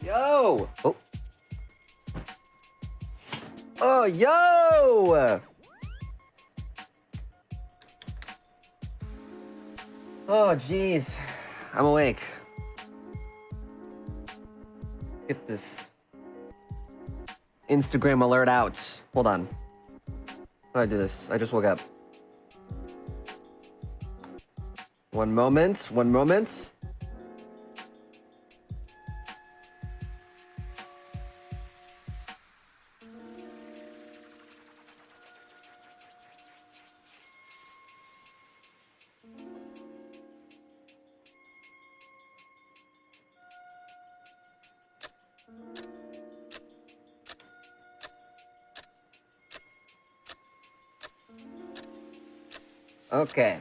Yo! Oh. Oh, yo! Oh, jeez. I'm awake. Get this Instagram alert out. Hold on. How do I do this? I just woke up. One moment. One moment. Okay.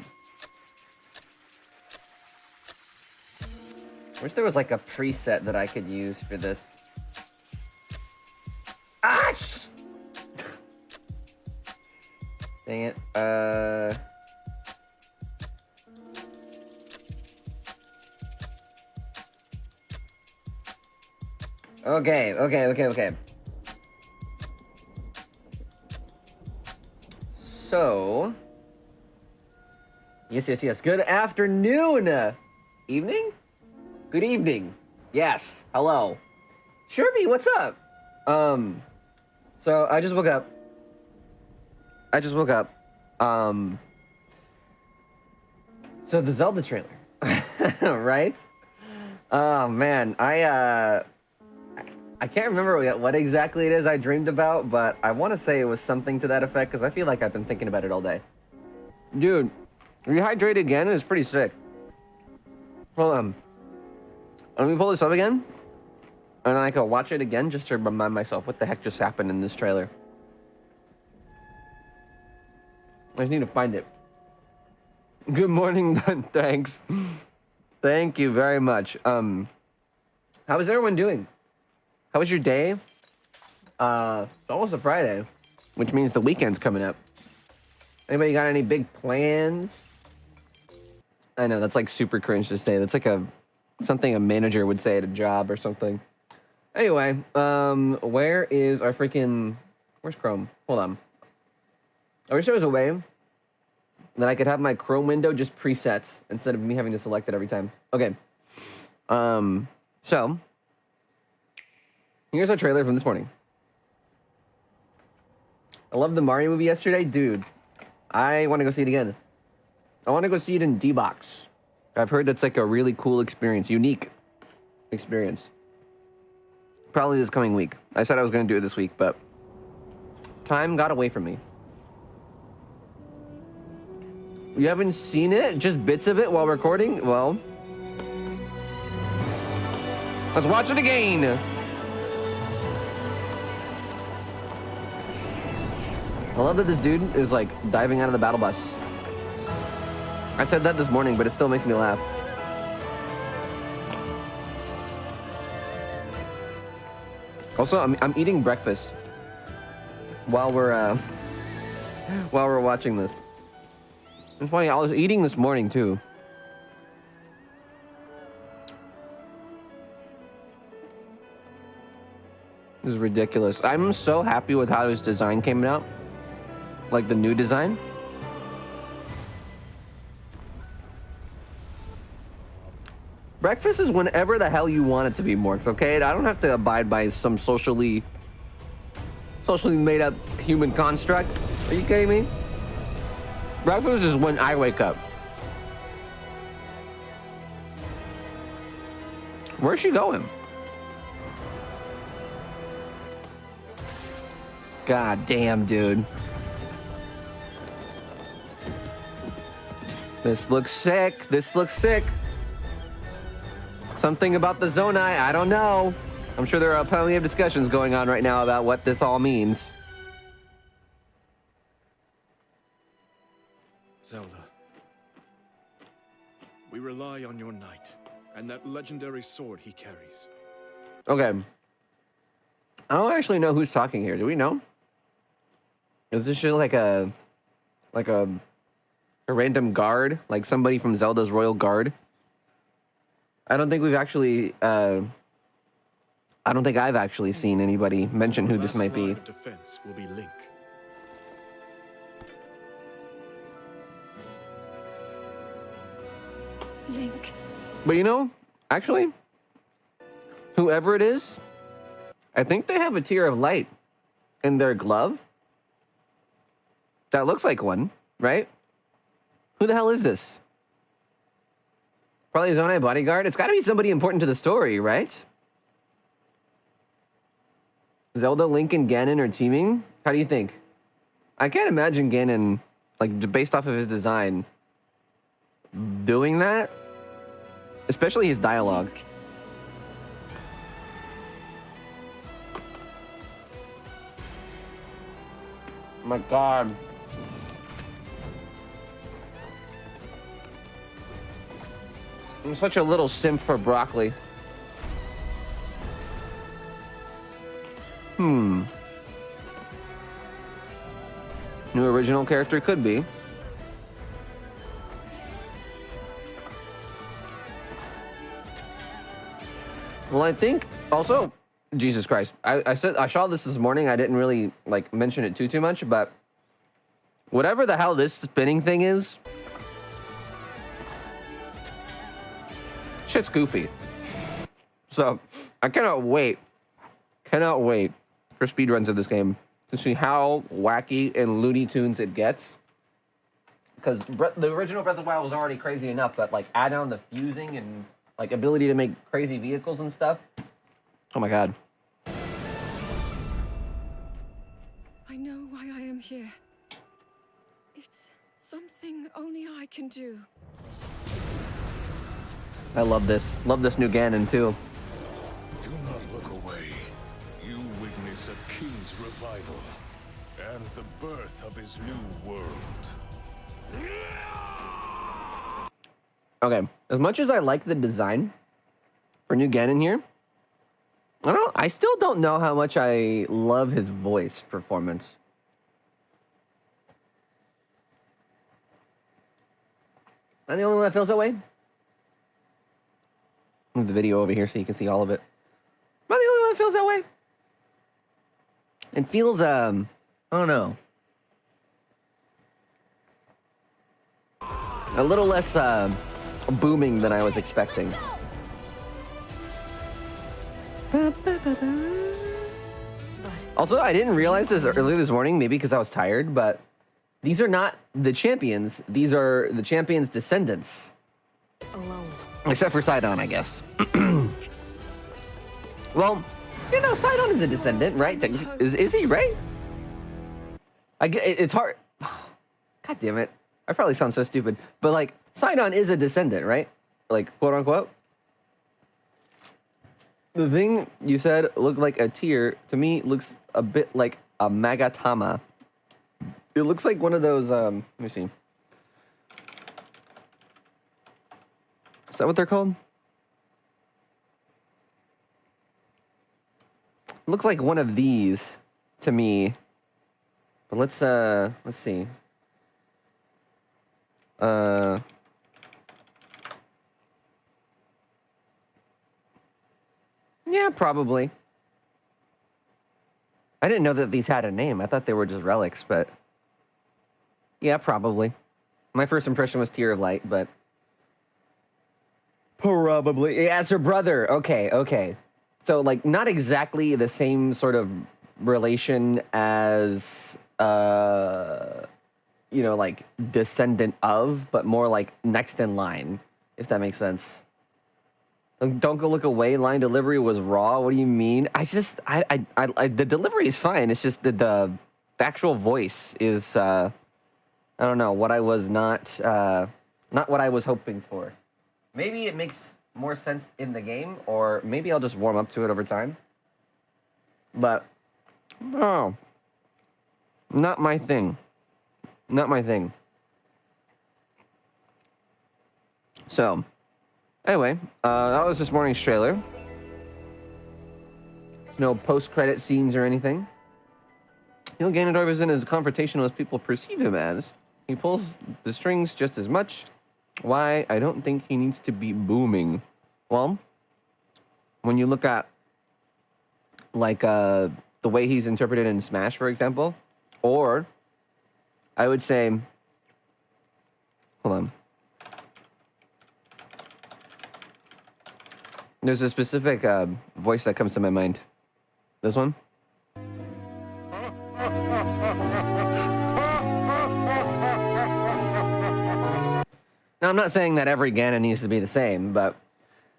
Wish there was like a preset that I could use for this. Ah! Dang it. Okay. So. Yes. Good afternoon. Evening? Good evening. Yes. Hello. Sherby, what's up? So I just woke up. So the Zelda trailer. Right? Oh man, I can't remember what exactly it is I dreamed about, but I want to say it was something to that effect because I feel like I've been thinking about it all day. Dude, rehydrate again is pretty sick. Hold on. Let me pull this up again, and then I can watch it again just to remind myself what the heck just happened in this trailer. I just need to find it. Good morning, thanks. Thank you very much. How is everyone doing? How was your day? It's almost a Friday, which means the weekend's coming up. Anybody got any big plans? I know, that's like super cringe to say. That's like something a manager would say at a job or something. Anyway, where is our freaking... Where's Chrome? Hold on. I wish there was a way that I could have my Chrome window just presets instead of me having to select it every time. Okay. So, here's our trailer from this morning. I loved the Mario movie yesterday. Dude, I want to go see it again. I want to go see it in D-Box. I've heard that's like a really cool experience, unique experience. Probably this coming week. I said I was going to do it this week, but time got away from me. You haven't seen it? Just bits of it while recording? Well, let's watch it again. I love that this dude is like diving out of the battle bus. I said that this morning, but it still makes me laugh. Also, I'm eating breakfast while we're watching this. It's funny, I was eating this morning too. This is ridiculous. I'm so happy with how his design came out. Like the new design. Breakfast is whenever the hell you want it to be, Morks, okay? I don't have to abide by some socially made up human construct. Are you kidding me? Breakfast is when I wake up. Where's she going? God damn, dude. This looks sick. This looks sick. Something about the Zonai, I don't know. I'm sure there are plenty of discussions going on right now about what this all means. Zelda, we rely on your knight and that legendary sword he carries. Okay. I don't actually know who's talking here. Do we know? Is this shit like a A random guard, like somebody from Zelda's Royal Guard. I don't think we've actually, I don't think I've actually seen anybody mention who this might be. Defense will be Link. Link. But you know, actually, whoever it is, I think they have a tear of light in their glove. That looks like one, right? Who the hell is this? Probably his own bodyguard. It's got to be somebody important to the story, right? Zelda, Link, and Ganon are teaming? How do you think? I can't imagine Ganon, like, based off of his design, doing that. Especially his dialogue. Oh my god. I'm such a little simp for broccoli. New original character could be. Well, I think also, Jesus Christ, I saw this morning. I didn't really like mention it too much, but whatever the hell this spinning thing is, shit's goofy. So I cannot wait for speedruns of this game to see how wacky and Looney Tunes it gets. Because the original Breath of the Wild was already crazy enough, but like add on the fusing and like ability to make crazy vehicles and stuff. Oh my god. I know why I am here. It's something only I can do. I love this. Love this new Ganon too. Do not look away. You witness a king's revival and the birth of his new world. Okay, as much as I like the design for new Ganon here, I still don't know how much I love his voice performance. Am I the only one that feels that way? Move the video over here so you can see all of it. Am I the only one that feels that way? It feels, I don't know. A little less, booming than I was expecting. Also, I didn't realize this earlier this morning, maybe because I was tired, but these are not the champions. These are the champions' descendants. Alone. Except for Sidon, I guess. Well, you know, Sidon is a descendant, right? Is he, right? It's hard. God damn it. I probably sound so stupid. But, like, Sidon is a descendant, right? Like, quote unquote. The thing you said looked like a tear. To me, looks a bit like a Magatama. It looks like one of those, let me see. Is that what they're called? It looks like one of these to me. But let's see. Yeah, probably. I didn't know that these had a name. I thought they were just relics, but yeah, probably. My first impression was Tear of Light, but probably. Yeah, it's her brother. Okay. So, like, not exactly the same sort of relation as, you know, like, descendant of, but more like next in line, if that makes sense. Don't go look away. Line delivery was raw. What do you mean? The delivery is fine. It's just the actual voice is, I don't know, what I was not what I was hoping for. Maybe it makes more sense in the game, or maybe I'll just warm up to it over time. But, oh, not my thing. Not my thing. So, anyway, that was this morning's trailer. No post-credit scenes or anything. You know, Ganondorf isn't as confrontational as people perceive him as. He pulls the strings just as much. Why? I don't think he needs to be booming. Well, when you look at like the way he's interpreted in Smash, for example, or I would say, hold on. There's a specific voice that comes to my mind. This one. Now, I'm not saying that every Ganon needs to be the same, but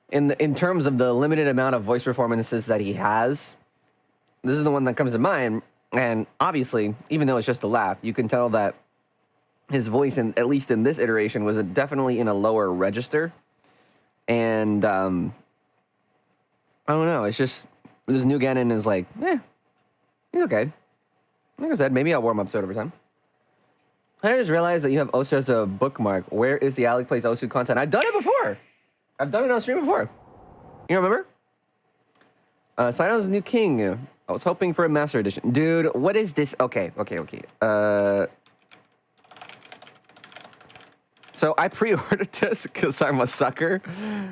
in terms of the limited amount of voice performances that he has, this is the one that comes to mind. And obviously, even though it's just a laugh, you can tell that his voice, at least in this iteration, was definitely in a lower register. And I don't know. It's just this new Ganon is like, he's okay. Like I said, maybe I'll warm up to it over time. I just realized that you have Osu as a bookmark. Where is the Alec Plays Osu content? I've done it before. I've done it on stream before. You remember? Sino's new king. I was hoping for a master edition. Dude, what is this? Okay. So I pre-ordered this because I'm a sucker.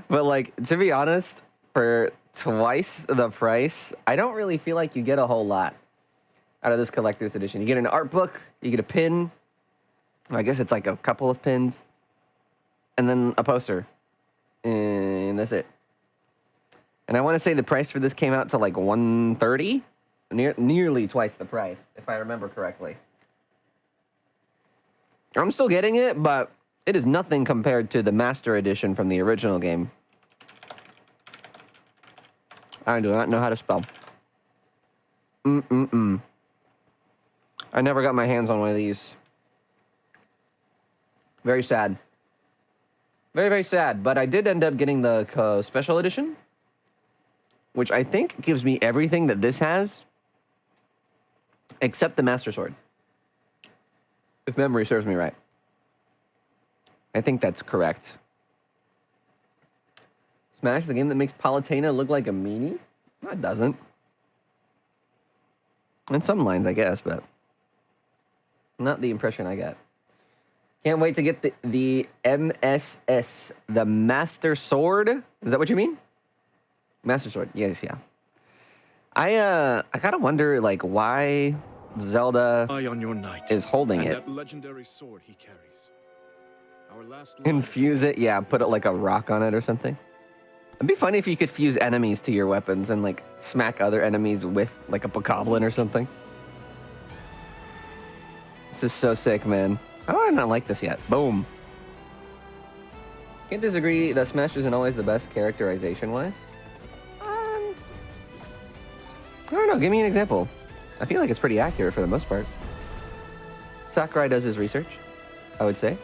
But like, to be honest, for twice the price, I don't really feel like you get a whole lot out of this collector's edition. You get an art book, you get a pin. I guess it's like a couple of pins. And then a poster. And that's it. And I want to say the price for this came out to like $130. Nearly twice the price, if I remember correctly. I'm still getting it, but it is nothing compared to the Master Edition from the original game. I do not know how to spell. I never got my hands on one of these. Very sad. Very, very sad. But I did end up getting the special edition, which I think gives me everything that this has, except the Master Sword. If memory serves me right. I think that's correct. Smash, the game that makes Palutena look like a meanie? No, it doesn't. In some lines, I guess, but not the impression I got. Can't wait to get the MSS, the Master Sword. Is that what you mean? Master Sword, yes, yeah. I gotta wonder, like, why Zelda on your knight, is holding and it. that legendary sword he carries. Our last Infuse it, yeah, put it like a rock on it or something. It'd be funny if you could fuse enemies to your weapons and, like, smack other enemies with, like, a bokoblin or something. This is so sick, man. How do I not like this yet? Boom. Can't disagree that Smash isn't always the best characterization-wise. I don't know. Give me an example. I feel like it's pretty accurate for the most part. Sakurai does his research, I would say.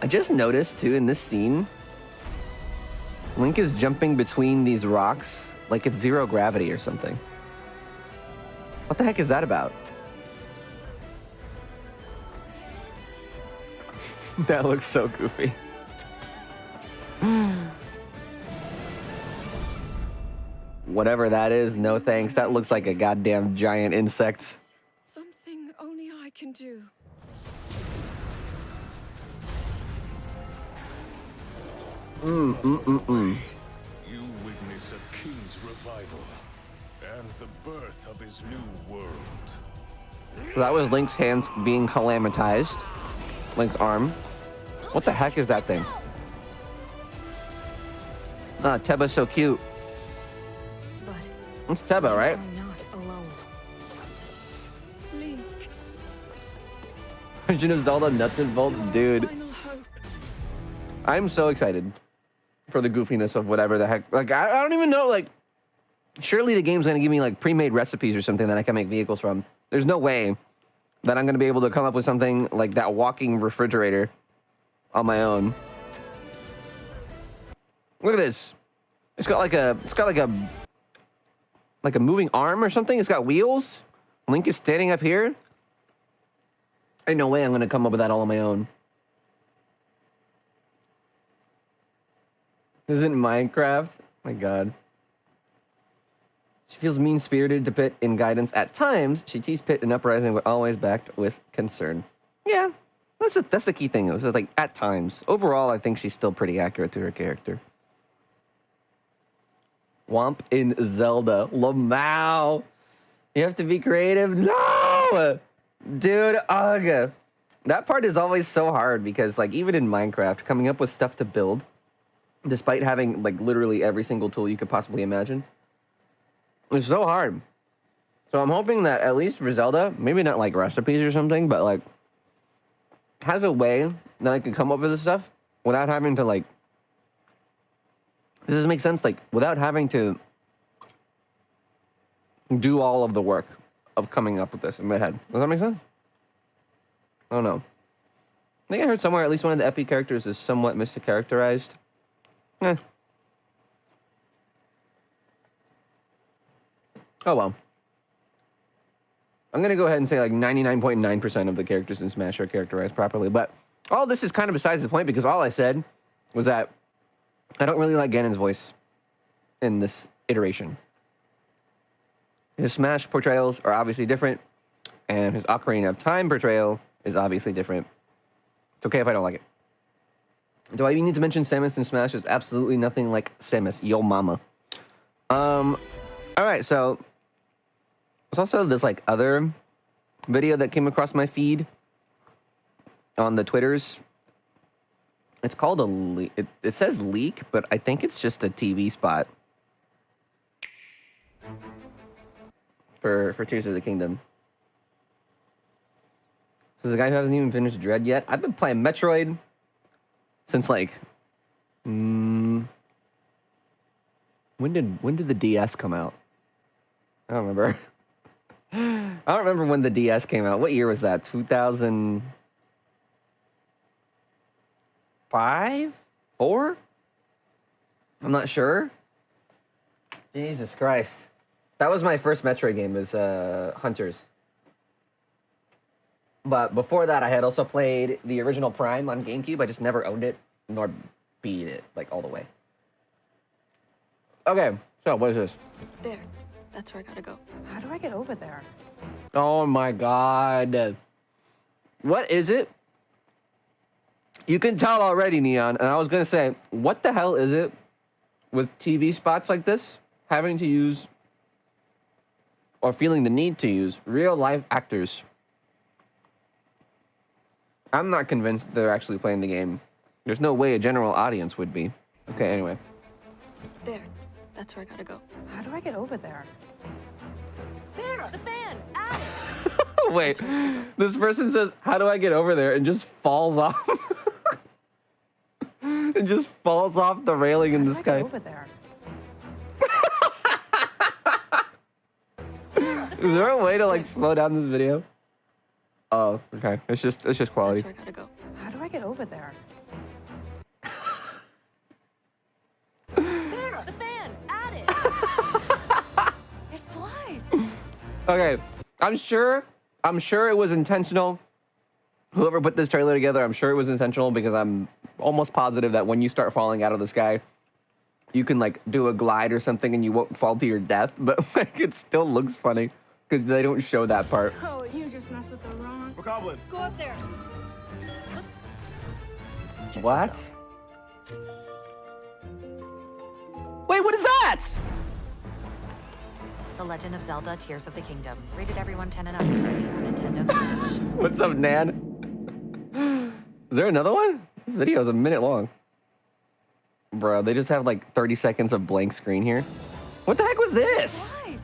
I just noticed, too, in this scene, Link is jumping between these rocks like it's zero gravity or something. What the heck is that about? That looks so goofy. Whatever that is, no thanks. That looks like a goddamn giant insect. Something only I can do. You witness a king's revival and the birth of his new world. So that was Link's hands being calamitized. Link's arm. What the heck is that thing? Ah, Teba's so cute. But It's Teba, right? I'm not alone. Link, Legend of Zelda Nuts and Bolts, dude. final hope. I'm so excited for the goofiness of whatever the heck. Like, I don't even know, like, surely the game's gonna give me, like, pre-made recipes or something that I can make vehicles from. There's no way that I'm gonna be able to come up with something like that walking refrigerator on my own. Look at this. It's got like a moving arm or something. It's got wheels. Link is standing up here. Ain't no way I'm gonna come up with that all on my own. Isn't Minecraft? My God. feels mean-spirited to Pitt in guidance at times. She teased Pitt in Uprising, but always backed with concern. Yeah, that's the key thing. It was like at times. Overall, I think she's still pretty accurate to her character. Womp in Zelda. Lamau. You have to be creative. No! Dude, ugh. That part is always so hard because, like, even in Minecraft, coming up with stuff to build, despite having, like, literally every single tool you could possibly imagine, is so hard. So I'm hoping that at least for Zelda, maybe not, like, recipes or something, but, like, has a way that I can come up with this stuff without having to, like, does this make sense? Like, without having to do all of the work of coming up with this in my head. Does that make sense? I don't know. I think I heard somewhere at least one of the FE characters is somewhat mischaracterized. Eh. Oh well. I'm gonna go ahead and say like 99.9% of the characters in Smash are characterized properly, but all this is kind of besides the point because all I said was that I don't really like Ganon's voice in this iteration. His Smash portrayals are obviously different, and his Ocarina of Time portrayal is obviously different. It's okay if I don't like it. Do I even need to mention Samus in Smash? There's absolutely nothing like Samus, yo mama. Alright, so there's also this like other video that came across my feed on the Twitters. It's called a leak. It says leak, but I think it's just a TV spot for Tears of the Kingdom. This is a guy who hasn't even finished Dread yet. I've been playing Metroid since like when did the DS come out? I don't remember. I don't remember when the DS came out. What year was that? 2005? 4? I'm not sure. Jesus Christ. That was my first Metroid game, was Hunters. But before that, I had also played the original Prime on GameCube. I just never owned it, nor beat it, like, all the way. Okay, so what is this? There. That's where I gotta go. How do I get over there? Oh my god. What is it? You can tell already, Neon, and I was gonna say, what the hell is it with TV spots like this having to use or feeling the need to use real live actors? I'm not convinced they're actually playing the game. There's no way a general audience would be. Okay, anyway. There. That's where I gotta go. How do I get over there? There! The fan! Ow! Wait, this person says, how do I get over there? And just falls off. And just falls off the railing in the sky. How do I get over there? Is there a way to like slow down this video? Oh, okay. It's just quality. That's where I gotta go. How do I get over there? There! The fan! At it! It flies! Okay, I'm sure it was intentional. Whoever put this trailer together, I'm sure it was intentional because I'm almost positive that when you start falling out of the sky, you can like do a glide or something and you won't fall to your death, but like it still looks funny because they don't show that part. Oh, you just messed with the wrong. Goblin. Go up there! Check What? this out. Wait, what is that? The Legend of Zelda: Tears of the Kingdom. Rated everyone 10 and up. Only on Nintendo Switch. What's up, Nan? Is there another one? This video is a minute long. Bro, they just have like 30 seconds of blank screen here. What the heck was this? Flies.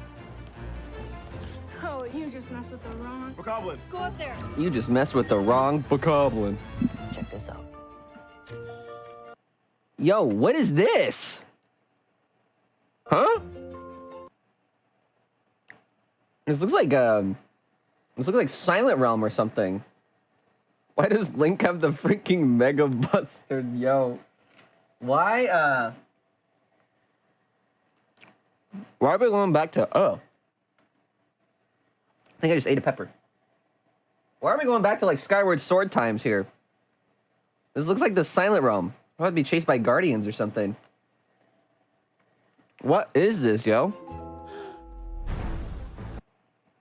Oh, you just messed with the wrong. Goblin. Go up there! You just messed with the wrong bokoblin. Check this out. Yo, what is this? Huh? This looks like Silent Realm or something. Why does Link have the freaking Mega Buster? Yo. Why are we going back to I think I just ate a pepper. Why are we going back to like Skyward Sword times here? This looks like the Silent Realm. I'm about to be chased by guardians or something. What is this, yo?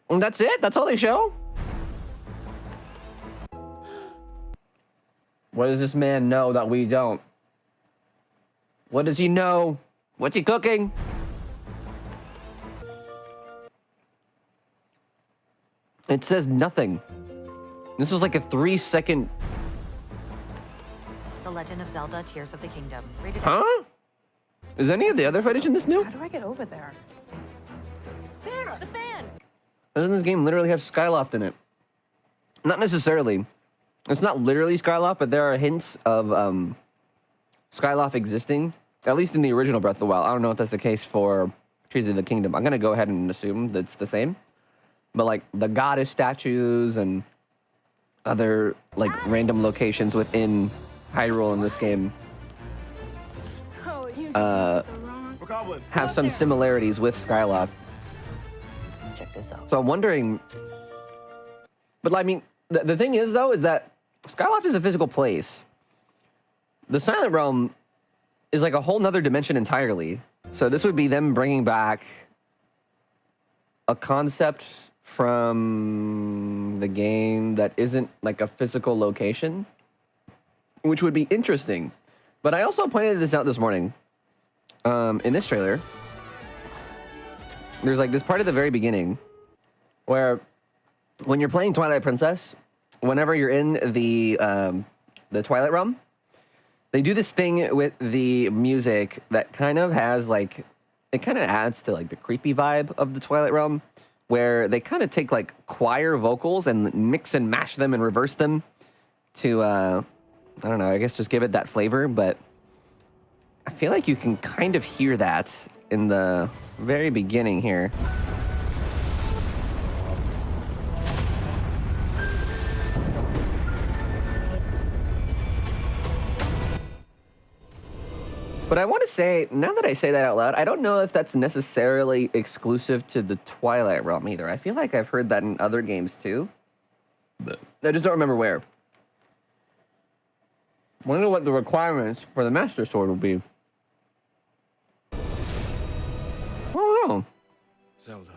And that's it? That's all they show? What does this man know that we don't? What does he know? What's he cooking? It says nothing. This was like a 3-second... The Legend of Zelda: Tears of the Kingdom. Rated Huh? Is any of the other footage in this new? How do I get over there? There, the fan. Doesn't this game literally have Skyloft in it? Not necessarily. It's not literally Skyloft, but there are hints of Skyloft existing, at least in the original Breath of the Wild. I don't know if that's the case for Tears of the Kingdom. I'm going to go ahead and assume that's the same. But like the goddess statues and other like random locations within Hyrule in this game Oh, you just messed with the wrong. have some similarities with Skyloft. Check this out. So I'm wondering, but I mean, the thing is though, is that Skyloft is a physical place. The Silent Realm is like a whole nother dimension entirely. So this would be them bringing back a concept from the game that isn't like a physical location, which would be interesting. But I also pointed this out this morning. In this trailer, there's like this part at the very beginning where when you're playing Twilight Princess, whenever you're in the Twilight Realm, they do this thing with the music that kind of has like, it kind of adds to like the creepy vibe of the Twilight Realm, where they kind of take like choir vocals and mix and mash them and reverse them to, I don't know, I guess just give it that flavor. But I feel like you can kind of hear that in the very beginning here. But I want to say, now that I say that out loud, I don't know if that's necessarily exclusive to the Twilight Realm either. I feel like I've heard that in other games too. I just don't remember where. I wonder what the requirements for the Master Sword will be. I don't know. Zelda.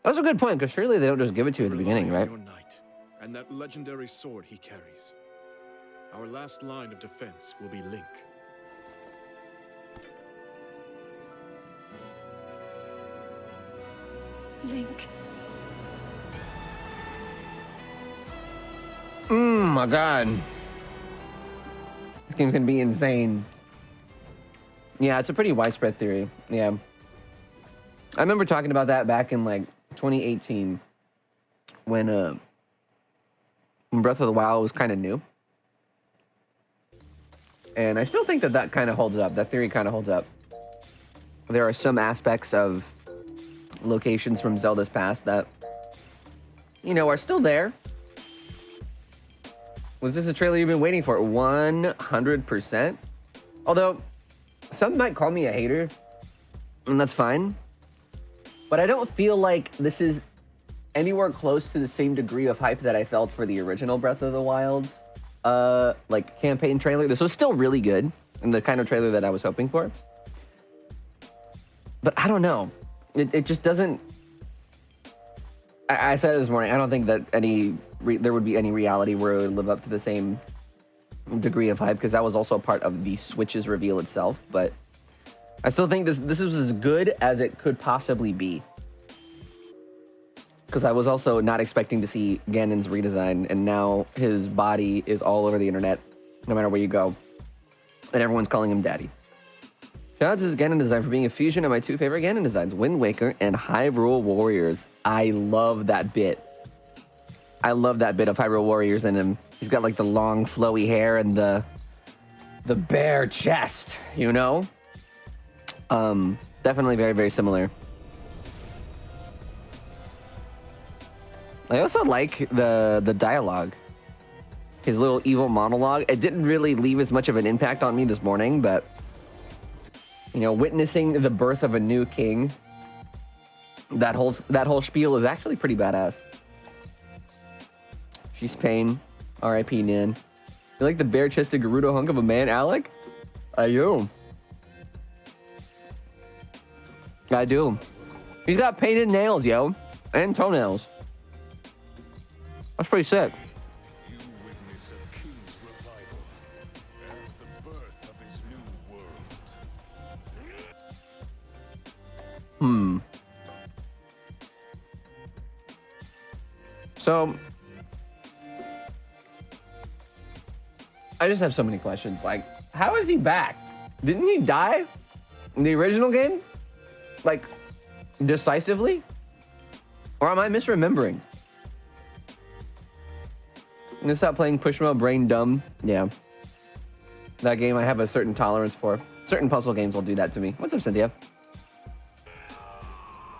That's a good point, because surely they don't just give it to you at the beginning, rely right? on your knight and that legendary sword he carries. Our last line of defense will be Link. Link. My God. This game's gonna be insane. Yeah, it's a pretty widespread theory. Yeah. I remember talking about that back in like 2018 when Breath of the Wild was kind of new. And I still think that that kind of holds up. That theory kind of holds up. There are some aspects of locations from Zelda's past that, you know, are still there. Was this a trailer you've been waiting for? 100%. Although, some might call me a hater, and that's fine. But I don't feel like this is anywhere close to the same degree of hype that I felt for the original Breath of the Wild, like, campaign trailer. This was still really good, and the kind of trailer that I was hoping for. But I don't know. It just doesn't... I said it this morning, I don't think that there would be any reality where it would live up to the same degree of hype, because that was also part of the Switch's reveal itself. But I still think this is as good as it could possibly be. Because I was also not expecting to see Ganon's redesign, and now his body is all over the internet, no matter where you go. And everyone's calling him Daddy. Shout out to this Ganon design for being a fusion of my two favorite Ganon designs, Wind Waker and Hyrule Warriors. I love that bit. I love that bit of Hyrule Warriors in him. He's got like the long flowy hair and the bare chest, you know? Definitely very, very similar. I also like the dialogue. His little evil monologue. It didn't really leave as much of an impact on me this morning, but you know, witnessing the birth of a new king, that whole spiel is actually pretty badass. She's Pain, R.I.P. Nin. You like the bare-chested Gerudo hunk of a man, Alec? I do. I do. He's got painted nails, yo. And toenails. That's pretty sick. You witness a king's revival and the birth of his new world. So, I just have so many questions. Like, how is he back? Didn't he die in the original game? Like, decisively? Or am I misremembering? I'm gonna stop playing Pushmo Brain Dumb. Yeah. That game I have a certain tolerance for. Certain puzzle games will do that to me. What's up, Cynthia?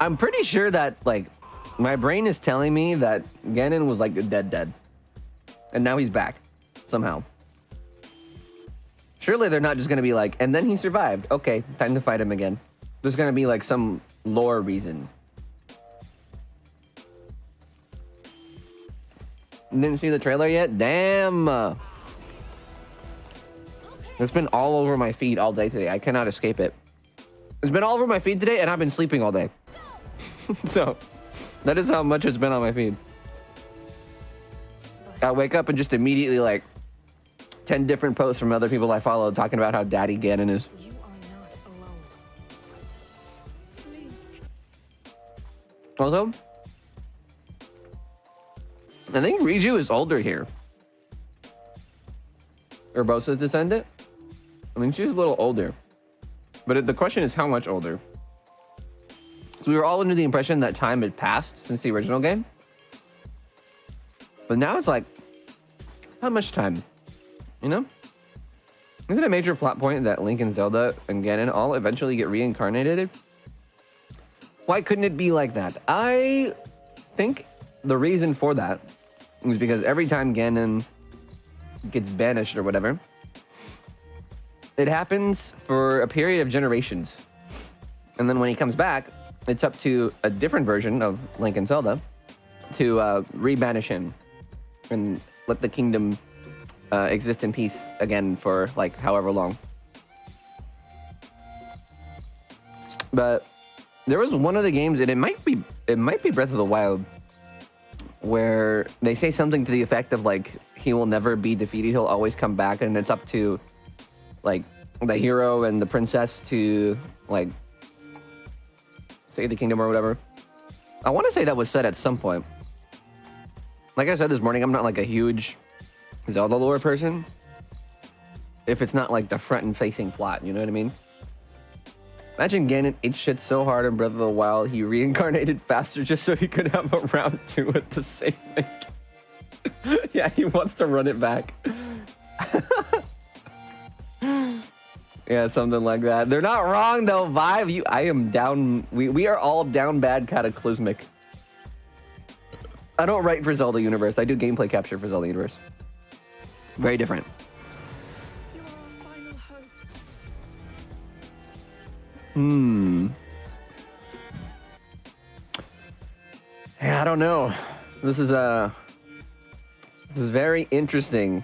I'm pretty sure that, like, my brain is telling me that Ganon was, like, dead. And now he's back. Somehow. Surely they're not just gonna be like, and then he survived. Okay, time to fight him again. There's gonna be, like, some lore reason. Didn't see the trailer yet? Damn! It's been all over my feed all day today. I cannot escape it. It's been all over my feed today, and I've been sleeping all day. So, that is how much it's been on my feed. I wake up and just immediately, like, 10 different posts from other people I follow talking about how daddy Ganon is. You are not alone. Please. Also, I think Riju is older here. Urbosa's descendant? I mean, she's a little older. But the question is how much older? So we were all under the impression that time had passed since the original game. But now it's like, how much time? You know? Is it a major plot point that Link and Zelda and Ganon all eventually get reincarnated? Why couldn't it be like that? I think the reason for that is because every time Ganon gets banished or whatever, it happens for a period of generations. And then when he comes back, it's up to a different version of Link and Zelda to re-banish him and let the kingdom exist in peace again for like however long. But there was one of the games, and it might be Breath of the Wild, where they say something to the effect of like he will never be defeated, he'll always come back, and it's up to like the hero and the princess to like save the kingdom or whatever. I want to say that was said at some point. Like I said this morning, I'm not like a huge Zelda lore person if it's not like the front and facing plot, you know what I mean? Imagine Ganon ate shit so hard in Breath of the Wild he reincarnated faster just so he could have a round 2 at the same thing. Yeah, he wants to run it back. Yeah, something like that. They're not wrong though, Vive. I am down. We are all down bad cataclysmic. I don't write for Zelda Universe. I do gameplay capture for Zelda Universe. Very different. You are our final hope. Yeah, I don't know. This is very interesting.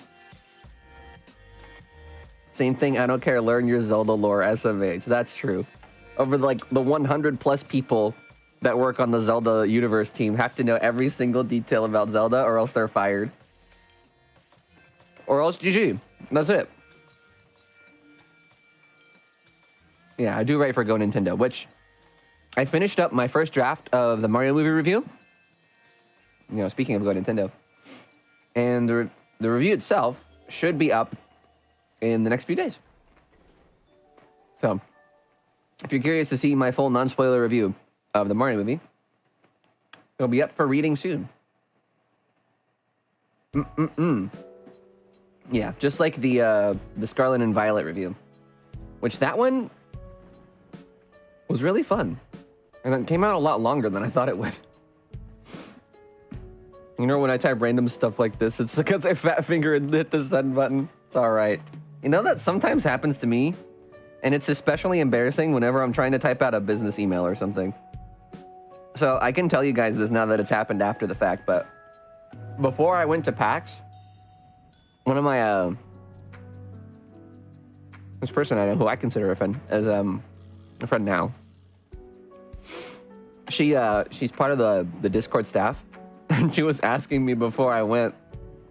Same thing, I don't care, learn your Zelda lore, SMH. That's true. Over like the 100 plus people that work on the Zelda Universe team have to know every single detail about Zelda or else they're fired. Or else GG. That's it. Yeah, I do write for Go Nintendo, which I finished up my first draft of the Mario movie review. You know, speaking of Go Nintendo. And the review itself should be up in the next few days. So, if you're curious to see my full non-spoiler review of the Mario movie, it'll be up for reading soon. Yeah, just like the Scarlet and Violet review, which that one was really fun, and it came out a lot longer than I thought it would. You know, when I type random stuff like this, it's because I fat finger and hit the send button. It's all right. You know, that sometimes happens to me, and it's especially embarrassing whenever I'm trying to type out a business email or something. So I can tell you guys this now that it's happened after the fact, but before I went to PAX, one of my, this person I know who I consider a friend, as a friend now, she's part of the Discord staff, and she was asking me before I went,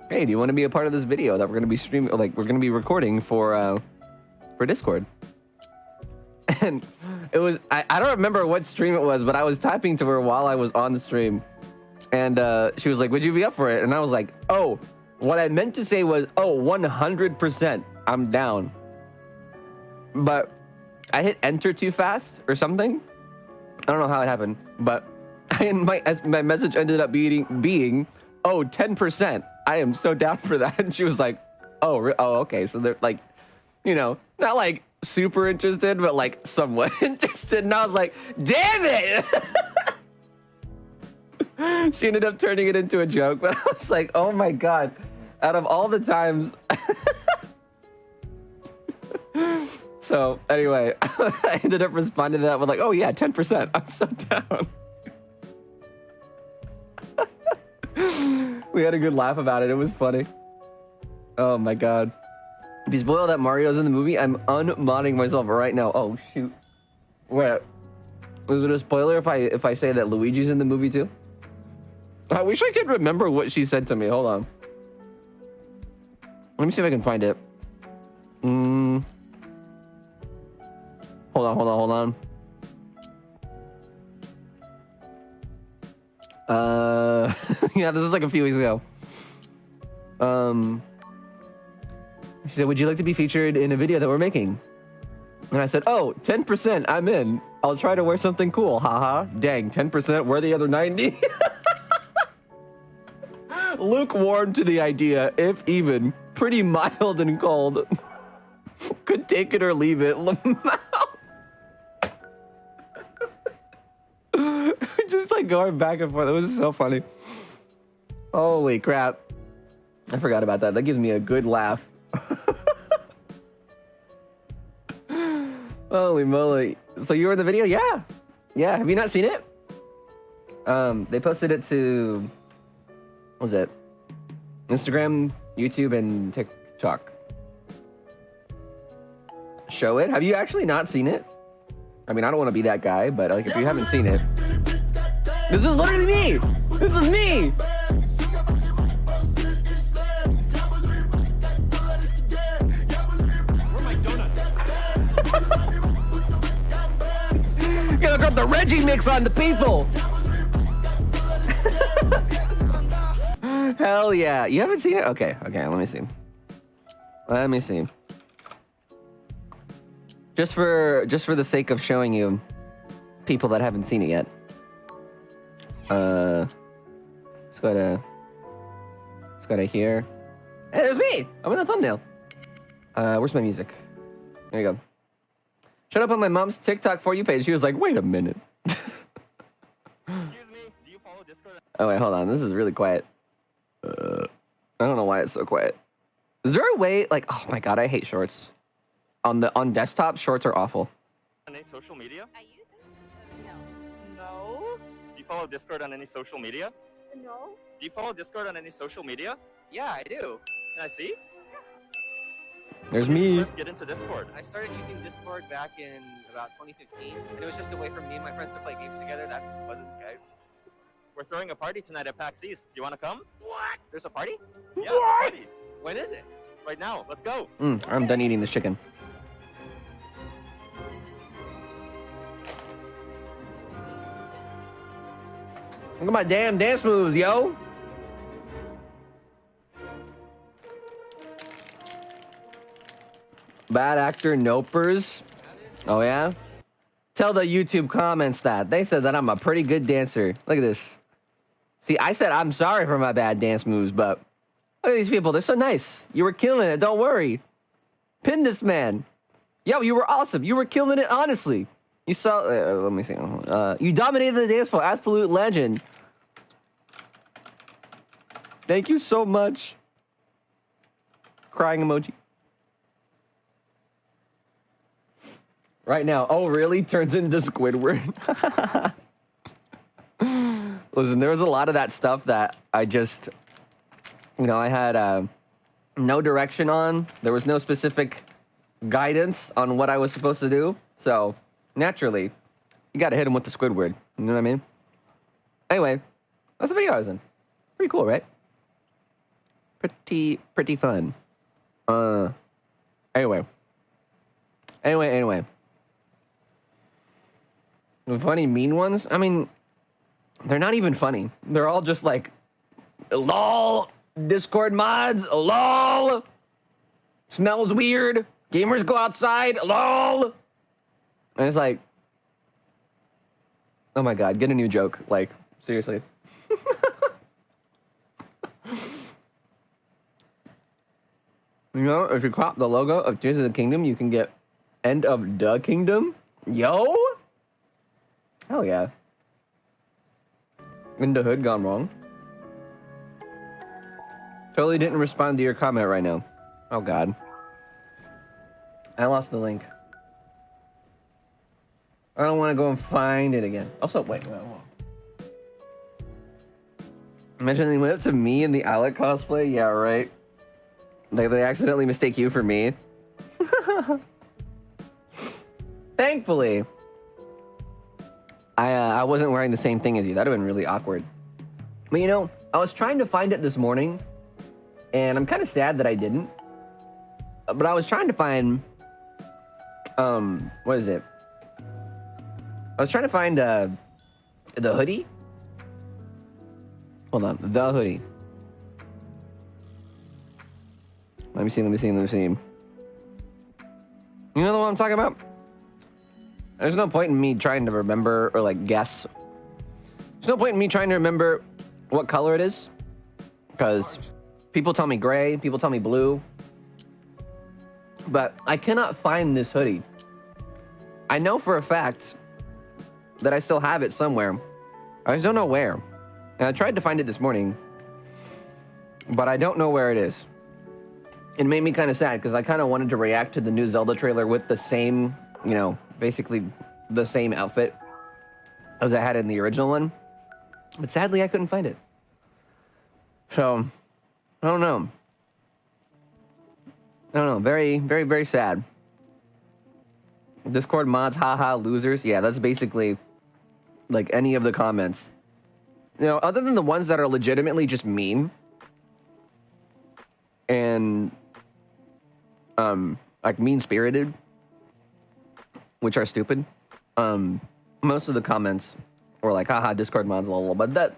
hey, do you want to be a part of this video that we're gonna be streaming, like we're gonna be recording for Discord? And it was, I don't remember what stream it was, but I was typing to her while I was on the stream, and she was like, would you be up for it? And I was like, oh, what I meant to say was, oh, 100%, I'm down. But I hit enter too fast or something. I don't know how it happened, but my message ended up being, oh, 10%. I am so down for that. And she was like, oh, okay. So they're like, you know, not like super interested, but like somewhat interested. And I was like, damn it. She ended up turning it into a joke, but I was like, oh my God, out of all the times. So anyway, I ended up responding to that with like, oh yeah, 10%. I'm so down. We had a good laugh about it. It was funny. Oh my God. If you spoil that Mario's in the movie, I'm unmodding myself right now. Oh shoot. Wait. Was it a spoiler if I say that Luigi's in the movie too? I wish I could remember what she said to me. Hold on. Let me see if I can find it. Hold on. Yeah, this is like a few weeks ago. She said, would you like to be featured in a video that we're making? And I said, oh, 10%, I'm in. I'll try to wear something cool. Haha. Dang, 10%, where are the other 90? Lukewarm to the idea, if even. Pretty mild and cold. Could take it or leave it. Just like going back and forth. It was so funny. Holy crap. I forgot about that. That gives me a good laugh. Holy moly. So you were in the video? Yeah. Yeah. Have you not seen it? They posted it to, what was it? Instagram, YouTube, and TikTok. Show it? Have you actually not seen it? I mean, I don't want to be that guy, but like if you haven't seen it. This is literally me! This is me! Gotta drop the Reggie mix on the people! Hell yeah. You haven't seen it? Okay, let me see. Just for the sake of showing you people that haven't seen it yet. Let's go to here. Hey, there's me! I'm in the thumbnail. Where's my music? There you go. Shut up on my mom's TikTok For You page. She was like, wait a minute. Excuse me, do you follow Discord? Oh wait, hold on. This is really quiet. I don't know why it's so quiet. Is there a way, like, oh my God, I hate shorts. On desktop, shorts are awful. On any social media? I use it. No. No. Do you follow Discord on any social media? No. Do you follow Discord on any social media? Yeah, I do. Can I see? There's When did you me. first get into Discord? I started using Discord back in about 2015, and it was just a way for me and my friends to play games together that wasn't Skype. We're throwing a party tonight at PAX East. Do you want to come? What? There's a party? Yeah, a party. When is it? Right now. Let's go. I'm done eating this chicken. Look at my damn dance moves, yo. Bad actor nopers. Oh yeah? Tell the YouTube comments that. They said that I'm a pretty good dancer. Look at this. See, I said I'm sorry for my bad dance moves, but look at these people. They're so nice. You were killing it. Don't worry. Pin this man. Yo, you were awesome. You were killing it, honestly. You saw... let me see. You dominated the dance floor. Absolute legend. Thank you so much. Crying emoji. Right now. Oh, really? Turns into Squidward. Listen, there was a lot of that stuff that I just... You know, I had no direction on. There was no specific guidance on what I was supposed to do. So, naturally, you got to hit him with the Squidward. You know what I mean? Anyway, that's the video I was in. Pretty cool, right? Pretty fun. Anyway. The funny mean ones, I mean, they're not even funny. They're all just like, lol, Discord mods, lol, smells weird, gamers go outside, lol. And it's like, oh my god, get a new joke, like, seriously. You know, if you crop the logo of Tears of the Kingdom, you can get End of the Kingdom. Yo! Hell yeah. In the hood gone wrong. Totally didn't respond to your comment right now. Oh god. I lost the link. I don't want to go and find it again. Also, wait. Imagine they went up to me in the Alec cosplay. Yeah, right. They accidentally mistake you for me. Thankfully, I wasn't wearing the same thing as you. That'd have been really awkward. But you know, I was trying to find it this morning, and I'm kind of sad that I didn't. But I was trying to find, what is it? I was trying to find the hoodie. Hold on, the hoodie. Let me see. You know the one I'm talking about? There's no point in me trying to remember or like guess. There's no point in me trying to remember what color it is, because people tell me gray, people tell me blue, but I cannot find this hoodie. I know for a fact that I still have it somewhere. I just don't know where. And I tried to find it this morning, but I don't know where it is. It made me kind of sad because I kind of wanted to react to the new Zelda trailer with the same, you know, basically the same outfit as I had in the original one. But sadly, I couldn't find it. So, I don't know. Very, very, very sad. Discord mods, haha, losers. Yeah, that's basically like any of the comments. You know, other than the ones that are legitimately just mean and like mean-spirited, which are stupid. Most of the comments were like, haha, Discord mods, lol. But that,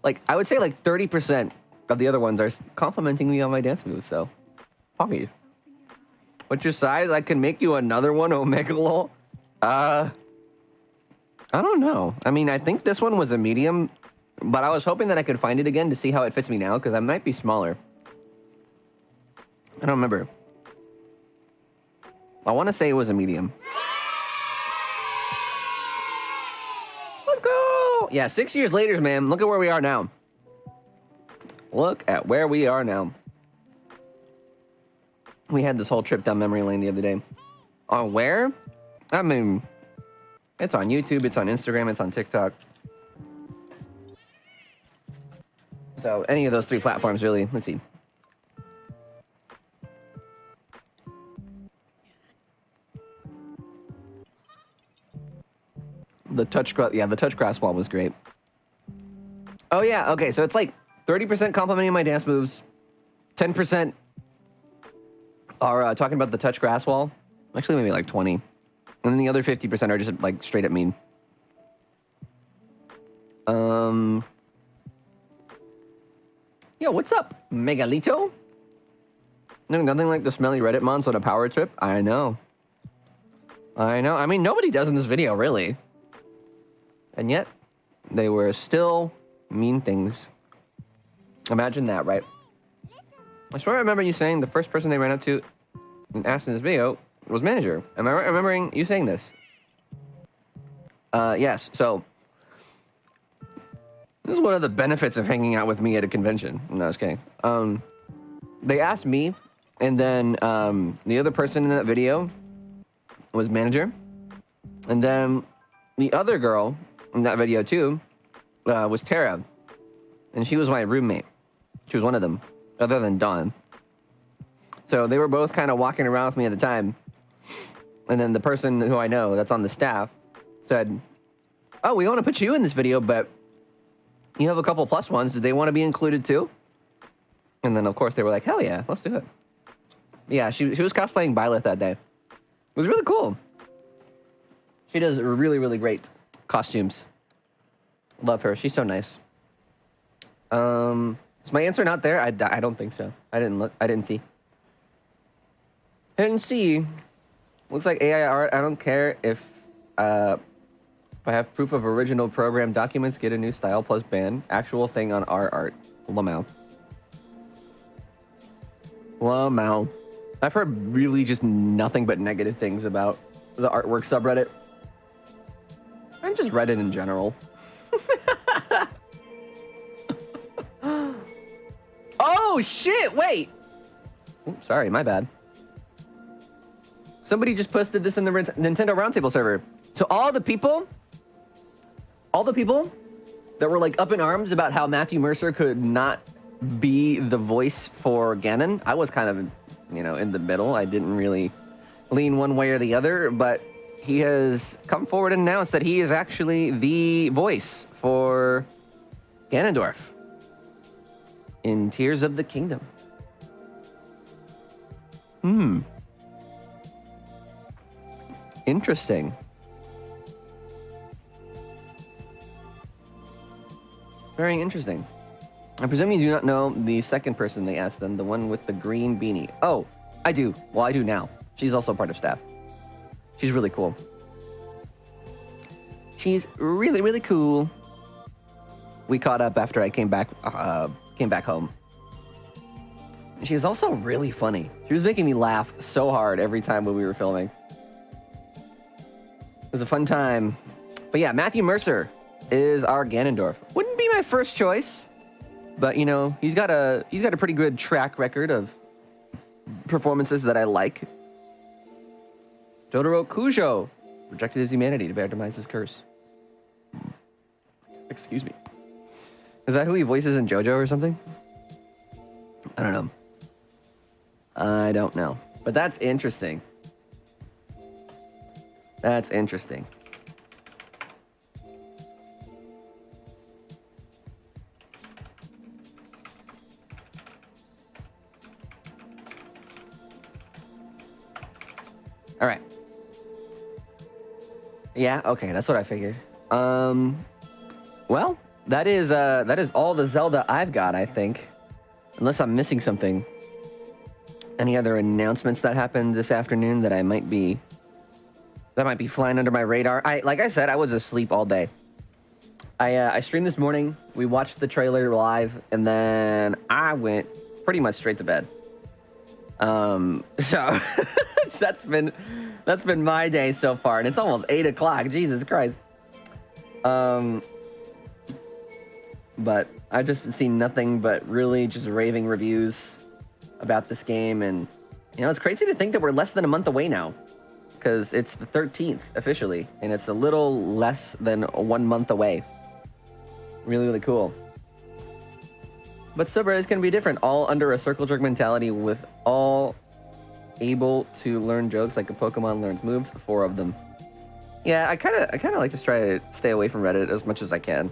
like, I would say like 30% of the other ones are complimenting me on my dance moves, so fuck you. What's your size? I can make you another one, Omega lol. I don't know. I mean, I think this one was a medium, but I was hoping that I could find it again to see how it fits me now, because I might be smaller. I don't remember. I want to say it was a medium. Let's go! Yeah, 6 years later, man. Look at where we are now. Look at where we are now. We had this whole trip down memory lane the other day. On where? I mean, it's on YouTube, it's on Instagram, it's on TikTok. So, any of those three platforms, really. Let's see. The touch grass wall was great. Oh yeah, okay, so it's like 30% complimenting my dance moves, 10% are talking about the touch grass wall. Actually, maybe like 20. And then the other 50% are just like straight up mean. Yo, what's up, Megalito? No, nothing like the smelly Reddit mons on a power trip. I know. I mean, nobody does in this video, really. And yet, they were still mean things. Imagine that, right? I swear I remember you saying the first person they ran up to and asked in this video was manager. Am I right remembering you saying this? Yes, so this is one of the benefits of hanging out with me at a convention. No, I was kidding. They asked me, and then the other person in that video was manager. And then the other girl in that video too was Tara. And she was my roommate. She was one of them, other than Dawn. So they were both kind of walking around with me at the time. And then the person who I know that's on the staff said, oh, we want to put you in this video, but You have a couple plus ones. Do they want to be included too? And then, of course, they were like, hell yeah, let's do it. Yeah, she was cosplaying Byleth that day. It was really cool. She does really, really great costumes. Love her. She's so nice. Is my answer not there? I don't think so. I didn't look. I didn't see. I didn't see. Looks like AI art. I don't care if I have proof of original program documents, get a new style plus ban. Actual thing on our art. Lamau. Lamau. I've heard really just nothing but negative things about the artwork subreddit. And just Reddit in general. Oh shit, wait! Oops, sorry, my bad. Somebody just posted this in the Nintendo Roundtable server. So all the people that were like up in arms about how Matthew Mercer could not be the voice for Ganon, I was kind of, you know, in the middle. I didn't really lean one way or the other, but he has come forward and announced that he is actually the voice for Ganondorf in Tears of the Kingdom. Interesting. Very interesting. I presume you do not know the second person they asked them, the one with the green beanie. Oh, I do. Well, I do now. She's also part of staff. She's really cool. She's really, really cool. We caught up after I came back home. She's also really funny. She was making me laugh so hard every time when we were filming. It was a fun time. But yeah, Matthew Mercer is our Ganondorf. Wouldn't be my first choice, but you know, he's got a pretty good track record of performances that I like. Totoro Kujo rejected his humanity to bear Demise's curse. Excuse me. Is that who he voices in JoJo or something? I don't know. I don't know. But that's interesting. That's interesting. All right. Yeah, okay, that's what I figured. Well, that is all the Zelda I've got, I think. Unless I'm missing something. Any other announcements that happened this afternoon that might be flying under my radar? Like I said, I was asleep all day. I streamed this morning. We watched the trailer live, and then I went pretty much straight to bed. So that's been my day so far, and it's almost 8 o'clock. Jesus Christ. But I've just seen nothing but really just raving reviews about this game, and you know, it's crazy to think that we're less than a month away now, because it's the 13th officially, and it's a little less than 1 month away. Really, really cool. But Subreddit is going to be different, all under a circle jerk mentality, with all able to learn jokes like a Pokemon learns moves, 4 of them. Yeah, I kind of like to try to stay away from Reddit as much as I can.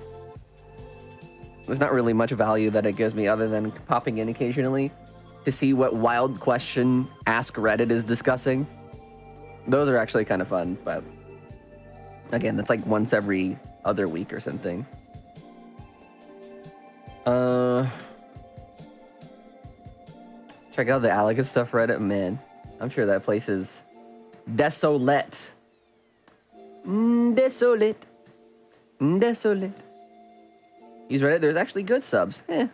There's not really much value that it gives me other than popping in occasionally to see what wild question Ask Reddit is discussing. Those are actually kind of fun, but again, that's like once every other week or something. Check out the alecandstuff Reddit, man. I'm sure that place is desolate. Desolate. Desolate. Use Reddit. There's actually good subs. I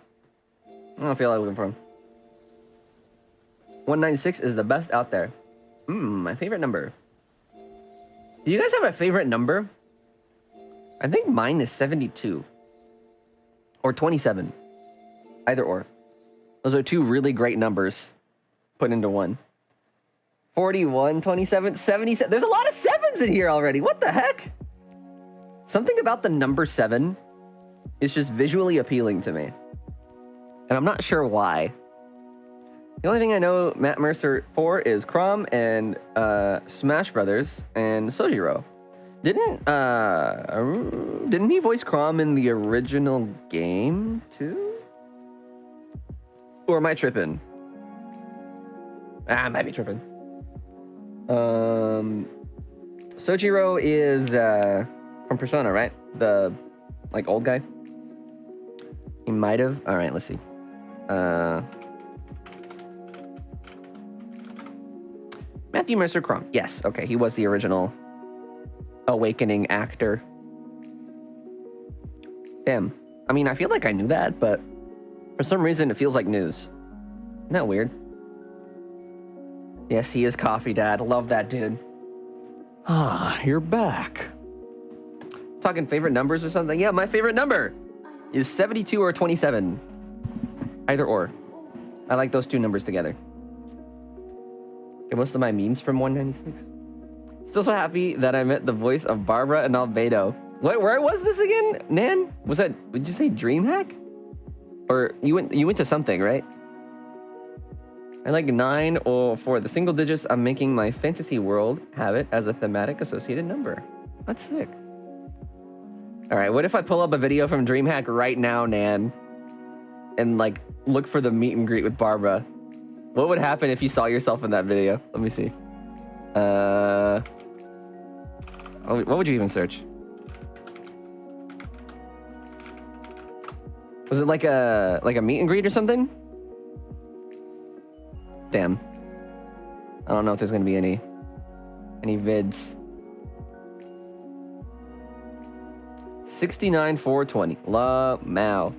don't feel like looking for them. 196 is the best out there. My favorite number. Do you guys have a favorite number? I think mine is 72. Or 27. Either or. Those are 2 really great numbers put into one. 41, 27, 77. There's a lot of 7s in here already. What the heck? Something about the number 7 is just visually appealing to me. And I'm not sure why. The only thing I know Matt Mercer for is Crom and Smash Brothers and Sojiro. Didn't he voice Crom in the original game too? Or am I tripping? I might be tripping. Sojiro is from Persona, right? The like old guy. He might have. All right, let's see. Matthew Mercer Crom. Yes, okay, he was the original Awakening actor. Damn. I mean, I feel like I knew that, but for some reason it feels like news. Isn't that weird? Yes, he is Coffee Dad. Love that dude. Ah, you're back. Talking favorite numbers or something? Yeah, my favorite number is 72 or 27. Either or. I like those two numbers together. Get most of my memes from 196. Still so happy that I met the voice of Barbara and Albedo. What? Where was this again, Nan? Was that? Did you say DreamHack? Or you went to something, right? I like 9 or 4. The single digits. I'm making my fantasy world have it as a thematic associated number. That's sick. All right. What if I pull up a video from DreamHack right now, Nan, and like look for the meet and greet with Barbara? What would happen if you saw yourself in that video? Let me see. What would you even search? Was it like a meet and greet or something? Damn. I don't know if there's gonna be any vids. 69,420. La Mao.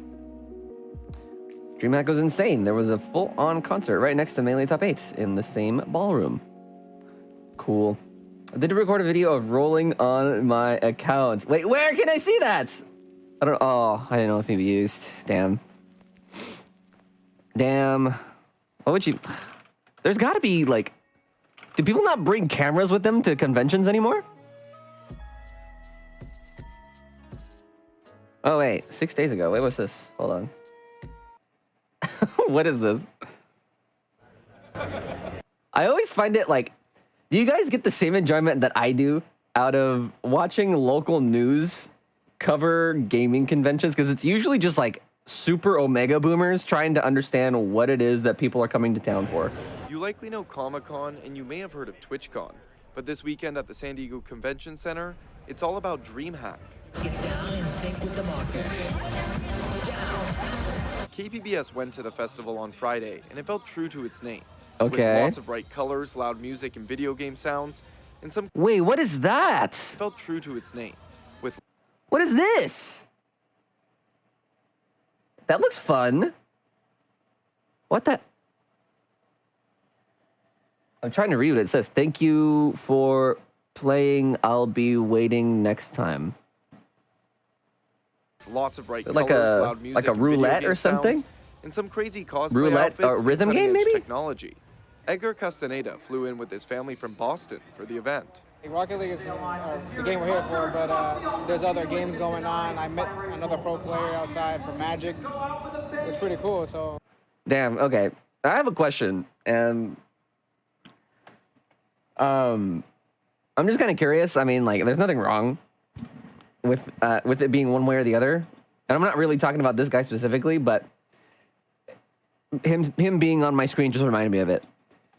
DreamHack goes insane. There was a full-on concert right next to Melee Top 8 in the same ballroom. Cool. I did record a video of rolling on my account. Wait, where can I see that? I don't. Oh, I didn't know if it be used. Damn. Damn. What would you? There's got to be like. Do people not bring cameras with them to conventions anymore? Oh wait, 6 days ago. Wait, what's this? Hold on. What is this? I always find it like. Do you guys get the same enjoyment that I do out of watching local news cover gaming conventions? Because it's usually just like super Omega boomers trying to understand what it is that people are coming to town for. You likely know Comic-Con and you may have heard of TwitchCon, but this weekend at the San Diego Convention Center, it's all about DreamHack. Get down and sync with the marker. KPBS went to the festival on Friday and it felt true to its name. Okay. With lots of bright colors, loud music, and video game sounds, and some. Wait, what is that? Felt true to its name. With. What is this? That looks fun. What the? I'm trying to read what it says. Thank you for playing. I'll be waiting next time. Lots of bright like colors, loud music, like a roulette or something. Sounds, and some crazy cosplay roulette, outfits rhythm game, maybe. Technology. Edgar Castaneda flew in with his family from Boston for the event. Rocket League is the game we're here for, but there's other games going on. I met another pro player outside for Magic. It was pretty cool. So. Damn. Okay, I have a question, and I'm just kind of curious. I mean, like, there's nothing wrong with it being one way or the other, and I'm not really talking about this guy specifically, but him being on my screen just reminded me of it.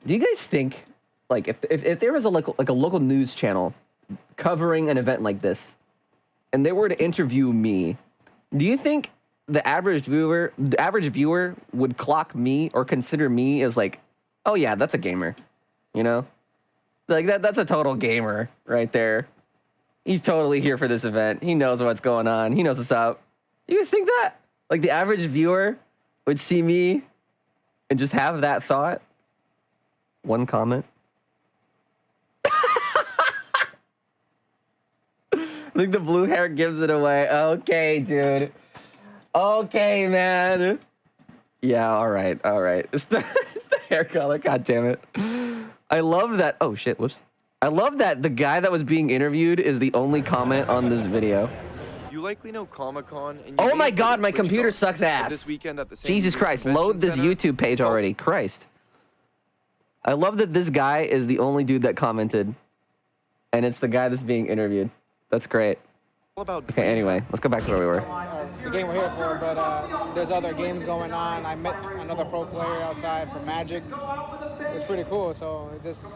Do you guys think, like, if there was a local news channel covering an event like this, and they were to interview me, do you think the average viewer would clock me or consider me as like, oh yeah, that's a gamer, you know, like that's a total gamer right there. He's totally here for this event. He knows what's going on. He knows what's up. You guys think that? Like the average viewer would see me and just have that thought? One comment. I think the blue hair gives it away. Okay, dude. Okay, man. Yeah, all right. It's the hair color. God damn it. I love that. Oh, shit. Whoops. I love that the guy that was being interviewed is the only comment on this video. You likely know Comic-Con. And oh my God, my computer sucks ass. This weekend at the Jesus Christ, load this YouTube page already. Christ. I love that this guy is the only dude that commented. And it's the guy that's being interviewed. That's great. All about Okay, anyway, let's go back to where we were. The game we're here for, but there's other games going on. I met another pro player outside from Magic. It was pretty cool. So just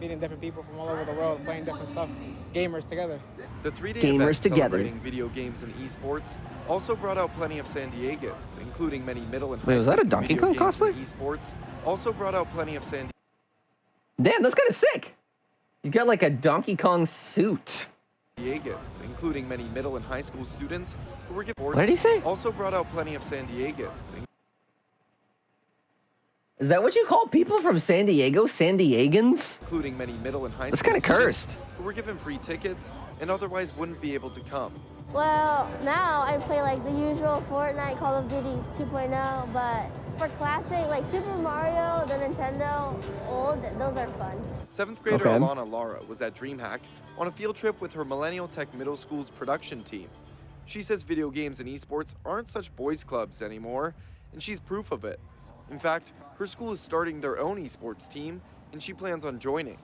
meeting different people from all over the world, playing different stuff, gamers together. The 3-day Gamers event together. celebrating video games and esports also brought out plenty of San Diegans, including many middle and high Wait, was that a school Donkey video Kong games and cosplay? Esports also brought out plenty of San. Damn, that's kind of sick. You got like a Donkey Kong suit. Diegans, including many middle and high school students who were given. What did he say? Also brought out plenty of San Diegans. Is that what you call people from San Diego? San Diegans? Including many middle and high That's school kind of students cursed. who were given free tickets and otherwise wouldn't be able to come. Well, now I play like the usual Fortnite, Call of Duty 2.0, but for classic, like Super Mario, the Nintendo old, those are fun. 7th grader Okay. Alana Lara was at DreamHack on a field trip with her Millennial Tech Middle School's production team. She says video games and esports aren't such boys clubs anymore, and she's proof of it. In fact, her school is starting their own esports team, and she plans on joining.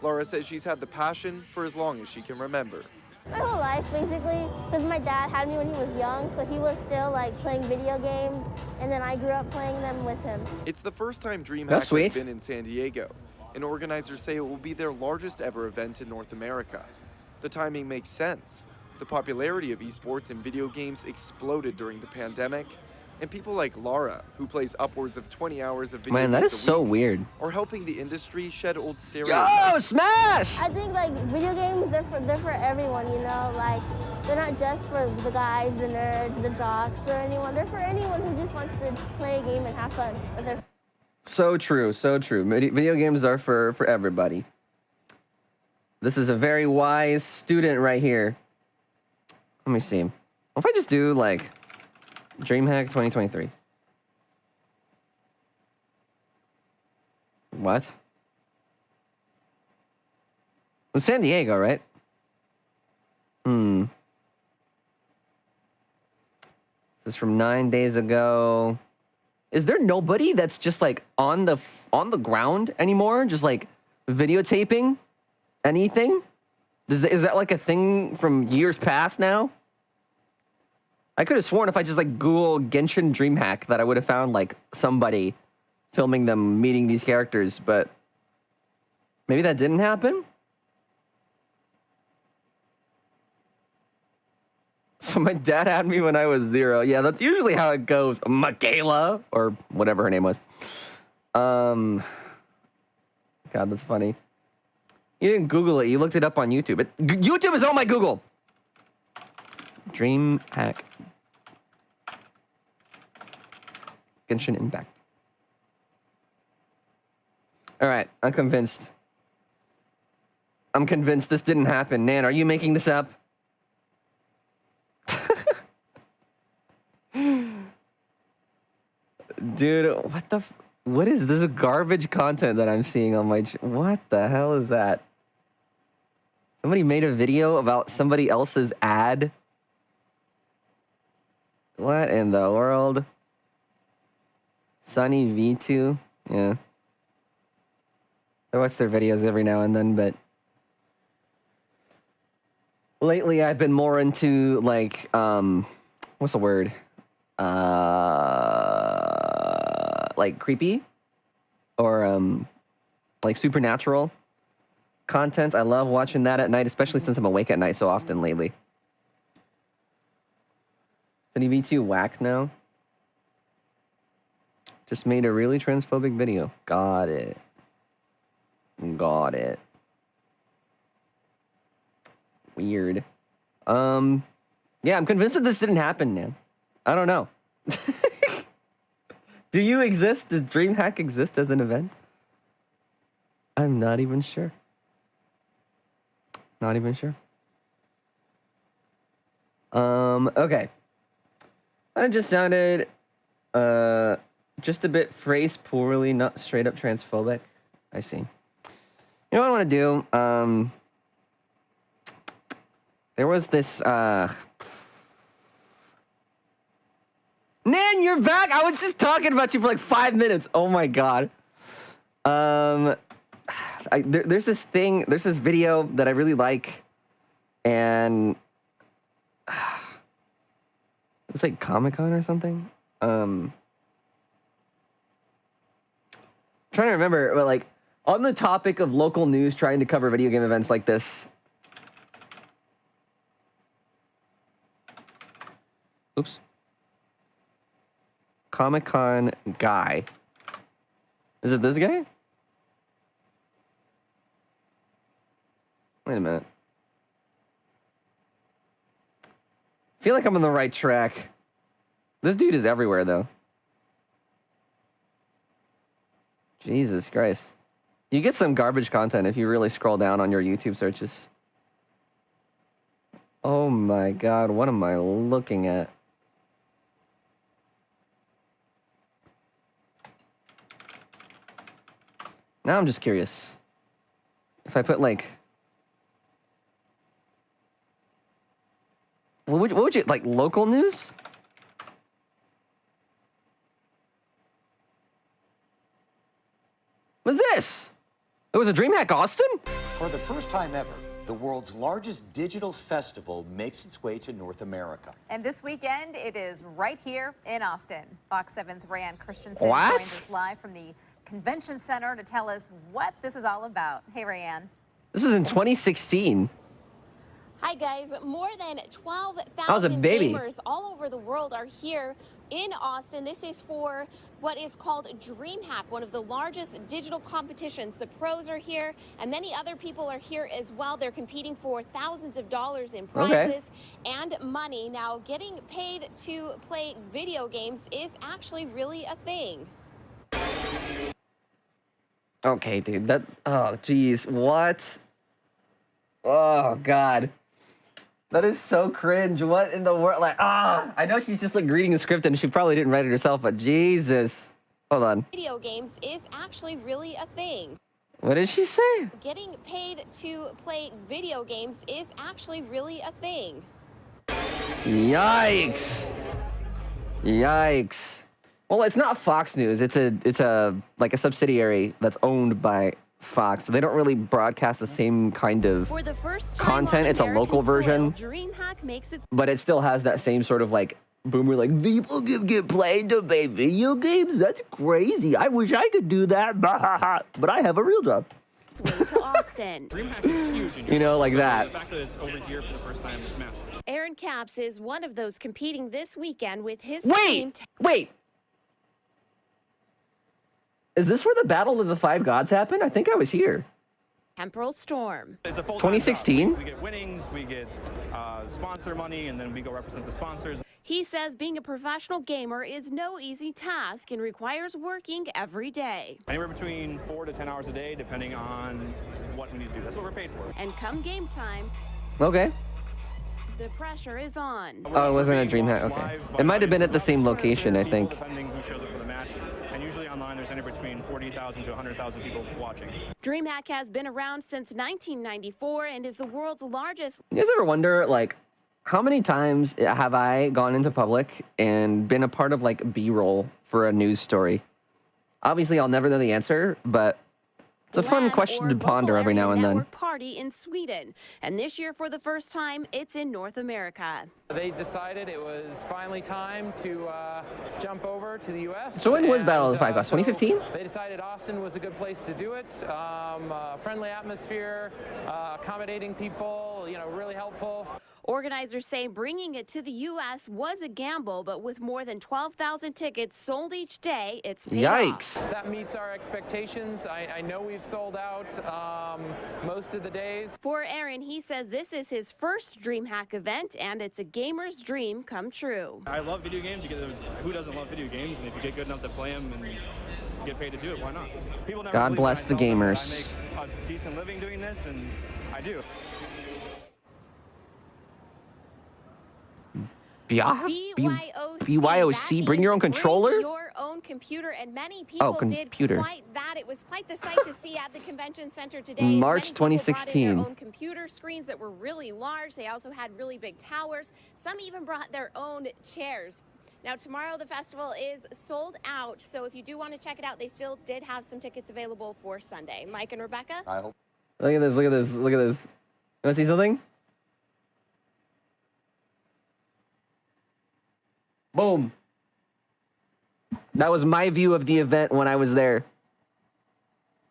Lara says she's had the passion for as long as she can remember. My whole life, basically, because my dad had me when he was young, so he was still like playing video games, and then I grew up playing them with him. It's the first time DreamHack That's sweet. has been in San Diego, and organizers say it will be their largest ever event in North America. The timing makes sense. The popularity of esports and video games exploded during the pandemic, and people like Lara, who plays upwards of 20 hours of video Man, that games is a so week, weird. are helping the industry shed old stereotypes. Yo, Smash! I think like video games, they're for everyone, you know, like they're not just for the guys, the nerds, the jocks, or anyone. They're for anyone who just wants to play a game and have fun with their. So true, so true. Video games are for everybody. This is a very wise student right here. Let me see. What if I just do like DreamHack 2023? What? It was San Diego, right? This is from 9 days ago. Is there nobody that's just like on the ground anymore, just like videotaping anything? Is that like a thing from years past now? I could have sworn if I just like Google Genshin DreamHack that I would have found like somebody filming them meeting these characters, but maybe that didn't happen. So my dad had me when I was 0. Yeah, that's usually how it goes. Michaela, or whatever her name was. God, that's funny. You didn't Google it. You looked it up on YouTube. YouTube is on my Google. DreamHack. Genshin Impact. All right, I'm convinced. I'm convinced this didn't happen. Nan, are you making this up? Dude, what is this garbage content that I'm seeing on my... What the hell is that? Somebody made a video about somebody else's ad? What in the world? Sunny V2? Yeah. I watch their videos every now and then, but... Lately, I've been more into, like, what's the word? Like creepy or like supernatural content. I love watching that at night, especially since I'm awake at night so often lately. Sunny V2 whack now. Just made a really transphobic video. Got it. Got it. Weird. Yeah, I'm convinced that this didn't happen, man. I don't know. Do you exist? Does DreamHack exist as an event? I'm not even sure. Not even sure. Okay. I just sounded just a bit phrased poorly, not straight up transphobic. I see. You know what I want to do? There was this Nan, you're back. I was just talking about you for like 5 minutes. Oh my god. There's this video that I really like, and it's like Comic-Con or something. Trying to remember, but like on the topic of local news, trying to cover video game events like this. Oops. Comic-Con guy. Is it this guy? Wait a minute. I feel like I'm on the right track. This dude is everywhere, though. Jesus Christ. You get some garbage content if you really scroll down on your YouTube searches. Oh my God, what am I looking at? Now I'm just curious. If I put like... What would you, like local news? What's this? It was a DreamHack Austin? For the first time ever, the world's largest digital festival makes its way to North America. And this weekend, it is right here in Austin. Fox 7's Rayanne Christensen What? joins us live from the Convention Center to tell us what this is all about. Hey, Rayanne. This was in 2016. Hi guys, more than I was a 12,000 baby. gamers all over the world are here in Austin. This is for what is called DreamHack, one of the largest digital competitions. The pros are here and many other people are here as well. They're competing for thousands of dollars in prizes and money. Now, getting paid to play video games is actually really a thing. Okay, dude, that... Oh, geez, what? Oh, God. That is so cringe. What in the world? Like, I know she's just like reading the script and she probably didn't write it herself, but Jesus. Hold on. Video games is actually really a thing. What did she say? Getting paid to play video games is actually really a thing. Yikes. Yikes. Well, it's not Fox News. It's a like a subsidiary that's owned by Fox. They don't really broadcast the same kind of For the first time content. on It's a local American version, soil, DreamHack makes its but it still has that same sort of like boomer, like people get played to play video games. That's crazy. I wish I could do that, but I have a real job. way to Austin. DreamHack is huge. You know, like so that. The fact that it's over here for the first time is massive. Aaron Capps is one of those competing this weekend with his team. Wait. Is this where the Battle of the Five Gods happened? I think I was here. Temporal Storm. It's a full-time 2016? job. We get winnings, we get sponsor money, and then we go represent the sponsors. He says being a professional gamer is no easy task and requires working every day. Anywhere between 4 to 10 hours a day, depending on what we need to do. That's what we're paid for. And come game time, Okay. the pressure is on. Oh, it wasn't a DreamHack. Okay. It might have been at the same location, I think. Depending who shows up for the match. And usually online, there's anywhere between 40,000 to 100,000 people watching. DreamHack has been around since 1994 and is the world's largest. You guys ever wonder, like, how many times have I gone into public and been a part of, like, B-roll for a news story? Obviously, I'll never know the answer, but it's a fun question to ponder every now and then. Party in Sweden, and this year for the first time it's in North America. They decided it was finally time to jump over to the U.S. So when was Battle of the Five Gods? 2015? They decided Austin was a good place to do it. Friendly atmosphere, accommodating people, you know, really helpful. Organizers say bringing it to the U.S. was a gamble, but with more than 12,000 tickets sold each day, it's paid Yikes. off. That meets our expectations. I know we've sold out most of the days. For Aaron, he says this is his first DreamHack event, and it's a gamer's dream come true. I love video games. Who doesn't love video games? And if you get good enough to play them and get paid to do it, why not? People never God believe bless when I the tell them that gamers. I make a decent living doing this, and I do. BYOC, bring your own controller? Bring your own computer, and many people did quite that. It was quite the sight to see at the convention center today. March Many people brought in 2016. their own computer screens that were really large. They also had really big towers. Some even brought their own chairs. Now, tomorrow the festival is sold out, so if you do want to check it out, they still did have some tickets available for Sunday. Mike and Rebecca? I hope. Look at this, look at this, look at this. You want to see something? Boom. That was my view of the event when I was there.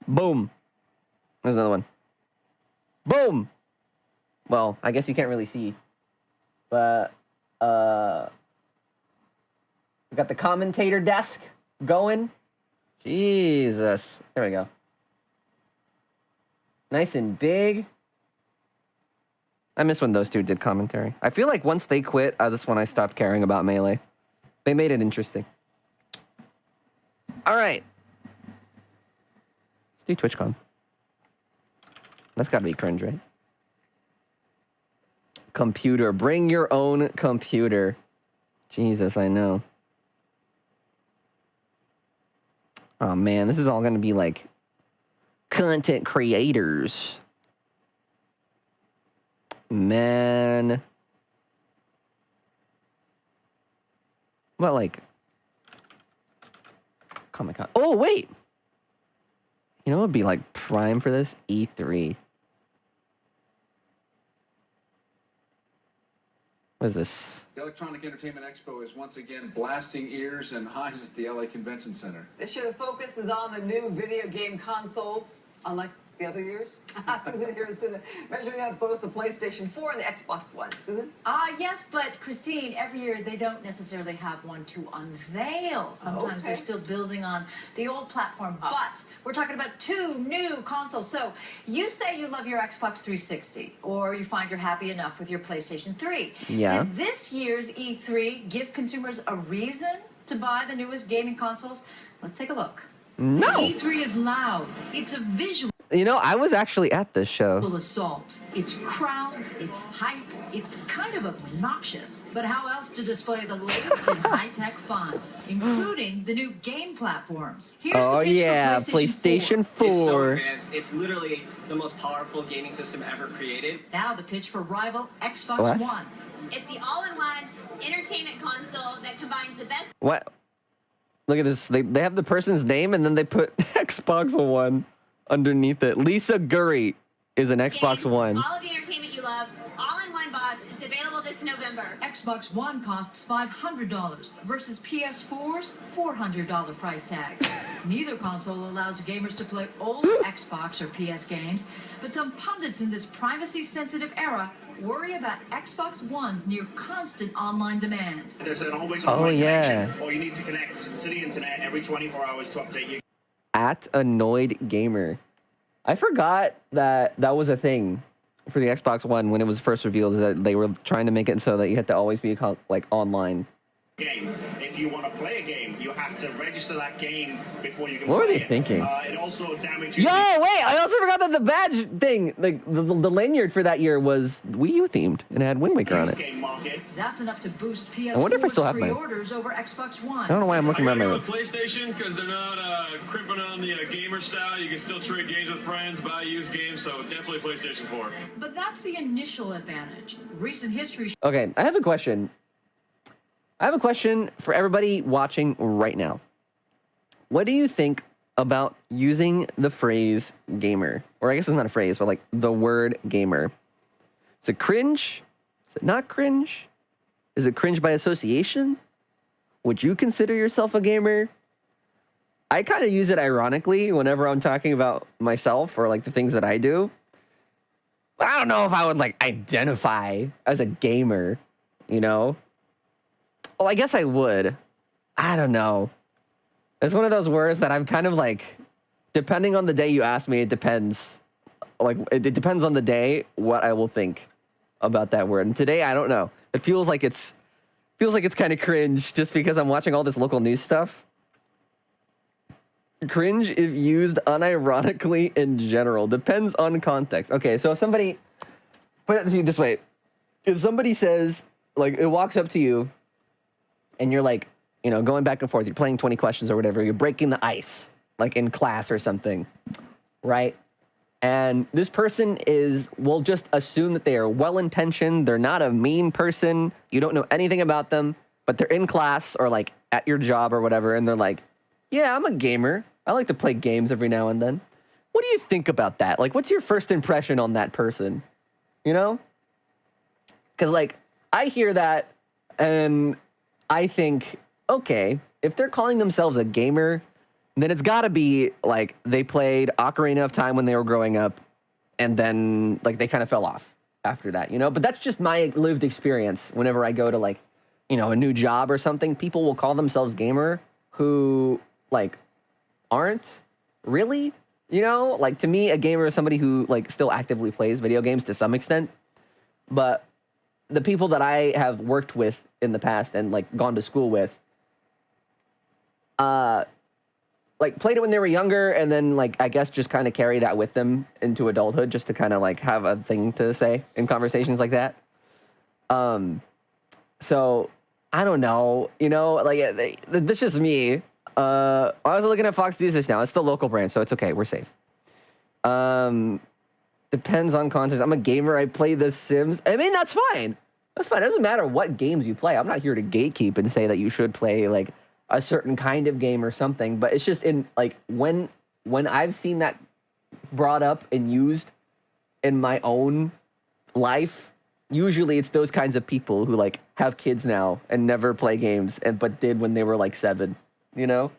Boom. There's another one. Boom. Well, I guess you can't really see. But, we got the commentator desk going. Jesus. There we go. Nice and big. I miss when those two did commentary. I feel like once they quit, that's when I stopped caring about Melee. They made it interesting. All right. Let's do TwitchCon. That's got to be cringe, right? Computer. Bring your own computer. Jesus, I know. Oh, man. This is all going to be like content creators. Man. What, like... Comic-Con. Oh, wait! You know what would be, like, prime for this? E3. What is this? The Electronic Entertainment Expo is once again blasting ears and eyes at the LA Convention Center. This year the focus is on the new video game consoles, unlike the other years. Susan here is measuring up both the PlayStation 4 and the Xbox One. Susan? Yes, but Christine, every year they don't necessarily have one to unveil. Sometimes they're still building on the old platform, but we're talking about 2 new consoles. So you say you love your Xbox 360, or you find you're happy enough with your PlayStation 3. Yeah. Did this year's E3 give consumers a reason to buy the newest gaming consoles? Let's take a look. No. E3 is loud. It's a visual You know, I was actually at this show. assault. It's crowds, it's hype, it's kind of obnoxious. But how else to display the latest in high-tech fun, including the new game platforms? Here's Oh, the pitch yeah, for PlayStation 4. It's so advanced. It's literally the most powerful gaming system ever created. Now the pitch for rival Xbox What? One. It's the all-in-one entertainment console that combines the best What? Look at this. They have the person's name, and then they put Xbox One underneath it. Lisa Gurry is an Xbox One. all of the entertainment you love, all in one box. It's available this November. Xbox One costs $500 versus PS4's $400 price tag. Neither console allows gamers to play old Xbox or PS games, but some pundits in this privacy-sensitive era worry about Xbox One's near constant online demand. There's an always Oh, yeah. connection, or you need to connect to the internet every 24 hours to update your At Annoyed Gamer. I forgot that that was a thing for the Xbox One when it was first revealed, is that they were trying to make it so that you had to always be like online. game. If you want to play a game, you have to register that game before you can What were play they it. thinking? It also damages... Yo, wait, I also forgot that the badge thing, like the lanyard for that year was Wii U themed and it had Wind Waker on it. That's enough to boost I wonder if I still PS4's have mine. pre-orders over Xbox One. I don't know why I'm looking around my room. PlayStation, because they're not crimping on the gamer style. You can still trade games with friends, buy used games, so definitely PlayStation 4. But that's the initial advantage. Recent history Okay, I have a question. I have a question for everybody watching right now. What do you think about using the phrase gamer? Or I guess it's not a phrase, but like the word gamer. Is it cringe? Is it not cringe? Is it cringe by association? Would you consider yourself a gamer? I kind of use it ironically whenever I'm talking about myself or like the things that I do. I don't know if I would like identify as a gamer, you know? Well, I guess I would. I don't know. It's one of those words that I'm kind of like, depending on the day you ask me, it depends. Like, it depends on the day what I will think about that word. And today, I don't know. It feels like it's kind of cringe just because I'm watching all this local news stuff. Cringe if used unironically in general. Depends on context. Okay, so if somebody, put it to you this way. If somebody says, like, it walks up to you, and you're like, you know, going back and forth, you're playing 20 questions or whatever, you're breaking the ice, like in class or something, right? And this person will just assume that they are well-intentioned, they're not a mean person, you don't know anything about them, but they're in class or like at your job or whatever, and they're like, yeah, I'm a gamer. I like to play games every now and then. What do you think about that? Like, what's your first impression on that person? You know? Because, like, I hear that, and I think, okay, if they're calling themselves a gamer, then it's got to be like they played Ocarina of Time when they were growing up, and then like they kind of fell off after that, you know? But that's just my lived experience. Whenever I go to like, you know, a new job or something, people will call themselves gamer who like aren't really, you know? Like to me, a gamer is somebody who like still actively plays video games to some extent. But the people that I have worked with in the past and like gone to school with, like played it when they were younger, and then like I guess just kind of carry that with them into adulthood, just to kind of like have a thing to say in conversations like that. So I don't know, you know, like this is me. I was looking at Fox News just now. It's the local branch, so it's okay. We're safe. Depends on context. I'm a gamer. I play The Sims. I mean, that's fine. That's fine. It doesn't matter what games you play. I'm not here to gatekeep and say that you should play like a certain kind of game or something. But it's just in like when I've seen that brought up and used in my own life, usually it's those kinds of people who like have kids now and never play games but did when they were like 7, you know?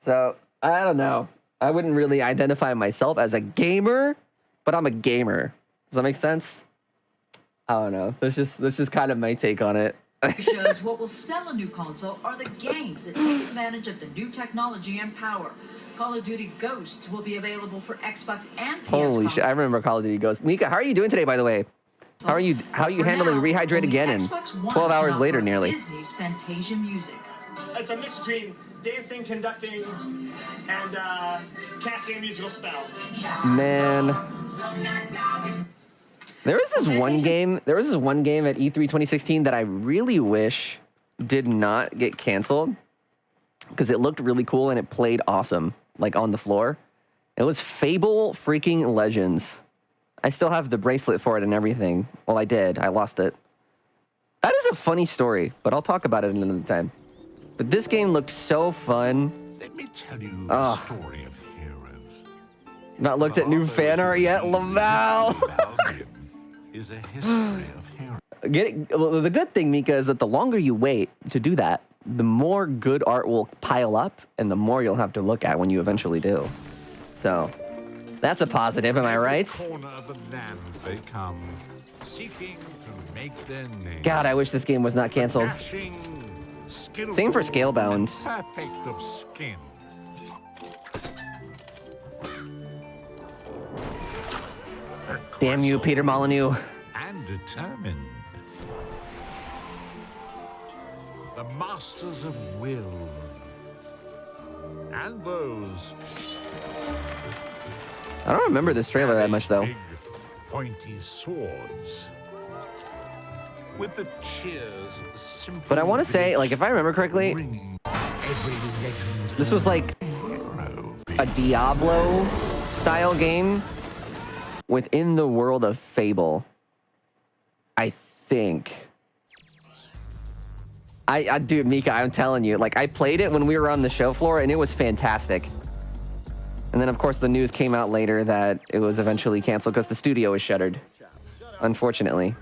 So I don't know. I wouldn't really identify myself as a gamer, but I'm a gamer. Does that make sense? I don't know. That's just kind of my take on it. Shows what will sell a new console are the games that take advantage of the new technology and power. Call of Duty Ghosts will be available for Xbox and PS. Holy shit! I remember Call of Duty Ghosts. Mika, how are you doing today, by the way? How are you handling rehydrated Ganon? 12 hours later, nearly. Disney's Fantasia music. It's a mix between dancing, conducting, and casting a musical spell. Man. There was this one game at E3 2016 that I really wish did not get canceled because it looked really cool and it played awesome, like on the floor. It was Fable freaking Legends. I still have the bracelet for it and everything. Well, I did. I lost it. That is a funny story, but I'll talk about it another time. But this game looked so fun. Let me tell you the story of heroes. Not looked at new fan art yet, Laval. Is a history of heroes. Well, the good thing, Mika, is that the longer you wait to do that, the more good art will pile up, and the more you'll have to look at when you eventually do. So, that's a positive, am I right? Corner of the land they come, seeking to make their name. God, I wish this game was not canceled. Same for Scalebound. Perfect of skin. Damn you, Peter Molyneux. And determined. The masters of will. And those. I don't remember this trailer that much, though. Big, pointy swords. With the cheers of the simple. But I want to say, like, if I remember correctly, this was like a Diablo-style game within the world of Fable, I think. Dude, Mika, I'm telling you, like, I played it when we were on the show floor, and it was fantastic. And then, of course, the news came out later that it was eventually canceled because the studio was shuttered, unfortunately.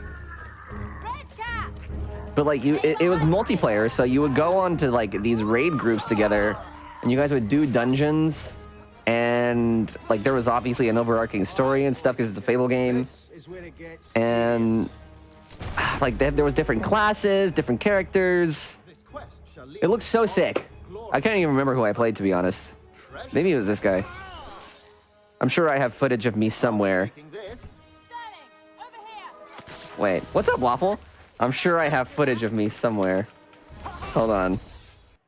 But, like, it was multiplayer, so you would go on to, like, these raid groups together, and you guys would do dungeons. And like there was obviously an overarching story and stuff because it's a Fable game, and like there was different classes, different characters. It looks so sick. I can't even remember who I played, to be honest. Maybe it was this guy. I'm sure I have footage of me somewhere. Wait, what's up, Waffle? I'm sure I have footage of me somewhere. Hold on.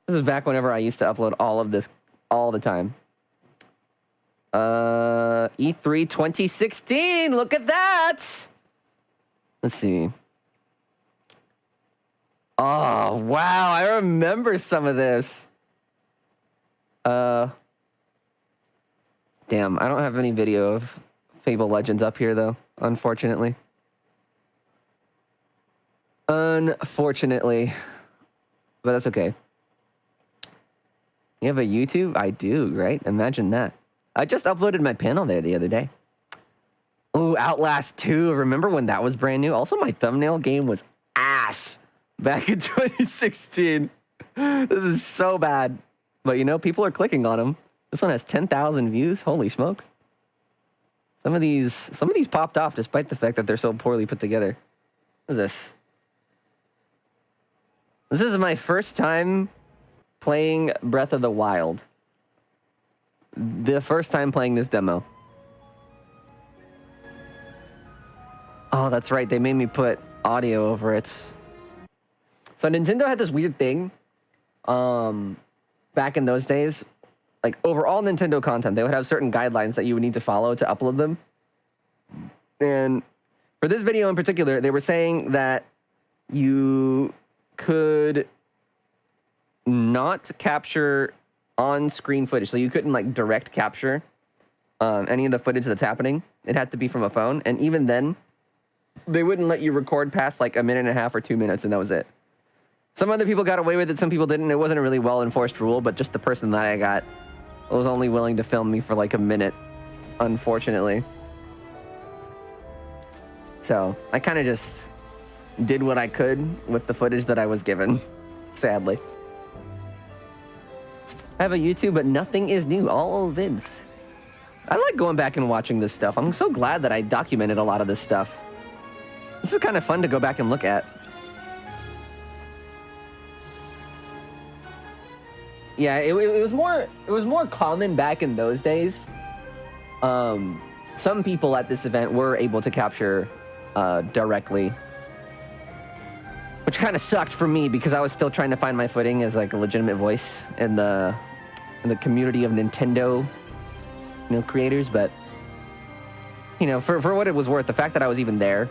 This is back whenever I used to upload all of this all the time. E3 2016. Look at that. Let's see. Oh, wow. I remember some of this. Damn, I don't have any video of Fable Legends up here, though, unfortunately. Unfortunately. But that's okay. You have a YouTube? I do, right? Imagine that. I just uploaded my panel there the other day. Oh, Outlast 2. Remember when that was brand new? Also, my thumbnail game was ass. back in 2016. This is so bad. But you know, people are clicking on them. This one has 10,000 views. Holy smokes. Some of these popped off despite the fact that they're so poorly put together. What is this? This is my first time playing Breath of the Wild. The first time playing this demo. Oh, that's right. They made me put audio over it. So Nintendo had this weird thing. Back in those days, like over all Nintendo content, they would have certain guidelines that you would need to follow to upload them. And for this video in particular, they were saying that you could not capture on-screen footage. So you couldn't like direct capture any of the footage that's happening. It had to be from a phone. And even then, they wouldn't let you record past like a minute and a half or 2 minutes, and that was it. Some other people got away with it, some people didn't. It wasn't a really well-enforced rule, but just the person that I got was only willing to film me for like a minute, unfortunately. So I kind of just did what I could with the footage that I was given, sadly. I have a YouTube, but nothing is new. All old vids. I like going back and watching this stuff. I'm so glad that I documented a lot of this stuff. This is kind of fun to go back and look at. Yeah, it was more common back in those days. Some people at this event were able to capture directly, which kind of sucked for me because I was still trying to find my footing as like a legitimate voice in the community of Nintendo, creators. But for what it was worth, the fact that I was even there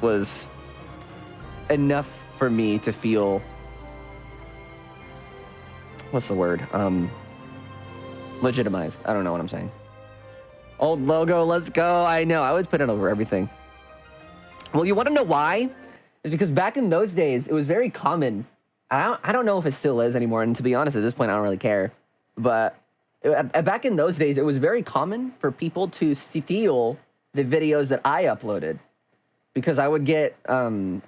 was enough for me to feel, what's the word? Legitimized. I don't know what I'm saying. Old logo, let's go. I know, I would put it over everything. Well, you want to know why? It's because back in those days, it was very common. I don't know if it still is anymore, and to be honest, at this point, I don't really care. But back in those days, it was very common for people to steal the videos that I uploaded. Because I would get, I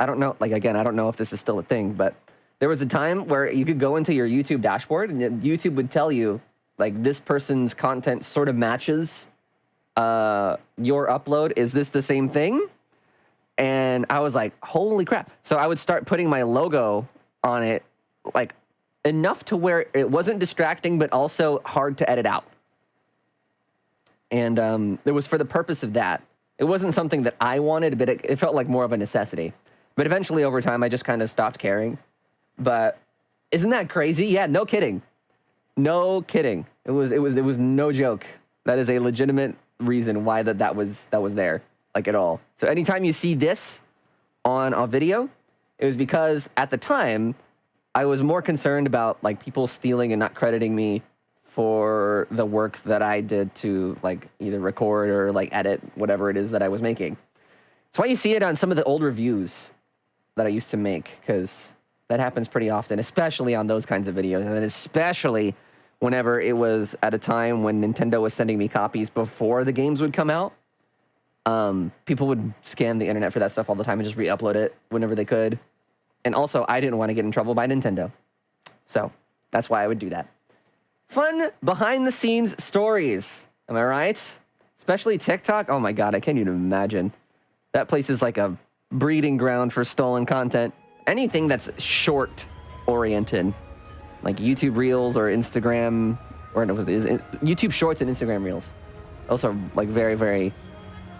don't know, like, again, I don't know if this is still a thing, but there was a time where you could go into your YouTube dashboard and YouTube would tell you, like, this person's content sort of matches your upload. Is this the same thing? And I was like, holy crap. So I would start putting my logo on it, like, enough to where it wasn't distracting, but also hard to edit out. And it was for the purpose of that. It wasn't something that I wanted, but it felt like more of a necessity. But eventually, over time, I just kind of stopped caring. But isn't that crazy? Yeah, no kidding. No kidding. It was no joke. That is a legitimate reason why that was there, like, at all. So anytime you see this on a video, it was because at the time I was more concerned about like people stealing and not crediting me for the work that I did to like either record or like edit whatever it is that I was making. That's why you see it on some of the old reviews that I used to make, because that happens pretty often, especially on those kinds of videos, and then especially whenever it was at a time when Nintendo was sending me copies before the games would come out. People would scan the internet for that stuff all the time and just re-upload it whenever they could. And also, I didn't want to get in trouble by Nintendo. So that's why I would do that. Fun behind-the-scenes stories. Am I right? Especially TikTok. Oh my god, I can't even imagine. That place is like a breeding ground for stolen content. Anything that's short-oriented, like YouTube Reels or Instagram, or YouTube Shorts and Instagram Reels. Also, like, very, very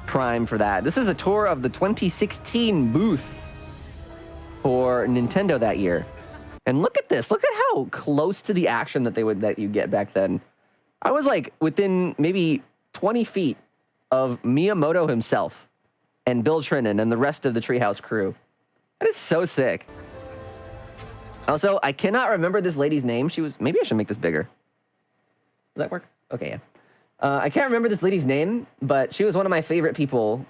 prime for that. This is a tour of the 2016 booth for Nintendo that year. And look at this. Look at how close to the action that you get back then. I was like within maybe 20 feet of Miyamoto himself and Bill Trinan and the rest of the Treehouse crew. That is so sick. Also, I cannot remember this lady's name. Maybe I should make this bigger. Does that work? Okay, yeah. I can't remember this lady's name, but she was one of my favorite people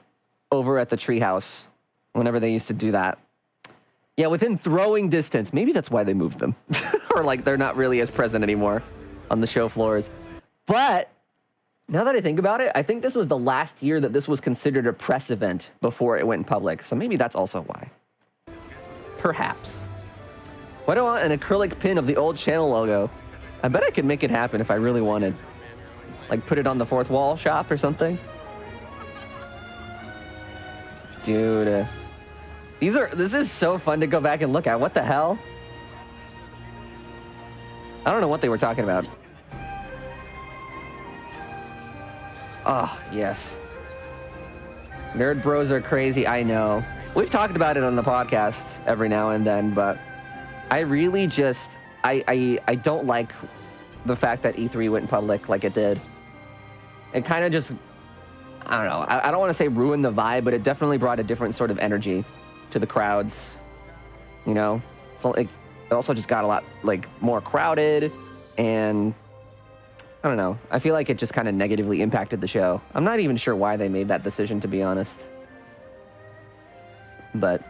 over at the Treehouse whenever they used to do that. Yeah, within throwing distance. Maybe that's why they moved them. Or like they're not really as present anymore on the show floors. But now that I think about it, I think this was the last year that this was considered a press event before it went public. So maybe that's also why. Perhaps. Why do I want an acrylic pin of the old channel logo? I bet I could make it happen if I really wanted. Like put it on the fourth wall shop or something. Dude. This is so fun to go back and look at. What the hell? I don't know what they were talking about. Oh, yes. Nerd bros are crazy, I know. We've talked about it on the podcasts every now and then, but I really just, I don't like the fact that E3 went public like it did. It kind of just, I don't know, I don't want to say ruined the vibe, but it definitely brought a different sort of energy to the crowds, you know? So it also just got a lot, like, more crowded, and I don't know. I feel like it just kind of negatively impacted the show. I'm not even sure why they made that decision, to be honest. But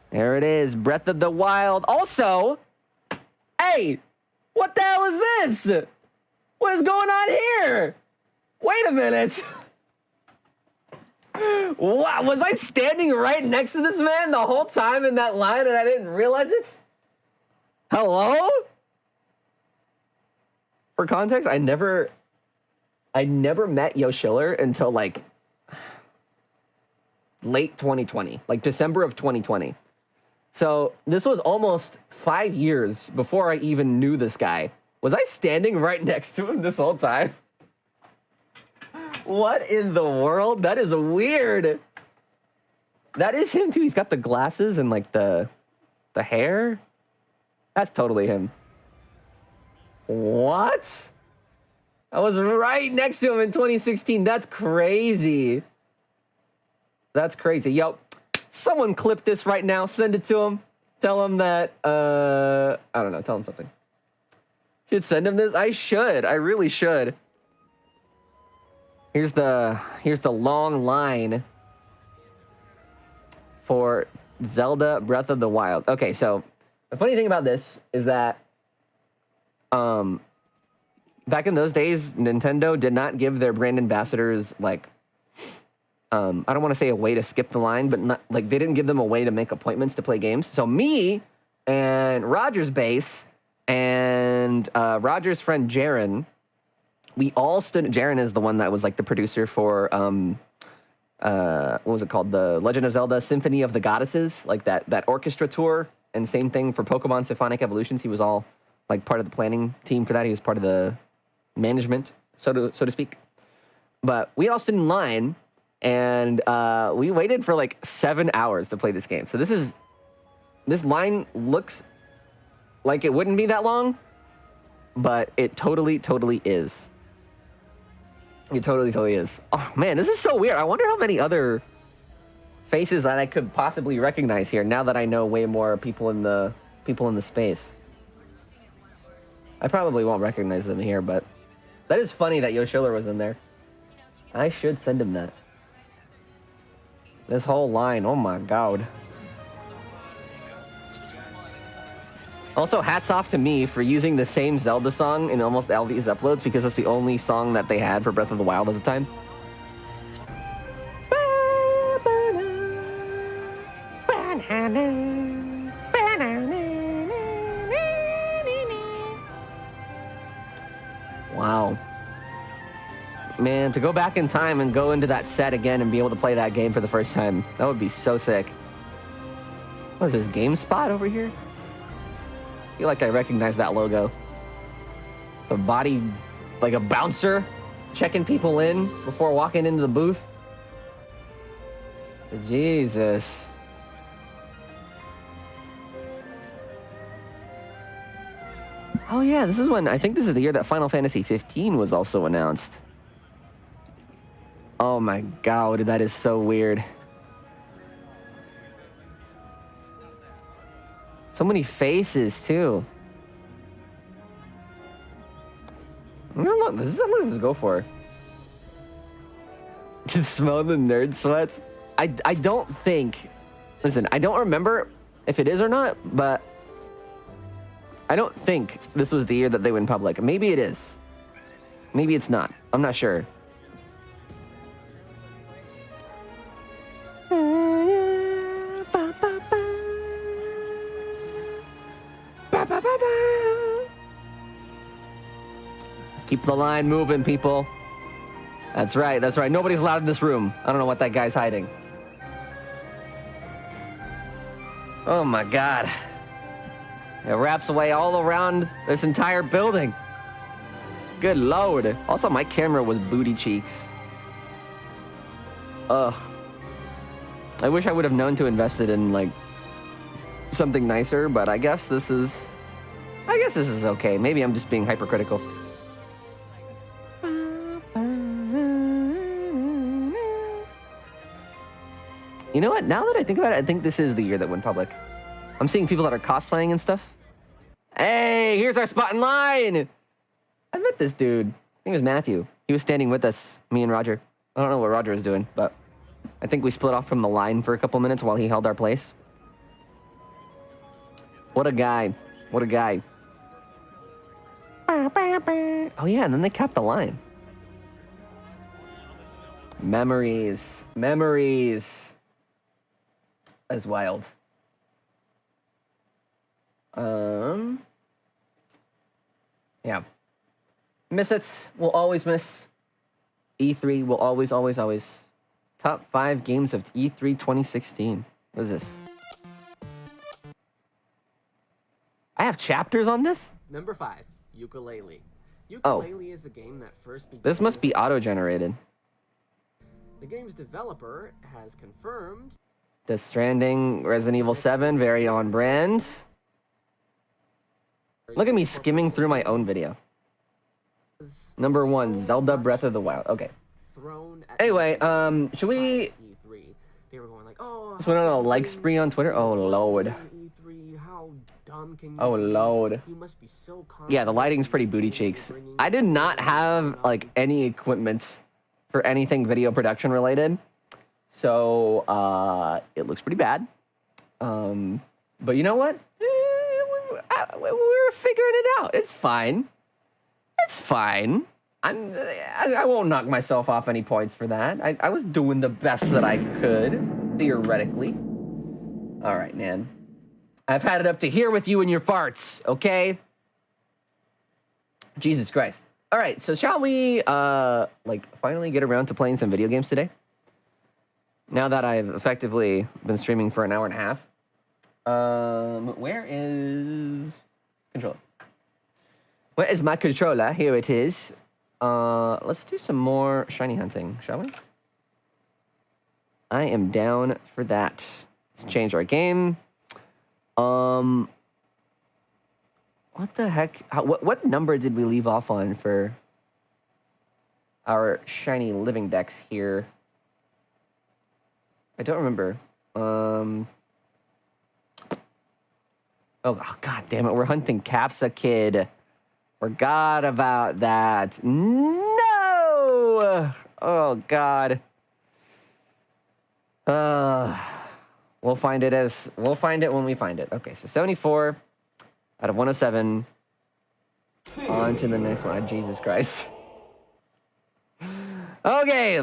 there it is, Breath of the Wild. Also, hey, what the hell is this? What is going on here? Wait a minute. Wow, was I standing right next to this man the whole time in that line and I didn't realize it? Hello? For context, I never met Yo Schiller until like late 2020, like December of 2020. So this was almost 5 years before I even knew this guy. Was I standing right next to him this whole time? What in the world? That is weird. That is him too. He's got the glasses and like the hair. That's totally him. What? I was right next to him in 2016. That's crazy. That's crazy. Yo, someone clip this right now. Send it to him. Tell him that, I don't know. Tell him something. Should send him this? I should. I really should. Here's the long line for Zelda Breath of the Wild. Okay, so the funny thing about this is that back in those days, Nintendo did not give their brand ambassadors like I don't want to say a way to skip the line, but not like they didn't give them a way to make appointments to play games. So me and Roger's base and Roger's friend Jaren, we all stood. Jaren is the one that was like the producer for what was it called? The Legend of Zelda Symphony of the Goddesses, like that orchestra tour. And same thing for Pokemon Symphonic Evolutions. He was all like part of the planning team for that. He was part of the management, so to speak. But we all stood in line, and we waited for like 7 hours to play this game. So this line looks like it wouldn't be that long, but it totally is. It totally is. Oh man, this is so weird. I wonder how many other faces that I could possibly recognize here now that I know way more people in the space. I probably won't recognize them here, but that is funny that Yo Schiller was in there. I should send him that. This whole line, oh my god. Also, hats off to me for using the same Zelda song in almost all these uploads because that's the only song that they had for Breath of the Wild at the time. Wow. Man, to go back in time and go into that set again and be able to play that game for the first time, that would be so sick. What is this, GameSpot over here? I feel like I recognize that logo. The body, like a bouncer, checking people in before walking into the booth. Jesus. Oh yeah, this is when, I think this is the year that Final Fantasy 15 was also announced. Oh my god, that is so weird. So many faces too. Look, this is what this go for. You can smell the nerd sweat. I don't think, listen, I don't remember if it is or not, but I don't think this was the year that they went public. Maybe it is. Maybe it's not. I'm not sure. Keep the line moving, people. That's right, that's right. Nobody's allowed in this room. I don't know what that guy's hiding. Oh my God. It wraps away all around this entire building. Good Lord. Also, my camera was booty cheeks. Ugh. I wish I would have known to invest it in, like, something nicer, but I guess this is okay. Maybe I'm just being hypercritical. You know what? Now that I think about it, I think this is the year that went public. I'm seeing people that are cosplaying and stuff. Hey, here's our spot in line! I met this dude. I think it was Matthew. He was standing with us, me and Roger. I don't know what Roger was doing, but I think we split off from the line for a couple minutes while he held our place. What a guy. What a guy. Oh yeah, and then they capped the line. Memories. Memories. That's wild. Yeah. Miss it. We'll always miss. E3 will always, always, always. Top 5 games of E3 2016. What is this? I have chapters on this? Number 5, Ukulele. Ukulele is a game that first began. This must be auto-generated. The game's developer has confirmed. Death Stranding, Resident Evil 7, very on brand. Look at me skimming through my own video. Number 1, Zelda Breath of the Wild. Okay. Anyway, should we... They were going like, oh, just went on a like spree on Twitter? Oh, Lord. How dumb can you Oh, Lord. You must be so Yeah, the lighting's pretty booty cheeks. I did not have, like, any equipment for anything video production related. So, it looks pretty bad. But you know what? We're figuring it out. It's fine. It's fine. I won't knock myself off any points for that. I was doing the best that I could, theoretically. All right, man. I've had it up to here with you and your farts, okay? Jesus Christ. All right, so shall we, like, finally get around to playing some video games today? Now that I've effectively been streaming for an hour and a half. Where is controller? Where is my controller? Here it is. Let's do some more shiny hunting, shall we? I am down for that. Let's change our game. What the heck? What number did we leave off on for our shiny living decks here? I don't remember. Oh, God damn it. We're hunting Capsa Kid. Forgot about that. No! Oh, God. We'll find it when we find it. Okay, so 74 out of 107. On to the next one. Jesus Christ. Okay,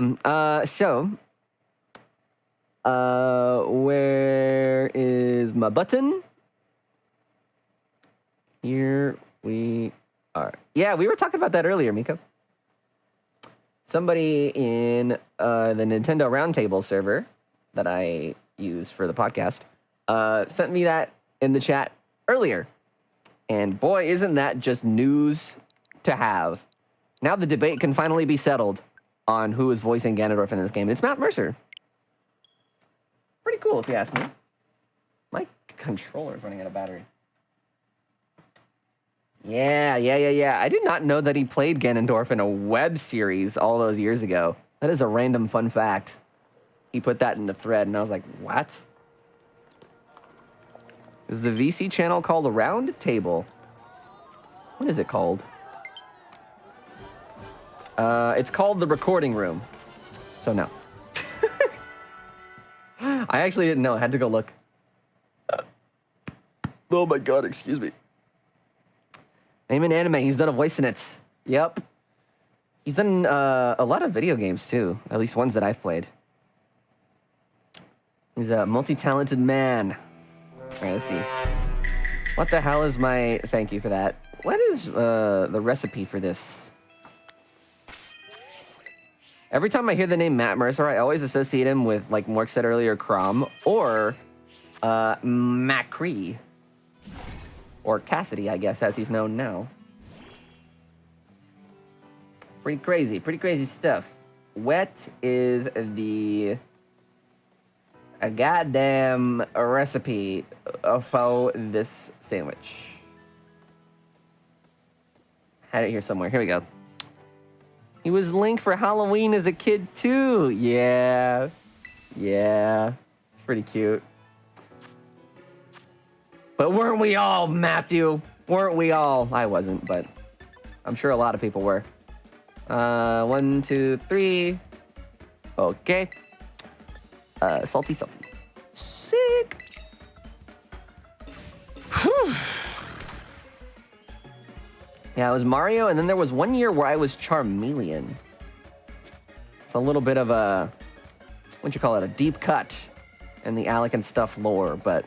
where is my button? Here we are. Yeah, we were talking about that earlier, Miko. Somebody in the Nintendo Roundtable server that I use for the podcast sent me that in the chat earlier. And boy, isn't that just news to have. Now the debate can finally be settled on who is voicing Ganondorf in this game. It's Matt Mercer. Pretty cool, if you ask me. My controller's running out of battery. Yeah. I did not know that he played Ganondorf in a web series all those years ago. That is a random fun fact. He put that in the thread, and I was like, what? Is the VC channel called a round table? What is it called? It's called the recording room. So no. I actually didn't know. I had to go look. Oh my God, excuse me. Name an anime. He's done a voice in it. Yep. He's done a lot of video games too. At least ones that I've played. He's a multi-talented man. All right, let's see. What the hell is my... Thank you for that. What is the recipe for this? Every time I hear the name Matt Mercer, I always associate him with, like Mork said earlier, Crom, or Macri. Or Cassidy, I guess, as he's known now. Pretty crazy stuff. What is the goddamn recipe for this sandwich? Had it here somewhere. Here we go. He was Link for Halloween as a kid too. Yeah. Yeah. It's pretty cute. But weren't we all, Matthew? Weren't we all? I wasn't, but I'm sure a lot of people were. 1, 2, 3. Okay. Salty. Sick. Whew. Yeah, it was Mario, and then there was one year where I was Charmeleon. It's a little bit of a, what'd you call it, a deep cut in the Alec and Stuff lore, but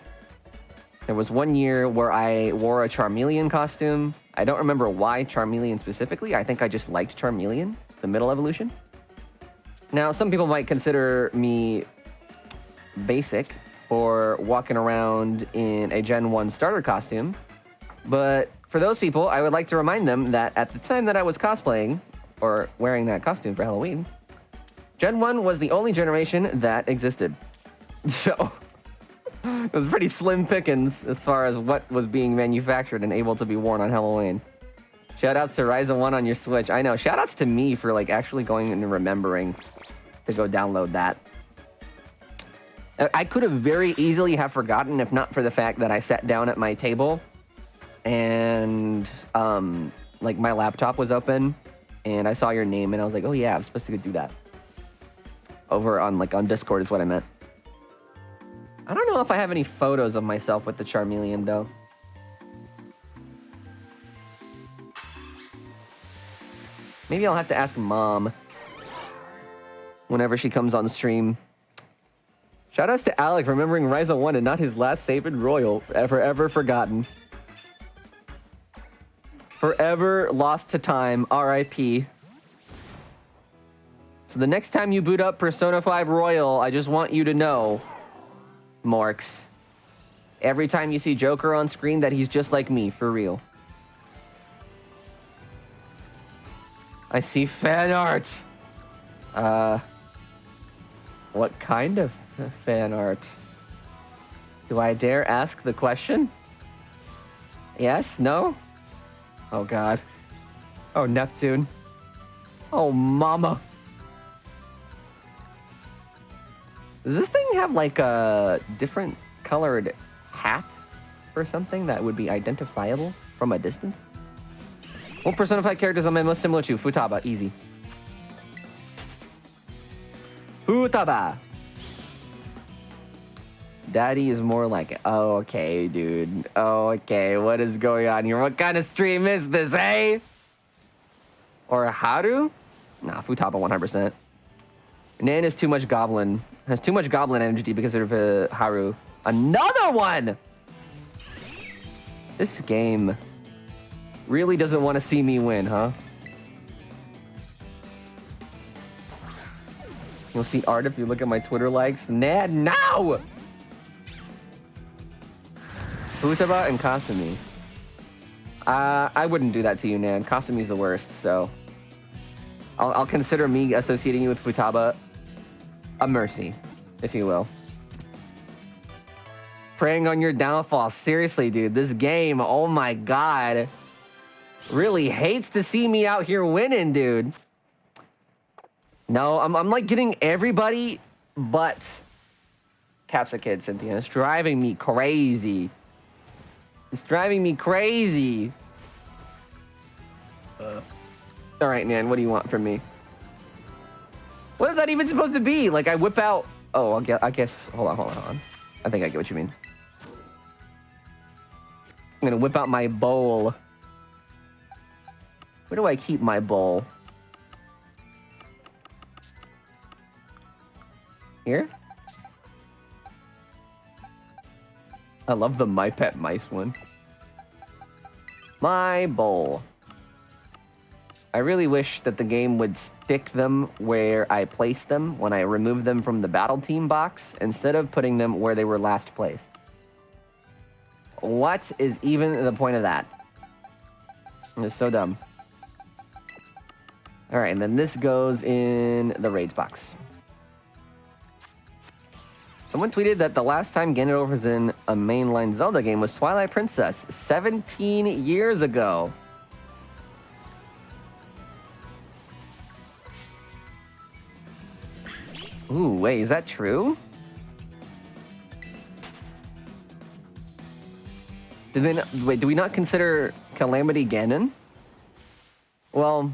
there was one year where I wore a Charmeleon costume. I don't remember why Charmeleon specifically. I think I just liked Charmeleon, the middle evolution. Now, some people might consider me basic for walking around in a Gen 1 starter costume, but for those people, I would like to remind them that at the time that I was cosplaying, or wearing that costume for Halloween, Gen 1 was the only generation that existed. So, it was pretty slim pickings as far as what was being manufactured and able to be worn on Halloween. Shoutouts to Ryza 1 on your Switch. I know, shoutouts to me for like actually going and remembering to go download that. I could have very easily have forgotten if not for the fact that I sat down at my table and like my laptop was open and I saw your name and I was like, oh yeah, I'm supposed to go do that. Over on like on Discord is what I meant. I don't know if I have any photos of myself with the Charmeleon though. Maybe I'll have to ask Mom whenever she comes on stream. Shoutouts to Alec remembering Ryza 1 and not his last Saved Royal, forever forgotten. Forever lost to time, RIP. So the next time you boot up Persona 5 Royal, I just want you to know, Morks, every time you see Joker on screen that he's just like me, for real. I see fan art. What kind of fan art? Do I dare ask the question? Yes? No? Oh God. Oh Neptune. Oh mama. Does this thing have like a different colored hat or something that would be identifiable from a distance? What Persona 5 characters am I most similar to? Futaba, easy. Futaba. Daddy is more like it. Oh, okay, dude. Oh, okay, what is going on here? What kind of stream is this, eh? Or Haru? Nah, Futaba 100%. Nan is too much goblin. Has too much goblin energy because of Haru. Another one! This game really doesn't want to see me win, huh? You'll see art if you look at my Twitter likes. Nan, now! Futaba and Kasumi. I wouldn't do that to you, Nan. Kasumi's the worst, so I'll consider me associating you with Futaba a mercy, if you will. Preying on your downfall. Seriously, dude, this game, oh my God, really hates to see me out here winning, dude. No, I'm like getting everybody but Capsa Kid, Cynthia. It's driving me crazy. It's driving me crazy. All right, man, what do you want from me? What is that even supposed to be? Like, I whip out... Oh, I guess... Hold on. I think I get what you mean. I'm gonna whip out my bowl. Where do I keep my bowl? Here? I love the My Pet Mice one. My bowl. I really wish that the game would stick them where I placed them when I removed them from the battle team box instead of putting them where they were last placed. What is even the point of that? It's so dumb. All right, and then this goes in the raids box. Someone tweeted that the last time Ganondorf was in a mainline Zelda game was Twilight Princess 17 years ago. Ooh, wait, is that true? Wait, do we not consider Calamity Ganon? Well,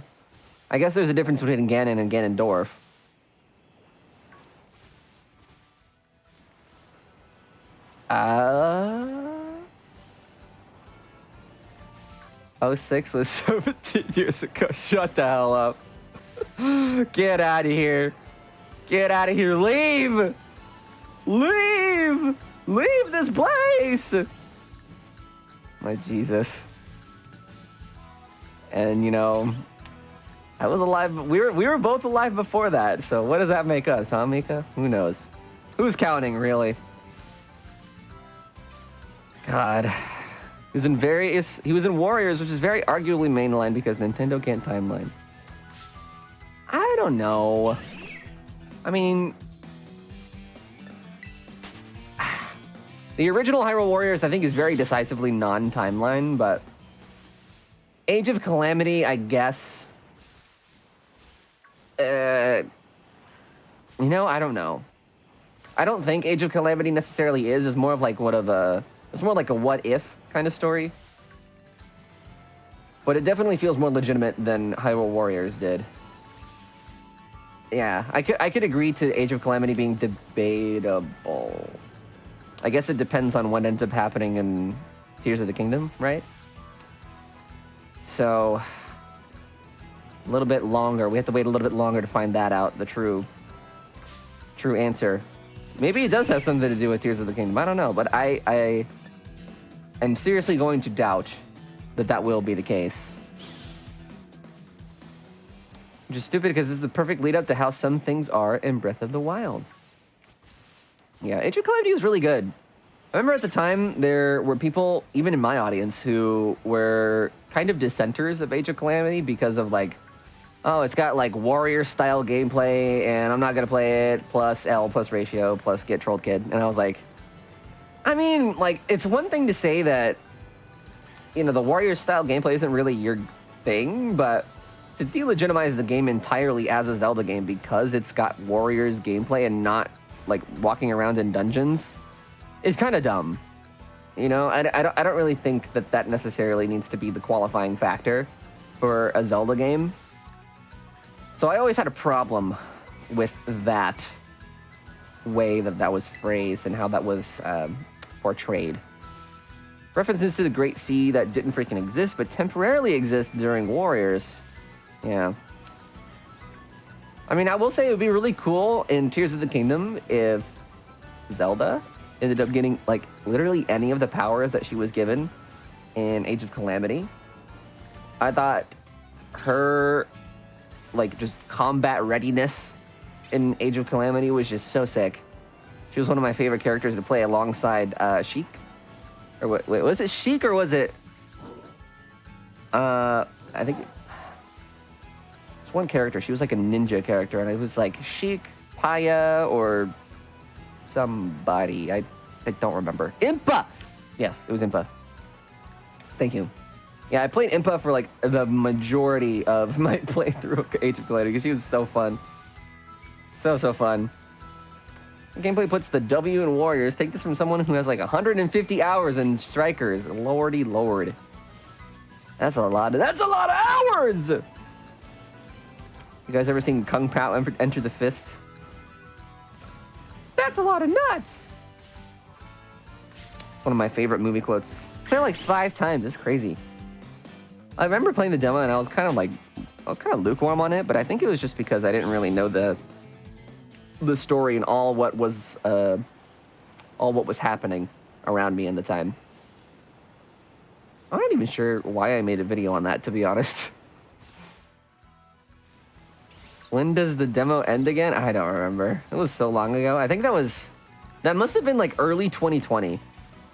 I guess there's a difference between Ganon and Ganondorf. '06 was 17 years ago. Shut the hell up. Get out of here. Get out of here. Leave. Leave. Leave this place. My Jesus. And you know, I was alive. We were both alive before that. So what does that make us, huh, Mika? Who knows? Who's counting, really? God. He was in Warriors, which is very arguably mainline because Nintendo can't timeline. I don't know. I mean, the original Hyrule Warriors, I think, is very decisively non-timeline, but Age of Calamity, I guess. You know, I don't know. I don't think Age of Calamity necessarily is. It's more of like it's more like a what if kind of story. But it definitely feels more legitimate than Hyrule Warriors did. Yeah, I could agree to Age of Calamity being debatable. I guess it depends on what ends up happening in Tears of the Kingdom, right? So, a little bit longer. We have to wait a little bit longer to find that out, the true answer. Maybe it does have something to do with Tears of the Kingdom. I don't know, but I am seriously going to doubt that will be the case. Which is stupid because this is the perfect lead up to how some things are in Breath of the Wild. Yeah, Age of Calamity was really good. I remember at the time there were people, even in my audience, who were kind of dissenters of Age of Calamity because of like, oh, it's got like warrior-style gameplay, and I'm not gonna play it, plus L, plus ratio, plus get trolled kid. And I was like, I mean, like, it's one thing to say that, you know, the warrior-style gameplay isn't really your thing, but to delegitimize the game entirely as a Zelda game because it's got warriors gameplay and not, like, walking around in dungeons is kind of dumb. You know, I don't really think that necessarily needs to be the qualifying factor for a Zelda game. So I always had a problem with that way that was phrased and how that was portrayed. References to the Great Sea that didn't freaking exist, but temporarily exist during Warriors. Yeah. I mean, I will say it would be really cool in Tears of the Kingdom if Zelda ended up getting, like, literally any of the powers that she was given in Age of Calamity. I thought her, like, just combat readiness in Age of Calamity was just so sick. She was one of my favorite characters to play alongside Sheik. Or wait, was it Sheik or was it... I think... It's one character. She was like a ninja character, and it was like Sheik, Paya, or somebody. I don't remember. Impa! Yes, it was Impa. Thank you. Yeah, I played Impa for like the majority of my playthrough of Age of Calamity because she was so fun. So fun. The gameplay puts the W in Warriors. Take this from someone who has like 150 hours in Strikers. Lordy Lord. That's a lot of hours! You guys ever seen Kung Pao Enter the Fist? That's a lot of nuts! One of my favorite movie quotes. Played it like 5 times. It's crazy. I remember playing the demo and I was kind of lukewarm on it, but I think it was just because I didn't really know the story and all what was happening around me in the time. I'm not even sure why I made a video on that, to be honest. When does the demo end again? I don't remember. It was so long ago. I think that must have been like early 2020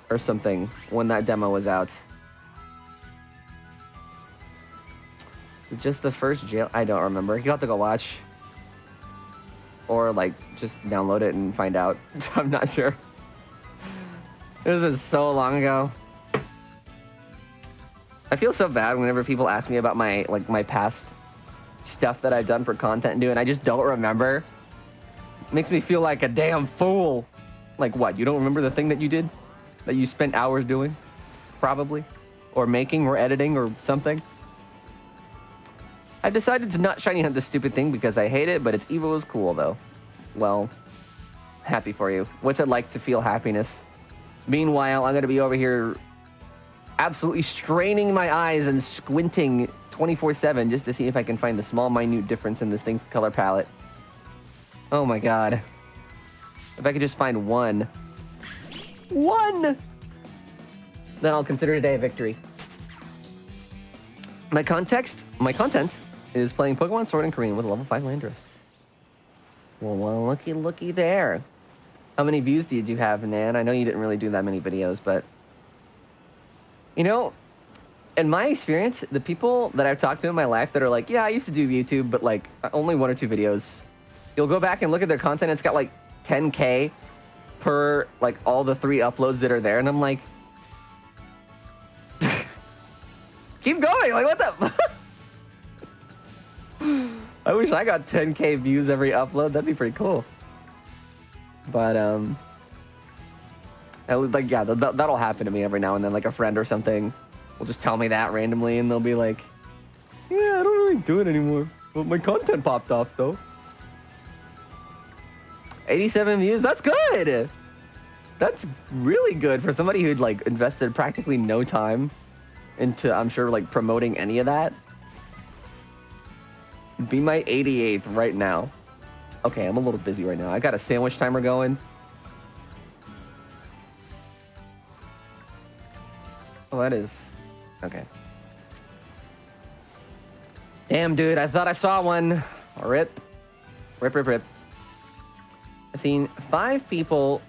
or something when that demo was out. Is it just the first jail? I don't remember. You'll have to go watch. Or like just download it and find out. I'm not sure. This was so long ago. I feel so bad whenever people ask me about my past stuff that I've done for content and I just don't remember. It makes me feel like a damn fool. Like what? You don't remember the thing that you did? That you spent hours doing? Probably. Or making or editing or something? I decided to not shiny hunt this stupid thing because I hate it, but its evil is cool though. Well, happy for you. What's it like to feel happiness? Meanwhile, I'm going to be over here absolutely straining my eyes and squinting 24/7 just to see if I can find the small, minute difference in this thing's color palette. Oh my god. If I could just find one, then I'll consider today a victory. My content is playing Pokemon Sword and Korean with a level 5 Landorus. Well, looky there. How many views did you have, Nan? I know you didn't really do that many videos, but you know, in my experience, the people that I've talked to in my life that are like, yeah, I used to do YouTube, but like only 1 or 2 videos. You'll go back and look at their content. It's got like 10K per like all the 3 uploads that are there. And I'm like, keep going. Like, what the? I wish I got 10K views every upload. That'd be pretty cool. But, like, yeah, that'll happen to me every now and then. Like a friend or something will just tell me that randomly and they'll be like, yeah, I don't really do it anymore. But my content popped off though. 87 views, that's good. That's really good for somebody who'd like invested practically no time into, I'm sure, like promoting any of that. Be my 88th right now. Okay, I'm a little busy right now. I got a sandwich timer going. Oh, that is... okay. Damn, dude, I thought I saw one. Rip. Rip. I've seen 5 people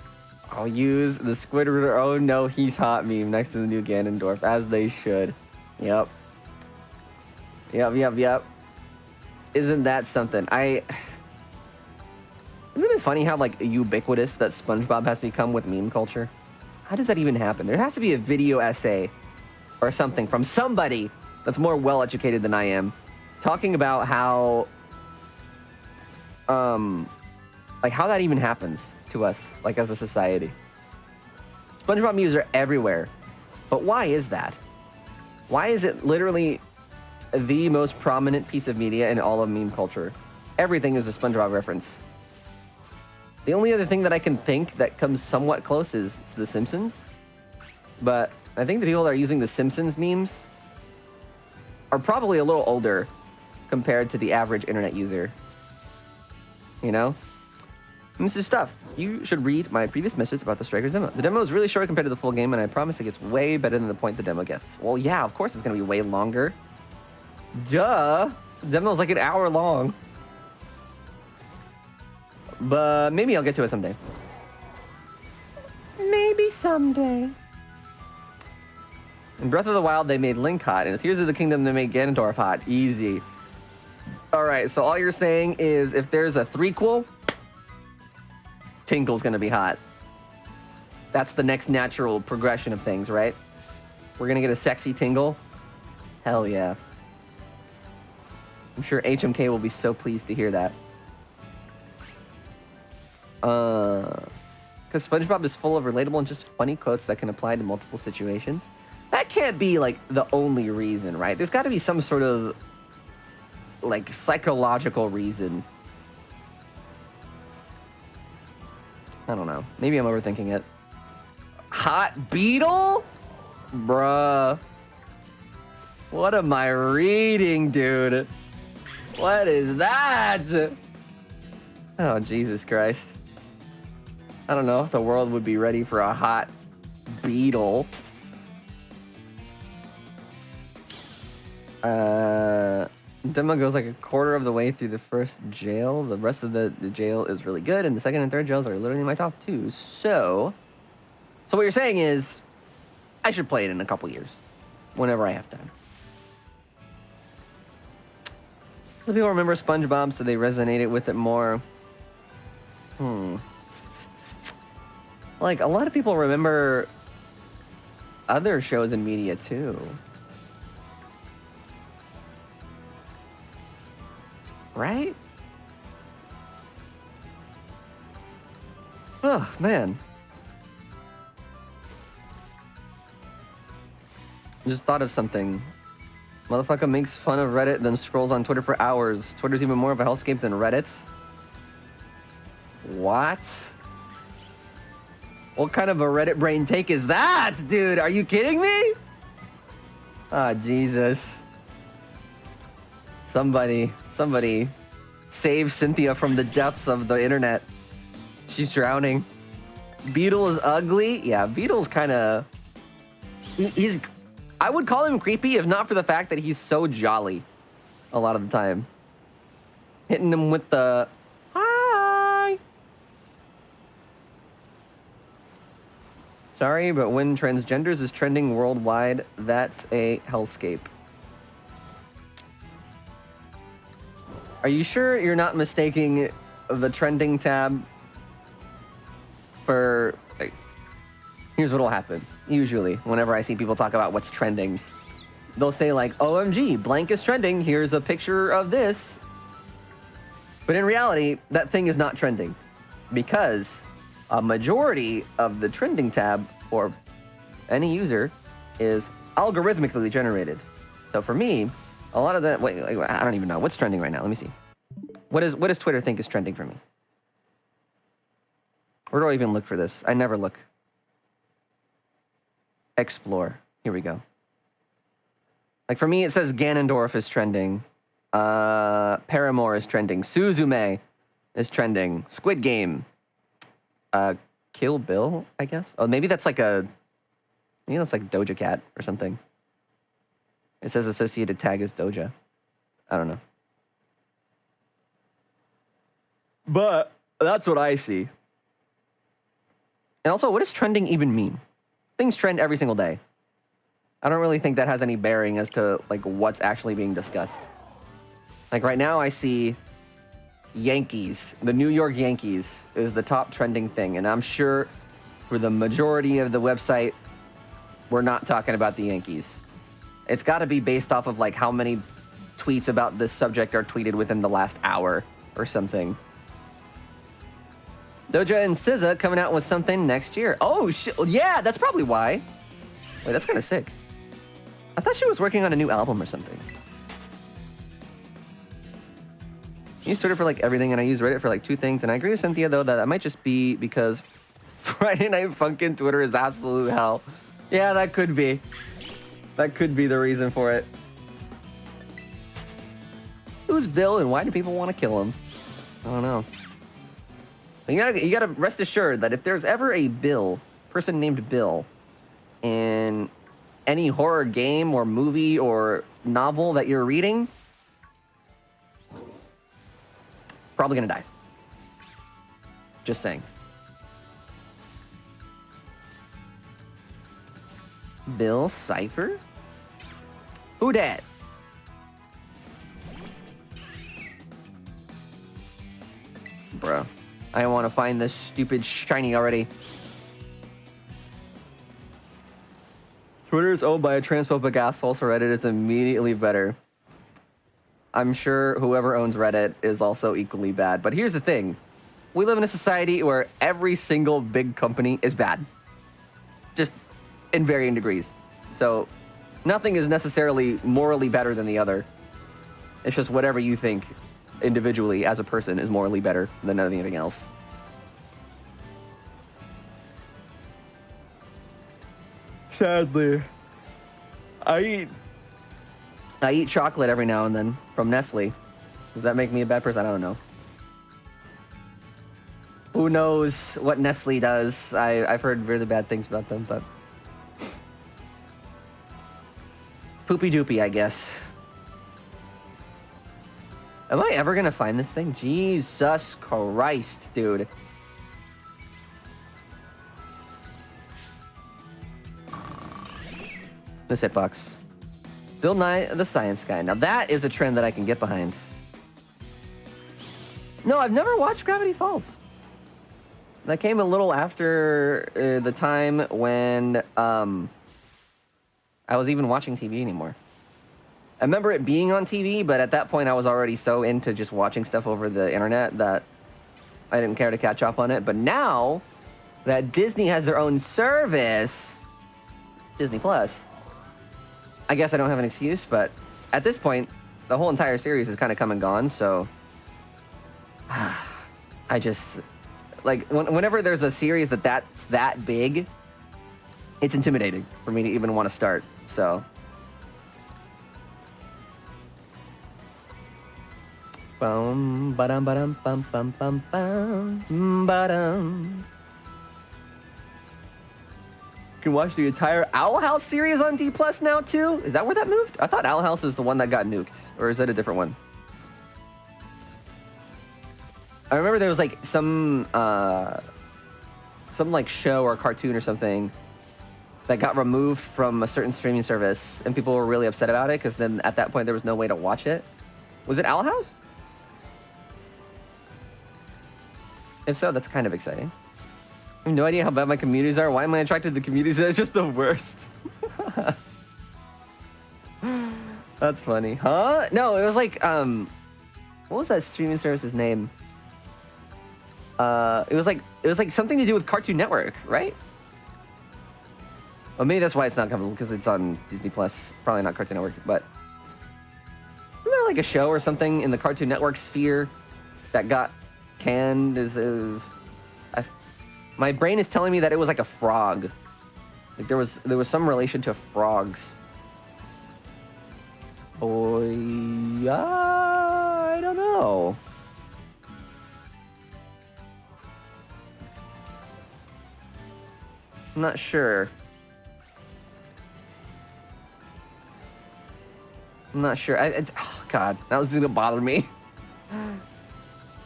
use the Squidward, oh no, he's hot meme next to the new Ganondorf, as they should. Yep. Isn't that something? Isn't it funny how like ubiquitous that SpongeBob has become with meme culture? How does that even happen? There has to be a video essay or something from somebody that's more well-educated than I am, talking about how, like how that even happens to us, like as a society. SpongeBob memes are everywhere, but why is that? Why is it literally the most prominent piece of media in all of meme culture? Everything is a SpongeBob reference. The only other thing that I can think that comes somewhat close is The Simpsons. But I think the people that are using The Simpsons memes are probably a little older compared to the average internet user. You know? Mr. Stuff, you should read my previous message about the Strikers demo. The demo is really short compared to the full game, and I promise it gets way better than the point the demo gets. Well, yeah, of course it's going to be way longer. Duh! The demo's like an hour long. But maybe I'll get to it someday. Maybe someday. In Breath of the Wild, they made Link hot. And in Tears of the Kingdom, they made Ganondorf hot. Easy. Alright, so all you're saying is if there's a threequel, Tinkle's gonna be hot. That's the next natural progression of things, right? We're gonna get a sexy Tingle? Hell yeah. I'm sure HMK will be so pleased to hear that. Because SpongeBob is full of relatable and just funny quotes that can apply to multiple situations. That can't be, like, the only reason, right? There's got to be some sort of, like, psychological reason. I don't know. Maybe I'm overthinking it. Hot Beetle? Bruh. What am I reading, dude? What is that? Oh, Jesus Christ. I don't know if the world would be ready for a hot beetle. Demo goes like a quarter of the way through the first jail. The rest of the jail is really good, and the second and third jails are literally my top 2. So what you're saying is I should play it in a couple years, whenever I have time. Some people remember SpongeBob, so they resonated with it more. Like, a lot of people remember other shows and media, too. Right? Oh, man. Just thought of something. Motherfucker makes fun of Reddit, then scrolls on Twitter for hours. Twitter's even more of a hellscape than Reddit's. What? What kind of a Reddit brain take is that, dude? Are you kidding me? Ah, Jesus. Somebody save Cynthia from the depths of the internet. She's drowning. Beetle is ugly? Yeah, Beetle's kind of... He's... I would call him creepy if not for the fact that he's so jolly a lot of the time. Hitting him with the... Hi! Sorry, but when transgenders is trending worldwide, that's a hellscape. Are you sure you're not mistaking the trending tab for... Like, here's what'll happen. Usually, whenever I see people talk about what's trending, they'll say like, OMG, blank is trending. Here's a picture of this. But in reality, that thing is not trending because a majority of the trending tab for any user is algorithmically generated. So for me, a lot of that, wait, I don't even know. What's trending right now? Let me see. What does Twitter think is trending for me? Where do I even look for this? I never look. Explore. Here we go. Like for me, it says Ganondorf is trending. Paramore is trending. Suzume is trending. Squid Game. Kill Bill, I guess. Oh, maybe that's like maybe that's like Doja Cat or something. It says associated tag is Doja. I don't know. But that's what I see. And also, what does trending even mean? Things trend every single day. I don't really think that has any bearing as to like what's actually being discussed. Like right now I see Yankees. The New York Yankees is the top trending thing. And I'm sure for the majority of the website, we're not talking about the Yankees. It's got to be based off of like how many tweets about this subject are tweeted within the last hour or something. Doja and SZA coming out with something next year. Oh, yeah, that's probably why. Wait, that's kind of sick. I thought she was working on a new album or something. I use Twitter for like everything, and I use Reddit for like 2 things. And I agree with Cynthia, though, that might just be because Friday Night Funkin' Twitter is absolute hell. Yeah, that could be. That could be the reason for it. Who's Bill, and why do people want to kill him? I don't know. You gotta rest assured that if there's ever a person named Bill, in any horror game or movie or novel that you're reading, probably gonna die. Just saying. Bill Cipher? Who dat? Bro. I want to find this stupid shiny already. Twitter is owned by a transphobic asshole, so Reddit is immediately better. I'm sure whoever owns Reddit is also equally bad. But here's the thing. We live in a society where every single big company is bad. Just in varying degrees. So nothing is necessarily morally better than the other. It's just whatever you think individually as a person is morally better than anything else. Sadly, I eat chocolate every now and then from Nestle. Does that make me a bad person? I don't know. Who knows what Nestle does? I've heard really bad things about them, but poopy doopy, I guess. Am I ever gonna find this thing? Jesus Christ, dude. This hitbox. Bill Nye the Science Guy. Now that is a trend that I can get behind. No, I've never watched Gravity Falls. That came a little after the time when I was even watching TV anymore. I remember it being on TV, but at that point I was already so into just watching stuff over the internet that I didn't care to catch up on it. But now that Disney has their own service, Disney Plus, I guess I don't have an excuse, but at this point, the whole entire series is kind of come and gone, so I just, like, whenever there's a series that's that big, it's intimidating for me to even want to start, so. Bum, ba-dum, ba-dum, bum, bum, bum, bum, ba-dum. You can watch the entire Owl House series on D Plus now too? Is that where that moved? I thought Owl House is the one that got nuked, or is that a different one? I remember there was like some like show or cartoon or something that got removed from a certain streaming service, and people were really upset about it because then at that point there was no way to watch it. Was it Owl House? If so, that's kind of exciting. I have no idea how bad my communities are. Why am I attracted to the communities that are just the worst? That's funny. Huh? No, it was like, what was that streaming service's name? It was like something to do with Cartoon Network, right? Well, maybe that's why it's not coming, because it's on Disney Plus. Probably not Cartoon Network, but isn't there like a show or something in the Cartoon Network sphere that got canned as a... My brain is telling me that it was like a frog. Like there was some relation to frogs. Boy, I don't know. I'm not sure. I'm not sure. Oh God, that was gonna bother me.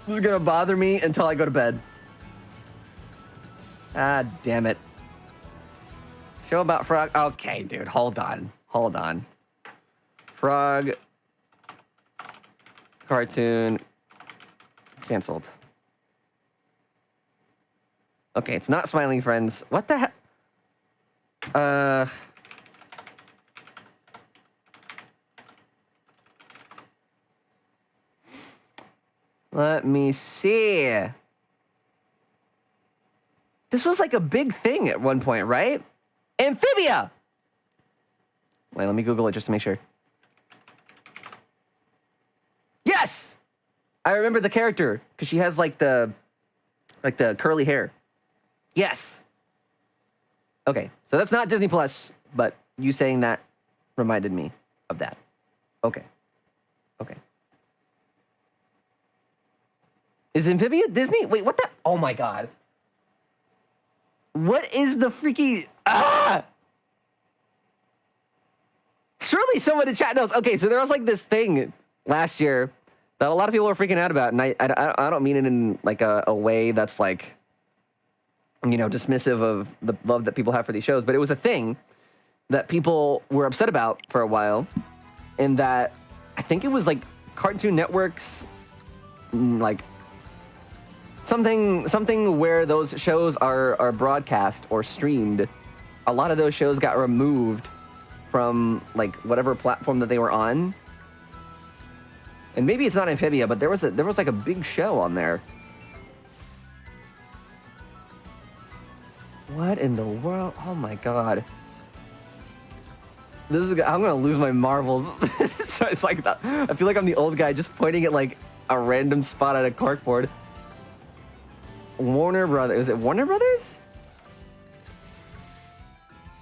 This is gonna bother me until I go to bed. Ah, damn it. Show about frog. Okay, dude, hold on. Hold on. Frog. Cartoon. Canceled. Okay, it's not Smiling Friends. What the heck? Let me see. This was like a big thing at one point, right? Amphibia! Wait, let me Google it just to make sure. Yes! I remember the character, because she has like the curly hair. Yes. Okay, so that's not Disney Plus, but you saying that reminded me of that. Okay. Okay. Is Amphibia Disney? Wait, what the? Oh my God. What is the freaky... Ah! Surely someone in chat knows. Okay, so there was like this thing last year that a lot of people were freaking out about, and I don't mean it in like a way that's like, you know, dismissive of the love that people have for these shows, but it was a thing that people were upset about for a while, and that I think it was like Cartoon Network's like something where those shows are broadcast or streamed. A lot of those shows got removed from like whatever platform that they were on. And maybe it's not Amphibia, but there was like a big show on there. What in the world? Oh my God. This is, I'm gonna lose my marbles. So it's like that. I feel like I'm the old guy just pointing at like a random spot at a corkboard. Warner Brothers. Is it Warner Brothers?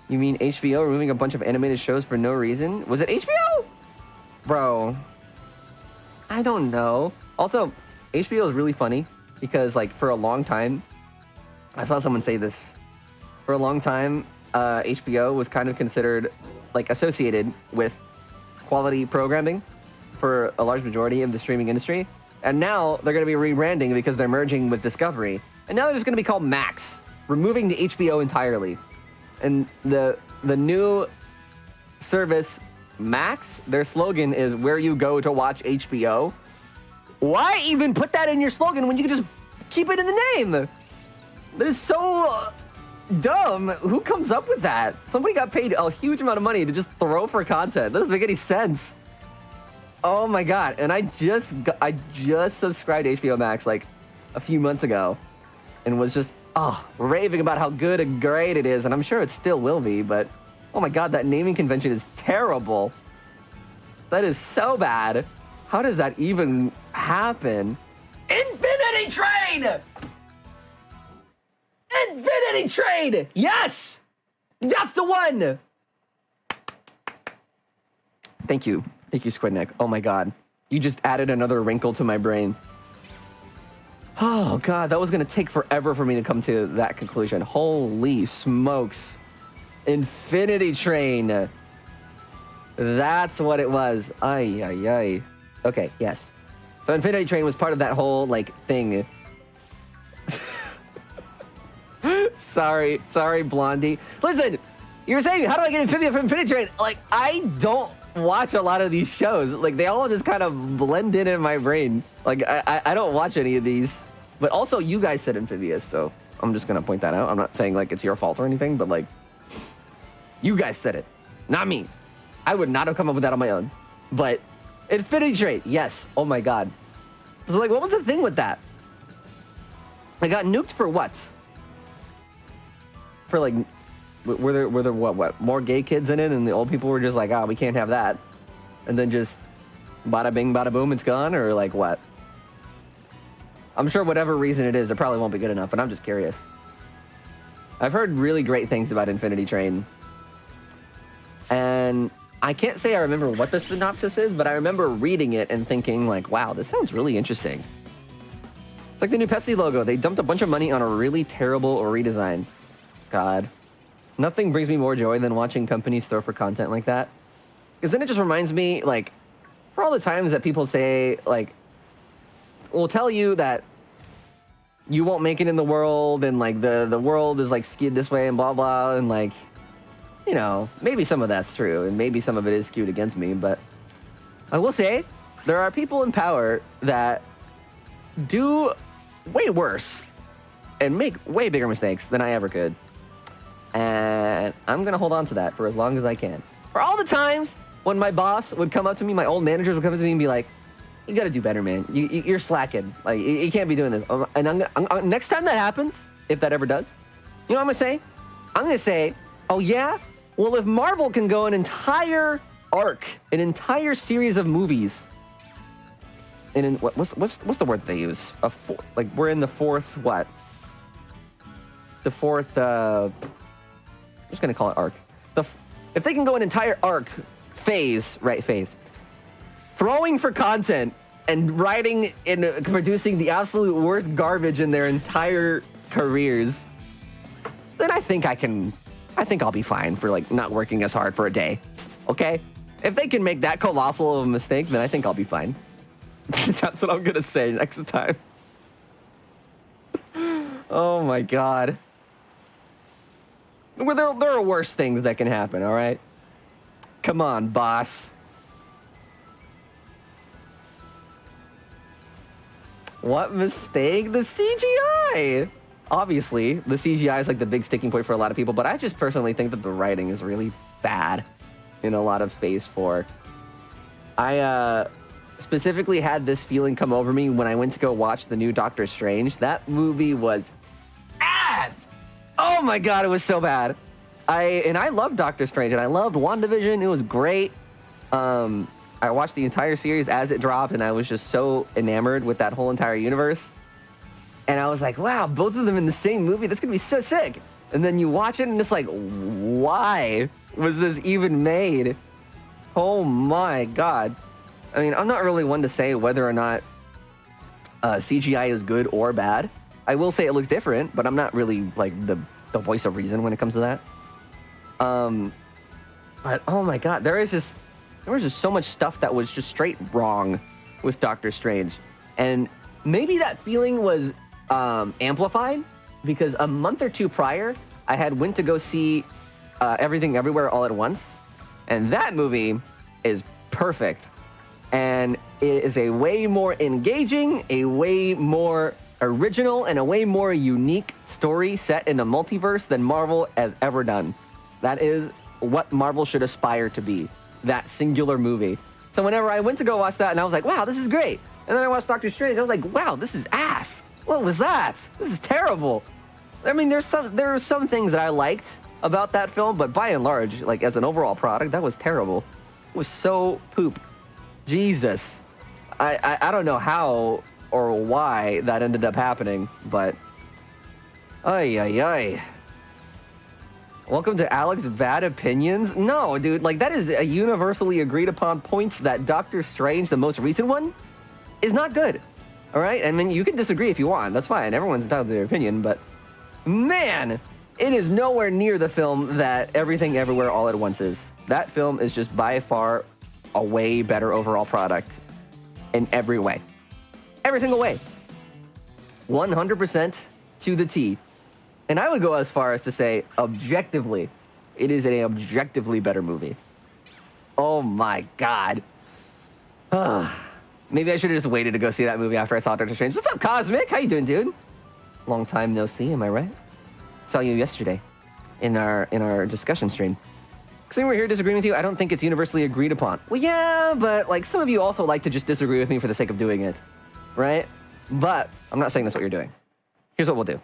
You mean HBO removing a bunch of animated shows for no reason? Was it HBO? Bro. I don't know. Also, HBO is really funny because like for a long time, I saw someone say this. For a long time, HBO was kind of considered like associated with quality programming. for a large majority of the streaming industry. And now they're going to be rebranding because they're merging with Discovery. And now they're just going to be called Max, removing the HBO entirely. And the new service, Max, their slogan is where you go to watch HBO. Why even put that in your slogan when you can just keep it in the name? That is so dumb. Who comes up with that? Somebody got paid a huge amount of money to just throw for content. That doesn't make any sense. Oh my god! And I just subscribed to HBO Max like a few months ago, and was just raving about how good and great it is. And I'm sure it still will be. But oh my god, that naming convention is terrible. That is so bad. How does that even happen? Infinity Train! Infinity Train! Yes! That's the one! Thank you. Thank you, Squidneck. Oh my god. You just added another wrinkle to my brain. Oh god, that was gonna take forever for me to come to that conclusion. Holy smokes. Infinity Train. That's what it was. Ay, ay, ay. Okay, yes. So Infinity Train was part of that whole, like, thing. Sorry, Blondie. Listen, you were saying, how do I get Infinity Train? Like, I don't watch a lot of these shows. Like, they all just kind of blend in my brain. Like, I don't watch any of these. But also, you guys said Amphibious, so I'm just going to point that out. I'm not saying, like, it's your fault or anything, but, like, you guys said it, not me. I would not have come up with that on my own. But Infinity Train, yes. Oh, my God. So, like, what was the thing with that? I got nuked for what? For, like, were there what more gay kids in it, and the old people were just like, oh, we can't have that, and then just bada bing bada boom, it's gone, or like what? I'm sure whatever reason it is, it probably won't be good enough, but I'm just curious. I've heard really great things about Infinity Train, and I can't say I remember what the synopsis is, but I remember reading it and thinking like, wow, this sounds really interesting. It's like the new Pepsi logo. They dumped a bunch of money on a really terrible redesign. God. Nothing brings me more joy than watching companies throw for content like that. Because then it just reminds me, like, for all the times that people say, like, will tell you that you won't make it in the world, and, like, the world is, like, skewed this way and blah, blah, and, like, you know, maybe some of that's true, and maybe some of it is skewed against me, but I will say, there are people in power that do way worse and make way bigger mistakes than I ever could. And I'm going to hold on to that for as long as I can. For all the times when my boss would come up to me, my old managers would come up to me and be like, you got to do better, man. You're slacking. Like, you can't be doing this. And next time that happens, if that ever does, you know what I'm going to say? I'm going to say, oh, yeah? Well, if Marvel can go an entire arc, an entire series of movies, and in, what's the word they use? Like, we're in the fourth, what? The fourth, I'm just going to call it arc. If they can go an entire arc phase, throwing for content and writing and producing the absolute worst garbage in their entire careers, then I think I'll be fine for, like, not working as hard for a day. Okay? If they can make that colossal of a mistake, then I think I'll be fine. That's what I'm going to say next time. Oh my God. Well, there are worse things that can happen, all right? Come on, boss. What mistake? The CGI! Obviously, the CGI is like the big sticking point for a lot of people, but I just personally think that the writing is really bad in a lot of Phase 4. I specifically had this feeling come over me when I went to go watch the new Doctor Strange. That movie was ass! Oh my God, it was so bad. I loved Doctor Strange, and I loved WandaVision. It was great. I watched the entire series as it dropped, and I was just so enamored with that whole entire universe. And I was like, wow, both of them in the same movie. That's going to be so sick. And then you watch it, and it's like, why was this even made? Oh my God. I mean, I'm not really one to say whether or not CGI is good or bad. I will say it looks different, but I'm not really like the voice of reason when it comes to that. But oh my God, there is just there was just so much stuff that was just straight wrong with Doctor Strange. And maybe that feeling was amplified because a month or two prior, I had went to go see Everything Everywhere All at Once. And that movie is perfect. And it is a way more engaging, a way more original, and a way more unique story set in a multiverse than Marvel has ever done. That is what Marvel should aspire to be, that singular movie. So whenever I went to go watch that, and I was like, wow, this is great. And then I watched Doctor Strange, I was like, wow, this is ass. What was that? This is terrible. I mean, there are some things that I liked about that film, but by and large, like as an overall product, that was terrible. It was so poop. Jesus. I don't know how or why that ended up happening, but ay, ay, ay. Welcome to Alex's Bad Opinions. No, dude, like that is a universally agreed upon points that Doctor Strange, the most recent one, is not good. All right? I mean, you can disagree if you want. That's fine. Everyone's entitled to their opinion, but man, it is nowhere near the film that Everything Everywhere All at Once is. That film is just by far a way better overall product in every way. Every single way. 100% to the T. And I would go as far as to say, objectively, it is an objectively better movie. Oh my God. Maybe I should have just waited to go see that movie after I saw Doctor Strange. What's up, Cosmic? How you doing, dude? Long time no see, am I right? Saw you yesterday in our discussion stream. Because we're here disagreeing with you, I don't think it's universally agreed upon. Well, yeah, but like some of you also like to just disagree with me for the sake of doing it, right? But I'm not saying that's what you're doing. Here's what we'll do.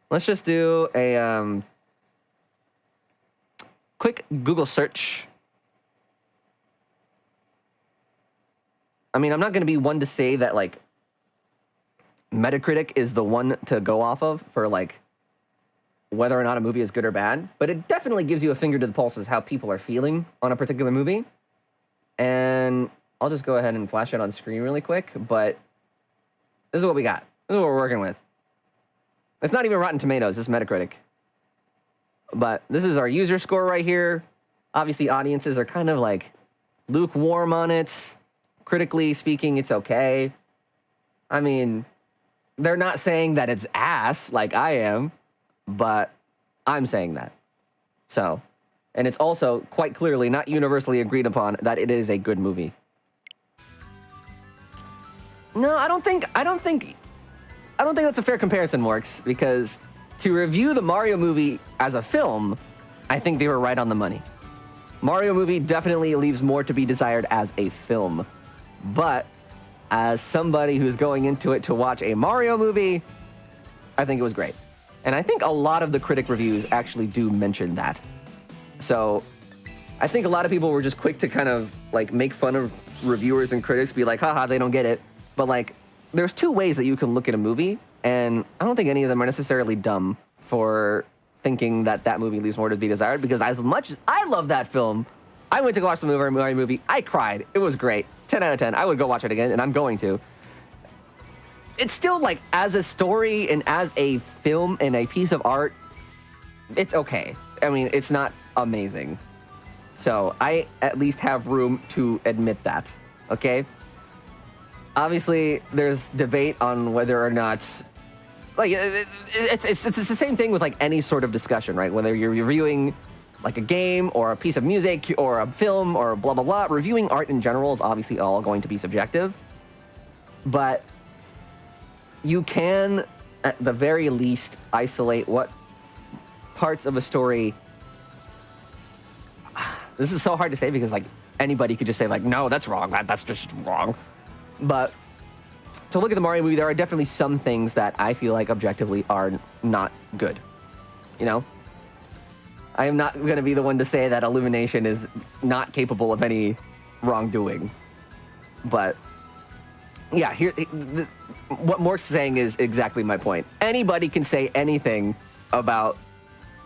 Let's just do a quick Google search. I mean, I'm not going to be one to say that like Metacritic is the one to go off of for like whether or not a movie is good or bad, but it definitely gives you a finger to the pulse as how people are feeling on a particular movie. And I'll just go ahead and flash it on screen really quick, but this is what we got. This is what we're working with. It's not even Rotten Tomatoes, it's Metacritic. But this is our user score right here. Obviously, audiences are kind of like lukewarm on it. Critically speaking, it's okay. I mean, they're not saying that it's ass like I am, but I'm saying that. So, and it's also quite clearly not universally agreed upon that it is a good movie. No, I don't think that's a fair comparison, Morks, because to review the Mario movie as a film, I think they were right on the money. Mario movie definitely leaves more to be desired as a film. But as somebody who's going into it to watch a Mario movie, I think it was great. And I think a lot of the critic reviews actually do mention that. So I think a lot of people were just quick to kind of like make fun of reviewers and critics, be like, haha, they don't get it. But like, there's two ways that you can look at a movie, and I don't think any of them are necessarily dumb for thinking that that movie leaves more to be desired, because as much as I love that film, I went to go watch the Mario movie, I cried, it was great, 10 out of 10, I would go watch it again, and I'm going to. It's still like, as a story and as a film and a piece of art, it's okay. I mean, it's not amazing. So I at least have room to admit that, okay? Obviously, there's debate on whether or not, like, it's the same thing with like any sort of discussion, right? Whether you're reviewing like a game or a piece of music or a film or blah, blah, blah. Reviewing art in general is obviously all going to be subjective. But you can, at the very least, isolate what parts of a story... This is so hard to say because like anybody could just say like, no, that's wrong. That's just wrong. But to look at the Mario movie, there are definitely some things that I feel like objectively are not good. You know? I am not going to be the one to say that Illumination is not capable of any wrongdoing. But yeah, what Mork's saying is exactly my point. Anybody can say anything about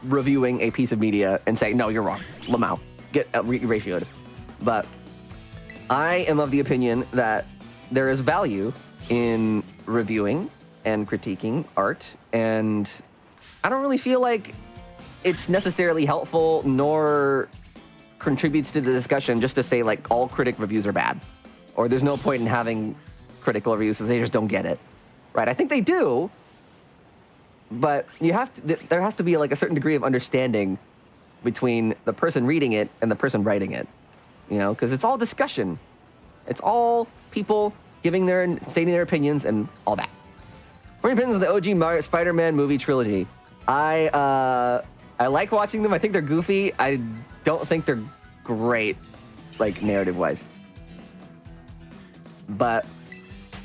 reviewing a piece of media and say, no, you're wrong. Lamau, get ratioed. But I am of the opinion that there is value in reviewing and critiquing art, and I don't really feel like it's necessarily helpful nor contributes to the discussion just to say like all critic reviews are bad, or there's no point in having critical reviews because they just don't get it, right? I think they do, but you have to, there has to be like a certain degree of understanding between the person reading it and the person writing it, you know, because it's all discussion. It's all people stating their opinions and all that. For opinions of the OG Spider-Man movie trilogy, I like watching them. I think they're goofy. I don't think they're great, like narrative-wise. But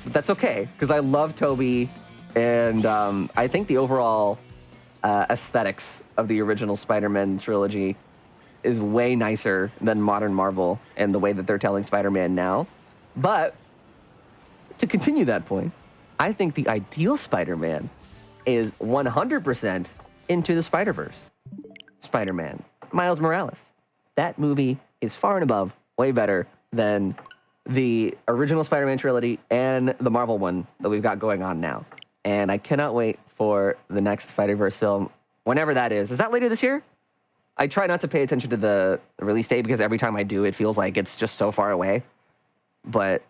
that's okay because I love Tobey, and I think the overall aesthetics of the original Spider-Man trilogy is way nicer than modern Marvel and the way that they're telling Spider-Man now. But to continue that point, I think the ideal Spider-Man is 100% Into the Spider-Verse. Spider-Man, Miles Morales. That movie is far and above way better than the original Spider-Man trilogy and the Marvel one that we've got going on now. And I cannot wait for the next Spider-Verse film, whenever that is. Is that later this year? I try not to pay attention to the release date because every time I do, it feels like it's just so far away. But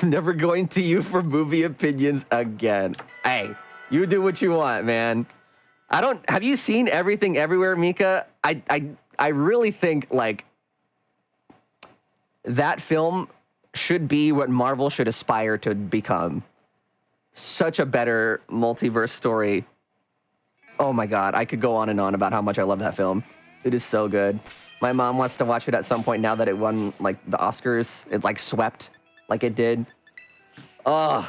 never going to you for movie opinions again. Hey, you do what you want, man. Have you seen Everything Everywhere, Mika? I really think like that film should be what Marvel should aspire to become. Such a better multiverse story. Oh my God, I could go on and on about how much I love that film. It is so good. My mom wants to watch it at some point now that it won like the Oscars. It like swept like it did. Oh,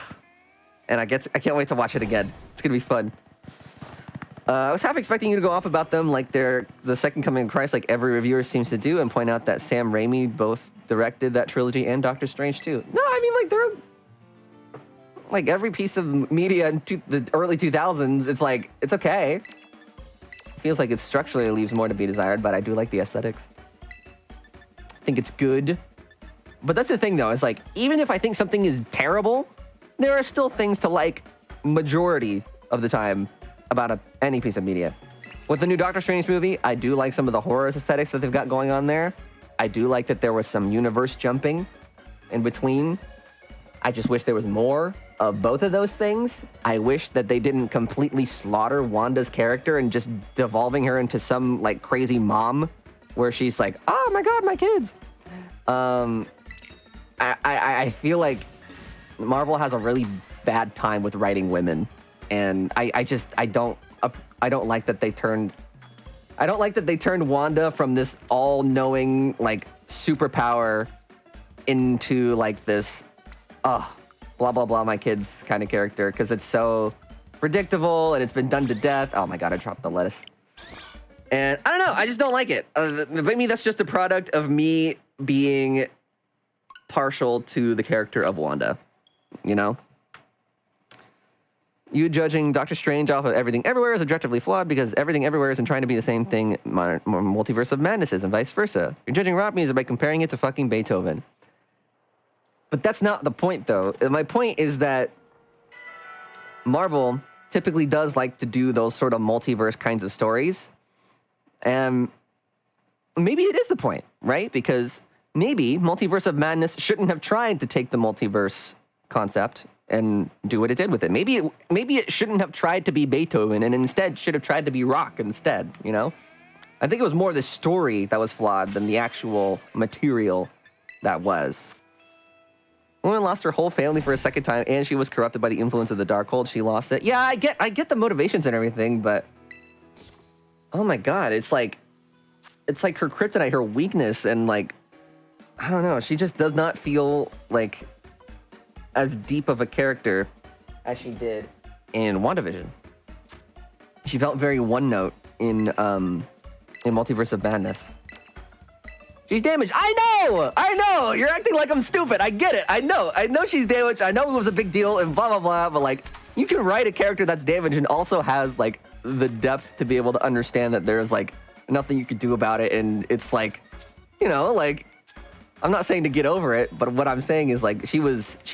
and I can't wait to watch it again. It's gonna be fun. I was half expecting you to go off about them like they're the second coming of Christ, like every reviewer seems to do, and point out that Sam Raimi both directed that trilogy and Doctor Strange too. No, I mean like they're like every piece of media in the early 2000s. It's like it's okay. Feels like it structurally leaves more to be desired, but I do like the aesthetics. I think it's good. But that's the thing, though. It's like, even if I think something is terrible, there are still things to like majority of the time about any piece of media. With the new Doctor Strange movie, I do like some of the horror aesthetics that they've got going on there. I do like that there was some universe jumping in between. I just wish there was more of both of those things. I wish that they didn't completely slaughter Wanda's character and just devolving her into some like crazy mom where she's like, oh my God, my kids. I feel like Marvel has a really bad time with writing women, and I don't like that they turned Wanda from this all-knowing like superpower into like this blah blah blah my kids kind of character, because it's so predictable and it's been done to death. Oh my God, I dropped the lettuce. And I don't know, I just don't like it. Maybe that's just a product of me being partial to the character of Wanda, you know? You judging Doctor Strange off of Everything Everywhere is objectively flawed because Everything Everywhere isn't trying to be the same thing Multiverse of Madness is and vice versa. You're judging rock music by comparing it to fucking Beethoven. But that's not the point, though. My point is that Marvel typically does like to do those sort of multiverse kinds of stories. And maybe it is the point, right? Because maybe Multiverse of Madness shouldn't have tried to take the multiverse concept and do what it did with it. Maybe it shouldn't have tried to be Beethoven and instead should have tried to be rock instead, you know? I think it was more the story that was flawed than the actual material that was. Woman lost her whole family for a second time and she was corrupted by the influence of the Darkhold. She lost it. Yeah, I get the motivations and everything, but oh my God, it's like her kryptonite, her weakness, and like, I don't know, she just does not feel like as deep of a character as she did in WandaVision. She felt very one note in Multiverse of Madness. She's damaged. I know. You're acting like I'm stupid. I get it. I know she's damaged. I know it was a big deal and blah, blah, blah. But like, you can write a character that's damaged and also has like the depth to be able to understand that there's like nothing you could do about it. And it's like, you know, like, I'm not saying to get over it, but what I'm saying is like, she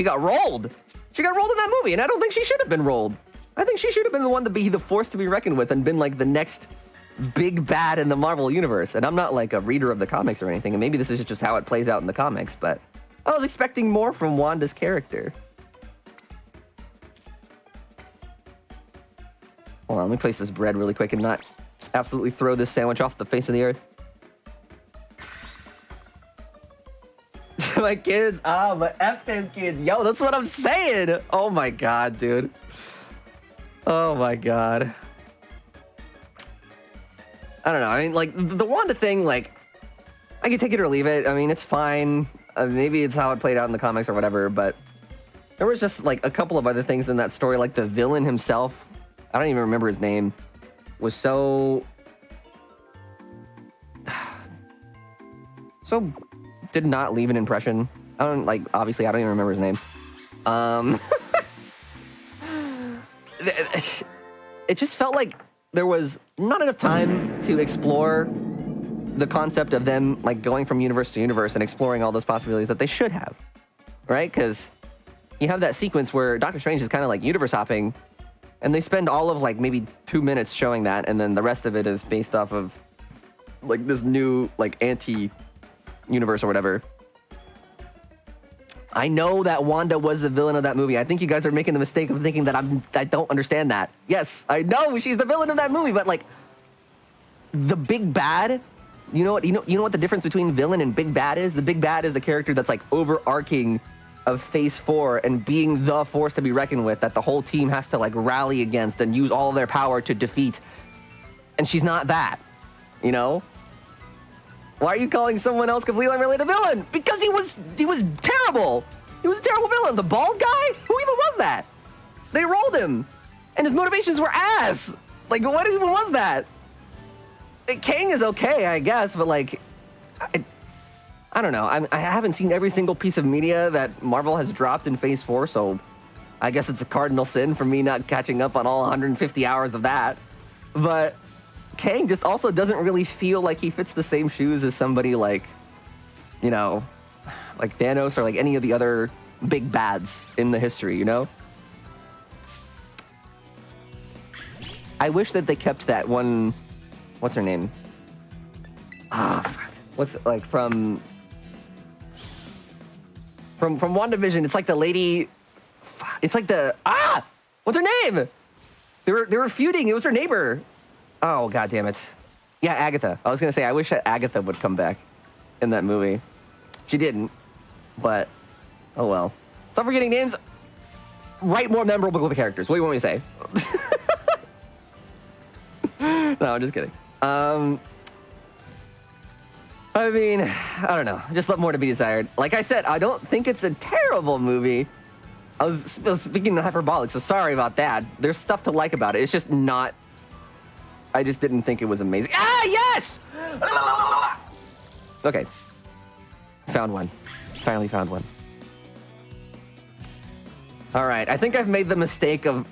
got rolled. She got rolled in that movie, and I don't think she should have been rolled. I think she should have been the one to be the force to be reckoned with and been like the next big bad in the Marvel universe. And I'm not like a reader of the comics or anything, and maybe this is just how it plays out in the comics, but I was expecting more from Wanda's character. Hold on, let me place this bread really quick and not absolutely throw this sandwich off the face of the earth. My kids, but F them kids. Yo, that's what I'm saying. Oh my God, dude. Oh my God. I don't know. I mean, like, the Wanda thing, like, I can take it or leave it. I mean, it's fine. Maybe it's how it played out in the comics or whatever, but there was just, like, a couple of other things in that story, like the villain himself. I don't even remember his name. Was so did not leave an impression. I don't, like, obviously I don't even remember his name. It just felt like there was not enough time to explore the concept of them, like, going from universe to universe and exploring all those possibilities that they should have, right? Because you have that sequence where Doctor Strange is kind of like universe hopping, and they spend all of, like, maybe 2 minutes showing that, and then the rest of it is based off of, like, this new, like, anti-universe or whatever. I know that Wanda was the villain of that movie. I think you guys are making the mistake of thinking that I don't understand that. Yes, I know she's the villain of that movie, but, like, the big bad, you know what the difference between villain and big bad is? The big bad is the character that's, like, overarching of Phase 4 and being the force to be reckoned with, that the whole team has to, like, rally against and use all of their power to defeat. And she's not that, you know? Why are you calling someone else completely unrelated villain? Because he was terrible. He was a terrible villain. The bald guy? Who even was that? They rolled him, and his motivations were ass. Like, what even was that? Kang is okay, I guess, but, like, I don't know. I haven't seen every single piece of media that Marvel has dropped in Phase 4, so I guess it's a cardinal sin for me not catching up on all 150 hours of that. But Kang just also doesn't really feel like he fits the same shoes as somebody like, you know, like Thanos or like any of the other big bads in the history, you know? I wish that they kept that one, what's her name? What's, like, from WandaVision, it's like the lady, it's like the, what's her name? They were feuding, it was her neighbor. Oh, God damn it. Yeah, Agatha. I was gonna say, I wish that Agatha would come back in that movie. She didn't, but, oh well. Stop forgetting names. Write more memorable characters. What do you want me to say? No, I'm just kidding. I mean, I don't know. Just left more to be desired. Like I said, I don't think it's a terrible movie. I was speaking hyperbolic, so sorry about that. There's stuff to like about it. It's just not... I just didn't think it was amazing. Ah, yes! Okay. Found one. Finally found one. All right. I think I've made the mistake of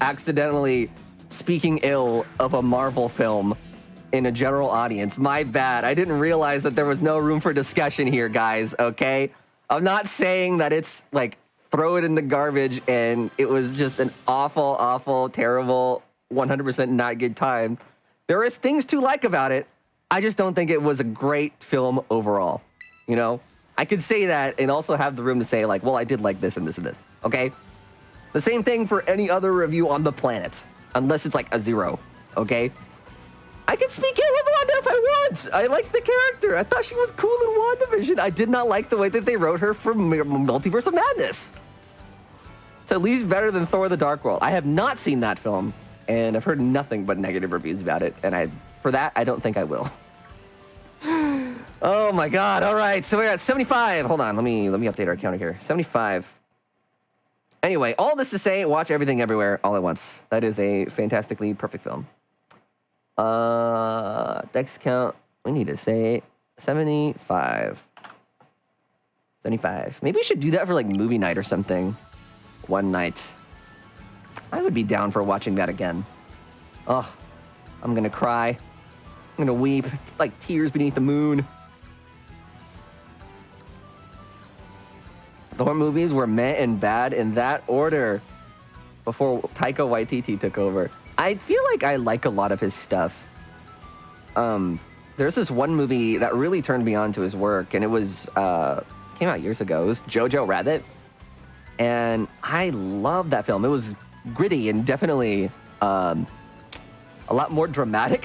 accidentally speaking ill of a Marvel film in a general audience. My bad. I didn't realize that there was no room for discussion here, guys, okay? I'm not saying that it's, like, throw it in the garbage and it was just an awful, awful, terrible, 100% not good time. There is things to like about it. I just don't think it was a great film overall, you know? I could say that and also have the room to say, like, well, I did like this and this and this, okay? The same thing for any other review on the planet, unless it's, like, a 0, okay? I can speak ill of Wanda if I want. I liked the character. I thought she was cool in WandaVision. I did not like the way that they wrote her for Multiverse of Madness. It's at least better than Thor: The Dark World. I have not seen that film, and I've heard nothing but negative reviews about it, and for that, I don't think I will. Oh my God! All right, so we're at 75. Hold on, let me update our counter here. 75. Anyway, all this to say, watch Everything Everywhere All at Once. That is a fantastically perfect film. Dex count, we need to say 75. 75. Maybe we should do that for like movie night or something. One night. I would be down for watching that again. Oh, I'm gonna cry. I'm gonna weep like tears beneath the moon. Thor movies were meh and bad in that order. before Taika Waititi took over. I feel like I like a lot of his stuff. There's this one movie that really turned me on to his work, and it was came out years ago. It was Jojo Rabbit, and I love that film. It was gritty and definitely a lot more dramatic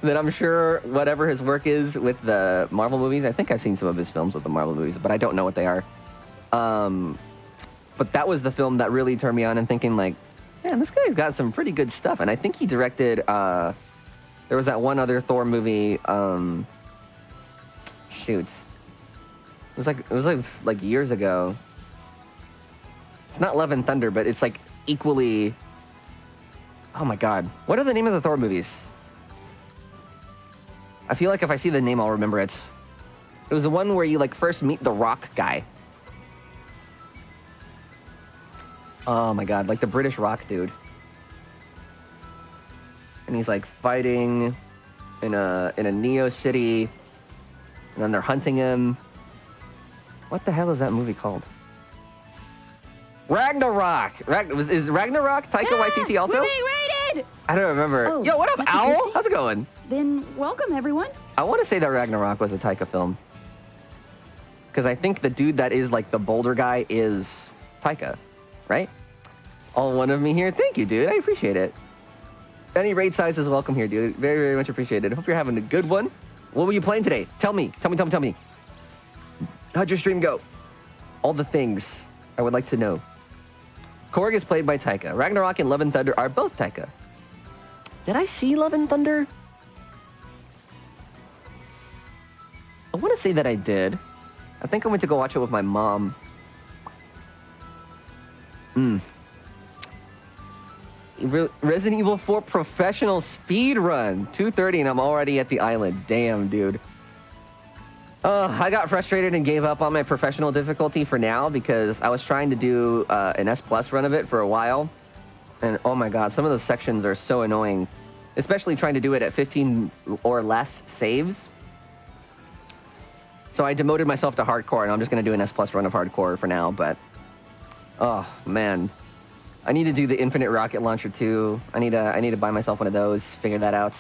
than I'm sure whatever his work is with the Marvel movies. I think I've seen some of his films with the Marvel movies, but I don't know what they are. But that was the film that really turned me on and thinking like, man, this guy's got some pretty good stuff. And I think he directed, there was that one other Thor movie, shoot. It was like years ago. It's not Love and Thunder, but it's like equally, oh my God. What are the name of the Thor movies? I feel like if I see the name, I'll remember it. It was the one where you like first meet the Rock guy. Oh my God, like the British Rock dude. And he's like fighting in a Neo city, and then they're hunting him. What the hell is that movie called? Ragnarok. Is Ragnarok Taika Waititi also? We're being raided! I don't remember. Oh, Yo, what up, that's a good Owl? thing. How's it going? Then welcome, everyone. I want to say that Ragnarok was a Taika film. Because I think the dude that is like the boulder guy is Taika, right? All one of me here. Thank you, dude. I appreciate it. Any raid size is welcome here, dude. Very, very much appreciated. Hope you're having a good one. What were you playing today? Tell me. Tell me. How'd your stream go? All the things I would like to know. Korg is played by Taika. Ragnarok and Love and Thunder are both Taika. Did I see Love and Thunder? I want to say that I did. I think I went to go watch it with my mom. Resident Evil 4 professional speed run. 2:30 and I'm already at the island. Damn, dude. I got frustrated and gave up on my professional difficulty for now because I was trying to do an S+ run of it for a while. And oh my God, some of those sections are so annoying. Especially trying to do it at 15 or less saves. So I demoted myself to hardcore, and I'm just going to do an S+ run of hardcore for now, but... Oh, man. I need to do the Infinite Rocket Launcher, too. I need to buy myself one of those, figure that out.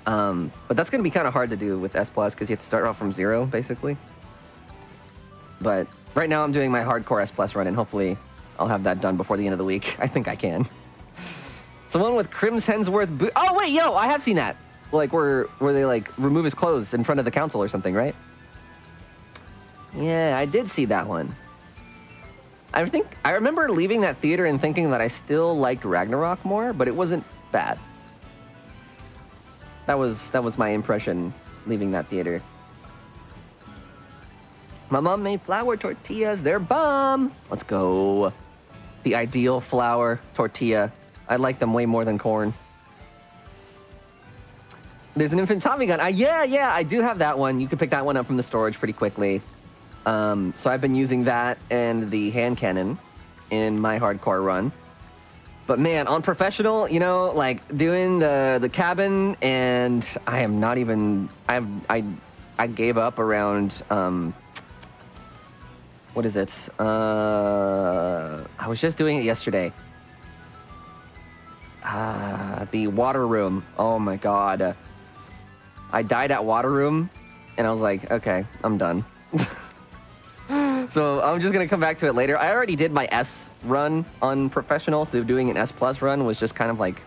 But that's going to be kind of hard to do with S+, because you have to start off from 0, basically. But right now I'm doing my hardcore S+ run, and hopefully I'll have that done before the end of the week. I think I can. It's the one with Crims Hemsworth... Oh, wait, yo! I have seen that! Like, where they, like, remove his clothes in front of the council or something, right? Yeah, I did see that one. I remember leaving that theater and thinking that I still liked Ragnarok more, but it wasn't bad. That was my impression leaving that theater. My mom made flour tortillas. They're bomb! Let's go. The ideal flour tortilla. I like them way more than corn. There's an infant Tommy gun. Yeah, I do have that one. You can pick that one up from the storage pretty quickly. So I've been using that and the hand cannon in my hardcore run. But man, on professional, you know, like doing the cabin, and I am not even... I gave up around... what is it? I was just doing it yesterday. The water room. Oh my God. I died at water room, and I was like, okay, I'm done. So I'm just gonna come back to it later. I already did my S run on professional, so doing an S+ run was just kind of like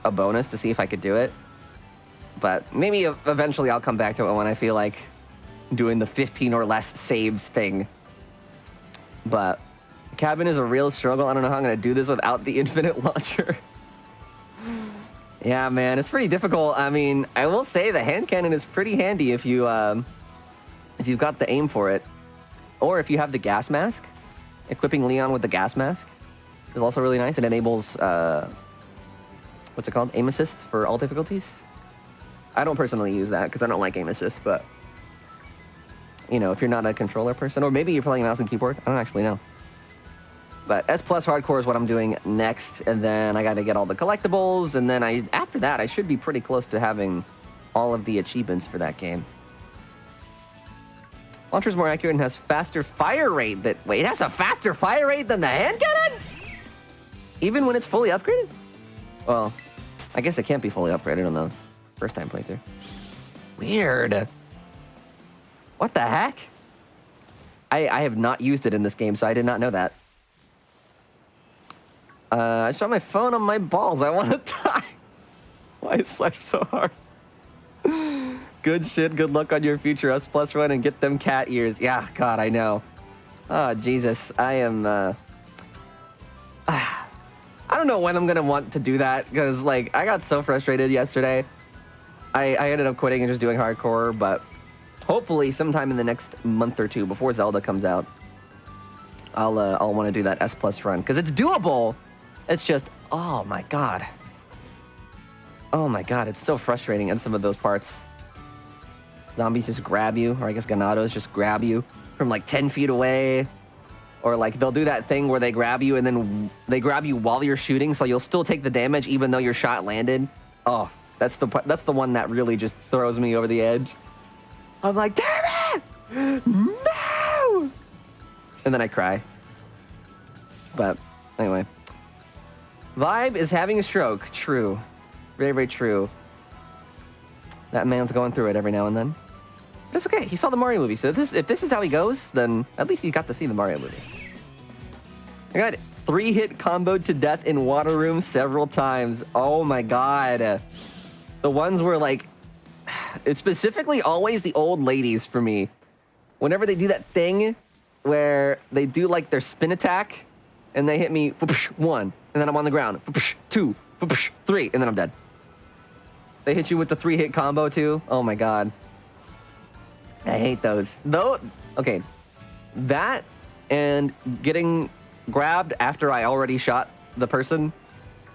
a bonus to see if I could do it. But maybe eventually I'll come back to it when I feel like doing the 15 or less saves thing. But cabin is a real struggle. I don't know how I'm gonna do this without the infinite launcher. Yeah, man, it's pretty difficult. I mean, I will say the hand cannon is pretty handy if you've got the aim for it. Or if you have the gas mask. Equipping Leon with the gas mask is also really nice. It enables, what's it called? Aim assist for all difficulties. I don't personally use that because I don't like aim assist, but you know, if you're not a controller person, or maybe you're playing mouse and keyboard, I don't actually know. But S+ hardcore is what I'm doing next, and then I got to get all the collectibles, and then after that I should be pretty close to having all of the achievements for that game. Launcher's more accurate and has faster fire rate. Wait, it has a faster fire rate than the hand cannon? Even when it's fully upgraded? Well, I guess it can't be fully upgraded on the first time playthrough. Weird. What the heck? I have not used it in this game, so I did not know that. I shot my phone on my balls. I want to die. Why is life so hard? Good shit. Good luck on your future S+ run and get them cat ears. Yeah, God, I know. Oh, Jesus. I am... I don't know when I'm going to want to do that, because, like, I got so frustrated yesterday. I ended up quitting and just doing hardcore, but hopefully sometime in the next month or two before Zelda comes out, I'll want to do that S+ run, because it's doable. It's just, oh my God. Oh my God, it's so frustrating in some of those parts. Zombies just grab you, or I guess Ganados just grab you from like 10 feet away. Or like they'll do that thing where they grab you and then they grab you while you're shooting, so you'll still take the damage even though your shot landed. Oh, that's the one that really just throws me over the edge. I'm like, damn it! No! And then I cry. But anyway. Vibe is having a stroke. True. Very, very true. That man's going through it every now and then. But it's okay. He saw the Mario movie. So if this is how he goes, then at least he got to see the Mario movie. I got 3-hit comboed to death in water room several times. Oh my God. The ones where like, it's specifically always the old ladies for me. Whenever they do that thing where they do like their spin attack and they hit me 1 and then I'm on the ground 2, 3 and then I'm dead. They hit you with the 3-hit combo too. Oh my God. I hate those. Though, okay, that and getting grabbed after I already shot the person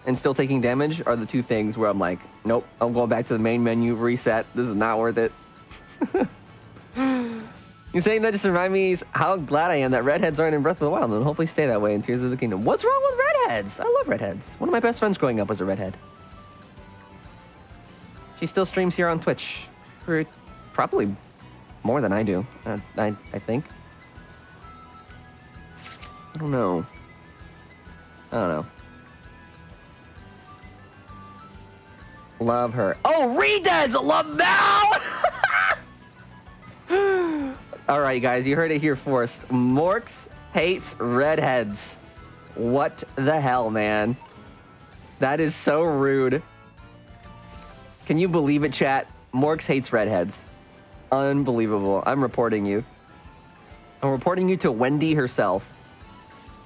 and still taking damage are the two things where I'm like, nope, I'm going back to the main menu, reset. This is not worth it. You saying that just remind me how glad I am that redheads aren't in Breath of the Wild and hopefully stay that way in Tears of the Kingdom. What's wrong with redheads? I love redheads. One of my best friends growing up was a redhead. She still streams here on Twitch for probably more than I do, I think. I don't know. Love her. Oh, Redeads! Love now! All right, guys, you heard it here first. Morks hates redheads. What the hell, man? That is so rude. Can you believe it, chat? Morks hates redheads. Unbelievable. I'm reporting you. I'm reporting you to Wendy herself.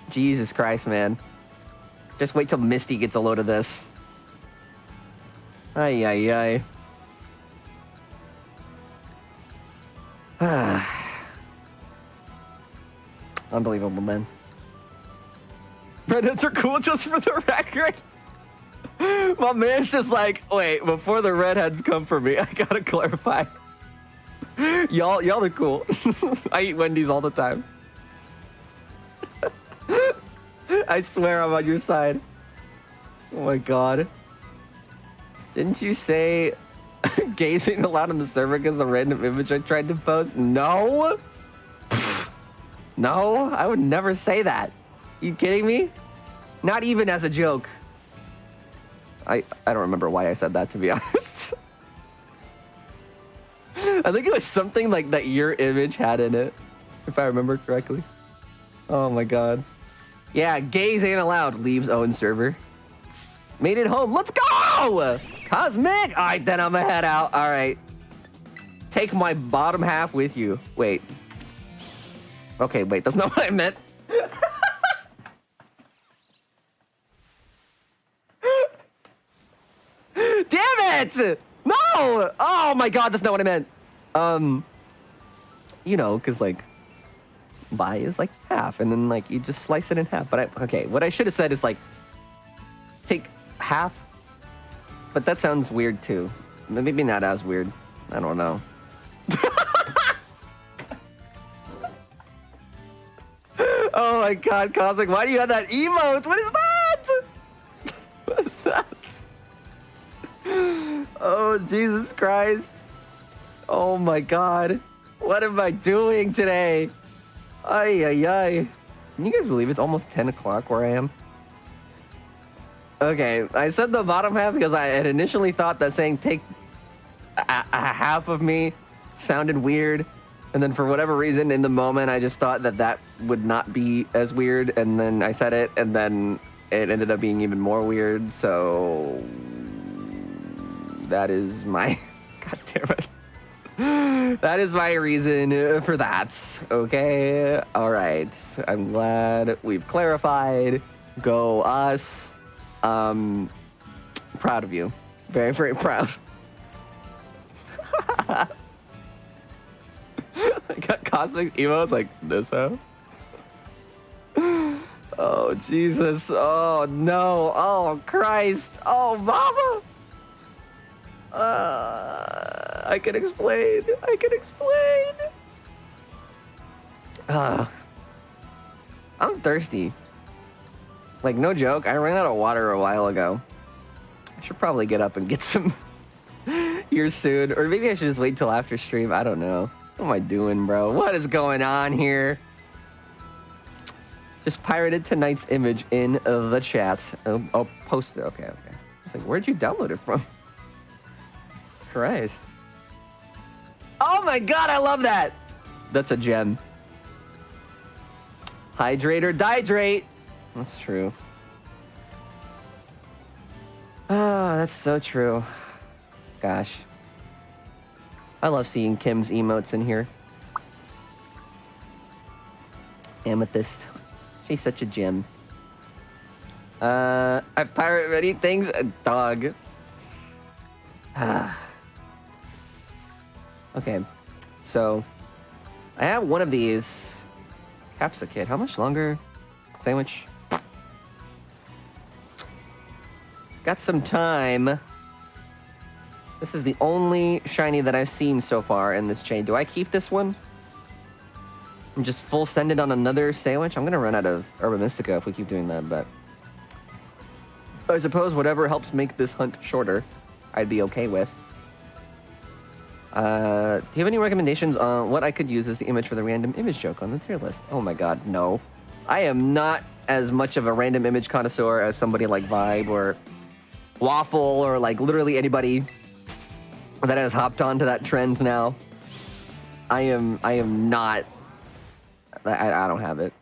Jesus Christ, man. Just wait till Misty gets a load of this. Ay, ay, ay. Unbelievable, man. Redheads are cool just for the record. My man's just like, wait, before the redheads come for me, I gotta clarify. Y'all are cool. I eat Wendy's all the time. I swear I'm on your side. Oh my God. Didn't you say gazing aloud on the server because the random image I tried to post? No. No, I would never say that. You kidding me? Not even as a joke. I don't remember why I said that, to be honest. I think it was something like that your image had in it, if I remember correctly. Oh my God. Yeah, gaze ain't allowed. Leaves own server. Made it home. Let's go! Cosmic! All right, then I'm gonna head out. All right. Take my bottom half with you. Wait. Okay, wait. That's not what I meant. Damn it! No! Oh my God, that's not what I meant. You know, because like, buy is like half, and then like you just slice it in half. But okay, what I should have said is like, take half. But that sounds weird too. Maybe not as weird. I don't know. Oh my God, Cosmic, why do you have that emote? What is that? What is that? Oh, Jesus Christ. Oh my God. What am I doing today? Ay, ay, ay. Can you guys believe it's almost 10 o'clock where I am? Okay, I said the bottom half because I had initially thought that saying take a half of me sounded weird. And then for whatever reason, in the moment, I just thought that that would not be as weird. And then I said it, and then it ended up being even more weird. So that is my... God damn it. That is my reason for that. Okay? All right. I'm glad we've clarified. Go us. Proud of you. Very, very proud. I got cosmic emotes like this, huh? Oh, Jesus. Oh, no. Oh, Christ. Oh, mama. I can explain. I can explain. I'm thirsty. Like, no joke. I ran out of water a while ago. I should probably get up and get some here soon. Or maybe I should just wait till after stream. I don't know. What am I doing, bro? What is going on here? Just pirated tonight's image in the chat. I'll post it. Okay, okay. I was like, where'd you download it from? Christ. Oh my god, I love that! That's a gem. Hydrate or dihydrate. That's true. Oh, that's so true. Gosh. I love seeing Kim's emotes in here. Amethyst. She's such a gem. I pirate many things. A dog. Okay. So, I have one of these. Capsicum. How much longer? Sandwich. Got some time. This is the only shiny that I've seen so far in this chain. Do I keep this one? And just full send it on another sandwich? I'm gonna run out of Herba Mystica if we keep doing that, but I suppose whatever helps make this hunt shorter, I'd be okay with. Do you have any recommendations on what I could use as the image for the random image joke on the tier list? Oh my god, no. I am not as much of a random image connoisseur as somebody like Vibe or Waffle or like literally anybody that has hopped onto that trend now. I am not. I don't have it.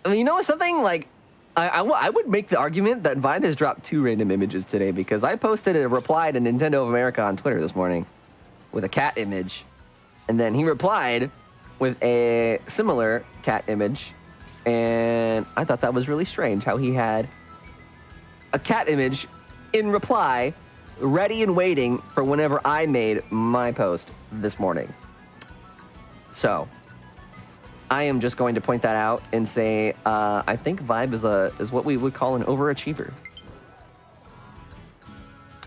I mean, you know something? Like, I would make the argument that Vibe has dropped 2 random images today because I posted a reply to Nintendo of America on Twitter this morning with a cat image. And then he replied with a similar cat image. And I thought that was really strange how he had a cat image in reply ready and waiting for whenever I made my post this morning. So I am just going to point that out and say, I think Vibe is what we would call an overachiever.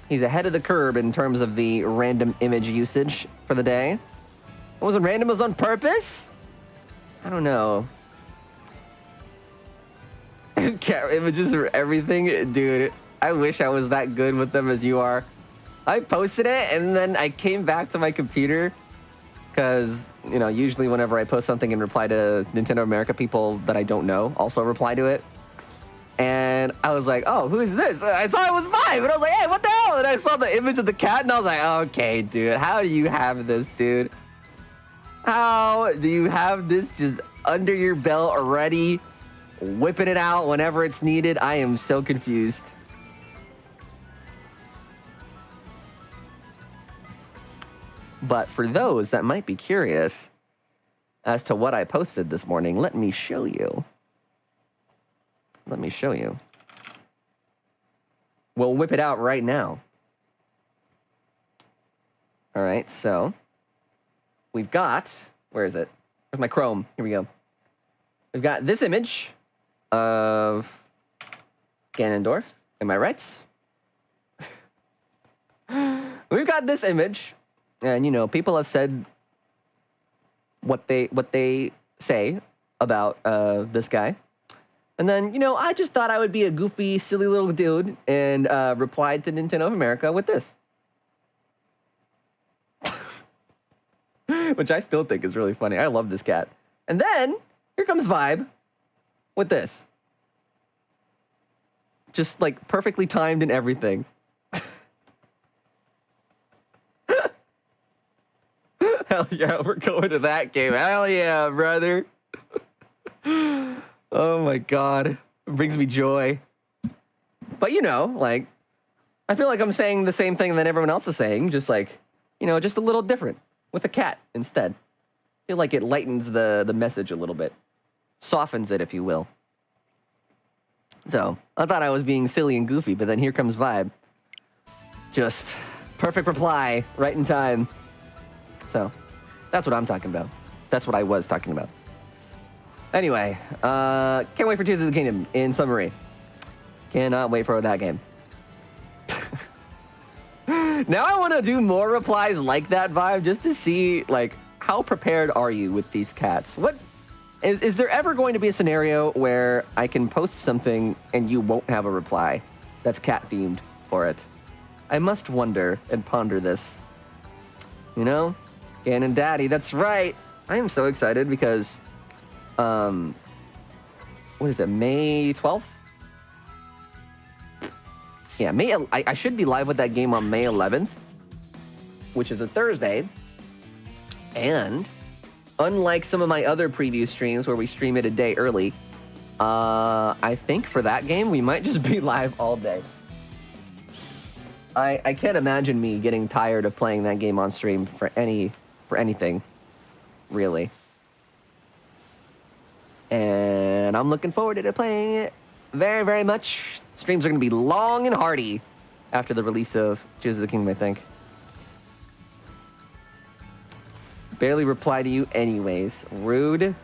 He's ahead of the curve in terms of the random image usage for the day. It wasn't random, it was on purpose? I don't know. Cat images for everything? Dude, I wish I was that good with them as you are. I posted it and then I came back to my computer because, you know, usually whenever I post something and reply to Nintendo America, people that I don't know also reply to it. And I was like, oh, who is this? And I saw it was Vibe, and I was like, hey, what the hell? And I saw the image of the cat, and I was like, okay, dude, how do you have this, dude? How do you have this just under your belt already, whipping it out whenever it's needed? I am so confused. But for those that might be curious as to what I posted this morning, let me show you. Let me show you. We'll whip it out right now. All right, so we've got, where is it? Where's my Chrome? Here we go. We've got this image of Ganondorf. Am I right? We've got this image. And, you know, people have said what they say about this guy. And then, you know, I just thought I would be a goofy, silly little dude and replied to Nintendo of America with this. Which I still think is really funny. I love this cat. And then, here comes Vibe with this. Just like perfectly timed and everything. Hell yeah, we're going to that game. Hell yeah, brother. Oh my God. It brings me joy. But you know, like, I feel like I'm saying the same thing that everyone else is saying, just like, you know, just a little different with a cat instead. I feel like it lightens the message a little bit. Softens it, if you will. So, I thought I was being silly and goofy, but then here comes Vibe. Just perfect reply, right in time. So, that's what I'm talking about. That's what I was talking about. Anyway, can't wait for Tears of the Kingdom, in summary. Cannot wait for that game. Now I want to do more replies like that, Vibe, just to see, like, how prepared are you with these cats? What is there ever going to be a scenario where I can post something and you won't have a reply that's cat-themed for it? I must wonder and ponder this. You know? Ganon Daddy, that's right! I am so excited because, what is it, May 12th? Yeah, I should be live with that game on May 11th, which is a Thursday. And unlike some of my other preview streams where we stream it a day early, I think for that game, we might just be live all day. I can't imagine me getting tired of playing that game on stream for anything, really. And I'm looking forward to playing it very, very much. Streams are going to be long and hearty after the release of Tears of the Kingdom, I think. Barely reply to you anyways. Rude.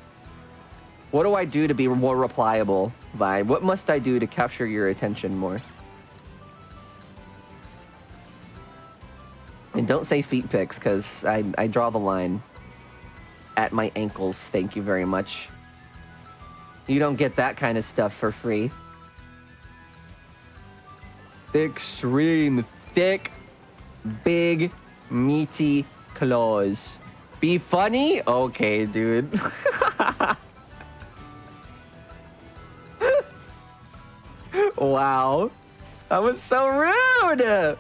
What do I do to be more replyable, Vibe? What must I do to capture your attention more? And don't say feet pics, because I draw the line at my ankles. Thank you very much. You don't get that kind of stuff for free. Extreme, thick, big, meaty claws. Be funny? Okay, dude. Wow. That was so rude!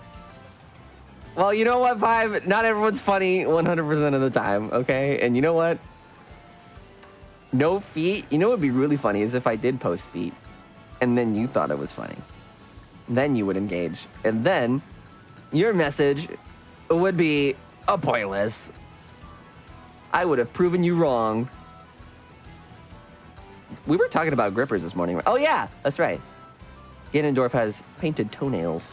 Well, you know what, Vibe? Not everyone's funny 100% of the time, okay? And you know what? No feet. You know what would be really funny is if I did post feet, and then you thought it was funny. Then you would engage. And then your message would be pointless. I would have proven you wrong. We were talking about grippers this morning. Oh, yeah, that's right. Ganondorf has painted toenails.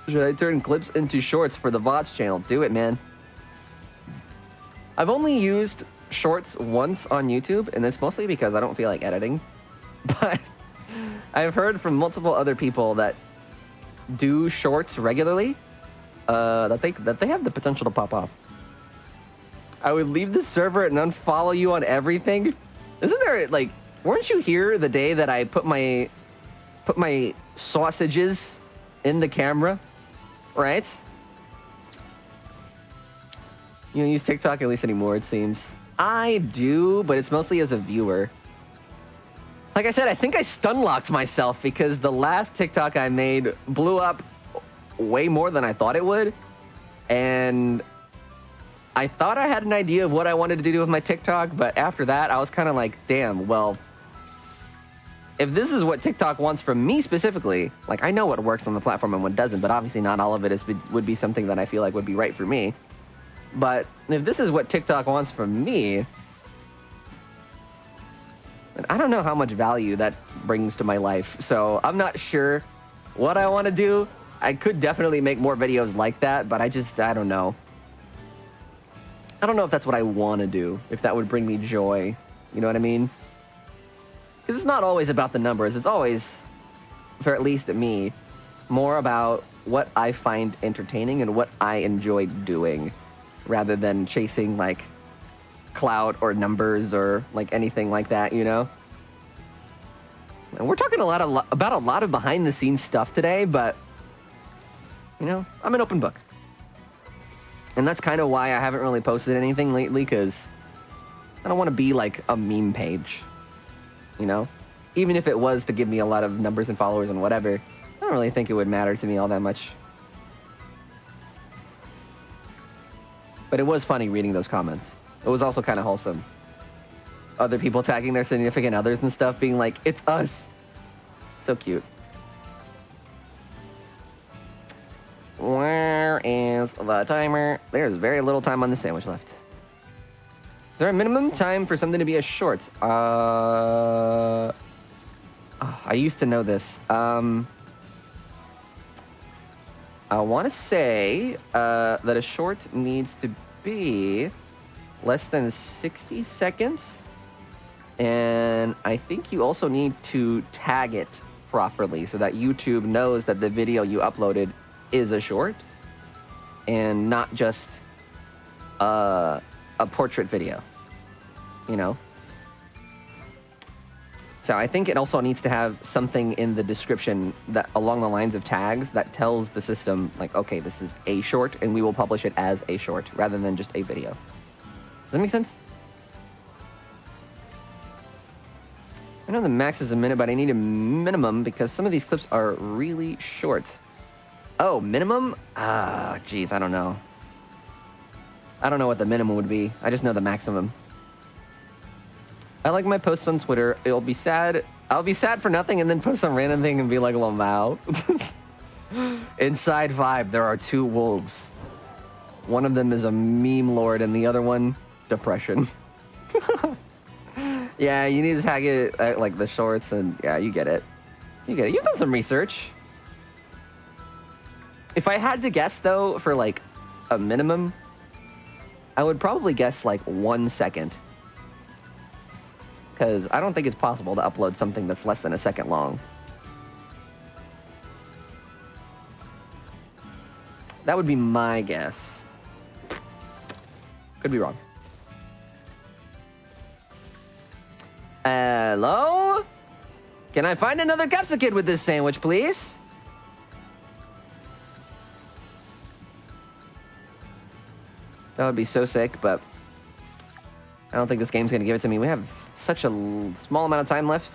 Should I turn clips into shorts for the VODs channel? Do it, man. I've only used shorts once on YouTube, and it's mostly because I don't feel like editing. But I've heard from multiple other people that do shorts regularly, that they have the potential to pop off. I would leave the server and unfollow you on everything. Isn't there, like, weren't you here the day that I put my sausages in the camera? Right? You don't use TikTok at least anymore, it seems. I do, but it's mostly as a viewer. Like I said, I think I stun-locked myself because the last TikTok I made blew up way more than I thought it would. And I thought I had an idea of what I wanted to do with my TikTok, but after that, I was kind of like, damn, well, if this is what TikTok wants from me specifically, like, I know what works on the platform and what doesn't, but obviously not all of it would be something that I feel like would be right for me. But if this is what TikTok wants from me, then I don't know how much value that brings to my life. So I'm not sure what I want to do. I could definitely make more videos like that, but I don't know. I don't know if that's what I want to do, if that would bring me joy. You know what I mean? Because it's not always about the numbers. It's always, for at least me, more about what I find entertaining and what I enjoy doing, rather than chasing, like, clout or numbers or, like, anything like that, you know? And we're talking about a lot of behind-the-scenes stuff today, but, you know, I'm an open book. And that's kind of why I haven't really posted anything lately, because I don't want to be, like, a meme page. you know? Even if it was to give me a lot of numbers and followers and whatever, I don't really think it would matter to me all that much. But it was funny reading those comments. It was also kind of wholesome. Other people tagging their significant others and stuff, being like, it's us. So cute. Where is the timer? There's very little time on the sandwich left. Is there a minimum time for something to be a short? I used to know this. I want to say that a short needs to be less than 60 seconds. And I think you also need to tag it properly so that YouTube knows that the video you uploaded is a short and not just a portrait video, you know? So I think it also needs to have something in the description that along the lines of tags that tells the system, like, okay, this is a short and we will publish it as a short rather than just a video. Does that make sense? I know the max is a minute, but I need a minimum because some of these clips are really short. Oh, minimum? Ah, geez, I don't know. I don't know what the minimum would be. I just know the maximum. I like my posts on Twitter. It'll be sad. I'll be sad for nothing and then post some random thing and be like, Lamau. Inside vibe, there are two wolves. One of them is a meme lord and the other one, depression. Yeah, you need to tag it at, like, the shorts and yeah, you get it. You get it. You've done some research. If I had to guess, though, for, like, a minimum, I would probably guess, like, 1 second. Because I don't think it's possible to upload something that's less than a second long. That would be my guess. Could be wrong. Hello? Can I find another capsicum with this sandwich, please? That would be so sick, but I don't think this game's gonna give it to me. We have such a small amount of time left.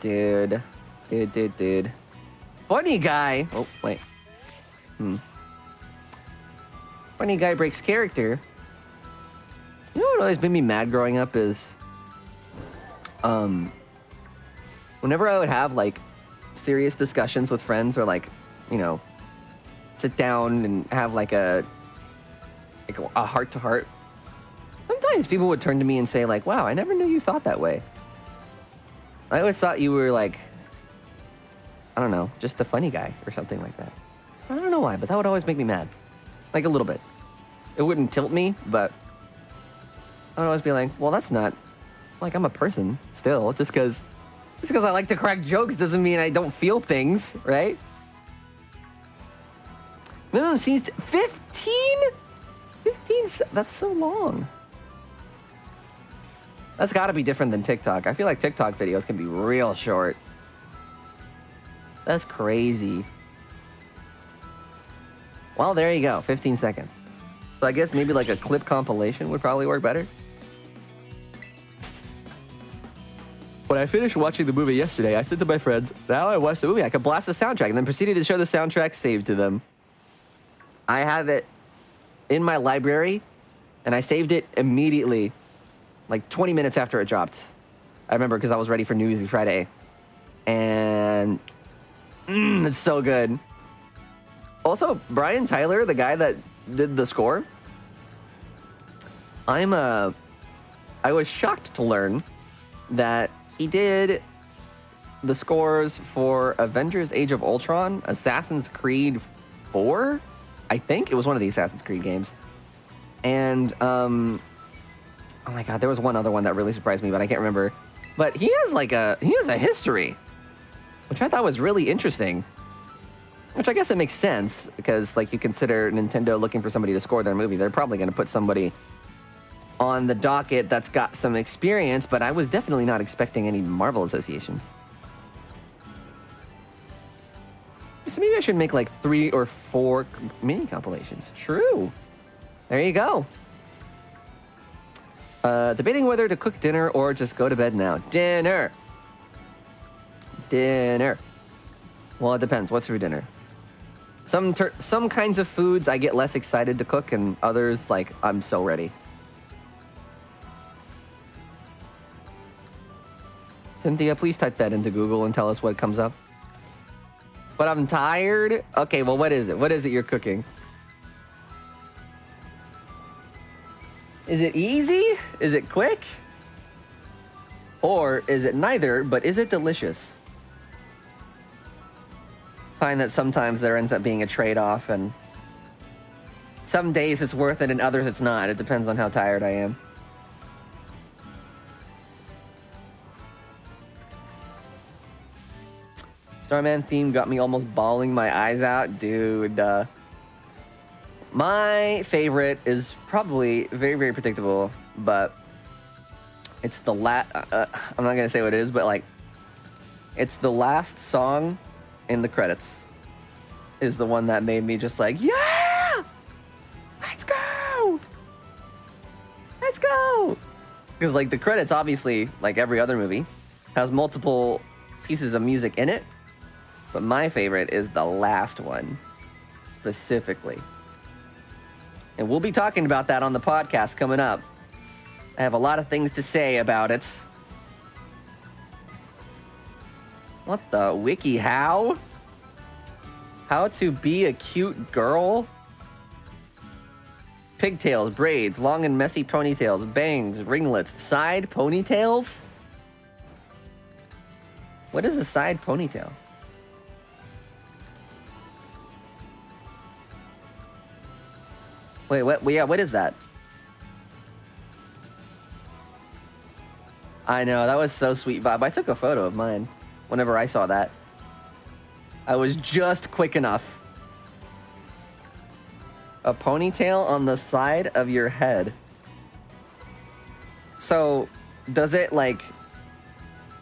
Dude. Funny guy. Oh, wait. Funny guy breaks character. You know what always made me mad growing up is, whenever I would have, like, serious discussions with friends or, like, you know, sit down and have, like, a heart-to-heart, sometimes people would turn to me and say, like, wow, I never knew you thought that way. I always thought you were, like, I don't know, just the funny guy or something like that. I don't know why, but that would always make me mad. Like, a little bit. It wouldn't tilt me, but I would always be like, well, that's not, like, I'm a person still. Just because I like to crack jokes doesn't mean I don't feel things, right? Minimum seems 15? 15, that's so long. That's got to be different than TikTok. I feel like TikTok videos can be real short. That's crazy. Well, there you go, 15 seconds. So I guess maybe like a clip compilation would probably work better. When I finished watching the movie yesterday, I said to my friends, now I watched the movie, I could blast the soundtrack, and then proceeded to show the soundtrack saved to them. I have it in my library, and I saved it immediately, like 20 minutes after it dropped. I remember because I was ready for New Music Friday. And it's so good. Also, Brian Tyler, the guy that did the score, I was shocked to learn that he did the scores for Avengers Age of Ultron, Assassin's Creed 4, I think. It was one of the Assassin's Creed games. And, oh my god, there was one other one that really surprised me, but I can't remember. But he has a history, which I thought was really interesting. Which I guess it makes sense, because like you consider Nintendo looking for somebody to score their movie, they're probably going to put somebody on the docket that's got some experience, but I was definitely not expecting any Marvel associations. So maybe I should make like 3 or 4 mini compilations. True. There you go. Debating whether to cook dinner or just go to bed now. Dinner. Dinner. Well, it depends. What's for dinner? Some kinds of foods I get less excited to cook, and others, like, I'm so ready. Cynthia, please type that into Google and tell us what comes up. But I'm tired. Okay, well, what is it? What is it you're cooking? Is it easy? Is it quick? Or is it neither, but is it delicious? Find that sometimes there ends up being a trade-off, and some days it's worth it and others it's not. It depends on how tired I am. Starman theme got me almost bawling my eyes out. Dude, my favorite is probably very, very predictable, but it's the I'm not gonna say what it is, but like, it's the last song in the credits is the one that made me just like, yeah, let's go, let's go. Because like the credits, obviously, like every other movie, has multiple pieces of music in it, but my favorite is the last one specifically. And we'll be talking about that on the podcast coming up. I have a lot of things to say about it. What the wiki? How? How to be a cute girl? Pigtails, braids, long and messy ponytails, bangs, ringlets, side ponytails? What is a side ponytail? Wait, what? Yeah, what is that? I know, that was so sweet, Bob. I took a photo of mine whenever I saw that. I was just quick enough. A ponytail on the side of your head. So, does it, like,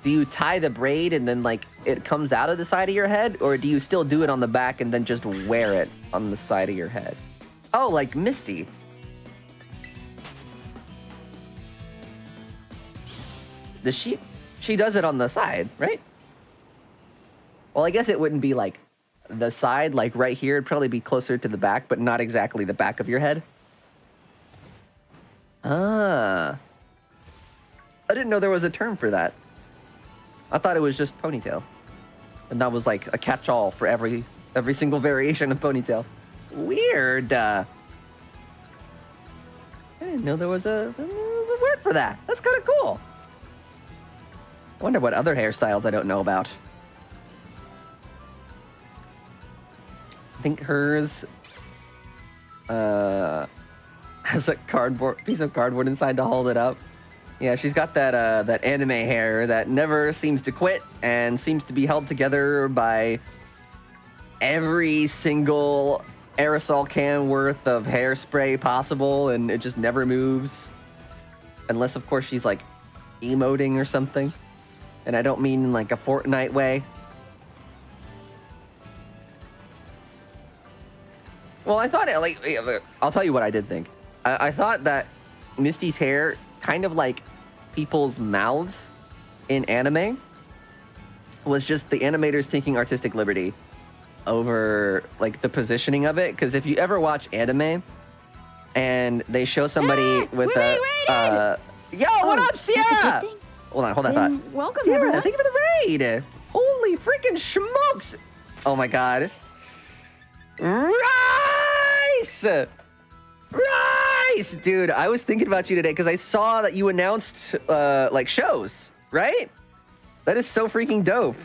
do you tie the braid and then, like, it comes out of the side of your head? Or do you still do it on the back and then just wear it on the side of your head? Oh, like Misty. Does she does it on the side, right? Well, I guess it wouldn't be like the side, like right here. It'd probably be closer to the back, but not exactly the back of your head. Ah. I didn't know there was a term for that. I thought it was just ponytail. And that was like a catch-all for every single variation of ponytail. Weird. I didn't know there was a word for that. That's kind of cool. I wonder what other hairstyles I don't know about. I think hers has a piece of cardboard inside to hold it up. Yeah, she's got that anime hair that never seems to quit and seems to be held together by every single aerosol can worth of hairspray possible, and it just never moves. Unless, of course, she's like emoting or something. And I don't mean in like a Fortnite way. Well, I thought I'll tell you what I did think. I thought that Misty's hair, kind of like people's mouths in anime, was just the animators taking artistic liberty over like the positioning of it. Because if you ever watch anime and they show somebody with yo, what up, Sierra? Hold on, hold that thought. Welcome, Sierra, everyone. thank you for the raid. Holy freaking smokes! Oh my god. Rice! Rice! Dude, I was thinking about you today because I saw that you announced like shows, right? That is so freaking dope.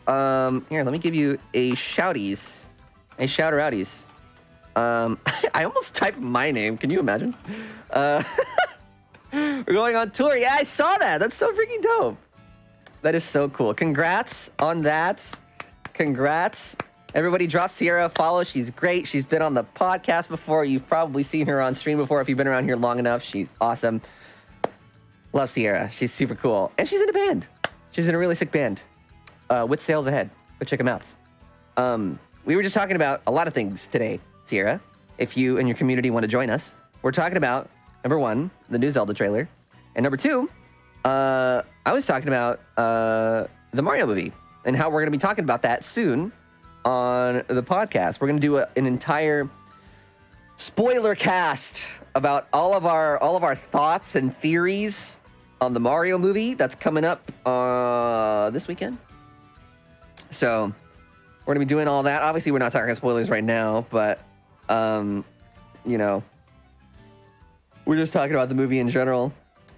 Here, let me give you a shouties. A shouter-outies. I almost typed my name. Can you imagine? We're going on tour. Yeah, I saw that. That's so freaking dope. That is so cool. Congrats on that. Congrats. Everybody drop Sierra a follow. She's great. She's been on the podcast before. You've probably seen her on stream before if you've been around here long enough. She's awesome. Love Sierra. She's super cool. And she's in a band. She's in a really sick band. With sales ahead. Go check them out. We were just talking about a lot of things today, Sierra. If you and your community want to join us, we're talking about, number one, the new Zelda trailer. And number 2, I was talking about the Mario movie and how we're going to be talking about that soon on the podcast. We're going to do an entire spoiler cast about all of our thoughts and theories on the Mario movie that's coming up this weekend. So we're going to be doing all that. Obviously, we're not talking spoilers right now, but, you know, we're just talking about the movie in general.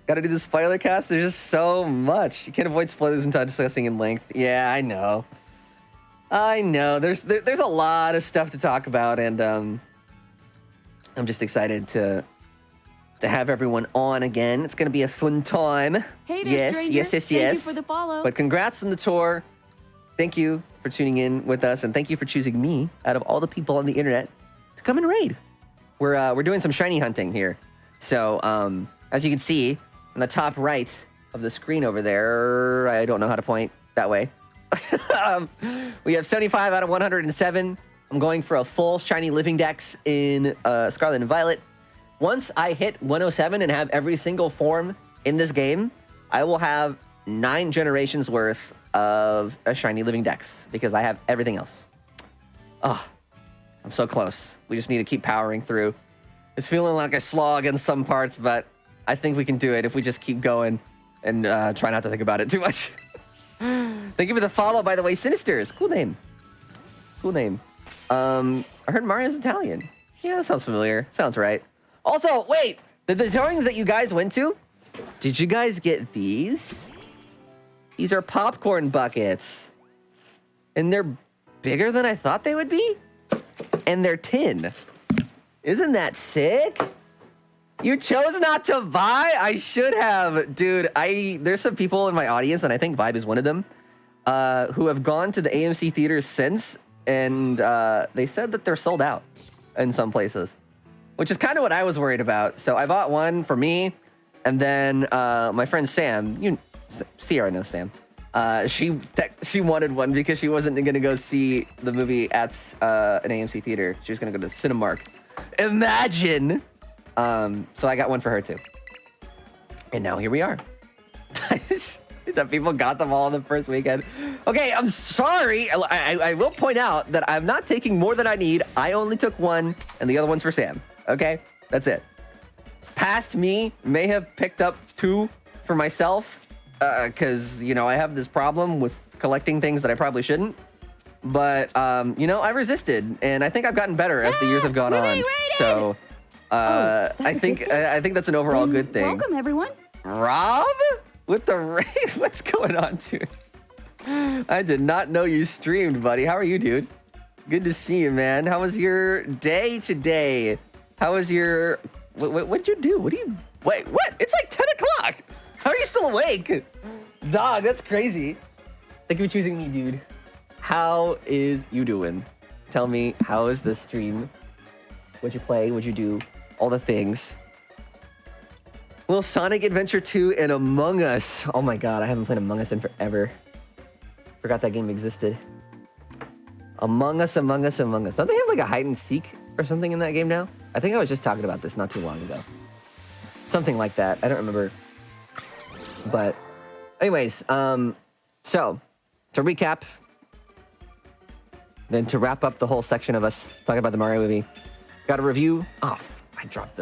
Got to do the spoiler cast. There's just so much. You can't avoid spoilers without discussing in length. Yeah, I know. There's a lot of stuff to talk about, and I'm just excited to have everyone on again. It's gonna be a fun time. Hey there, stranger. Yes. Thank you for the follow. But congrats on the tour. Thank you for tuning in with us, and thank you for choosing me out of all the people on the internet to come and raid. We're doing some shiny hunting here. So as you can see in the top right of the screen over there, I don't know how to point that way. We have 75 out of 107. I'm going for a full shiny living dex in Scarlet and Violet. Once I hit 107 and have every single form in this game, I will have 9 generations worth of a shiny living dex because I have everything else. Oh, I'm so close. We just need to keep powering through. It's feeling like a slog in some parts, but I think we can do it if we just keep going and try not to think about it too much. Thank you for the follow, by the way. Sinisters. Cool name. Cool name. I heard Mario's Italian. Yeah, that sounds familiar. Sounds right. Also, wait. The tutorials that you guys went to, did you guys get these? These are popcorn buckets. And they're bigger than I thought they would be. And they're tin. Isn't that sick? You chose not to buy? I should have. Dude, there's some people in my audience, and I think Vibe is one of them, who have gone to the AMC theaters since, and they said that they're sold out in some places, which is kind of what I was worried about. So I bought one for me, and then my friend Sam, Sierra knows Sam, she wanted one because she wasn't going to go see the movie at an AMC theater. She was going to go to Cinemark. Imagine! So I got one for her too. And now here we are. That people got them all in the first weekend. Okay, I'm sorry. I will point out that I'm not taking more than I need. I only took one, and the other one's for Sam. Okay? That's it. Past me may have picked up 2 for myself, because, you know, I have this problem with collecting things that I probably shouldn't. But, you know, I resisted, and I think I've gotten better as the years have gone on. So... I think that's an overall good thing. Welcome, everyone. Rob? With the raid? What's going on, dude? I did not know you streamed, buddy. How are you, dude? Good to see you, man. How was your day today? How was your... What'd you do? Wait, what? It's like 10 o'clock. How are you still awake? Dog, that's crazy. Thank you for choosing me, dude. How is you doing? Tell me, how is this stream? What'd you play? What'd you do? All the things. Little Sonic Adventure 2 and Among Us. Oh my god, I haven't played Among Us in forever. Forgot that game existed. Among Us. Don't they have like a hide and seek or something in that game now? I think I was just talking about this not too long ago. Something like that. I don't remember. But anyways, so to recap, then to wrap up the whole section of us talking about the Mario movie, got a review. Oh, I dropped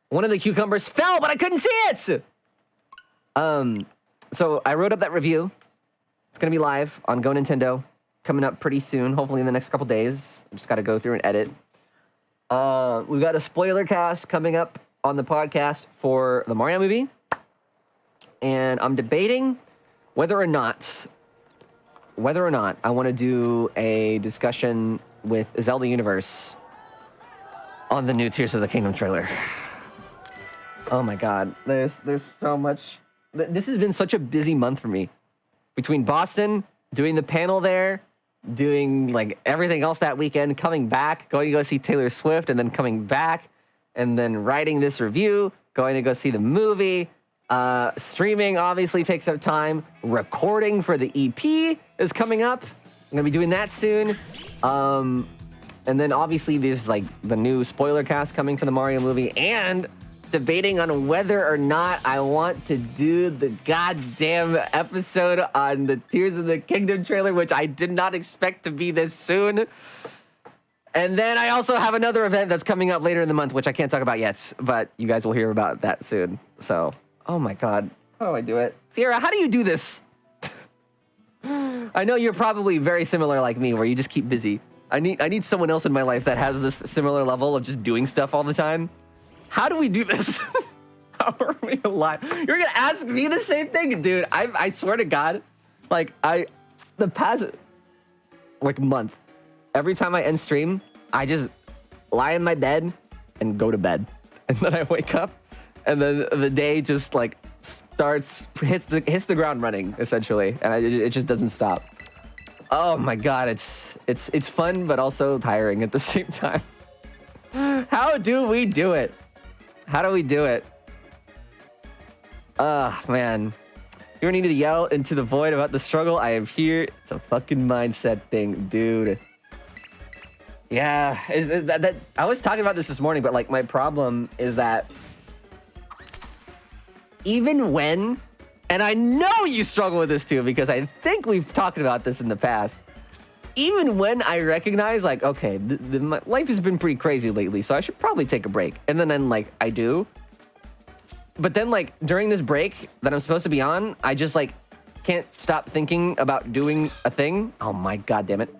one of the cucumbers fell, but I couldn't see it. So I wrote up that review. It's gonna be live on Go Nintendo, coming up pretty soon, hopefully in the next couple days. I just got to go through and edit. We've got a spoiler cast coming up on the podcast for the Mario movie, and I'm debating whether or not I want to do a discussion with Zelda Universe on the new Tears of the Kingdom trailer. Oh my god, there's so much. This has been such a busy month for me. Between Boston, doing the panel there, doing like everything else that weekend, coming back, going to go see Taylor Swift, and then coming back, and then writing this review, going to go see the movie. Streaming obviously takes up time. Recording for the EP is coming up. I'm gonna be doing that soon. And then obviously there's like the new spoiler cast coming for the Mario movie, and debating on whether or not I want to do the goddamn episode on the Tears of the Kingdom trailer, which I did not expect to be this soon. And then I also have another event that's coming up later in the month, which I can't talk about yet, but you guys will hear about that soon. So, oh my God, how do I do it? Sierra, how do you do this? I know you're probably very similar like me, where you just keep busy. I need someone else in my life that has this similar level of just doing stuff all the time. How do we do this? How are we alive? You're gonna ask me the same thing, dude. I swear to God, like the past like month, every time I end stream, I just lie in my bed and go to bed, and then I wake up, and then the day just like hits the ground running essentially, and it just doesn't stop. Oh my God, it's fun but also tiring at the same time. How do we do it? How do we do it? Man. You need to yell into the void about the struggle. I am here. It's a fucking mindset thing, dude. Yeah, that I was talking about this morning, but like my problem is that even when, and I know you struggle with this too, because I think we've talked about this in the past, even when I recognize like, okay, my life has been pretty crazy lately, so I should probably take a break. And then like I do, but then like during this break that I'm supposed to be on, I just like can't stop thinking about doing a thing. Oh my God damn it.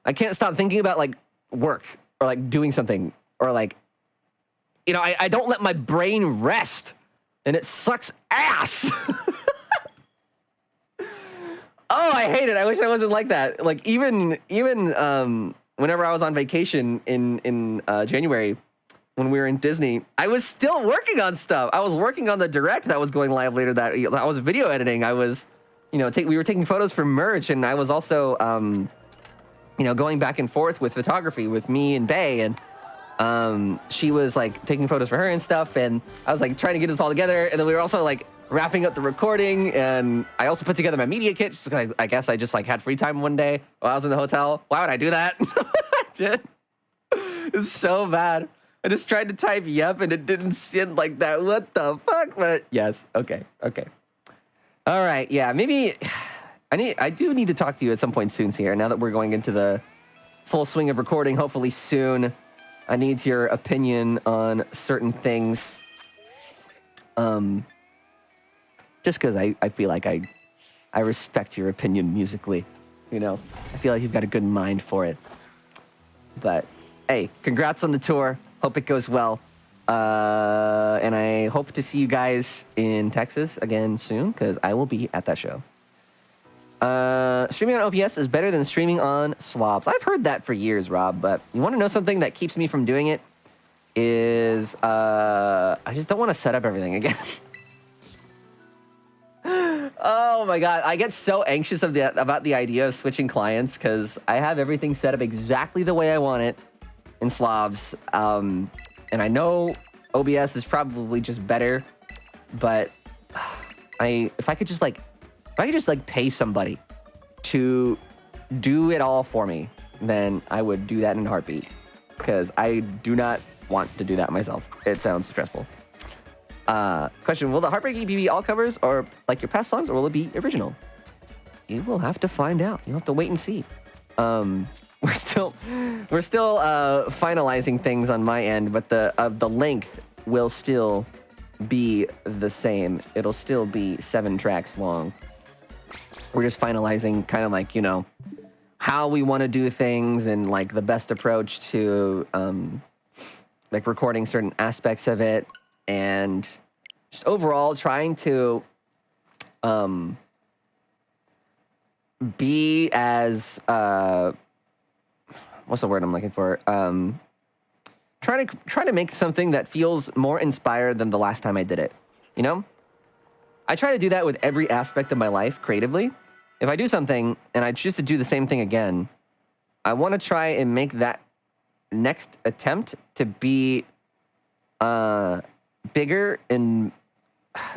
I can't stop thinking about like work or like doing something or like, you know, I don't let my brain rest, and it sucks ass. Oh, I hate it. I wish I wasn't like that. Like even whenever I was on vacation in January, when we were in Disney, I was still working on stuff. I was working on the direct that was going live later that I was video editing. I was, you know, we were taking photos for merch, and I was also, you know, going back and forth with photography with me and Bae, and she was like taking photos for her and stuff, and I was like trying to get this all together, and then we were also like wrapping up the recording, and I also put together my media kit just because I guess I just like had free time one day while I was in the hotel. Why would I do that? I did. It's so bad. I just tried to type yep, and it didn't send like that. What the fuck? But yes, okay. All right, yeah, maybe I do need to talk to you at some point soon, here. Now that we're going into the full swing of recording, hopefully soon. I need your opinion on certain things. Just because I feel like I respect your opinion musically, you know? I feel like you've got a good mind for it. But, hey, congrats on the tour. Hope it goes well. And I hope to see you guys in Texas again soon, because I will be at that show. Streaming on OBS is better than streaming on Swabs. I've heard that for years, Rob, but you want to know something that keeps me from doing it? Is, I just don't want to set up everything again. Oh my God, I get so anxious about the idea of switching clients because I have everything set up exactly the way I want it in Slobs. And I know OBS is probably just better, but if I could just pay somebody to do it all for me, then I would do that in a heartbeat, because I do not want to do that myself. It sounds stressful. Question, will the Heartbreak EP be all covers or like your past songs, or will it be original? You will have to find out. You'll have to wait and see. We're still finalizing things on my end, but the length will still be the same. It'll still be 7 tracks long. We're just finalizing kind of like, you know, how we want to do things and like the best approach to like recording certain aspects of it, and just overall trying to be as what's the word I'm looking for? Try to make something that feels more inspired than the last time I did it. You know? I try to do that with every aspect of my life creatively. If I do something and I choose to do the same thing again, I want to try and make that next attempt to be bigger and,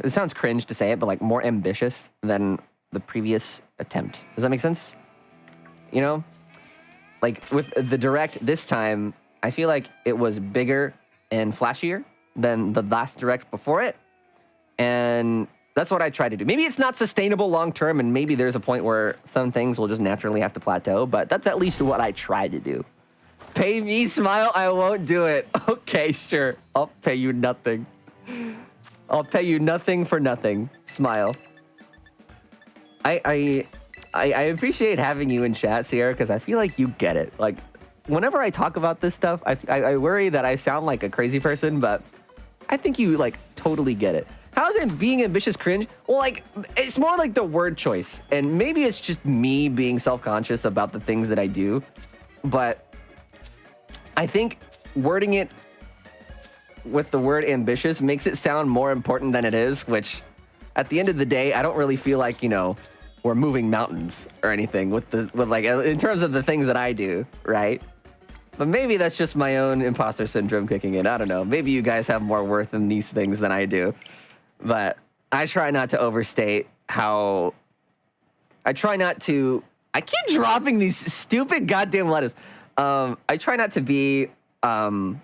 it sounds cringe to say it, but like more ambitious than the previous attempt. Does that make sense? You know? Like with the direct this time, I feel like it was bigger and flashier than the last direct before it. And that's what I try to do. Maybe it's not sustainable long term, and maybe there's a point where some things will just naturally have to plateau, but that's at least what I try to do. Pay me, Smile, I won't do it. Okay, sure. I'll pay you nothing. I'll pay you nothing for nothing. Smile. I appreciate having you in chat, Sierra, because I feel like you get it. Like, whenever I talk about this stuff, I worry that I sound like a crazy person, but I think you, like, totally get it. How is it being ambitious cringe? Well, like, it's more like the word choice. And maybe it's just me being self-conscious about the things that I do. But I think wording it with the word ambitious makes it sound more important than it is, which at the end of the day, I don't really feel like, you know, we're moving mountains or anything with like, in terms of the things that I do, right? But maybe that's just my own imposter syndrome kicking in. I don't know. Maybe you guys have more worth in these things than I do. But I try not to overstate how... I try not to... I keep dropping these stupid goddamn letters. I try not to be... I'm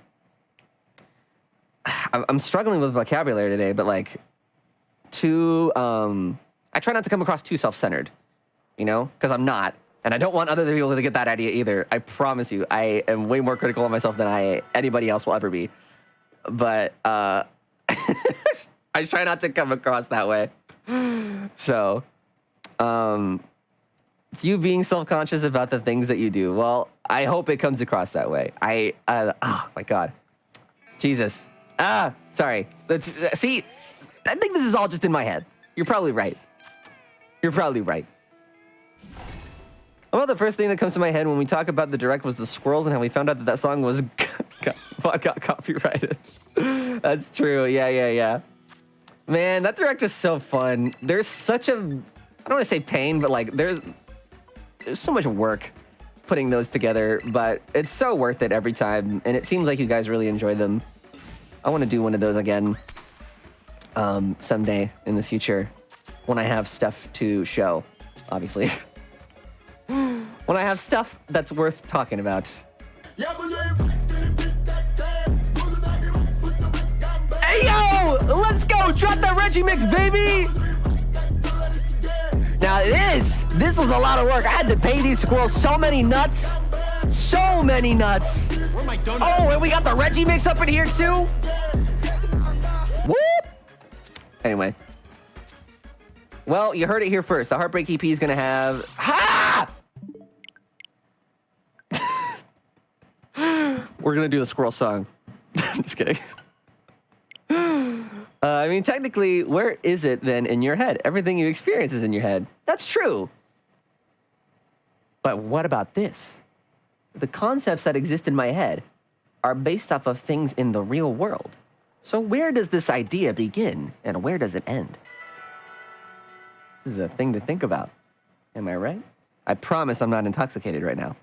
struggling with vocabulary today, but like... Too... I try not to come across too self-centered. You know? Because I'm not. And I don't want other people to get that idea either. I promise you. I am way more critical of myself than anybody else will ever be. But... I try not to come across that way. So, it's you being self-conscious about the things that you do. Well, I hope it comes across that way. Oh my God. Jesus. Sorry. See, I think this is all just in my head. You're probably right. You're probably right. Well, the first thing that comes to my head when we talk about the direct was the squirrels and how we found out that that song was got copyrighted. That's true. Yeah. Man, that direct was so fun. There's such a, I don't want to say pain, but like there's so much work putting those together, but it's so worth it every time. And it seems like you guys really enjoy them. I want to do one of those again someday in the future when I have stuff to show, obviously. When I have stuff that's worth talking about. Hey, yo! Let's go! Drop that Reggie mix, baby! Now, this was a lot of work. I had to pay these squirrels so many nuts. So many nuts. Oh, and we got the Reggie mix up in here, too? Whoop! Anyway. Well, you heard it here first. The Heartbreak EP is going to have... Ha! We're going to do the squirrel song. I'm just kidding. I mean, technically, where is it then in your head? Everything you experience is in your head. That's true. But what about this? The concepts that exist in my head are based off of things in the real world. So where does this idea begin and where does it end? This is a thing to think about. Am I right? I promise I'm not intoxicated right now.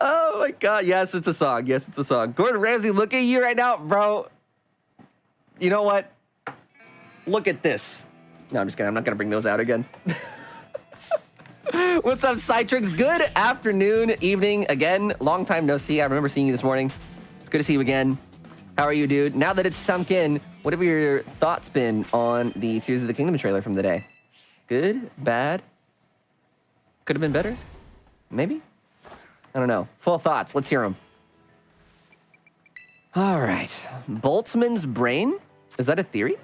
Oh my God, yes, it's a song. Yes, it's a song. Gordon Ramsay, look at you right now, bro. You know what? Look at this. No, I'm just kidding. I'm not going to bring those out again. What's up, Citrix? Good afternoon, evening. Again, long time no see. I remember seeing you this morning. It's good to see you again. How are you, dude? Now that it's sunk in, what have your thoughts been on the Tears of the Kingdom trailer from the day? Good? Bad? Could have been better? Maybe? I don't know. Full thoughts. Let's hear them. All right. Boltzmann's brain? Is that a theory?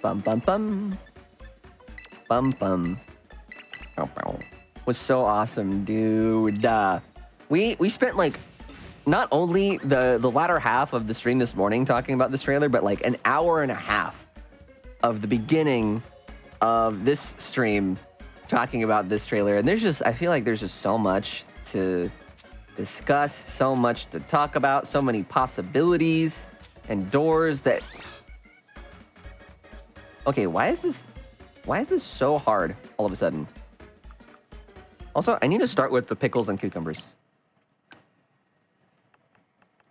Bum, bum, bum. Bum, bum. Oh, oh. Was so awesome, dude. We spent, like, not only the latter half of the stream this morning talking about this trailer, but, like, an hour and a half of the beginning of this stream talking about this trailer. And I feel like there's just so much to discuss, so much to talk about, so many possibilities and doors that... Okay, why is this so hard all of a sudden? Also, I need to start with the pickles and cucumbers.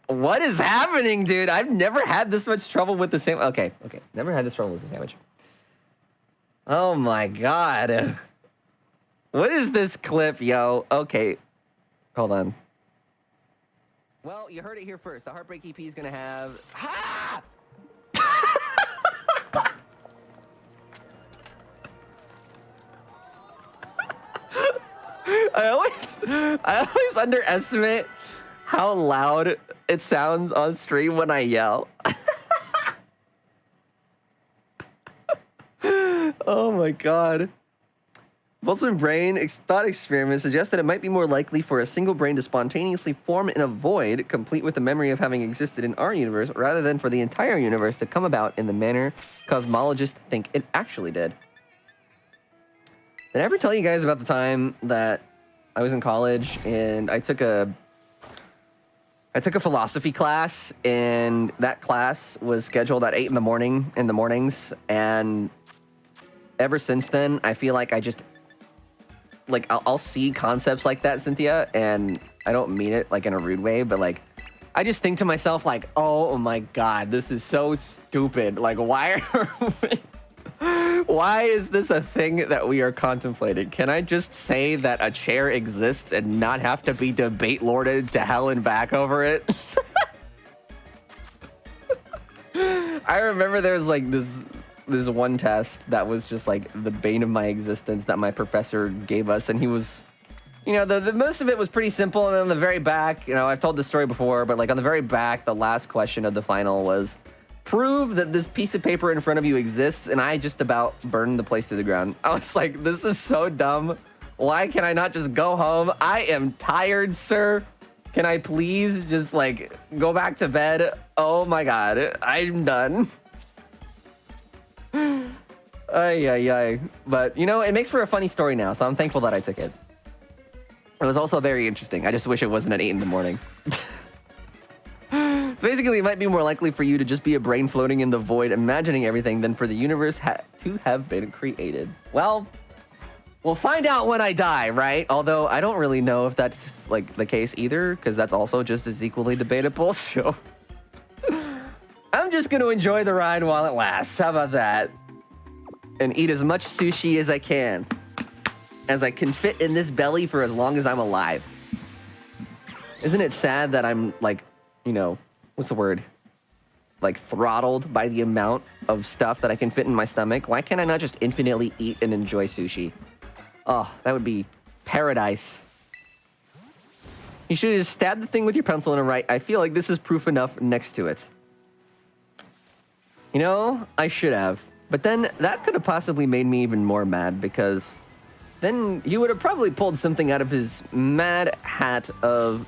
What is happening, dude? I've never had this much trouble with the sandwich. Okay. Never had this trouble with the sandwich. Oh my God. What is this clip, yo? Okay. Hold on. Well, you heard it here first. The Heartbreak EP is going to have... Ha! I always underestimate how loud it sounds on stream when I yell. Oh my god. Boltzmann brain thought experiment suggests that it might be more likely for a single brain to spontaneously form in a void, complete with the memory of having existed in our universe, rather than for the entire universe to come about in the manner cosmologists think it actually did. Did I ever tell you guys about the time that I was in college and I took a philosophy class, and that class was scheduled at 8 in the mornings, and ever since then, I feel like I just, like, I'll see concepts like that, Cynthia, and I don't mean it, like, in a rude way, but, like, I just think to myself, like, oh my god, this is so stupid. Like, why is this a thing that we are contemplating? Can I just say that a chair exists and not have to be debate lorded to hell and back over it? I remember there was, like, this one test that was just like the bane of my existence that my professor gave us, and he was, you know, the most of it was pretty simple, and then on the very back, you know, I've told this story before, but like on the very back, the last question of the final was, prove that this piece of paper in front of you exists, and I just about burned the place to the ground. I was like, this is so dumb. Why can I not just go home? I am tired, sir. Can I please just like go back to bed? Oh my god, I'm done. Ay. But, you know, it makes for a funny story now, so I'm thankful that I took it. It was also very interesting. I just wish it wasn't at 8 in the morning. So basically, it might be more likely for you to just be a brain floating in the void, imagining everything, than for the universe to have been created. Well, we'll find out when I die, right? Although, I don't really know if that's, like, the case either, because that's also just as equally debatable, so... I'm just going to enjoy the ride while it lasts. How about that? And eat as much sushi as I can fit in this belly for as long as I'm alive. Isn't it sad that I'm, like, you know, what's the word? Like, throttled by the amount of stuff that I can fit in my stomach? Why can't I not just infinitely eat and enjoy sushi? Oh, that would be paradise. You should have just stabbed the thing with your pencil and write, I feel like this is proof enough next to it. You know, I should have. But then that could have possibly made me even more mad, because then he would have probably pulled something out of his mad hat of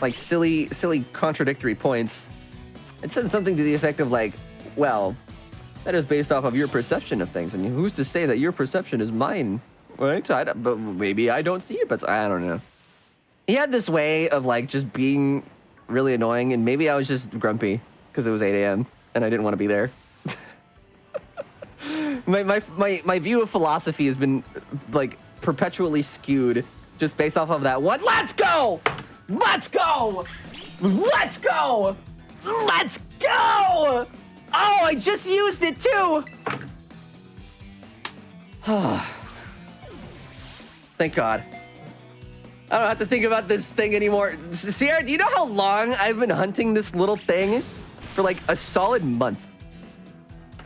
like silly contradictory points. It said something to the effect of like, well, that is based off of your perception of things, and who's to say that your perception is mine, right? But maybe I don't see it, but I don't know. He had this way of like just being really annoying, and maybe I was just grumpy because it was 8 a.m. and I didn't want to be there. My view of philosophy has been like perpetually skewed just based off of that one. Let's go! Let's go! Let's go! Let's go! Oh, I just used it too! Thank God. I don't have to think about this thing anymore. Sierra, do you know how long I've been hunting this little thing? For like a solid month.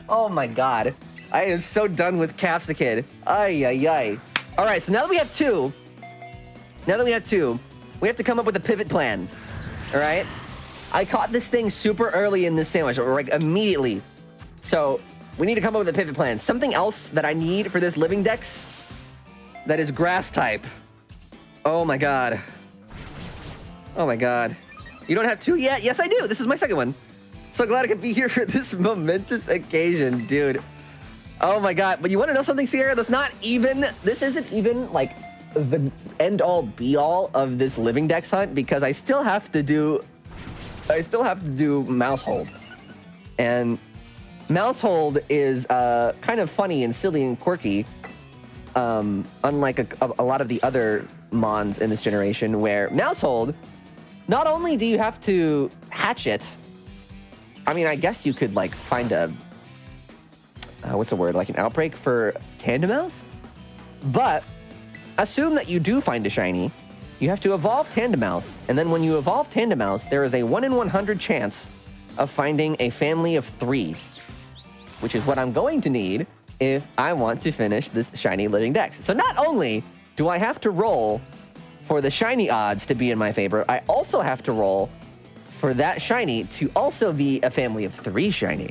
Oh my God. I am so done with Capsicid. Ay. All right, so now that we have two, we have to come up with a pivot plan. All right? I caught this thing super early in this sandwich, or like immediately. So we need to come up with a pivot plan. Something else that I need for this living dex that is grass type. Oh my God. Oh my God. You don't have two yet? Yes, I do. This is my second one. So glad I could be here for this momentous occasion, dude. Oh my God. But you want to know something, Sierra? This isn't even like the end all be all of this living dex hunt, because I still have to do mouse hold. And mouse hold is kind of funny and silly and quirky. Unlike a lot of the other mons in this generation, where mouse hold, not only do you have to hatch it, I mean, I guess you could like find a, what's the word? Like an outbreak for tandem mouse? But assume that you do find a shiny. You have to evolve Tandemaus, and then when you evolve Tandemaus, there is a 1 in 100 chance of finding a family of 3, which is what I'm going to need if I want to finish this shiny living dex. So not only do I have to roll for the shiny odds to be in my favor, I also have to roll for that shiny to also be a family of 3 shiny.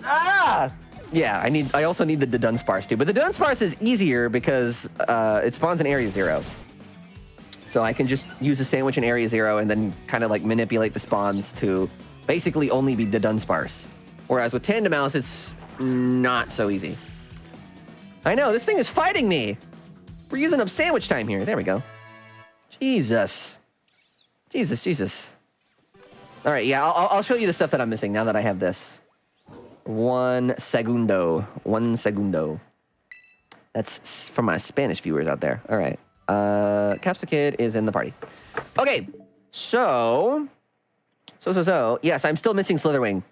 Ah! Yeah, I also need the Dunsparce too. But the Dunsparce is easier because it spawns in Area 0. So I can just use a sandwich in Area 0 and then kind of like manipulate the spawns to basically only be the Dunsparce. Whereas with Tandemaus, it's not so easy. I know, this thing is fighting me. We're using up sandwich time here. There we go. Jesus. Jesus. All right, yeah, I'll show you the stuff that I'm missing now that I have this. 1 segundo. That's for my Spanish viewers out there. All right. Capsicid is in the party. Okay. So. Yes, I'm still missing Slitherwing.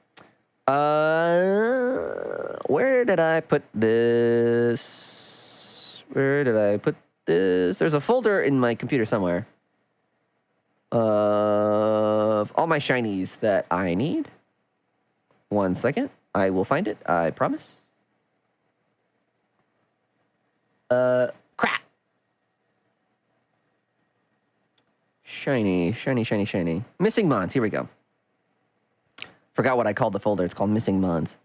Where did I put this? There's a folder in my computer somewhere of all my shinies that I need. 1 second. I will find it, I promise. Crap. Shiny. Missing Mons, here we go. Forgot what I called the folder, it's called Missing Mons.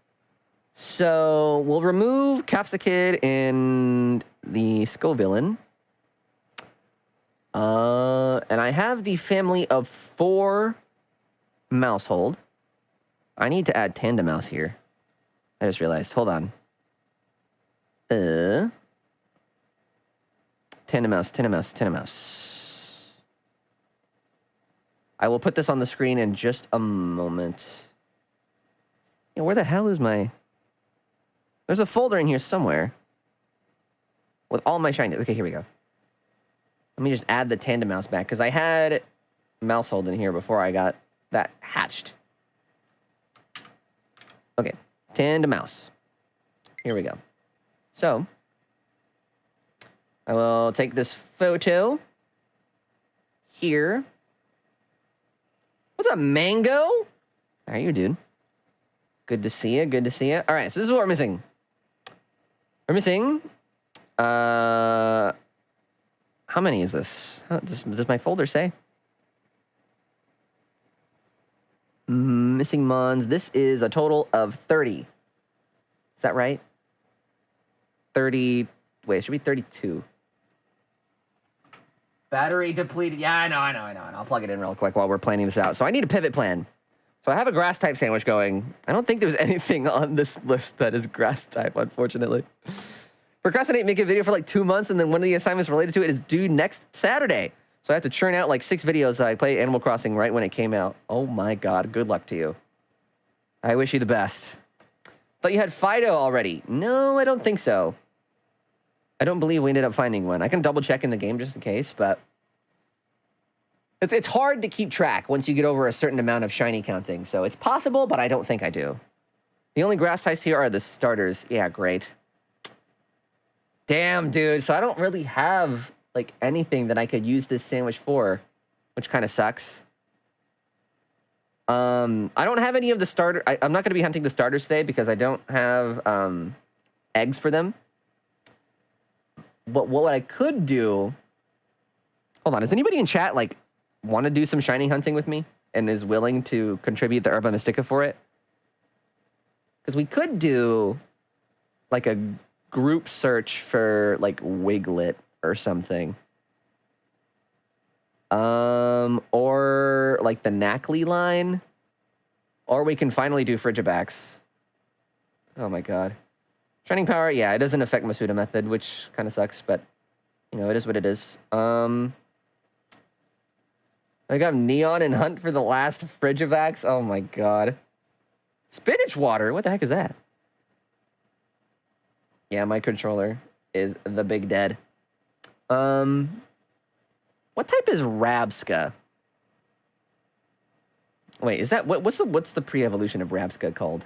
So, we'll remove Capsicid and the Scovillain. And I have the family of 4 Mousehold. I need to add Tandemaus here. I just realized. Hold on. Tandemaus. I will put this on the screen in just a moment. Yeah, where the hell is my... There's a folder in here somewhere. With all my shinies. Okay, here we go. Let me just add the Tandemaus back, because I had Mousehold in here before I got that hatched. Okay, Tandemaus. Here we go. So, I will take this photo here. What's up, Mango? How are you, dude? Good to see you. All right, so this is what we're missing. We're missing, how many is this? Does my folder say? Missing Mons. This is a total of 30. Is that right? 30. Wait, it should be 32. Battery depleted. Yeah, I know. I'll plug it in real quick while we're planning this out. So I need a pivot plan. So I have a grass type sandwich going. I don't think there's anything on this list that is grass type, unfortunately. Procrastinate, make a video for like 2 months, and then one of the assignments related to it is due next Saturday. So I have to churn out like 6 videos that I played Animal Crossing right when it came out. Oh my God, good luck to you. I wish you the best. Thought you had Fido already. No, I don't think so. I don't believe we ended up finding one. I can double check in the game just in case, but it's hard to keep track once you get over a certain amount of shiny counting. So it's possible, but I don't think I do. The only grass types here are the starters. Yeah, great. Damn, dude. So I don't really have like anything that I could use this sandwich for, which kind of sucks. I don't have any of the starter. I'm not going to be hunting the starters today because I don't have eggs for them. But what I could do... Hold on. Does anybody in chat like want to do some shiny hunting with me and is willing to contribute the Herba Mystica for it? Because we could do like a group search for like Wiglet or something. Or like the Knackley line. Or we can finally do Frigibacks. Oh my God. Shining Power, yeah, it doesn't affect Masuda Method, which kind of sucks, but you know, it is what it is. I got Neon and Hunt for the last Frigivax. Oh my God. Spinach water, what the heck is that? Yeah, my controller is the big dead. What type is Rabska? Wait, is that what's the pre-evolution of Rabska called?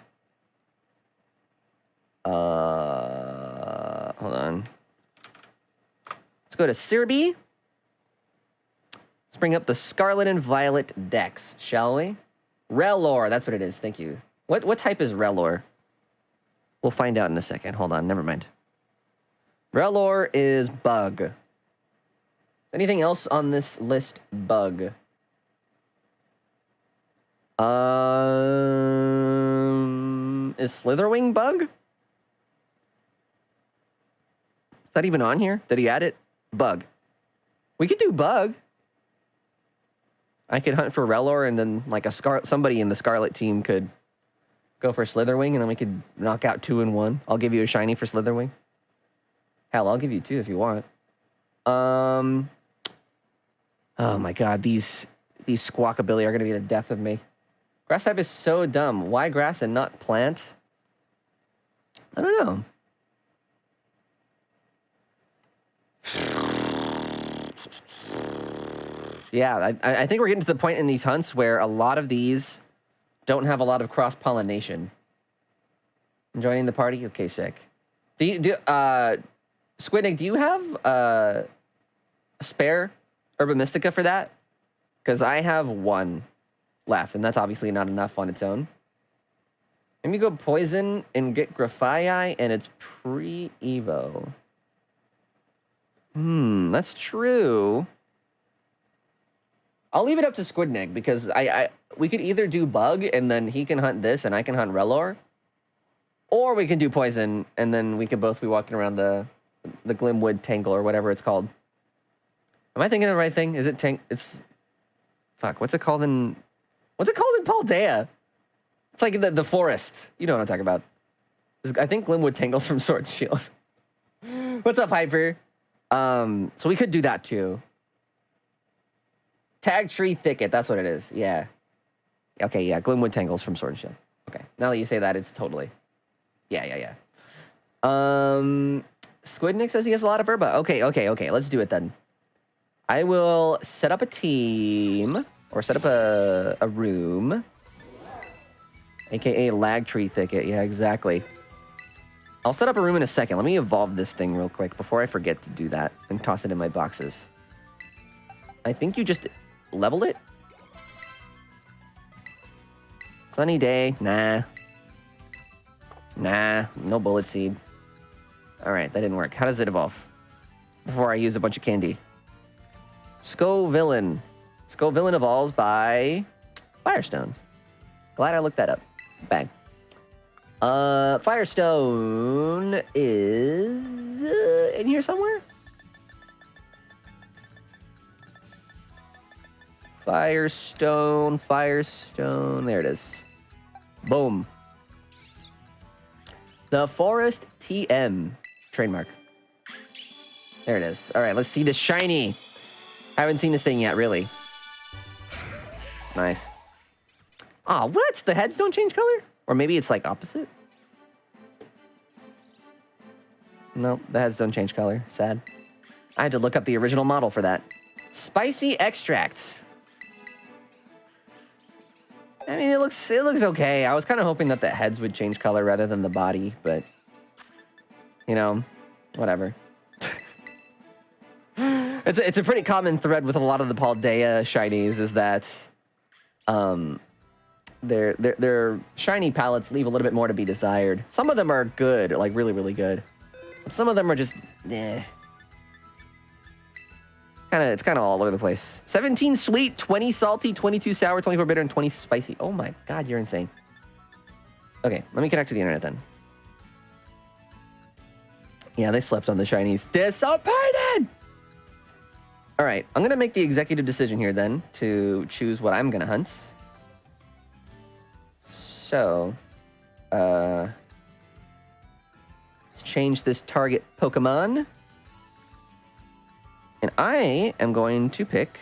Hold on. Let's go to Sirby. Let's bring up the Scarlet and Violet decks, shall we? Relor, that's what it is. Thank you. What type is Relor? We'll find out in a second. Hold on, never mind. Relor is bug. Anything else on this list? Bug. Is Slitherwing bug? Is that even on here? Did he add it? Bug. We could do bug. I could hunt for Relor, and then like somebody in the Scarlet team could go for Slitherwing, and then we could knock out 2 in 1. I'll give you a shiny for Slitherwing. Hell, I'll give you 2 if you want. Oh my god, these Squawkabilly are gonna be the death of me. Grass type is so dumb. Why grass and not plant? I don't know. Yeah, I think we're getting to the point in these hunts where a lot of these don't have a lot of cross-pollination. Joining the party? Okay, sick. Squidnick, do you have a spare Herba Mystica for that? Because I have 1 left, and that's obviously not enough on its own. Maybe go poison and get Grafii, and it's pre-Evo. That's true. I'll leave it up to Squidnick, because we could either do Bug, and then he can hunt this, and I can hunt Relor. Or we can do Poison, and then we could both be walking around the Glimwood Tangle, or whatever it's called. Am I thinking of the right thing? Is it it's... Fuck, what's it called in Paldea? It's like the forest. You know what I'm talking about. I think Glimwood Tangle's from Sword and Shield. What's up, Hyper? So we could do that, too. Tag Tree Thicket, that's what it is. Yeah. Okay, yeah, Glimwood Tangle's from Sword and Shield. Okay, now that you say that, it's totally... Yeah. Squidnick says he has a lot of Herba. Okay, let's do it then. I will set up a team, or set up a room, aka Lag Tree Thicket. Yeah, exactly. I'll set up a room in a second. Let me evolve this thing real quick before I forget to do that and toss it in my boxes. I think you just leveled it? Sunny day. Nah, no bullet seed. Alright, that didn't work. How does it evolve? Before I use a bunch of candy. Scovillain. Scovillain evolves by Firestone. Glad I looked that up. Bang. Firestone is in here somewhere? Firestone. There it is. Boom. The Forest TM. Trademark. There it is. All right, let's see the shiny. I haven't seen this thing yet, really. Nice. Oh, what? The heads don't change color? Or maybe it's like opposite? No, the heads don't change color. Sad. I had to look up the original model for that. Spicy extracts. I mean, it looks okay. I was kind of hoping that the heads would change color rather than the body, but you know, whatever. It's a pretty common thread with a lot of the Paldea shinies is that their shiny palettes leave a little bit more to be desired. Some of them are good, like really, really good. Some of them are just it's kind of all over the place. 17 sweet, 20 salty, 22 sour, 24 bitter, and 20 spicy. Oh my god, you're insane. Okay, let me connect to the internet then. Yeah, they slept on the shinies. Disappointed! All right, I'm going to make the executive decision here then to choose what I'm going to hunt. So, let's change this target Pokemon. And I am going to pick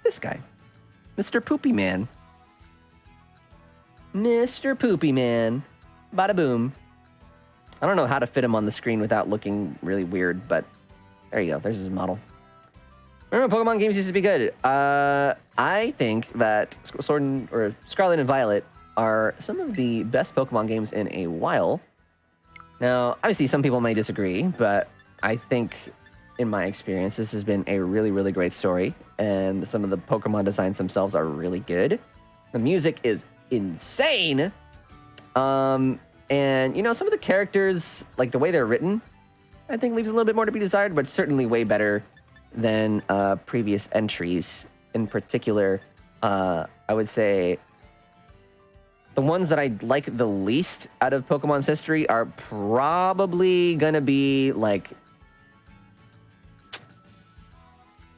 this guy, Mr. Poopy Man. Mr. Poopy Man. Bada boom. I don't know how to fit him on the screen without looking really weird, but there you go. There's his model. Remember, Pokemon games used to be good. I think that Scarlet and Violet are some of the best Pokemon games in a while. Now, obviously, some people may disagree, but I think, in my experience, this has been a really, really great story, and some of the Pokemon designs themselves are really good. The music is insane, and, you know, some of the characters, like the way they're written, I think leaves a little bit more to be desired, but certainly way better than previous entries. In particular, I would say the ones that I like the least out of Pokemon's history are probably gonna be like,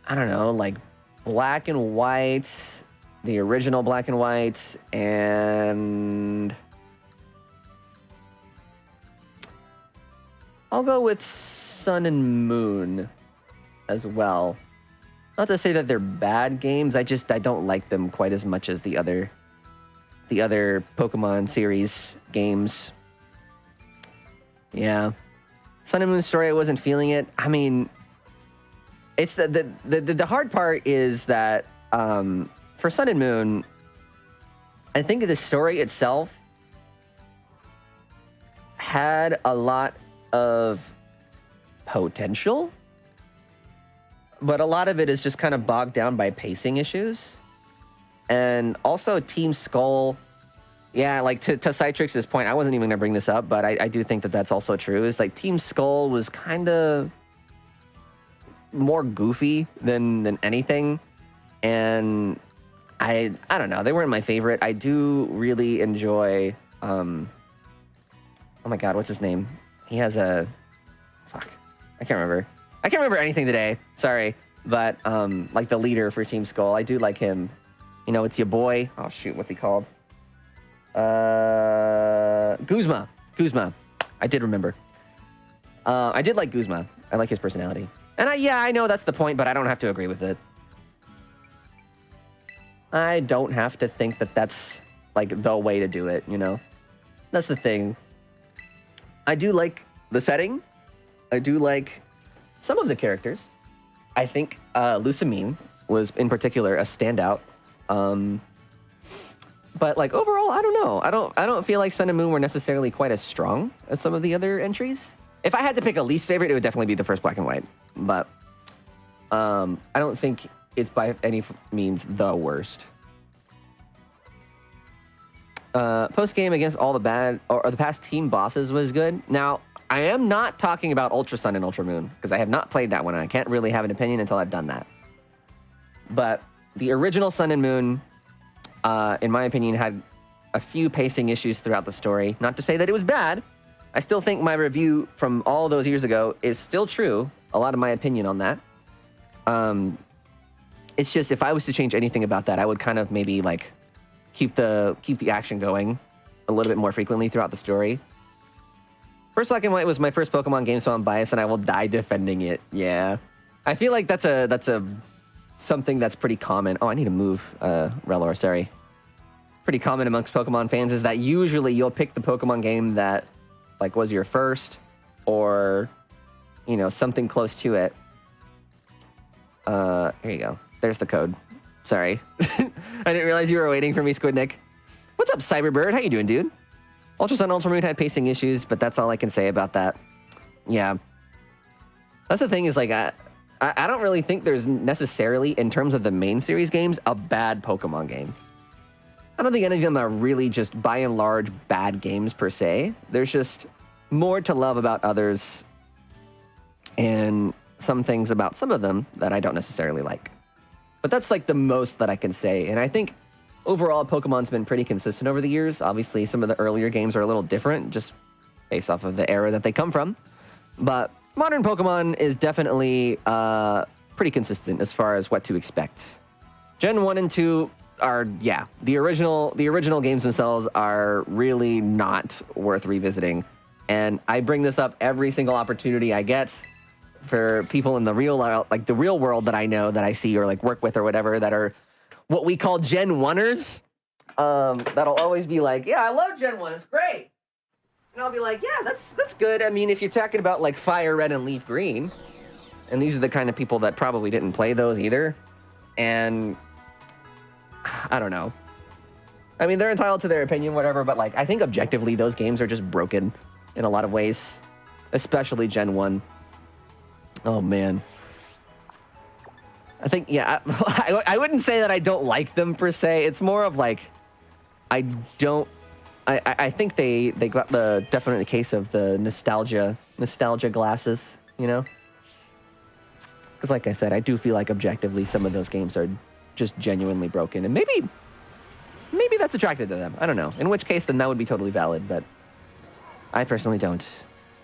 I don't know, like Black and White, the original Black and White, and I'll go with Sun and Moon as well. Not to say that they're bad games, I don't like them quite as much as the other Pokemon series games. Yeah. Sun and Moon story, I wasn't feeling it. I mean, it's the hard part is that for Sun and Moon, I think the story itself had a lot of potential, but a lot of it is just kind of bogged down by pacing issues. And also Team Skull, yeah, like to Citrix's point, I wasn't even gonna bring this up, but I do think that that's also true, is like Team Skull was kind of more goofy than anything. And I don't know, they weren't my favorite. I do really enjoy, oh my God, what's his name? He has a, fuck, I can't remember anything today, sorry. But like the leader for Team Skull, I do like him. You know, it's your boy. Oh shoot, what's he called? Guzma. I did remember. I did like Guzma. I like his personality. And I know that's the point, but I don't have to agree with it. I don't have to think that that's like the way to do it, you know? That's the thing. I do like the setting. I do like some of the characters. I think Lusamine was in particular a standout. But like overall, I don't know. I don't feel like Sun and Moon were necessarily quite as strong as some of the other entries. If I had to pick a least favorite, it would definitely be the first Black and White. But I don't think it's by any means the worst. Post game against all the bad or the past team bosses was good. Now I am not talking about Ultra Sun and Ultra Moon because I have not played that one and I can't really have an opinion until I've done that. But the original Sun and Moon, in my opinion, had a few pacing issues throughout the story. Not to say that it was bad. I still think my review from all those years ago is still true. A lot of my opinion on that. It's just if I was to change anything about that, I would kind of maybe like keep the action going a little bit more frequently throughout the story. First Black and White was my first Pokemon game, so I'm biased and I will die defending it. Yeah. I feel like that's something that's pretty common. Oh, I need to move, Relor, sorry. Pretty common amongst Pokemon fans is that usually you'll pick the Pokemon game that like was your first or, you know, something close to it. Here you go. There's the code. Sorry. I didn't realize you were waiting for me, Squidnick. What's up, Cyberbird? How you doing, dude? Ultra Sun, Ultra Moon had pacing issues, but that's all I can say about that. Yeah. That's the thing is, like, I don't really think there's necessarily, in terms of the main series games, a bad Pokemon game. I don't think any of them are really just, by and large, bad games per se. There's just more to love about others, and some things about some of them that I don't necessarily like. But that's, like, the most that I can say, and I think overall, Pokemon's been pretty consistent over the years. Obviously, some of the earlier games are a little different, just based off of the era that they come from. But modern Pokemon is definitely pretty consistent as far as what to expect. Gen 1 and 2 are, yeah, the original games themselves are really not worth revisiting. And I bring this up every single opportunity I get for people in the real world that I know, that I see or like work with or whatever, that are what we call Gen 1ers, that'll always be like, yeah, I love Gen 1, it's great. And I'll be like, yeah, that's good. I mean, if you're talking about like Fire Red and Leaf Green, and these are the kind of people that probably didn't play those either, and I don't know. I mean, they're entitled to their opinion, whatever, but like, I think objectively those games are just broken. in a lot of ways, especially Gen 1. Oh, man. I think, yeah, I wouldn't say that I don't like them per se. It's more of like, I think they got the definite case of the nostalgia glasses, you know? Because like I said, I do feel like objectively some of those games are just genuinely broken. And maybe that's attracted to them. I don't know. In which case, then that would be totally valid, but I personally don't.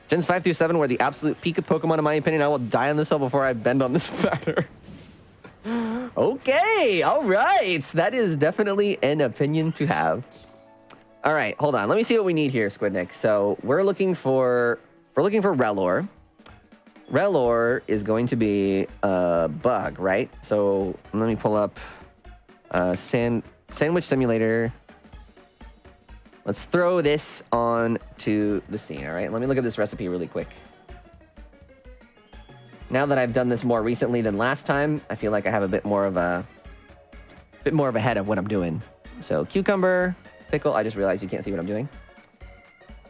Gens 5 through 7 were the absolute peak of Pokemon, in my opinion. I will die on this hill before I bend on this matter. Okay, all right. That is definitely an opinion to have. All right, hold on. Let me see what we need here, Squidnick. So we're looking for Relor. Relor is going to be a bug, right? So let me pull up Sandwich Simulator. Let's throw this on to the scene, all right? Let me look at this recipe really quick. Now that I've done this more recently than last time, I feel like I have a bit more of a head of what I'm doing. So cucumber, pickle. I just realized you can't see what I'm doing.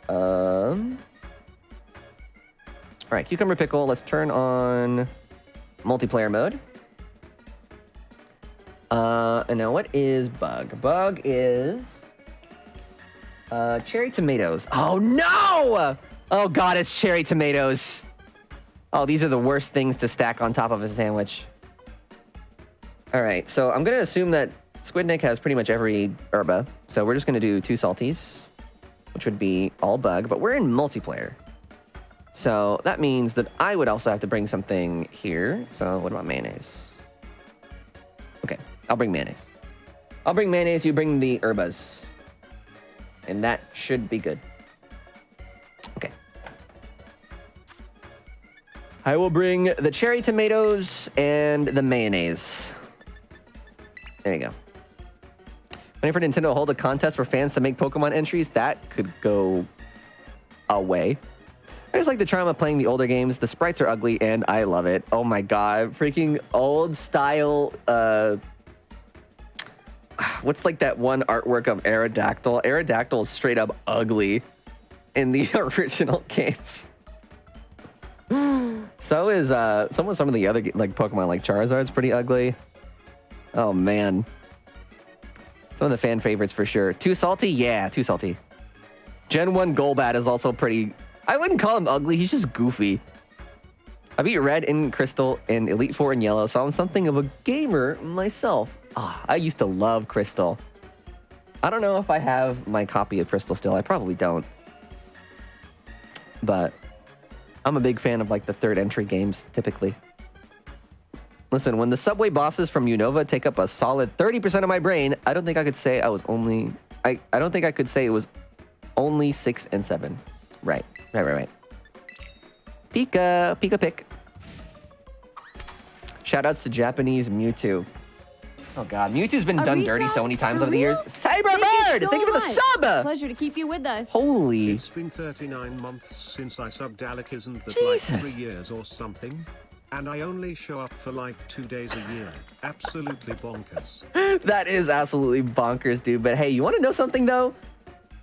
All right, cucumber, pickle. Let's turn on multiplayer mode. And now what is bug? Bug is cherry tomatoes. Oh no! Oh god, it's cherry tomatoes. Oh, these are the worst things to stack on top of a sandwich. All right, so I'm going to assume that Squidnick has pretty much every herba. So we're just going to do 2 salties, which would be all bug, but we're in multiplayer. So that means that I would also have to bring something here. So what about mayonnaise? Okay, I'll bring mayonnaise. I'll bring mayonnaise, you bring the herbas. And that should be good. Okay. I will bring the cherry tomatoes and the mayonnaise. There you go. Waiting for Nintendo to hold a contest for fans to make Pokemon entries. That could go away. I just like the charm of playing the older games. The sprites are ugly, and I love it. Oh my god. Freaking old style... what's like that one artwork of Aerodactyl? Aerodactyl is straight up ugly in the original games. So is some of the other like Pokemon, like Charizard's pretty ugly. Oh man, some of the fan favorites for sure. Too salty, yeah, too salty. Gen 1 Golbat is also pretty. I wouldn't call him ugly. He's just goofy. I beat Red in Crystal and Elite Four in Yellow, so I'm something of a gamer myself. Oh, I used to love Crystal. I don't know if I have my copy of Crystal still. I probably don't. But I'm a big fan of like the third entry games, typically. Listen, when the subway bosses from Unova take up a solid 30% of my brain, I don't think I could say I was only... I don't think I could say it was only 6 and 7. Right. Pika pick. Shoutouts to Japanese Mewtwo. Oh god, Mewtwo's been done dirty so many times over the years. Cyberbird! Thank you for the sub! Pleasure to keep you with us. Holy. It's been 39 months since I subbed Alec, isn't that Jesus. like 3 years or something? And I only show up for like 2 days a year. Absolutely bonkers. That is absolutely bonkers, dude. But hey, you want to know something though?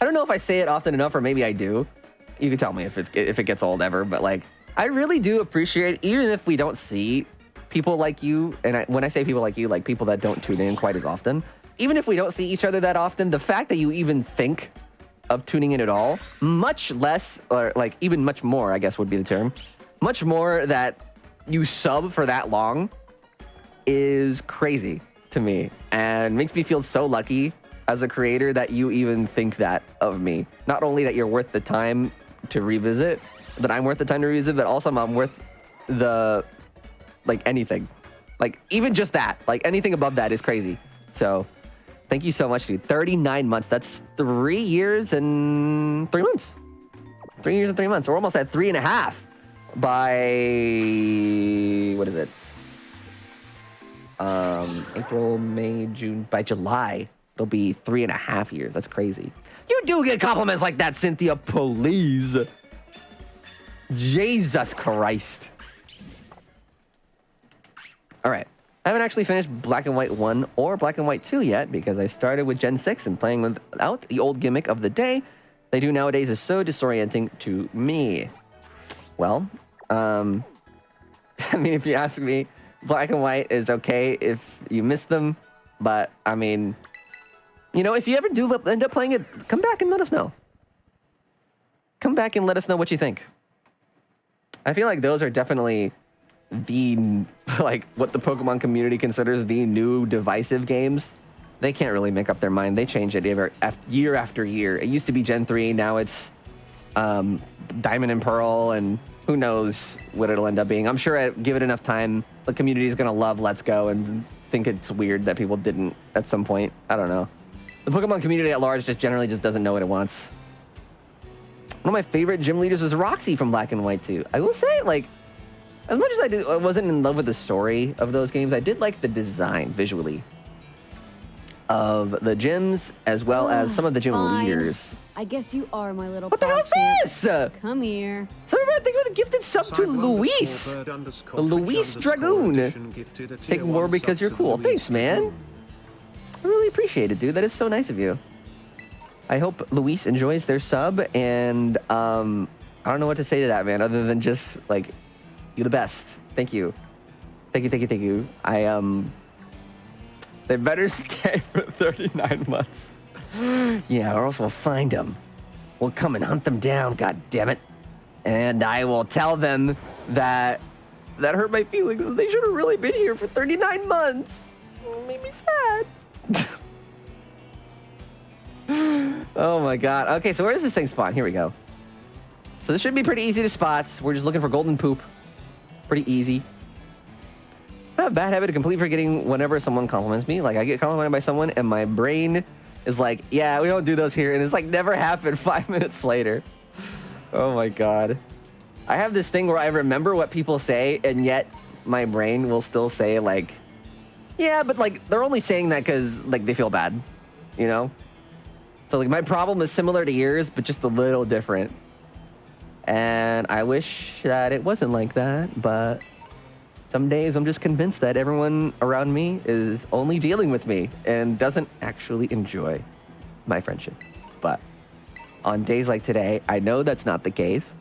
I don't know if I say it often enough, or maybe I do. You can tell me if it gets old ever, but like, I really do appreciate, even if we don't see people like you, and when I say people like you, like people that don't tune in quite as often, even if we don't see each other that often, the fact that you even think of tuning in at all, much less, or like even much more, I guess would be the term, much more that you sub for that long is crazy to me, and makes me feel so lucky as a creator that you even think that of me. Not only that you're worth the time to revisit, that I'm worth the time to revisit, but also I'm worth the... like anything, like even just that, like anything above that is crazy. So thank you so much, dude. 39 months. That's 3 years and 3 months. 3 years and 3 months. We're almost at 3.5 by, what is it? April, May, June, by July, it'll be 3.5 years. That's crazy. You do get compliments like that, Cynthia, please. Jesus Christ. All right, I haven't actually finished Black and White 1 or Black and White 2 yet because I started with Gen 6 and playing without the old gimmick of the day they do nowadays is so disorienting to me. Well, I mean, if you ask me, black and white is okay if you miss them. But, I mean, you know, if you ever do end up playing it, come back and let us know. Come back and let us know what you think. I feel like those are definitely the, like, what the Pokemon community considers the new divisive games. They can't really make up their mind. They change it year after year. It used to be Gen 3. Now it's Diamond and Pearl, and who knows what it'll end up being. I'm sure give it enough time, the community is going to love Let's Go and think it's weird that people didn't at some point. I don't know. The Pokemon community at large generally doesn't know what it wants. One of my favorite gym leaders was Roxy from Black and White 2. I will say, like, as much as I wasn't in love with the story of those games, I did like the design visually of the gyms as well as some of the gym leaders. I guess you are my little. What the hell's this? Come here. Somebody think of the gifted sub to Luis. The Luis Dragoon. Take more because you're cool. Thanks, man. I really appreciate it, dude. That is so nice of you. I hope Luis enjoys their sub, and I don't know what to say to that, man, other than just, like, you're the best. Thank you. Thank you, thank you, thank you. They better stay for 39 months. Yeah, or else we'll find them. We'll come and hunt them down, god damn it. And I will tell them that hurt my feelings, and they should have really been here for 39 months. It made me sad. Oh my god. Okay, so where does this thing spawn? Here we go. So this should be pretty easy to spot. We're just looking for golden poop. Pretty easy. I have a bad habit of completely forgetting whenever someone compliments me. Like, I get complimented by someone, and my brain is like, yeah, we don't do those here. And it's like, never happened 5 minutes later. Oh my god. I have this thing where I remember what people say, and yet my brain will still say, like, yeah, but, like, they're only saying that because, like, they feel bad, you know? So, like, my problem is similar to yours, but just a little different. And I wish that it wasn't like that, but some days I'm just convinced that everyone around me is only dealing with me and doesn't actually enjoy my friendship. But on days like today, I know that's not the case.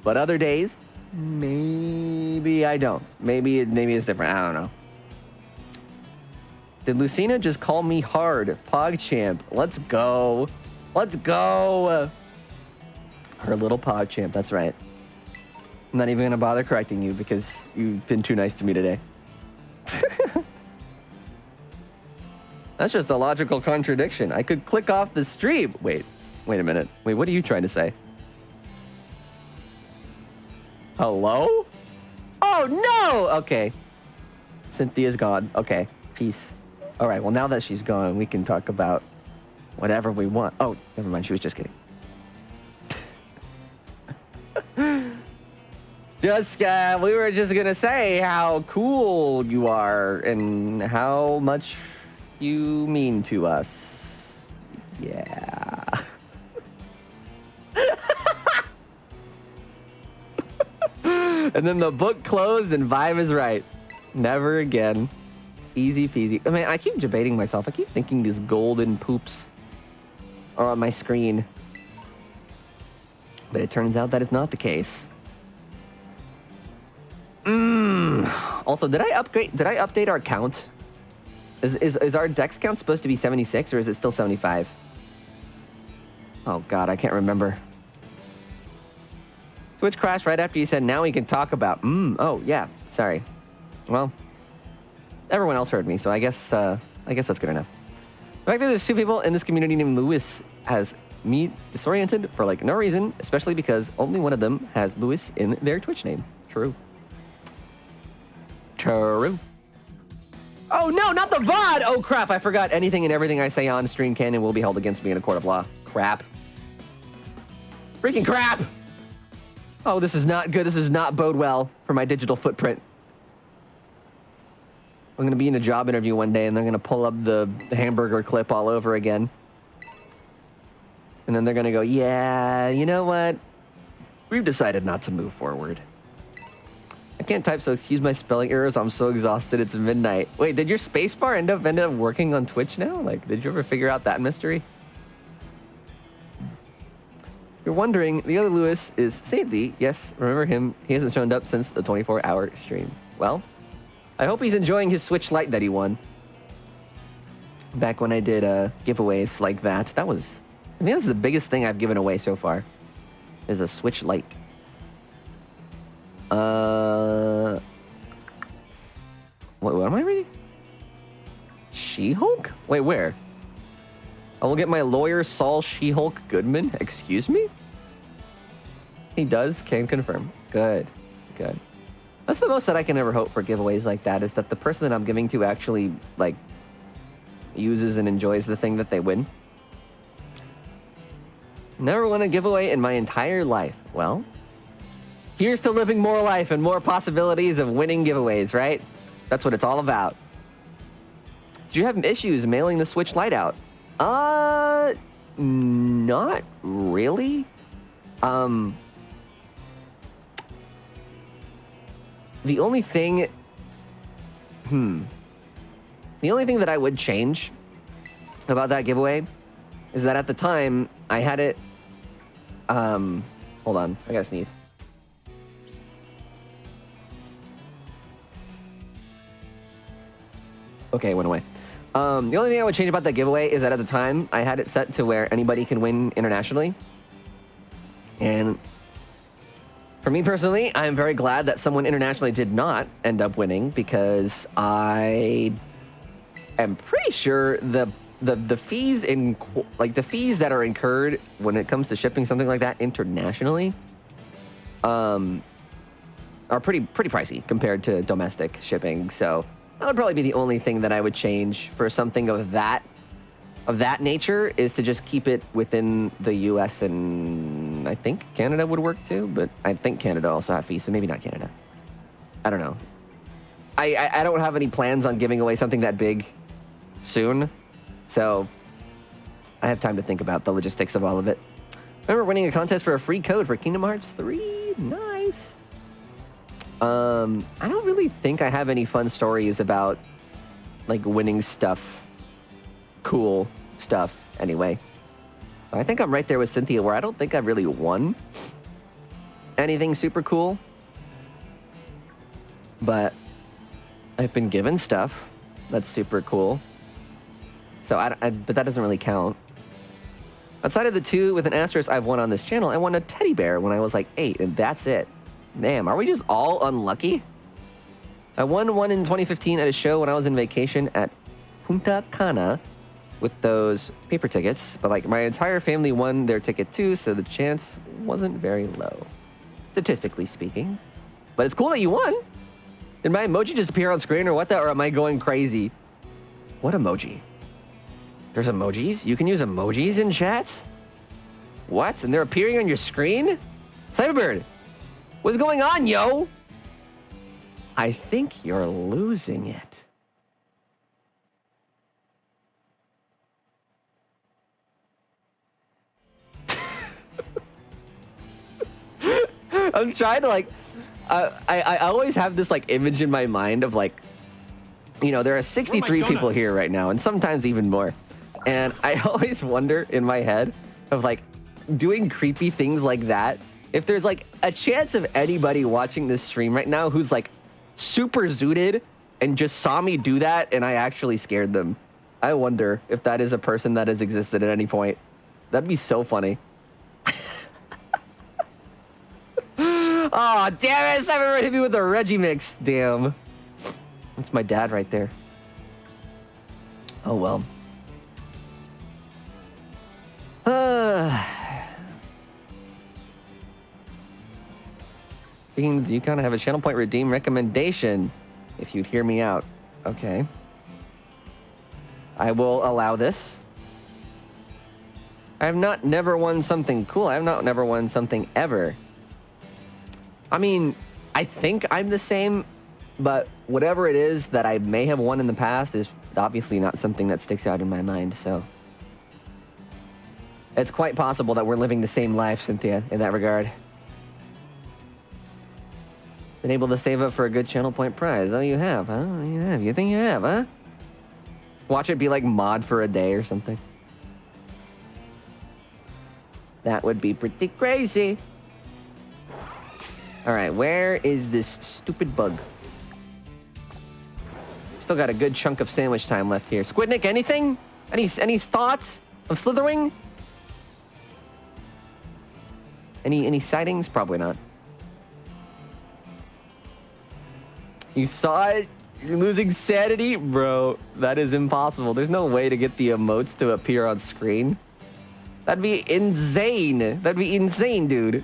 But other days, maybe I don't. Maybe it's different. I don't know. Did Lucina just call me hard? PogChamp. Let's go. Let's go. Her little PogChamp. That's right. I'm not even going to bother correcting you because you've been too nice to me today. That's just a logical contradiction. I could click off the stream. Wait a minute. Wait, what are you trying to say? Hello? Oh, no! Okay. Cynthia's gone. Okay. Peace. All right, well, now that she's gone, we can talk about whatever we want. Oh, never mind. She was just kidding. We were just going to say how cool you are and how much you mean to us. Yeah. And then the book closed and Vibe is right. Never again. Easy peasy. I mean, I keep debating myself. I keep thinking these golden poops are on my screen. But it turns out that is not the case. Also, did I update our count? Is our dex count supposed to be 76 or is it still 75? Oh god, I can't remember. Twitch crashed right after you said now we can talk about. Oh yeah, sorry. Well, everyone else heard me, so I guess that's good enough. The fact that there's two people in this community named Lewis has me disoriented for like no reason, especially because only one of them has Lewis in their Twitch name. True. True. Oh no, not the VOD! Oh crap, I forgot anything and everything I say on stream can and will be held against me in a court of law. Crap. Freaking crap! Oh, this is not good. This does not bode well for my digital footprint. I'm going to be in a job interview one day and they're going to pull up the hamburger clip all over again. And then they're going to go, yeah, you know what? We've decided not to move forward. I can't type, so excuse my spelling errors. I'm so exhausted. It's midnight. Wait, did your spacebar end up working on Twitch now? Like, did you ever figure out that mystery? you're wondering, the other Lewis is Saintsy. Yes, remember him. He hasn't shown up since the 24-hour stream. Well, I hope he's enjoying his Switch Lite that he won. Back when I did giveaways like that. That was... I think that's the biggest thing I've given away so far. Is a Switch Lite. What am I reading? She-Hulk? Wait, where? I will get my lawyer, Saul She-Hulk Goodman. Excuse me? He does, can confirm. Good, good. That's the most that I can ever hope for giveaways like that, is that the person that I'm giving to actually, like, uses and enjoys the thing that they win. Never won a giveaway in my entire life. Well, here's to living more life and more possibilities of winning giveaways, right? That's what it's all about. Did you have issues mailing the Switch Lite out? Not really. The only thing... The only thing that I would change about that giveaway is that at the time, I had it... hold on, I gotta sneeze. Okay, it went away. The only thing I would change about that giveaway is that at the time, I had it set to where anybody can win internationally. And for me personally, I'm very glad that someone internationally did not end up winning, because I am pretty sure the fees in, like, the fees that are incurred when it comes to shipping something like that internationally are pretty pricey compared to domestic shipping. So that would probably be the only thing that I would change for something of that nature, is to just keep it within the US, and I think Canada would work too, but I think Canada also have fees, so maybe not Canada. I don't know. I don't have any plans on giving away something that big soon, so I have time to think about the logistics of all of it. Remember winning a contest for a free code for Kingdom Hearts 3? Nice. I don't really think I have any fun stories about, like, winning stuff. Cool stuff, anyway. I think I'm right there with Cynthia, where I don't think I've really won anything super cool. But I've been given stuff that's super cool. So, but that doesn't really count. Outside of the 2 with an asterisk I've won on this channel, I won a teddy bear when I was like 8, and that's it. Damn, are we just all unlucky? I won one in 2015 at a show when I was in vacation at Punta Cana with those paper tickets, but like my entire family won their ticket too, so the chance wasn't very low, statistically speaking. But it's cool that you won. Did my emoji just appear on screen or what or am I going crazy? What emoji? There's emojis? You can use emojis in chat? What? And they're appearing on your screen? Cyberbird, what's going on, yo? I think you're losing it. I'm trying to, like, I always have this, like, image in my mind of, like, you know, there are 63 people here right now, and sometimes even more. And I always wonder in my head of, like, doing creepy things like that. If there's, like, a chance of anybody watching this stream right now who's, like, super zooted and just saw me do that and I actually scared them. I wonder if that is a person that has existed at any point. That'd be so funny. Oh, damn it! Someone hit me with a Reggie mix. Damn. That's my dad right there. Oh, well. Speaking of Yukon, I have a Channel Point Redeem recommendation, if you'd hear me out. Okay. I will allow this. I have not never won something cool. I have not never won something ever. I mean, I think I'm the same, but whatever it is that I may have won in the past is obviously not something that sticks out in my mind, so. It's quite possible that we're living the same life, Cynthia, in that regard. Been able to save up for a good Channel Point prize. Oh, you have, huh? You have. You think you have, huh? Watch it be like mod for a day or something. That would be pretty crazy. All right, where is this stupid bug? Still got a good chunk of sandwich time left here. Squidnick, anything? Any thoughts of slithering? Any sightings? Probably not. You saw it? You're losing sanity? Bro, that is impossible. There's no way to get the emotes to appear on screen. That'd be insane. That'd be insane, dude.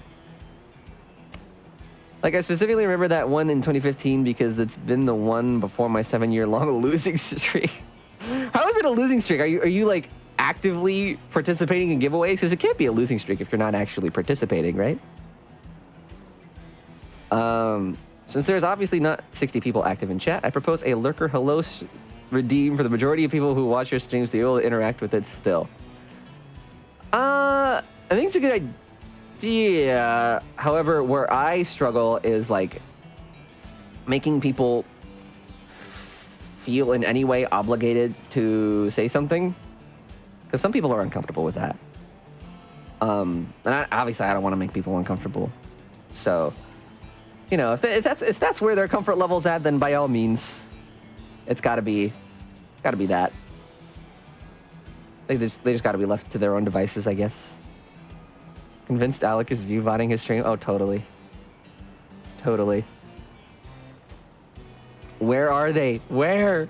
Like, I specifically remember that one in 2015 because it's been the one before my 7-year-long losing streak. How is it a losing streak? Are you like actively participating in giveaways? Because it can't be a losing streak if you're not actually participating, right? Since there's obviously not 60 people active in chat, I propose a lurker hello redeem for the majority of people who watch your streams to be able to interact with it still. I think it's a good idea. However, where I struggle is like making people feel in any way obligated to say something, because some people are uncomfortable with that. And obviously I don't want to make people uncomfortable. So, you know, if that's where their comfort level's at, then by all means, it's gotta be that. They just gotta be left to their own devices, I guess. Convinced Alec is view-botting his stream? Oh, totally. Totally. Where are they? Where?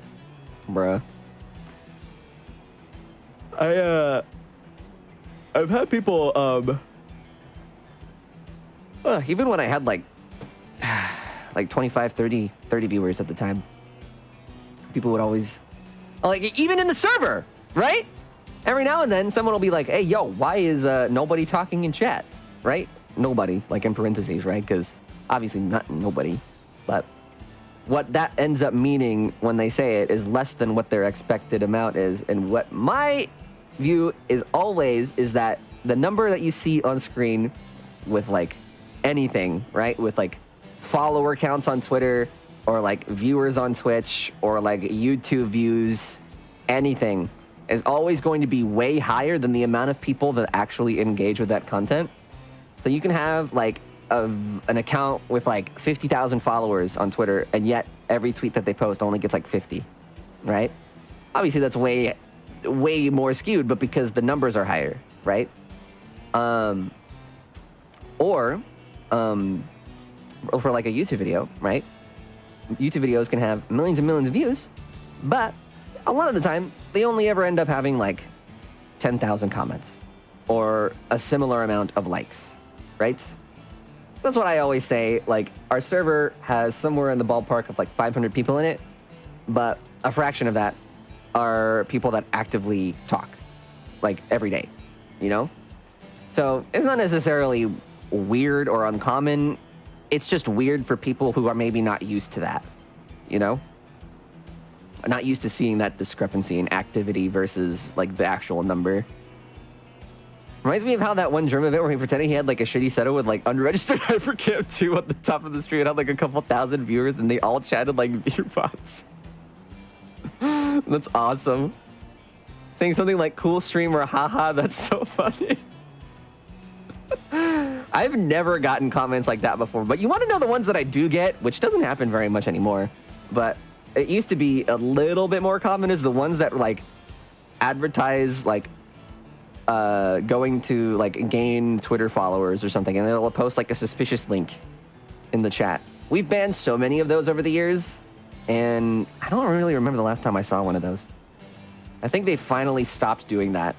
Bruh. I've had people, even when I had like 25, 30 viewers at the time, people would always, like, even in the server, right? Every now and then, someone will be like, hey, yo, why is nobody talking in chat, right? Nobody, like in parentheses, right? Because obviously not nobody, but what that ends up meaning when they say it is less than what their expected amount is. And what my view is always is that the number that you see on screen with like anything, right? With like follower counts on Twitter or like viewers on Twitch or like YouTube views, anything is always going to be way higher than the amount of people that actually engage with that content. So you can have like an account with like 50,000 followers on Twitter, and yet every tweet that they post only gets like 50, right? Obviously that's way more skewed, but because the numbers are higher, right? Or for like a YouTube video, right? YouTube videos can have millions and millions of views, but a lot of the time they only ever end up having like 10,000 comments or a similar amount of likes, right? That's what I always say. Like, our server has somewhere in the ballpark of like 500 people in it, but a fraction of that are people that actively talk, like every day, you know? So it's not necessarily weird or uncommon. It's just weird for people who are maybe not used to that, you know? Not used to seeing that discrepancy in activity versus like the actual number. Reminds me of how that one German event where he pretended he had like a shitty setup with like unregistered hypercam 2 at the top of the stream and had like a couple thousand viewers and they all chatted like view bots. That's awesome. Saying something like cool streamer, haha, that's so funny. I've never gotten comments like that before, but you want to know the ones that I do get, which doesn't happen very much anymore, but it used to be a little bit more common, is the ones that like advertise like going to like gain Twitter followers or something, and they'll post like a suspicious link in the chat. We've banned so many of those over the years, and I don't really remember the last time I saw one of those. I think they finally stopped doing that,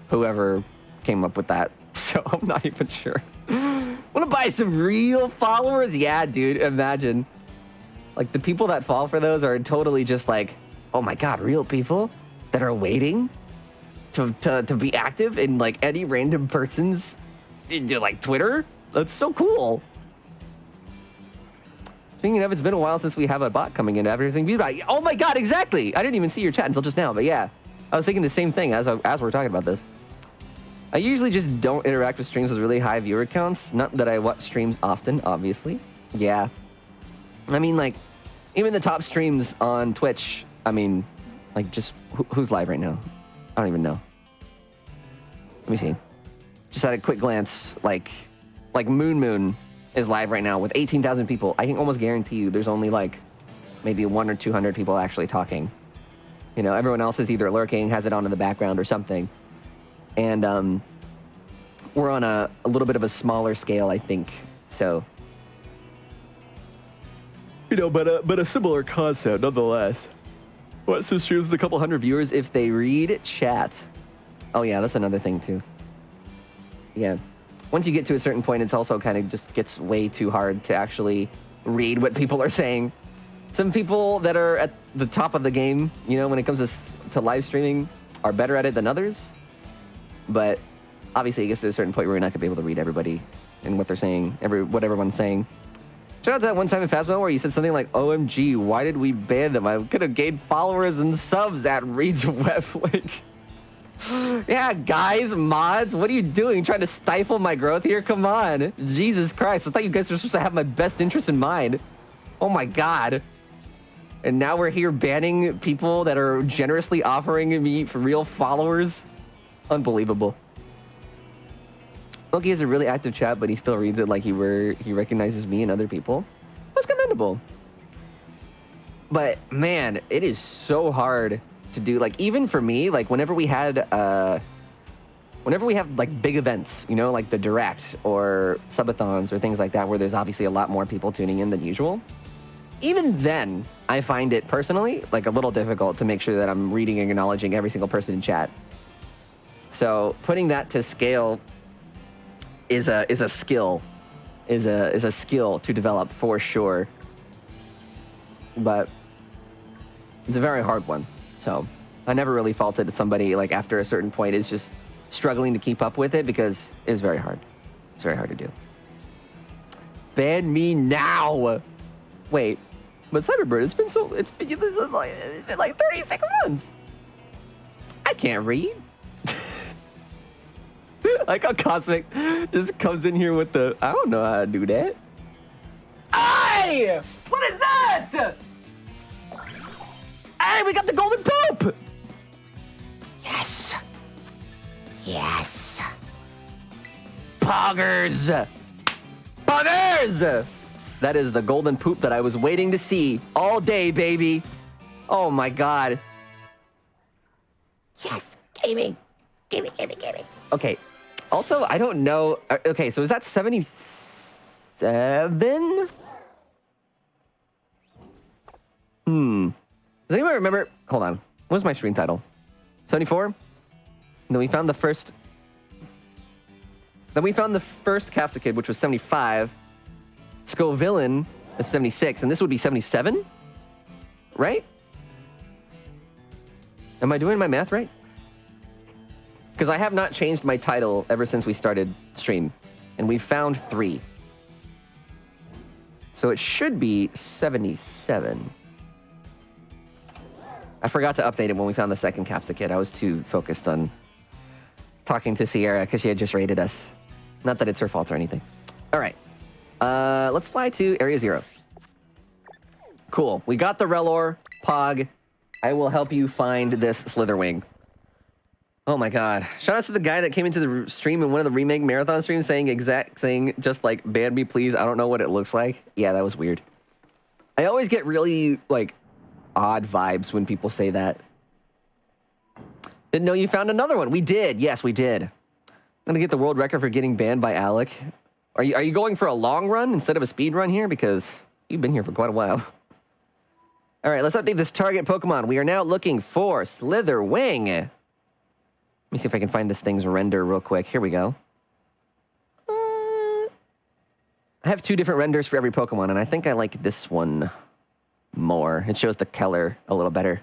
whoever came up with that, so I'm not even sure. Wanna buy some real followers? Yeah, dude, imagine. Like, the people that fall for those are totally just like, oh my god, real people that are waiting to be active in like any random person's like Twitter? That's so cool. Speaking of, it's been a while since we have a bot coming in advertising ViewBot. Oh my god, exactly! I didn't even see your chat until just now, but yeah. I was thinking the same thing as we're talking about this. I usually just don't interact with streams with really high viewer counts. Not that I watch streams often, obviously. Yeah. I mean, like, even the top streams on Twitch, I mean, like, just who's live right now? I don't even know. Let me see. just at a quick glance, like Moon is live right now with 18,000 people. I can almost guarantee you there's only like maybe 100 or 200 people actually talking. You know, everyone else is either lurking, has it on in the background or something. And we're on a little bit of a smaller scale, I think. So, you know, but a similar concept nonetheless. What, so streams with a couple hundred viewers if they read chat. Oh yeah, that's another thing too. Yeah. Once you get to a certain point, it's also kind of just gets way too hard to actually read what people are saying. Some people that are at the top of the game, you know, when it comes to live streaming, are better at it than others. But obviously, it gets to a certain point where you're not going to be able to read everybody and what they're saying, what everyone's saying. Shout out to that one time in Phasmo where you said something like, OMG, why did we ban them? I could have gained followers and subs at Reed's web link. Yeah, guys, mods, what are you doing? Trying to stifle my growth here? Come on. Jesus Christ. I thought you guys were supposed to have my best interest in mind. Oh my God. And now we're here banning people that are generously offering me for real followers. Unbelievable. Loki has a really active chat, but he still reads it like he recognizes me and other people. That's commendable. But man, it is so hard to do. Like even for me, like whenever we have like big events, you know, like the Direct or subathons or things like that, where there's obviously a lot more people tuning in than usual. Even then, I find it personally like a little difficult to make sure that I'm reading and acknowledging every single person in chat. So putting that to scale is a skill to develop for sure. But it's a very hard one. So I never really faulted somebody like after a certain point is just struggling to keep up with it because it was very hard. It's very hard to do. Ban me now. Wait, but Cyberbird, it's been like 36 months. I can't read. Like how Cosmic just comes in here with the, I don't know how to do that. Aye! What is that? Hey, we got the golden poop! Yes. Yes. Poggers! Poggers! That is the golden poop that I was waiting to see all day, baby. Oh my God. Yes, gaming. Gaming. Okay. Also, I don't know. Okay, so is that 77? Does anyone remember? Hold on. What was my stream title? 74? And then we found the first. Then we found the first Capsule Kid, which was 75. Scovillain is 76, and this would be 77? Right? Am I doing my math right? Because I have not changed my title ever since we started stream. And we found 3. So it should be 77. I forgot to update it when we found the second Capsule Kid. I was too focused on talking to Sierra because she had just raided us. Not that it's her fault or anything. All right. Let's fly to Area 0. Cool. We got the Relor. Pog. I will help you find this Slitherwing. Oh my God. Shout out to the guy that came into the stream in one of the remake marathon streams saying exact thing, just like, ban me please. I don't know what it looks like. Yeah, that was weird. I always get really like odd vibes when people say that. Didn't know you found another one. We did. Yes, we did. I'm gonna get the world record for getting banned by Alec. Are you going for a long run instead of a speed run here? Because you've been here for quite a while. All right, let's update this target Pokemon. We are now looking for Slitherwing. Let me see if I can find this thing's render real quick. Here we go. I have 2 different renders for every Pokemon, and I think I like this one more. It shows the color a little better.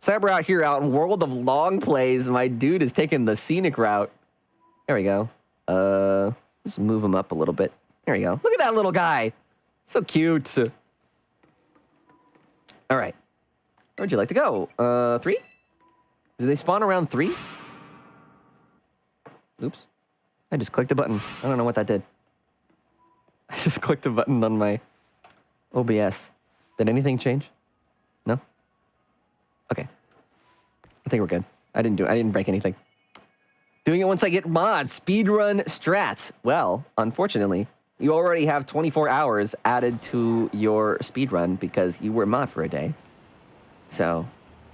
Cyber out here out in World of Long Plays. My dude is taking the scenic route. There we go. Just move him up a little bit. There we go. Look at that little guy. So cute. All right. Where would you like to go? 3? Do they spawn around 3? Oops. I just clicked a button. I don't know what that did. I just clicked a button on my OBS. Did anything change? No? Okay. I think we're good. I didn't break anything. Doing it once I get mods. Speedrun strats. Well, unfortunately, you already have 24 hours added to your speedrun because you were mod for a day. So,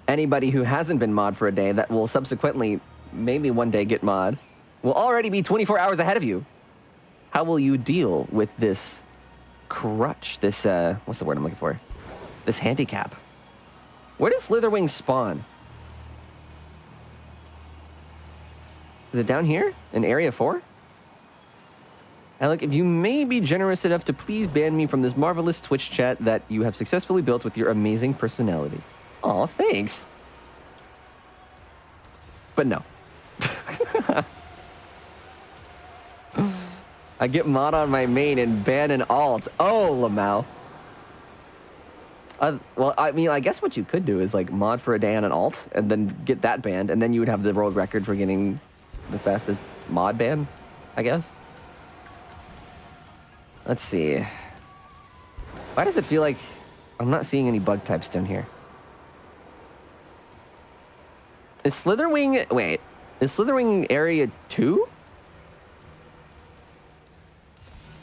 anybody who hasn't been mod for a day that will subsequently, maybe one day get mod, will already be 24 hours ahead of you. How will you deal with this crutch? This, what's the word I'm looking for? This handicap. Where does Slitherwing spawn? Is it down here in Area 4? Alec, if you may be generous enough to please ban me from this marvelous Twitch chat that you have successfully built with your amazing personality. Aw, thanks. But no. I get mod on my main and ban an alt. Oh, Lamau. Well, I mean, I guess what you could do is like mod for a day on an alt and then get that banned, and then you would have the world record for getting the fastest mod ban, I guess. Let's see. Why does it feel like I'm not seeing any bug types down here? Is Slitherwing... Wait. Is Slitherwing Area 2?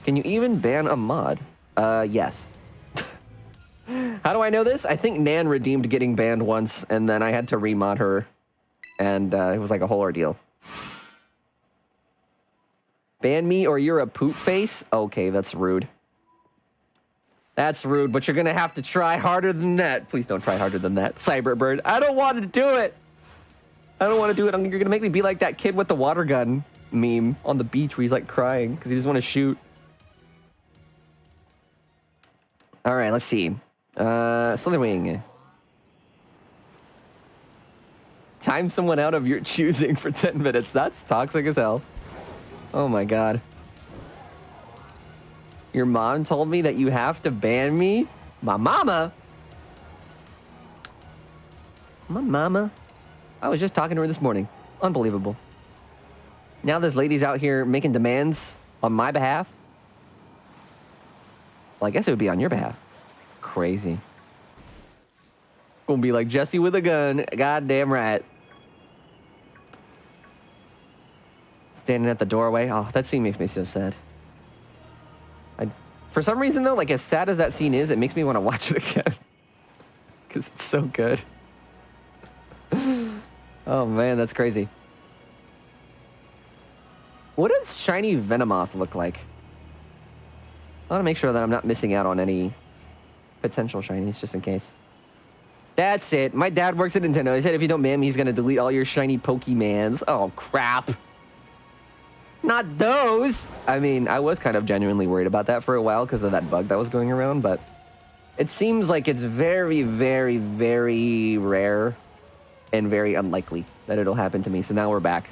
Can you even ban a mod? Yes. How do I know this? I think Nan redeemed getting banned once, and then I had to remod her. And it was like a whole ordeal. Ban me or you're a poop face? Okay, that's rude. That's rude, but you're gonna have to try harder than that. Please don't try harder than that. Cyberbird, I don't want to do it. I don't want to do it. You're gonna make me be like that kid with the water gun meme on the beach where he's like crying because he just want to shoot. All right, let's see. Slitherwing. Time someone out of your choosing for 10 minutes. That's toxic as hell. Oh my god. Your mom told me that you have to ban me? My mama? My mama? I was just talking to her this morning. Unbelievable. Now this lady's out here making demands on my behalf? Well, I guess it would be on your behalf. Crazy. Gonna be like Jesse with a gun. Goddamn right. Standing at the doorway. Oh, that scene makes me so sad. For some reason, though, like, as sad as that scene is, it makes me want to watch it again. Because it's so good. Oh, man, that's crazy. What does shiny Venomoth look like? I want to make sure that I'm not missing out on any potential shinies, just in case. That's it. My dad works at Nintendo. He said if you don't ban me, he's going to delete all your shiny Pokemans. Oh, crap. Not those! I mean, I was kind of genuinely worried about that for a while because of that bug that was going around, but it seems like it's very, very, very rare and very unlikely that it'll happen to me. So now we're back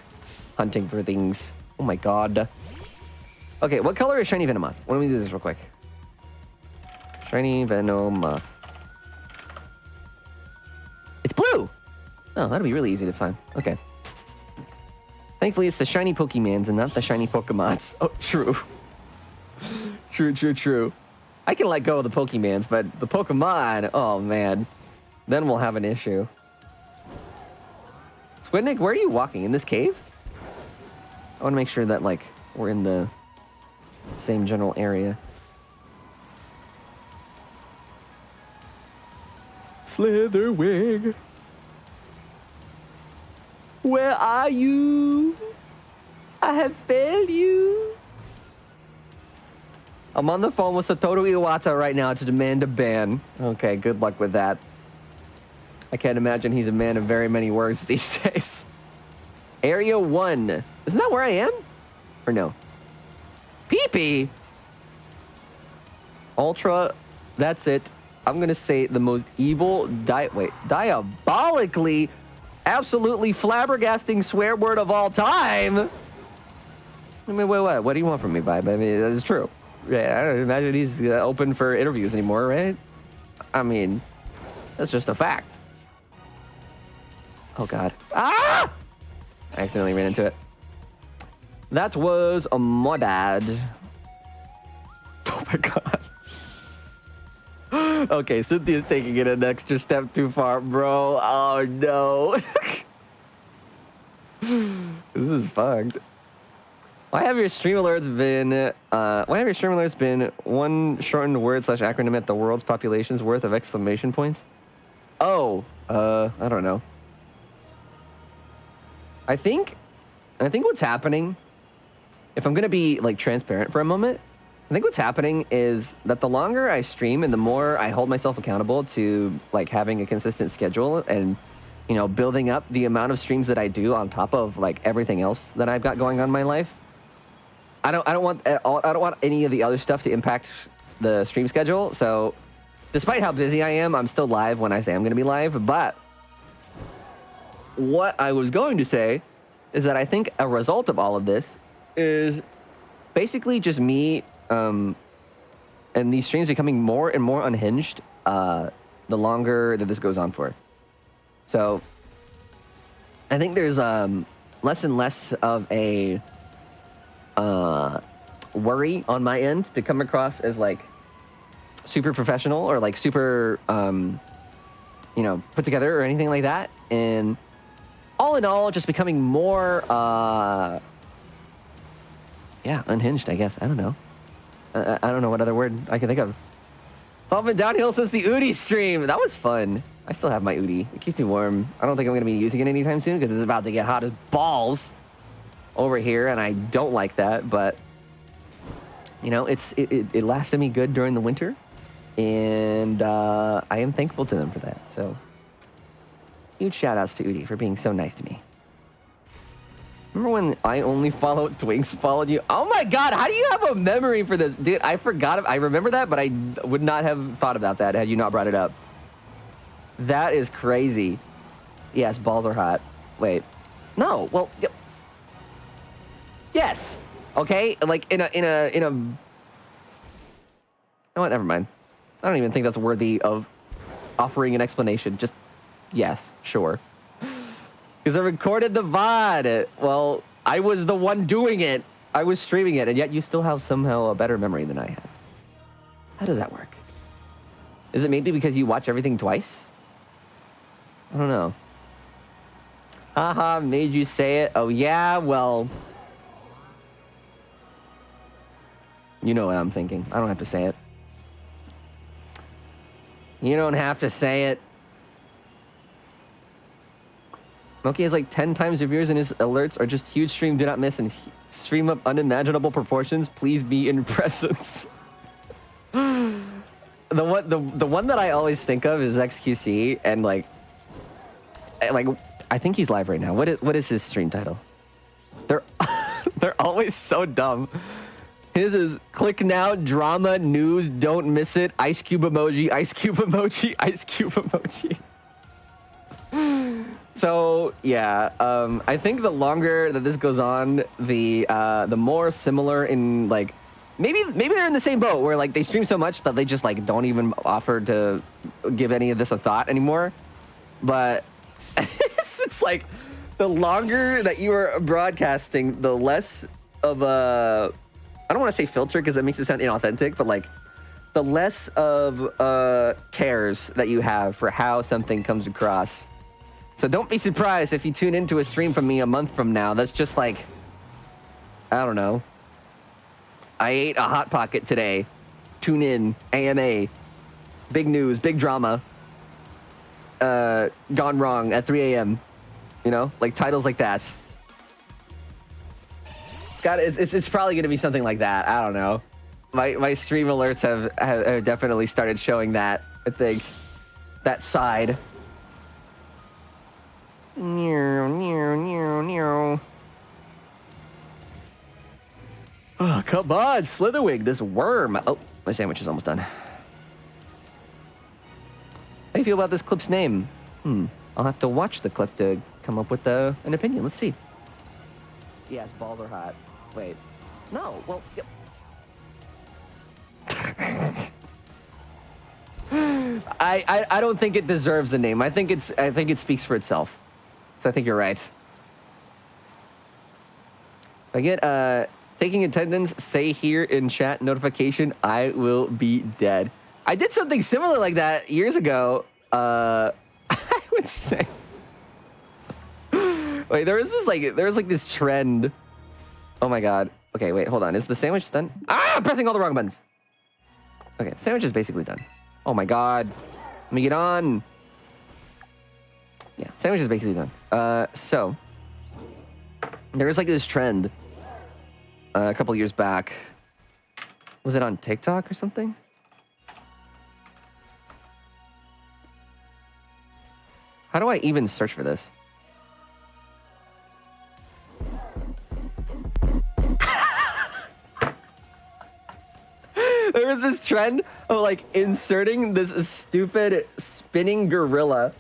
hunting for things. Oh my god. Okay, what color is shiny Venomoth? Why don't we do this real quick? Shiny Venomoth. It's blue! Oh, that'll be really easy to find. Okay. Thankfully, it's the shiny Pokemans and not the shiny Pokemons. Oh, true. True. I can let go of the Pokemans, but the Pokemon, oh man. Then we'll have an issue. Squidnick, where are you walking? In this cave? I want to make sure that, like, we're in the same general area. Slitherwing. Where are you? I have failed you. I'm on the phone with Satoru Iwata right now to demand a ban. Okay, good luck with that. I can't imagine he's a man of very many words these days. Area 1. Isn't that where I am? Or no? Pee-pee? Ultra, that's it. I'm gonna say the most evil, diabolically, absolutely flabbergasting swear word of all time. I mean, wait, what do you want from me, Vibe? I mean, that's true. Yeah, I don't imagine he's open for interviews anymore, right? I mean, that's just a fact. Oh, God. Ah! I accidentally ran into it. That was my bad. Oh, my God. Okay, Cynthia's taking it an extra step too far, bro. Oh, no. This is fucked. Why have your stream alerts been one shortened word / acronym at the world's population's worth of exclamation points? Oh, I don't know. I think what's happening, if I'm gonna be like transparent for a moment, I think what's happening is that the longer I stream and the more I hold myself accountable to like having a consistent schedule and, you know, building up the amount of streams that I do on top of like everything else that I've got going on in my life. I don't want any of the other stuff to impact the stream schedule. So despite how busy I am, I'm still live when I say I'm going to be live. But what I was going to say is that I think a result of all of this is basically just me and these streams becoming more and more unhinged the longer that this goes on for. So I think there's less and less of a worry on my end to come across as like super professional or like super you know, put together or anything like that. And all in all, just becoming more yeah, unhinged, I guess. I don't know. I don't know what other word I can think of. It's all been downhill since the Udi stream. That was fun. I still have my Udi. It keeps me warm. I don't think I'm going to be using it anytime soon because it's about to get hot as balls over here, and I don't like that. But, you know, it lasted me good during the winter, and I am thankful to them for that. So, huge shout-outs to Udi for being so nice to me. Remember when I only followed Twinks followed you? Oh my god, how do you have a memory for this? Dude, I forgot. I remember that, but I would not have thought about that had you not brought it up. That is crazy. Yes, balls are hot. Wait. No, well... Yes. Okay? Like, in a... You know what? Never mind. I don't even think that's worthy of offering an explanation. Just, yes, sure. Because I recorded the VOD. Well, I was the one doing it. I was streaming it, and yet you still have somehow a better memory than I have. How does that work? Is it maybe because you watch everything twice? I don't know. Haha, made you say it. Oh, yeah, well... You know what I'm thinking. I don't have to say it. You don't have to say it. Moki has like 10 times your viewers, and his alerts are just huge stream, do not miss, and stream up unimaginable proportions. Please be in presence. The one that I always think of is XQC, and like I think he's live right now. What is his stream title? They're always so dumb. His is click now, drama, news, don't miss it, ice cube emoji, ice cube emoji, ice cube emoji. So yeah, I think the longer that this goes on, the more similar in like maybe they're in the same boat where like they stream so much that they just like don't even offer to give any of this a thought anymore. But it's like the longer that you are broadcasting, the less of a, I don't want to say filter because it makes it sound inauthentic, but like the less of cares that you have for how something comes across. So don't be surprised if you tune into a stream from me a month from now. That's just like, I don't know. I ate a Hot Pocket today. Tune in, AMA. Big news, big drama. Gone wrong at 3 a.m. You know, like titles like that. It's probably going to be something like that. I don't know. My stream alerts have definitely started showing that, I think. That side. Oh, come on, Slitherwig, this worm. Oh, my sandwich is almost done. How do you feel about this clip's name? I'll have to watch the clip to come up with an opinion. Let's see. Yes, balls are hot. Wait. No, well... I don't think it deserves a name. I think it speaks for itself. So I think you're right. If I get taking attendance, say here in chat notification, I will be dead. I did something similar like that years ago. I would say Wait, there was this trend. Oh my god. Okay, wait, hold on. Is the sandwich done? Ah, I'm pressing all the wrong buttons. Okay, the sandwich is basically done. Oh my god. Let me get on. Yeah, sandwich is basically done. So there was like this trend a couple years back. Was it on TikTok or something? How do I even search for this? There was this trend of like inserting this stupid spinning gorilla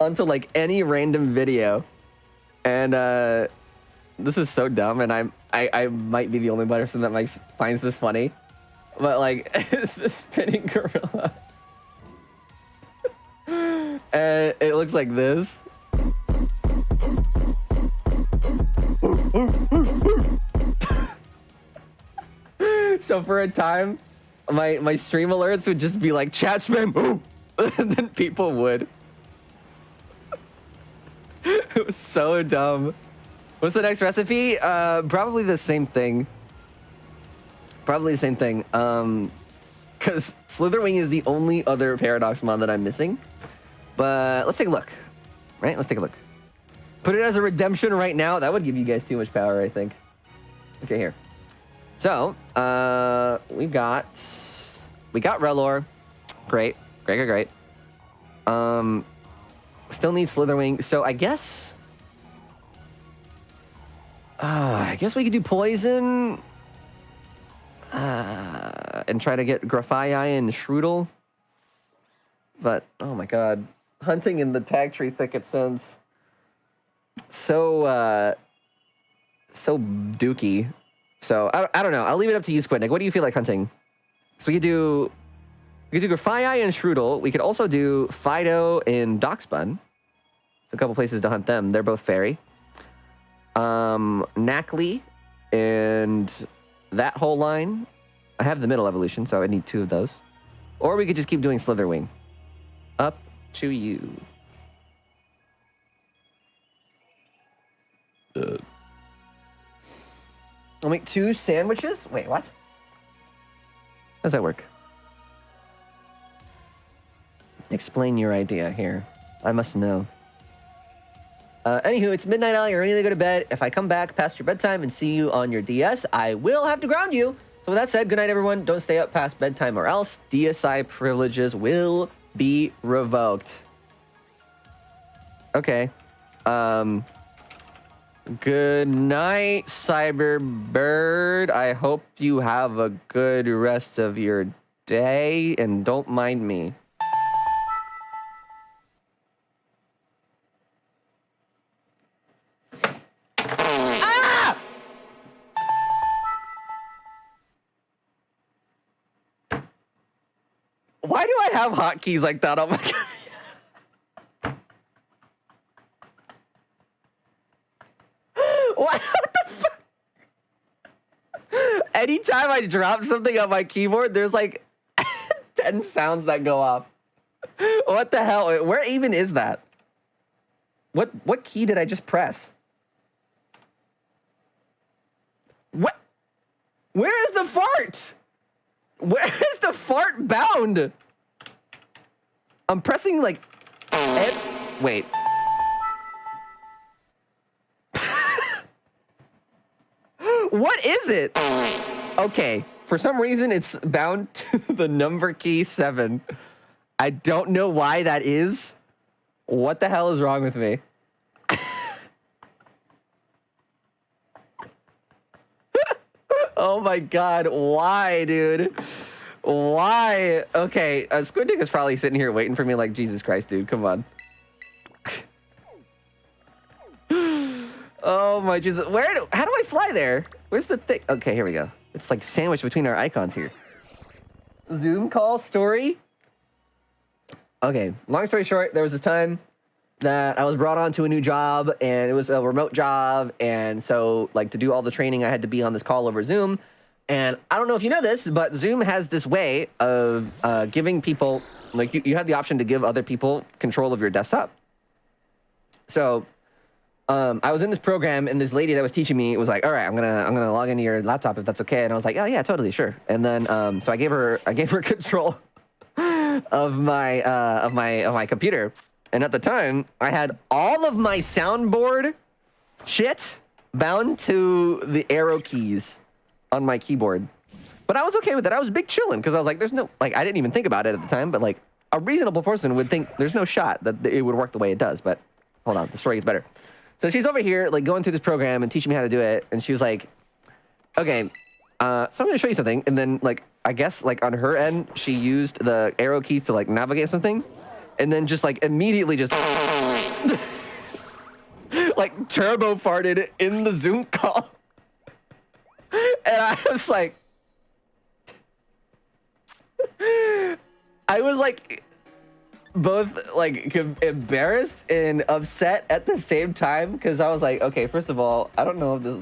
onto like any random video. And this is so dumb, and I might be the only person that finds this funny. But like, it's the spinning gorilla. And it looks like this. So for a time, my stream alerts would just be like, chat spam, and then people would. It was so dumb. What's the next recipe? Probably the same thing. Probably the same thing. Because Slitherwing is the only other Paradox mod that I'm missing. But let's take a look. Right? Let's take a look. Put it as a redemption right now. That would give you guys too much power, I think. Okay, here. So, we got Relor. Great. Great. Still need Slitherwing. So I guess we could do poison. And try to get Grafii and Shroodle. But, oh my god. Hunting in the tag tree thicket sounds so dooky. So, I don't know. I'll leave it up to you, Squidnick. What do you feel like hunting? So we could do Grafii and Shroodle. We could also do Fido and Doxbun. A couple places to hunt them. They're both fairy. Knackley and that whole line. I have the middle evolution, so I need 2 of those. Or we could just keep doing Slitherwing. Up to you. I'll make 2 sandwiches? Wait, what? How does that work? Explain your idea here. I must know. Anywho, it's midnight, Ali. I need to go to bed. If I come back past your bedtime and see you on your DS, I will have to ground you. So with that said, good night, everyone. Don't stay up past bedtime or else DSI privileges will be revoked. Okay. Good night, Cyberbird. I hope you have a good rest of your day and don't mind me. Why do I have hotkeys like that on my computer? What the fuck? Anytime I drop something on my keyboard, there's like 10 sounds that go off. What the hell? Where even is that? What key did I just press? What? Where is the fart? Where is the fart bound? I'm pressing like... Wait. What is it? Okay. For some reason, it's bound to the number key 7. I don't know why that is. What the hell is wrong with me? Oh my god, why, dude? Why? Okay, Squid Dick is probably sitting here waiting for me like, Jesus Christ, dude, come on. Oh my Jesus, how do I fly there? Where's the thing? Okay, here we go. It's like sandwiched between our icons here. Zoom call story? Okay, long story short, there was this time that I was brought on to a new job, and it was a remote job, and so like to do all the training I had to be on this call over Zoom. And I don't know if you know this, but Zoom has this way of giving people, like you have the option to give other people control of your desktop. So I was in this program, and this lady that was teaching me was like, "All right, I'm gonna log into your laptop if that's okay." And I was like, "Oh yeah, totally, sure." And then so I gave her control of my computer, and at the time I had all of my soundboard shit bound to the arrow keys on my keyboard. But I was okay with it. I was big chilling because I was like, "There's no like," I didn't even think about it at the time, but like a reasonable person would think there's no shot that it would work the way it does. But hold on, the story gets better. So she's over here, like, going through this program and teaching me how to do it. And she was like, okay, so I'm going to show you something. And then, like, I guess, like, on her end, she used the arrow keys to, like, navigate something. And then just, like, immediately just, like, turbo farted in the Zoom call. And I was like, both like embarrassed and upset at the same time because I was like, okay, first of all, I don't know if this,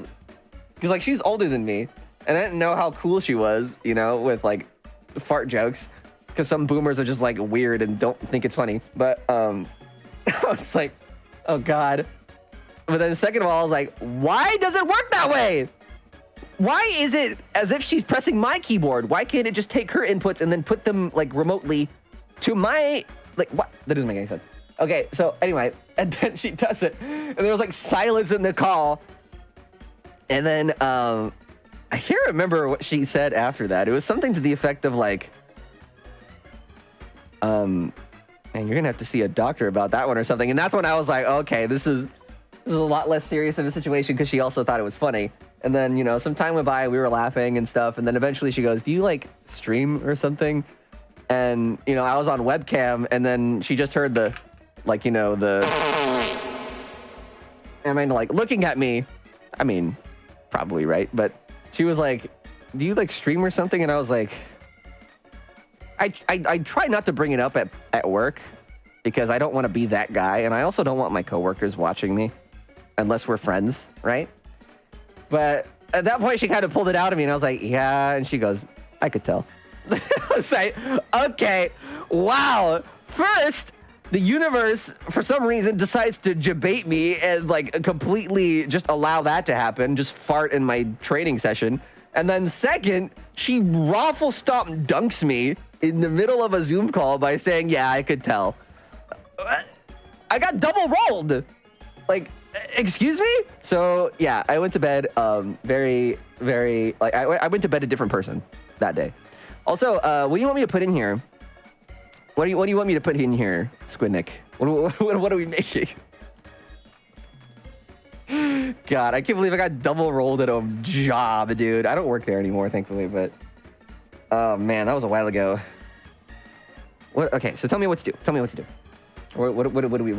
because like she's older than me and I didn't know how cool she was, you know, with like fart jokes, because some boomers are just like weird and don't think it's funny. But I was like, oh god. But then second of all, I was like, why does it work that way? Why is it as if she's pressing my keyboard? Why can't it just take her inputs and then put them like remotely to my, like, what? That doesn't make any sense. Okay, so anyway, and then she does it, and there was like silence in the call. And then I can't remember what she said after that. It was something to the effect of like, man, you're gonna have to see a doctor about that one or something. And that's when I was like, okay, this is a lot less serious of a situation, because she also thought it was funny. And then, you know, some time went by, we were laughing and stuff, and then eventually she goes, do you like stream or something? And, you know, I was on webcam, and then she just heard the, like, you know, the, I mean, like, looking at me, I mean, probably right, but she was like, do you like stream or something? And I was like, I try not to bring it up at work, because I don't want to be that guy, and I also don't want my coworkers watching me, unless we're friends, right? But at that point, she kind of pulled it out of me, and I was like, yeah, and she goes, I could tell. I was like, okay, wow. First, the universe, for some reason, decides to debate me and like completely just allow that to happen, just fart in my training session. And then second, she raffle stomp dunks me in the middle of a Zoom call by saying, yeah, I could tell. I got double rolled. Like, excuse me? So yeah, I went to bed very, very, like, I went to bed a different person that day. Also, what do you want me to put in here? What do you want me to put in here, Squidnick? What are we making? God, I can't believe I got double rolled at a job, dude. I don't work there anymore, thankfully, but oh man, that was a while ago. What? Okay, so tell me what to do. Tell me what to do. What do we?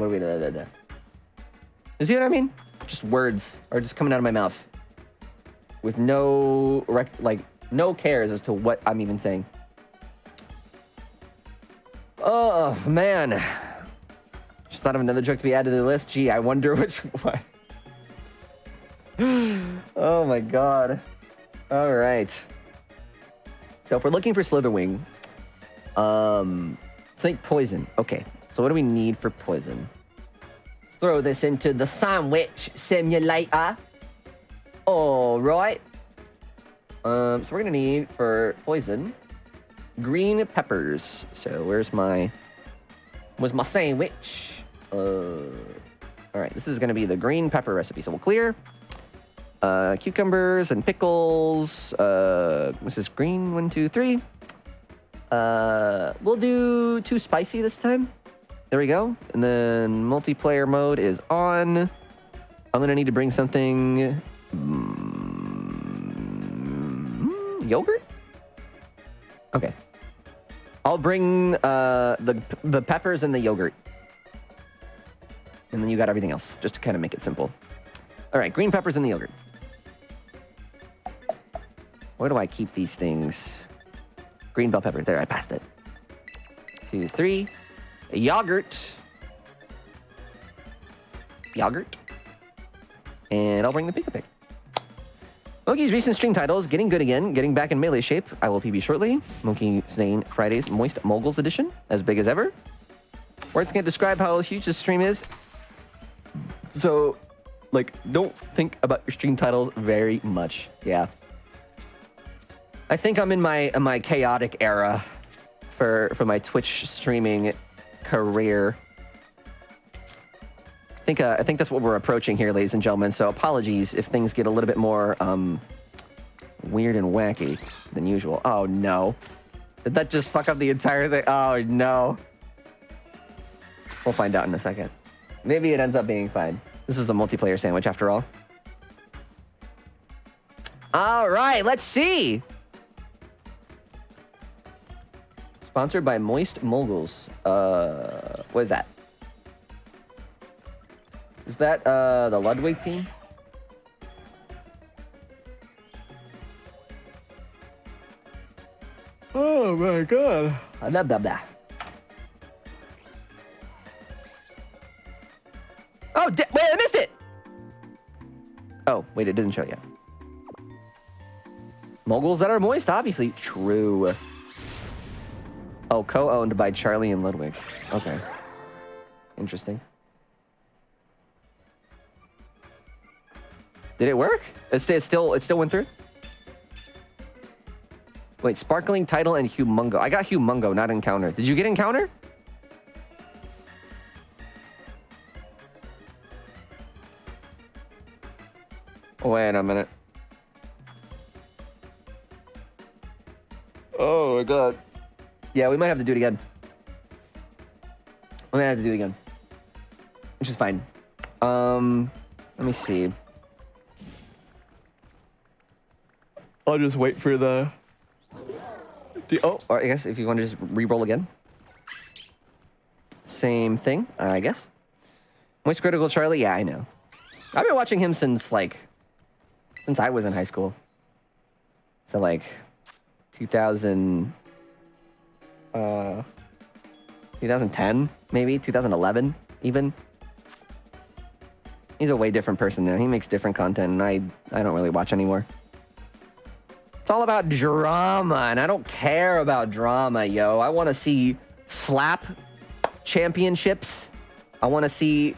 You see what I mean? Just words are just coming out of my mouth with no no cares as to what I'm even saying. Oh man, just thought of another joke to be added to the list. Gee, I wonder which one. Oh my god. All right. So if we're looking for Slitherwing, let's make poison. Okay. So what do we need for poison? Let's throw this into the sandwich simulator. All right. So we're gonna need for poison green peppers. So where's my sandwich? All right. This is gonna be the green pepper recipe. So we'll clear. Cucumbers and pickles. This is green. 1, 2, 3. We'll do 2 spicy this time. There we go. And then multiplayer mode is on. I'm gonna need to bring something. Yogurt? Okay. I'll bring the peppers and the yogurt. And then you got everything else, just to kind of make it simple. All right, green peppers and the yogurt. Where do I keep these things? Green bell pepper. There, I passed it. 2, 3. A yogurt. Yogurt. And I'll bring the Pika-Pig. Monkey's recent string titles, Getting Good Again, Getting Back in Melee Shape. I will PB shortly. Monkey Zane Fridays Moist Moguls Edition. As big as ever. Words can't describe how huge this stream is. So, Like, don't think about your stream titles very much. Yeah. I think I'm in my chaotic era for my Twitch streaming career. I think that's what we're approaching here, ladies and gentlemen. So apologies if things get a little bit more weird and wacky than usual. Oh no. Did that just fuck up the entire thing? Oh no. We'll find out in a second. Maybe it ends up being fine. This is a multiplayer sandwich after all. All right, let's see. Sponsored by Moist Moguls. What is that? Is that the Ludwig team? Oh my god. Blah, blah, blah. Oh, wait, I missed it! Oh, wait, it didn't show yet. Moguls that are moist, obviously. True. Oh, co-owned by Charlie and Ludwig. Okay. Interesting. Did it work? It still went through? Wait, Sparkling, Title, and Humongo. I got Humongo, not Encounter. Did you get Encounter? Wait a minute. Oh my god. Yeah, we might have to do it again. We might have to do it again. Which is fine. Let me see. I'll just wait for the... Oh, or I guess if you want to just re-roll again. Same thing, I guess. Moist Critical Charlie? Yeah, I know. I've been watching him since I was in high school. So like 2010, maybe 2011 even. He's a way different person now. He makes different content and I don't really watch anymore. It's all about drama, and I don't care about drama, yo. I want to see slap championships. I want to see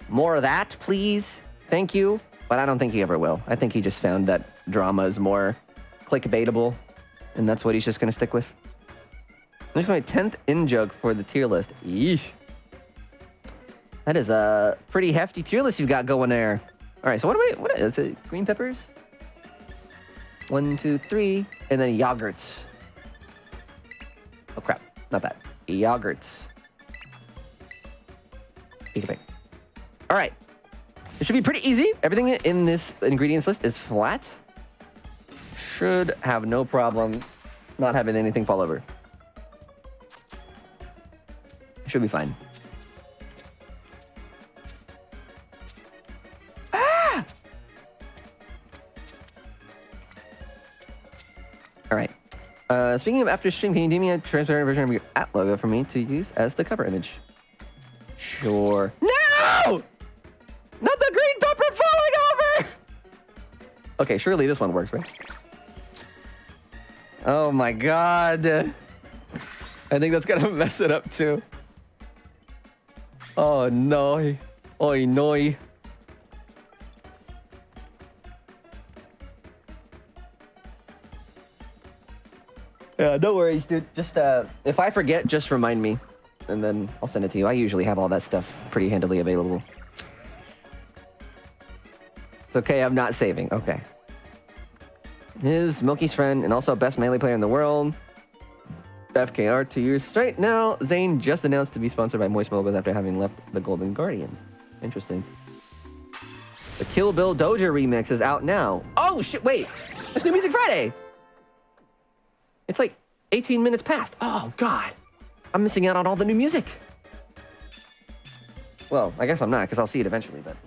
more of that, please. Thank you. But I don't think he ever will. I think he just found that drama is more clickbaitable, and that's what he's just going to stick with. There's my 10th in-joke for the tier list. Yeesh. That is a pretty hefty tier list you've got going there. All right, so what is it? Green peppers? 1, 2, 3, and then yogurts. Oh crap, not that. Yogurts. All right, it should be pretty easy. Everything in this ingredients list is flat. Should have no problem not having anything fall over. Should be fine. All right. Speaking of after stream, can you do me a transparent version of your @ logo for me to use as the cover image? Sure. No! Not the green pepper falling over! Okay, surely this one works, right? Oh my god. I think that's gonna mess it up too. Oh no. Oi no. Yeah, no worries, dude. Just, if I forget, just remind me, and then I'll send it to you. I usually have all that stuff pretty handily available. It's okay, I'm not saving. Okay. His Milky's friend, and also best melee player in the world. FKR 2 years straight now. Zane just announced to be sponsored by Moist Moguls after having left the Golden Guardians. Interesting. The Kill Bill Doja remix is out now. Oh, shit, wait. It's New Music Friday. It's like 18 minutes past. Oh, God. I'm missing out on all the new music. Well, I guess I'm not, because I'll see it eventually, but...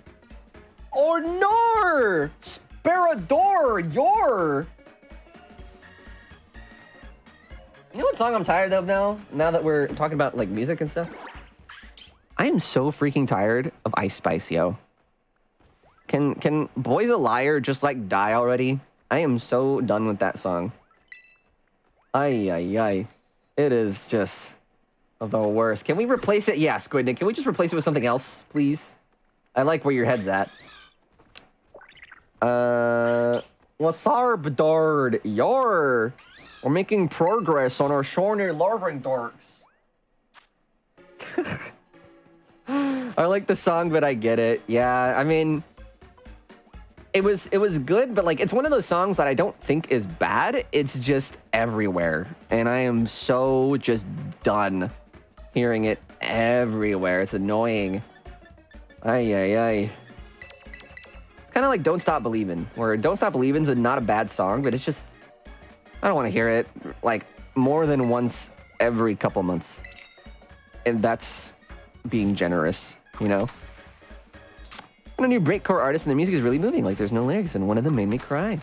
Or nor! Sparador, your! You know what song I'm tired of now? Now that we're talking about, like, music and stuff? I am so freaking tired of Ice Spice, yo. Can Boy's a Liar just, like, die already? I am so done with that song. Ay, ay, ay. It is just the worst. Can we replace it? Yeah, Squid Nick, can we just replace it with something else, please? I like where your head's at. Lasar Bedard, yar. We're making progress on our Shorner Larving Dorks. I like the song, but I get it. Yeah, I mean, it was good, but like it's one of those songs that I don't think is bad. It's just everywhere, and I am so just done hearing it everywhere. It's annoying. Ay ay ay. Kind of like Don't Stop Believin', where Don't Stop Believin' is not a bad song, but it's just, I don't want to hear it like more than once every couple months. And that's being generous, you know? I'm a new breakcore artist and the music is really moving, like there's no lyrics, and one of them made me cry.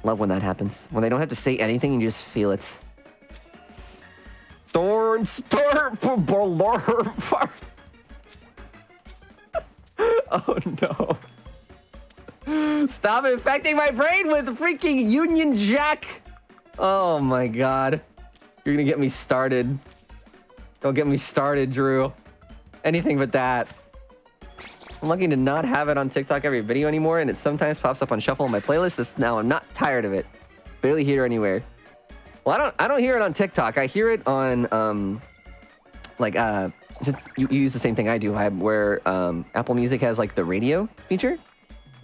Love when that happens. When they don't have to say anything and you just feel it. Don't start for Balar. Oh no. Stop infecting my brain with freaking Union Jack. Oh my god. You're gonna get me started. Don't get me started, Drew. Anything but that. I'm lucky to not have it on TikTok every video anymore, and it sometimes pops up on shuffle on my playlist. Now I'm not tired of it. Barely hear it anywhere. Well, I don't hear it on TikTok. I hear it on since you use the same thing I do, where Apple Music has like the radio feature.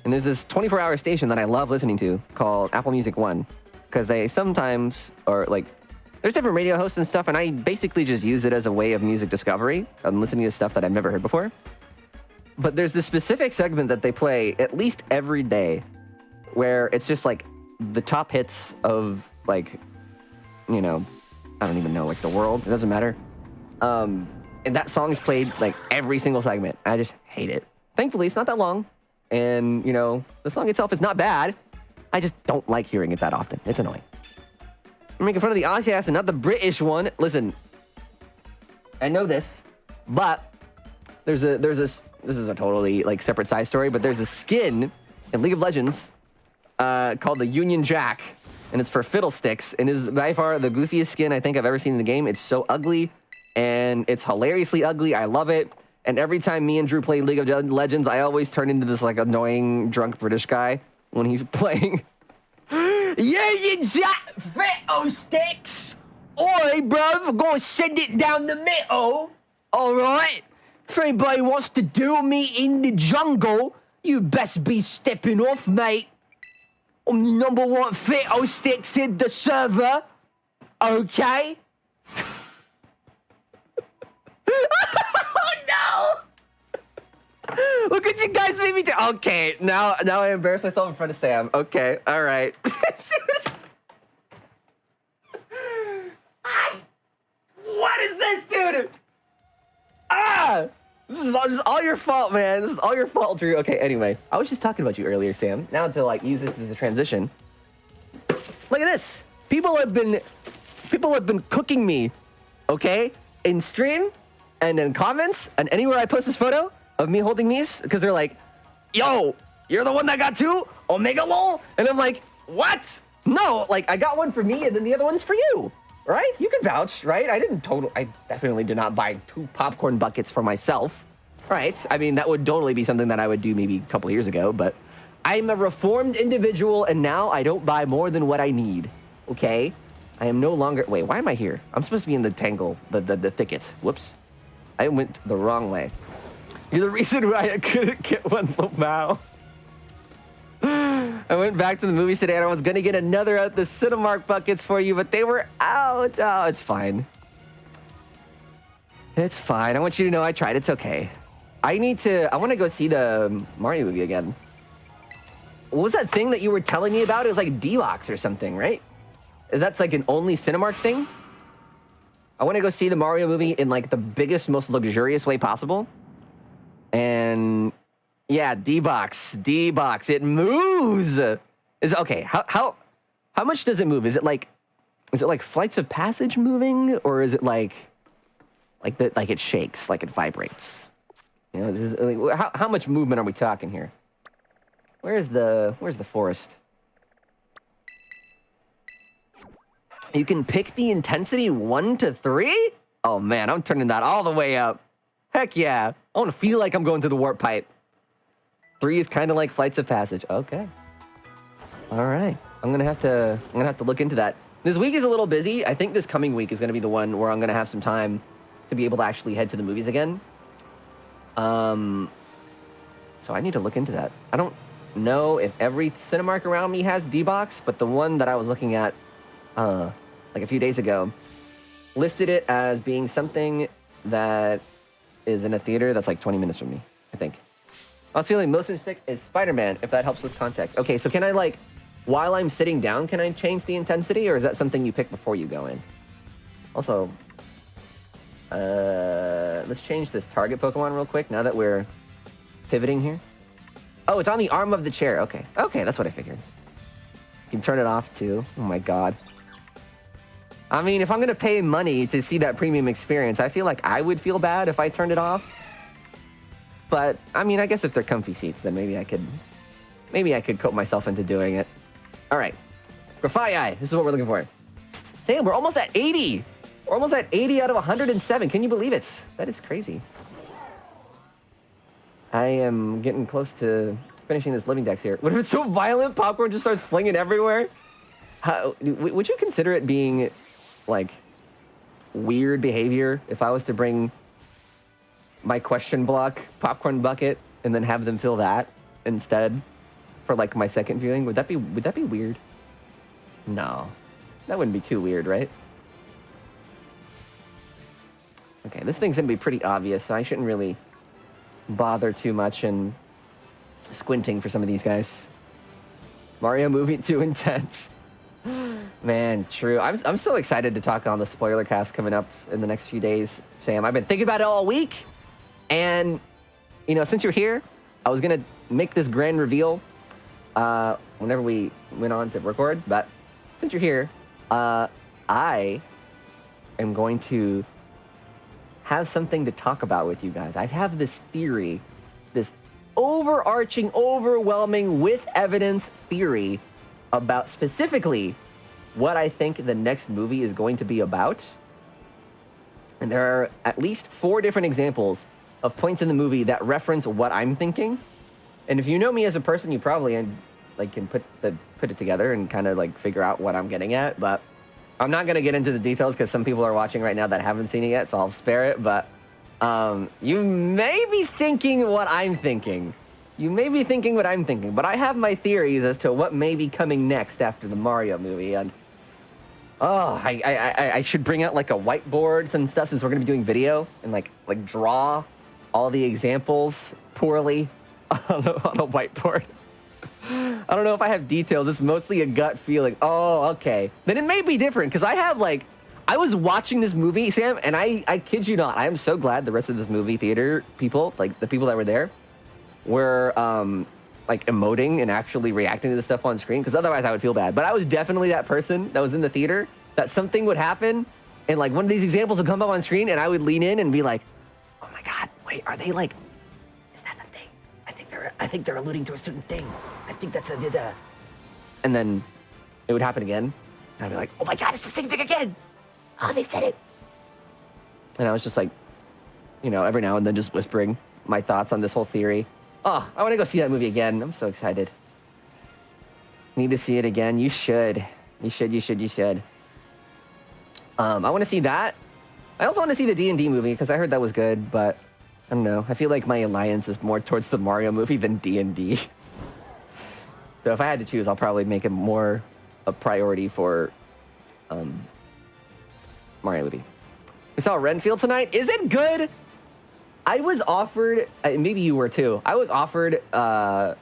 And there's this 24-hour station that I love listening to called Apple Music One, because they sometimes are like, there's different radio hosts and stuff, and I basically just use it as a way of music discovery. I'm listening to stuff that I've never heard before. But there's this specific segment that they play at least every day, where it's just like the top hits of like, you know, I don't even know, like the world. It doesn't matter. And that song is played like every single segment. I just hate it. Thankfully, it's not that long. And, you know, the song itself is not bad. I just don't like hearing it that often. It's annoying. I'm making fun of the Aussie ass and not the British one. Listen, I know this, but there's this is a totally like separate side story, but there's a skin in League of Legends called the Union Jack, and it's for Fiddlesticks, and is by far the goofiest skin I think I've ever seen in the game. It's so ugly, and it's hilariously ugly. I love it. And every time me and Drew play League of Legends, I always turn into this like annoying drunk British guy when he's playing. Union Jack Fiddlesticks! Oi, bruv, gonna send it down the middle. Alright? If anybody wants to duel me in the jungle, you best be stepping off, mate. I'm the #1 Fiddlesticks in the server. Okay? Oh no! Look what you guys made me do. Okay, now I embarrass myself in front of Sam. Okay, all right. What is this, dude? This is all your fault, man. This is all your fault, Drew. Okay, anyway, I was just talking about you earlier, Sam. Now to like use this as a transition. Look at this. People have been cooking me, okay, in stream and in comments and anywhere I post this photo of me holding these, because they're like, yo, you're the one that got 2 Omega lol? And I'm like, what? No, like I got one for me and then the other one's for you, right? You can vouch, right? I definitely did not buy 2 popcorn buckets for myself, right? I mean, that would totally be something that I would do maybe a couple years ago, but I'm a reformed individual and now I don't buy more than what I need, okay? I am no longer, wait, why am I here? I'm supposed to be in the tangle, the thicket. Whoops. I went the wrong way. You're the reason why I couldn't get one now. I went back to the movies today and I was gonna get another of the Cinemark buckets for you, but they were out. Oh, it's fine. It's fine. I want you to know I tried. It's okay. I want to go see the Mario movie again. What was that thing that you were telling me about? It was like D-Box or something, right? That's like an only Cinemark thing? I want to go see the Mario movie in like the biggest, most luxurious way possible. And yeah, D-Box, it moves. Okay, how much does it move? Is it like Flights of Passage moving, or is it like it shakes, like it vibrates? You know, this is, like, how much movement are we talking here? Where's the forest? You can pick the intensity 1 to 3? Oh man, I'm turning that all the way up. Heck yeah. I want to feel like I'm going through the warp pipe. 3 is kind of like Flights of Passage. Okay. All right. I'm gonna have to look into that. This week is a little busy. I think this coming week is gonna be the one where I'm gonna have some time to be able to actually head to the movies again. So I need to look into that. I don't know if every Cinemark around me has D-Box, but the one that I was looking at like a few days ago listed it as being something that is in a theater that's like 20 minutes from me, I think. I was feeling motion sick is Spider-Man, if that helps with context. Okay, so can I, like, while I'm sitting down, can I change the intensity, or is that something you pick before you go in? Also, let's change this target Pokemon real quick now that we're pivoting here. Oh, it's on the arm of the chair. Okay. Okay, that's what I figured. You can turn it off, too. Oh, my God. I mean, if I'm going to pay money to see that premium experience, I feel like I would feel bad if I turned it off. But, I mean, I guess if they're comfy seats, then maybe I could cope myself into doing it. All right. Grafai, this is what we're looking for. Sam, we're almost at 80. We're almost at 80 out of 107. Can you believe it? That is crazy. I am getting close to finishing this living dex here. What if it's so violent, popcorn just starts flinging everywhere? Would you consider it being, like, weird behavior if I was to bring my question block popcorn bucket and then have them fill that instead for, like, my second viewing? Would that be weird? No. That wouldn't be too weird, right? Okay, this thing's gonna be pretty obvious, so I shouldn't really bother too much in squinting for some of these guys. Mario movie too intense. Man, true. I'm so excited to talk on the spoiler cast coming up in the next few days, Sam. I've been thinking about it all week, and you know, since you're here, I was gonna make this grand reveal whenever we went on to record, but since you're here, I am going to have something to talk about with you guys. I have this theory, this overarching, overwhelming, with evidence theory about specifically what I think the next movie is going to be about. And there are at least 4 different examples of points in the movie that reference what I'm thinking. And if you know me as a person, you probably like can put it together and kind of like figure out what I'm getting at. But I'm not going to get into the details because some people are watching right now that haven't seen it yet, so I'll spare it. But you may be thinking what I'm thinking. You may be thinking what I'm thinking, but I have my theories as to what may be coming next after the Mario movie. And I should bring out like a whiteboard and stuff since we're going to be doing video and like draw all the examples poorly on a whiteboard. I don't know if I have details. It's mostly a gut feeling. Oh, okay. Then it may be different because I was watching this movie, Sam, and I kid you not, I am so glad the rest of this movie theater people, like the people that were there, were like emoting and actually reacting to the stuff on screen, because otherwise I would feel bad. But I was definitely that person that was in the theater that something would happen and like one of these examples would come up on screen and I would lean in and be like, oh my God, wait, are they like, is that the thing? I think they're alluding to a certain thing. I think that's a and then it would happen again. And I'd be like, oh my God, it's the same thing again. Oh, they said it. And I was just like, you know, every now and then just whispering my thoughts on this whole theory. Oh, I want to go see that movie again. I'm so excited. Need to see it again. You should. You should. I want to see that. I also want to see the D&D movie because I heard that was good, but I don't know. I feel like my alliance is more towards the Mario movie than D&D. So if I had to choose, I'll probably make it more a priority for Mario movie. We saw Renfield tonight. Is it good? I was offered, maybe you were too, I was offered to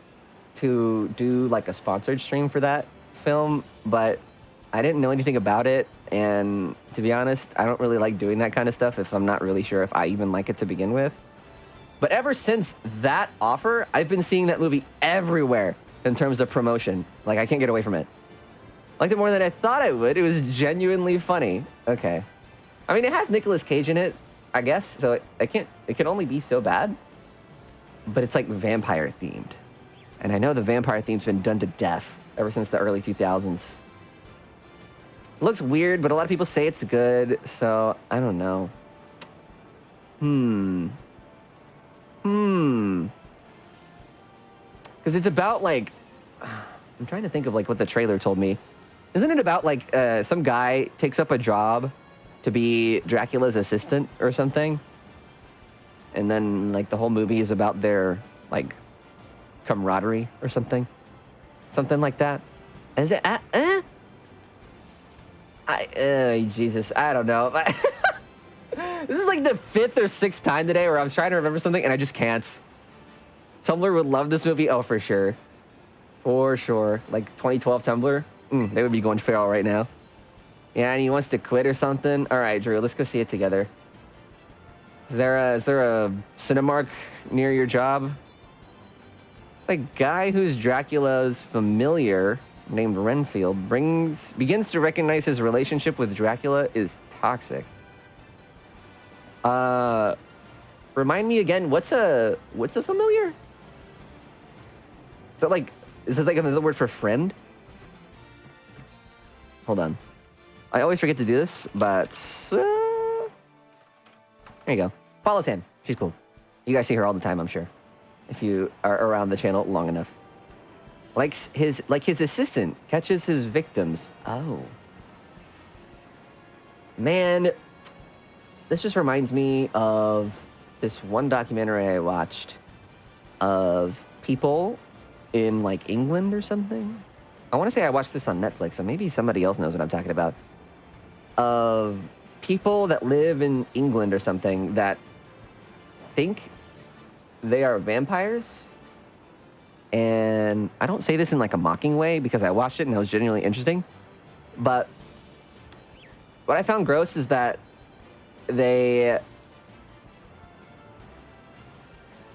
do like a sponsored stream for that film, but I didn't know anything about it, and to be honest, I don't really like doing that kind of stuff if I'm not really sure if I even like it to begin with. But ever since that offer, I've been seeing that movie everywhere in terms of promotion. Like, I can't get away from it. I liked it more than I thought I would. It was genuinely funny. Okay. I mean, it has Nicolas Cage in it, I guess, so it can only be so bad. But it's like vampire themed. And I know the vampire theme's been done to death ever since the early 2000s. It looks weird, but a lot of people say it's good, so I don't know. Because it's about like I'm trying to think of like what the trailer told me. Isn't it about like some guy takes up a job to be Dracula's assistant or something? And then like the whole movie is about their like camaraderie or something. Something like that. Is it Jesus, I don't know. This is like the 5th or 6th time today where I'm trying to remember something and I just can't. Tumblr would love this movie. Oh, for sure. For sure. Like 2012 Tumblr. They would be going feral right now. Yeah, and he wants to quit or something. All right, Drew, let's go see it together. Is there a Cinemark near your job? It's a guy who's Dracula's familiar, named Renfield, begins to recognize his relationship with Dracula is toxic. Remind me again, what's a familiar? Is it like another word for friend? Hold on. I always forget to do this, but there you go. Follow Sam. She's cool. You guys see her all the time, I'm sure, if you are around the channel long enough. Like his assistant catches his victims. Oh. Man, this just reminds me of this one documentary I watched of people in like England or something. I want to say I watched this on Netflix, so maybe somebody else knows what I'm talking about. Of people that live in England or something that think they are vampires. And I don't say this in like a mocking way because I watched it and it was genuinely interesting. But what I found gross is that they...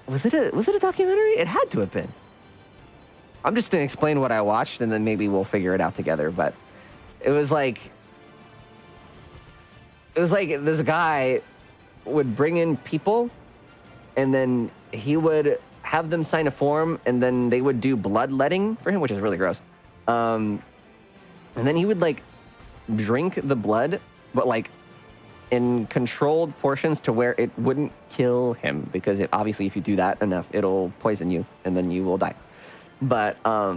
Was it a documentary? It had to have been. I'm just going to explain what I watched and then maybe we'll figure it out together. But it was like this guy would bring in people and then he would have them sign a form and then they would do bloodletting for him, which is really gross. And then he would like drink the blood, but like in controlled portions to where it wouldn't kill him, because obviously if you do that enough, it'll poison you and then you will die. But I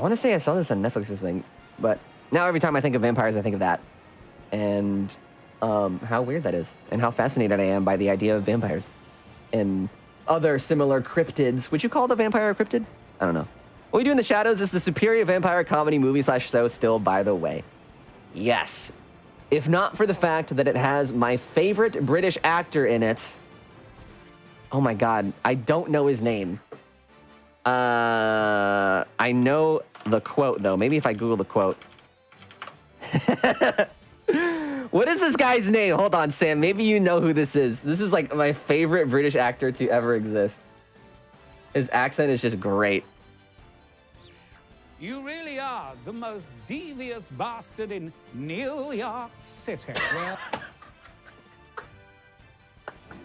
want to say I saw this on Netflix or something, but now every time I think of vampires, I think of that. And how weird that is, and how fascinated I am by the idea of vampires and other similar cryptids. Would you call the vampire a cryptid? I don't know. What We Do in the Shadows is the superior vampire comedy movie / show still, by the way. Yes. If not for the fact that it has my favorite British actor in it. Oh my God, I don't know his name. I know the quote, though. Maybe if I Google the quote. What is this guy's name? Hold on, Sam. Maybe you know who this is. This is like my favorite British actor to ever exist. His accent is just great. You really are the most devious bastard in New York City. Well...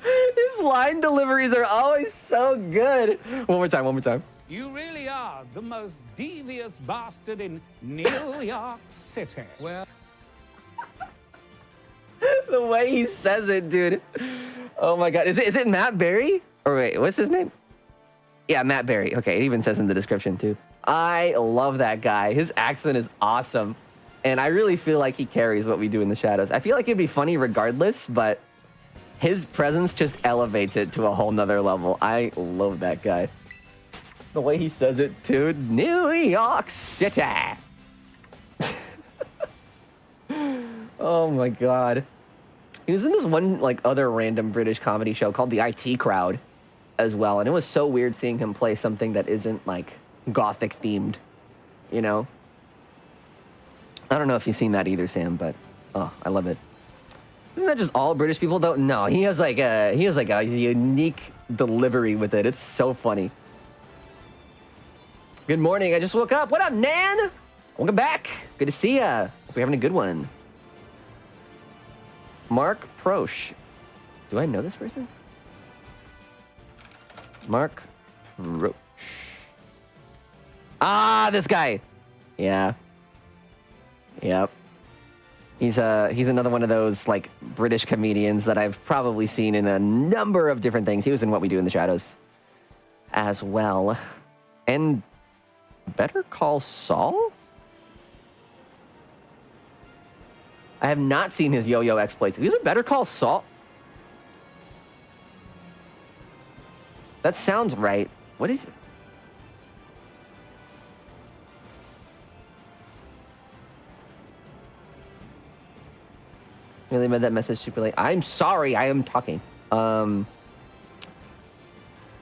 His line deliveries are always so good. One more time. You really are the most devious bastard in New York City. Well... The way he says it, dude. Oh my God. Is it Matt Berry? Or wait, what's his name? Yeah, Matt Berry. Okay, it even says in the description too. I love that guy. His accent is awesome. And I really feel like he carries What We Do in the Shadows. I feel like it'd be funny regardless, but his presence just elevates it to a whole nother level. I love that guy. The way he says it too. New York City. Oh my God. He was in this one like other random British comedy show called The IT Crowd as well. And it was so weird seeing him play something that isn't like gothic themed, you know? I don't know if you've seen that either, Sam, but oh, I love it. Isn't that just all British people though? No, he has like a unique delivery with it. It's so funny. Good morning. I just woke up. What up, Nan? Welcome back. Good to see ya. Hope you're having a good one. Mark Prosh. Do I know this person? Mark Roach. Ah, this guy. Yeah. Yep. He's another one of those like British comedians that I've probably seen in a number of different things. He was in What We Do in the Shadows as well. And Better Call Saul? I have not seen his yo-yo exploits. He's a Better Call Saul? That sounds right. What is it? Really made that message super late. I'm sorry, I am talking.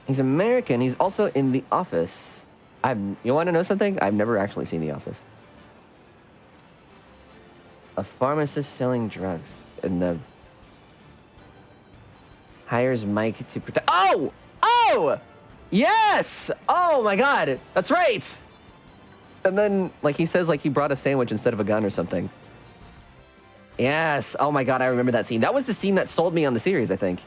He's American. He's also in The Office. You want to know something? I've never actually seen The Office. A pharmacist selling drugs. And the... hires Mike to protect... Oh! Oh! Yes! Oh my god! That's right! And then, like, he says, like, he brought a sandwich instead of a gun or something. Yes! Oh my god, I remember that scene. That was the scene that sold me on the series, I think.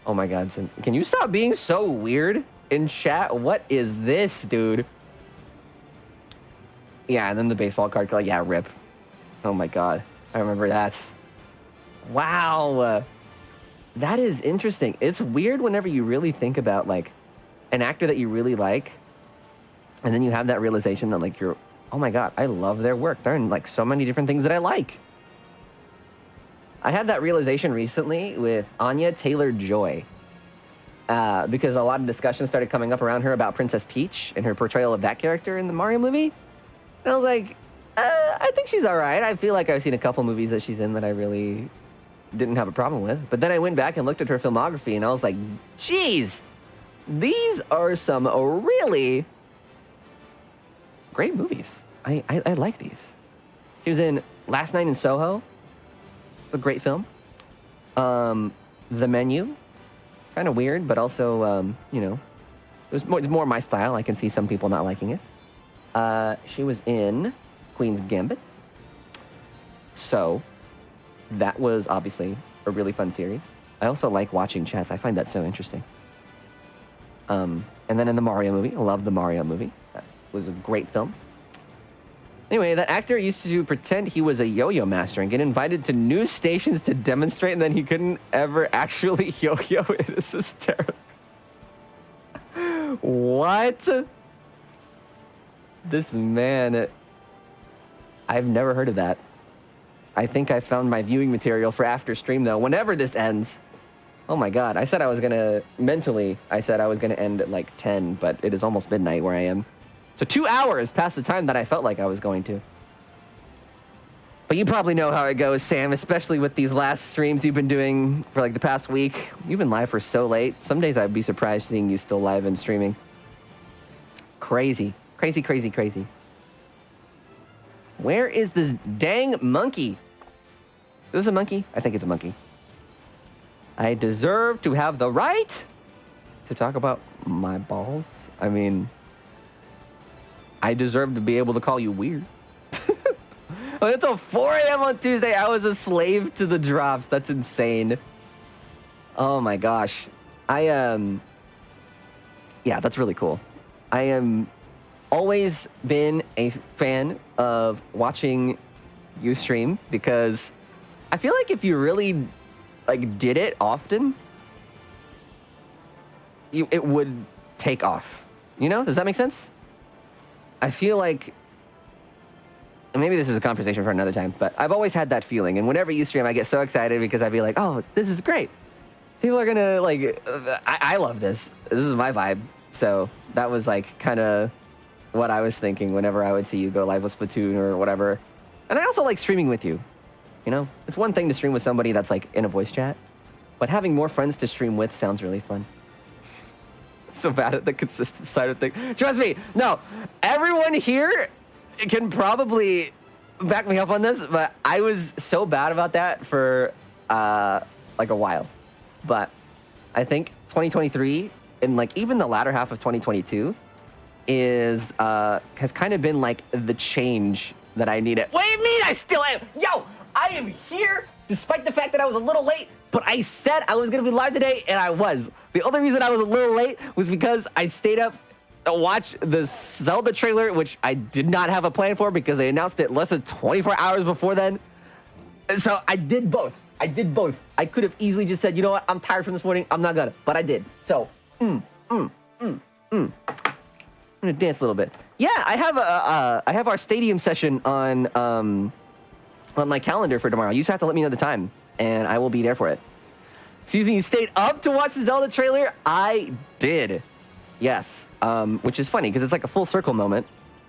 Oh my god, can you stop being so weird in chat? What is this, dude? Yeah, and then the baseball card, like, yeah, rip. Oh my god, I remember that. Wow! That is interesting. It's weird whenever you really think about, like, an actor that you really like, and then you have that realization that, like, oh my god, I love their work. They're in, like, so many different things that I like. I had that realization recently with Anya Taylor-Joy, because a lot of discussion started coming up around her about Princess Peach and her portrayal of that character in the Mario movie. And I was like, I think she's all right. I feel like I've seen a couple movies that she's in that I really didn't have a problem with. But then I went back and looked at her filmography, and I was like, geez, these are some really great movies. I like these. She was in Last Night in Soho. A great film. The Menu. Kind of weird, but also, you know, it's more my style. I can see some people not liking it. She was in Queen's Gambit. So, that was obviously a really fun series. I also like watching chess. I find that so interesting. And then in the Mario movie, I love the Mario movie. That was a great film. Anyway, that actor used to pretend he was a yo-yo master and get invited to news stations to demonstrate, and then he couldn't ever actually yo-yo. It is hysterical. What? This man... I've never heard of that. I think I found my viewing material for after stream, though, whenever this ends. Oh my god, I said I was gonna... Mentally, I said I was gonna end at like 10, but it is almost midnight where I am. So 2 hours past the time that I felt like I was going to. But you probably know how it goes, Sam, especially with these last streams you've been doing for like the past week. You've been live for so late. Some days I'd be surprised seeing you still live and streaming. Crazy. Crazy, crazy, crazy. Where is this dang monkey? Is this a monkey? I think it's a monkey. I deserve to have the right to talk about my balls. I mean... I deserve to be able to call you weird. Until 4 a.m. on Tuesday, I was a slave to the drops. That's insane. Oh my gosh. Yeah, that's really cool. I am always been a fan of watching you stream because I feel like if you really like did it often, it would take off. You know? Does that make sense? I feel like, and maybe this is a conversation for another time, but I've always had that feeling. And whenever you stream, I get so excited because I'd be like, oh, this is great. People are gonna like, I love this. This is my vibe. So that was like kind of what I was thinking whenever I would see you go live with Splatoon or whatever. And I also like streaming with you. You know, it's one thing to stream with somebody that's like in a voice chat, but having more friends to stream with sounds really fun. So bad at the consistent side of things. Trust me, no, everyone here can probably back me up on this, but I was so bad about that for like a while. But I think 2023 and like even the latter half of 2022 is has kind of been like the change that I needed. What do you mean I still am? Yo, I am here despite the fact that I was a little late, but I said I was gonna be live today and I was. The only reason I was a little late was because I stayed up to watch the Zelda trailer, which I did not have a plan for because they announced it less than 24 hours before then. So I did both. I did both. I could have easily just said, you know what, I'm tired from this morning, I'm not gonna, but I did. So, Let gonna dance a little bit. Yeah, I have our stadium session on my calendar for tomorrow. You just have to let me know the time, and I will be there for it. Excuse me, you stayed up to watch the Zelda trailer? I did. Yes, which is funny because it's like a full circle moment.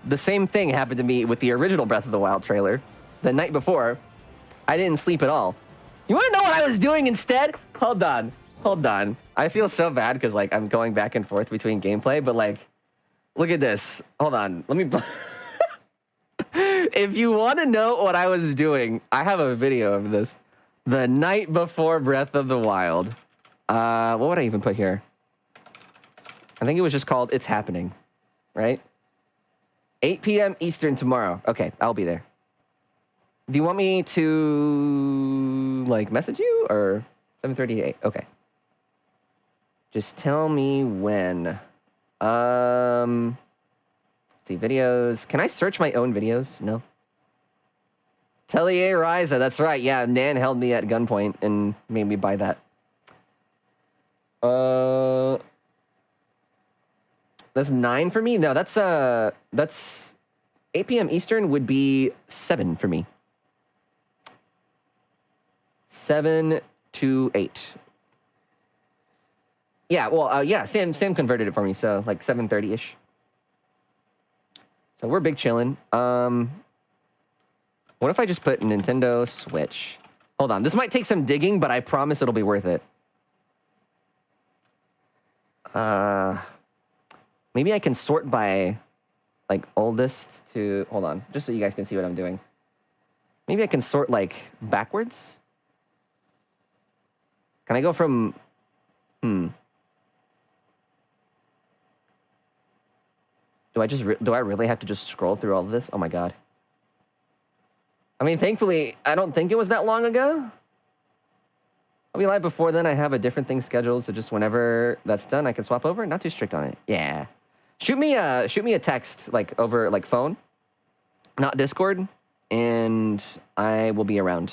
The same thing happened to me with the original Breath of the Wild trailer. The night before, I didn't sleep at all. You want to know what I was doing instead? Hold on. I feel so bad because like I'm going back and forth between gameplay, but like, look at this. Hold on. Let me... If you want to know what I was doing, I have a video of this. The night before Breath of the Wild. What would I even put here? I think it was just called It's Happening, right? 8 p.m. Eastern tomorrow. Okay, I'll be there. Do you want me to, like, message you? Or 7:30 to 8? Okay. Just tell me when. Let's see, videos. Can I search my own videos? No. Tellier Ryza, that's right. Yeah, Nan held me at gunpoint and made me buy that. That's 9 for me? No, that's 8 p.m. Eastern would be 7 for me. 7 to 8. Yeah, well, yeah, Sam converted it for me, so like 7:30-ish. So we're big chillin'. What if I just put Nintendo Switch? Hold on, this might take some digging, but I promise it'll be worth it. Maybe I can sort by, like, oldest to... Hold on, just so you guys can see what I'm doing. Maybe I can sort, like, backwards? Can I go from... Do I really have to just scroll through all of this? Oh my god. I mean, thankfully, I don't think it was that long ago. I'll be live before then. I have a different thing scheduled, so just whenever that's done, I can swap over. Not too strict on it. Yeah. Shoot me a text, like, over, like, phone. Not Discord. And I will be around.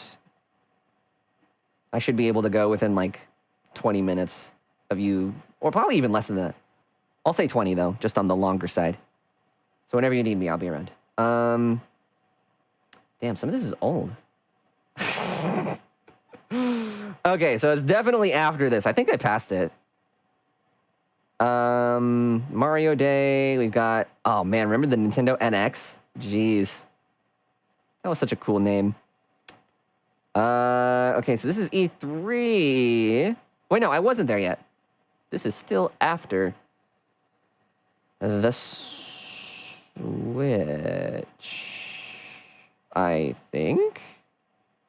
I should be able to go within, like, 20 minutes of you. Or probably even less than that. I'll say 20, though, just on the longer side. So whenever you need me, I'll be around. Damn, some of this is old. Okay, so it's definitely after this. I think I passed it. Mario Day. We've got... Oh, man, remember the Nintendo NX? Jeez. That was such a cool name. Okay, so this is E3. Wait, no, I wasn't there yet. This is still after the Switch, I think.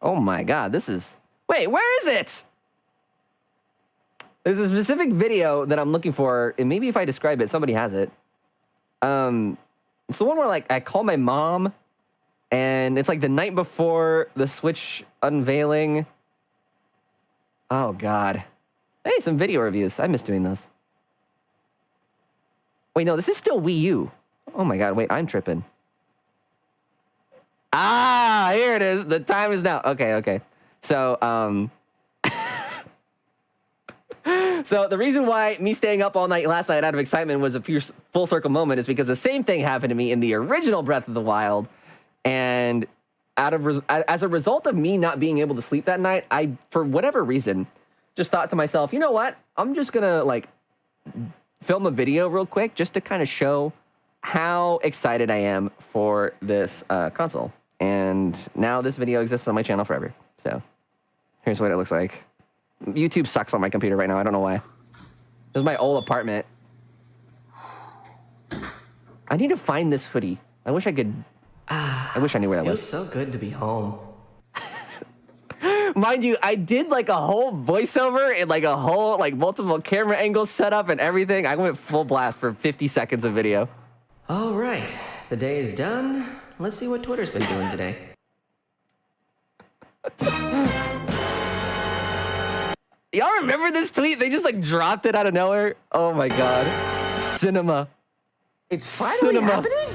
Oh my god, this is... Wait, where is it? There's a specific video that I'm looking for, and maybe if I describe it, somebody has it. It's the one where, like, I call my mom, and it's like the night before the Switch unveiling. Oh god. Hey, some video reviews. I miss doing those. Wait, no, this is still Wii U. Oh my god, wait, I'm tripping. Ah, here it is. The time is now. Okay. So, so the reason why me staying up all night last night out of excitement was a pure full circle moment is because the same thing happened to me in the original Breath of the Wild. And as a result of me not being able to sleep that night, I, for whatever reason, just thought to myself, you know what? I'm just gonna, like, film a video real quick just to kind of show how excited I am for this console. And now this video exists on my channel forever. So here's what it looks like. YouTube sucks on my computer right now. I don't know why. This is my old apartment. I need to find this hoodie. I wish I could... I wish I knew where that was. Feels so good to be home. Mind you, I did like a whole voiceover and like a whole like multiple camera angles set up and everything. I went full blast for 50 seconds of video. All right, the day is done. Let's see what Twitter's been doing today. Y'all remember this tweet? They just like dropped it out of nowhere. Oh my god. Cinema. It's finally happening?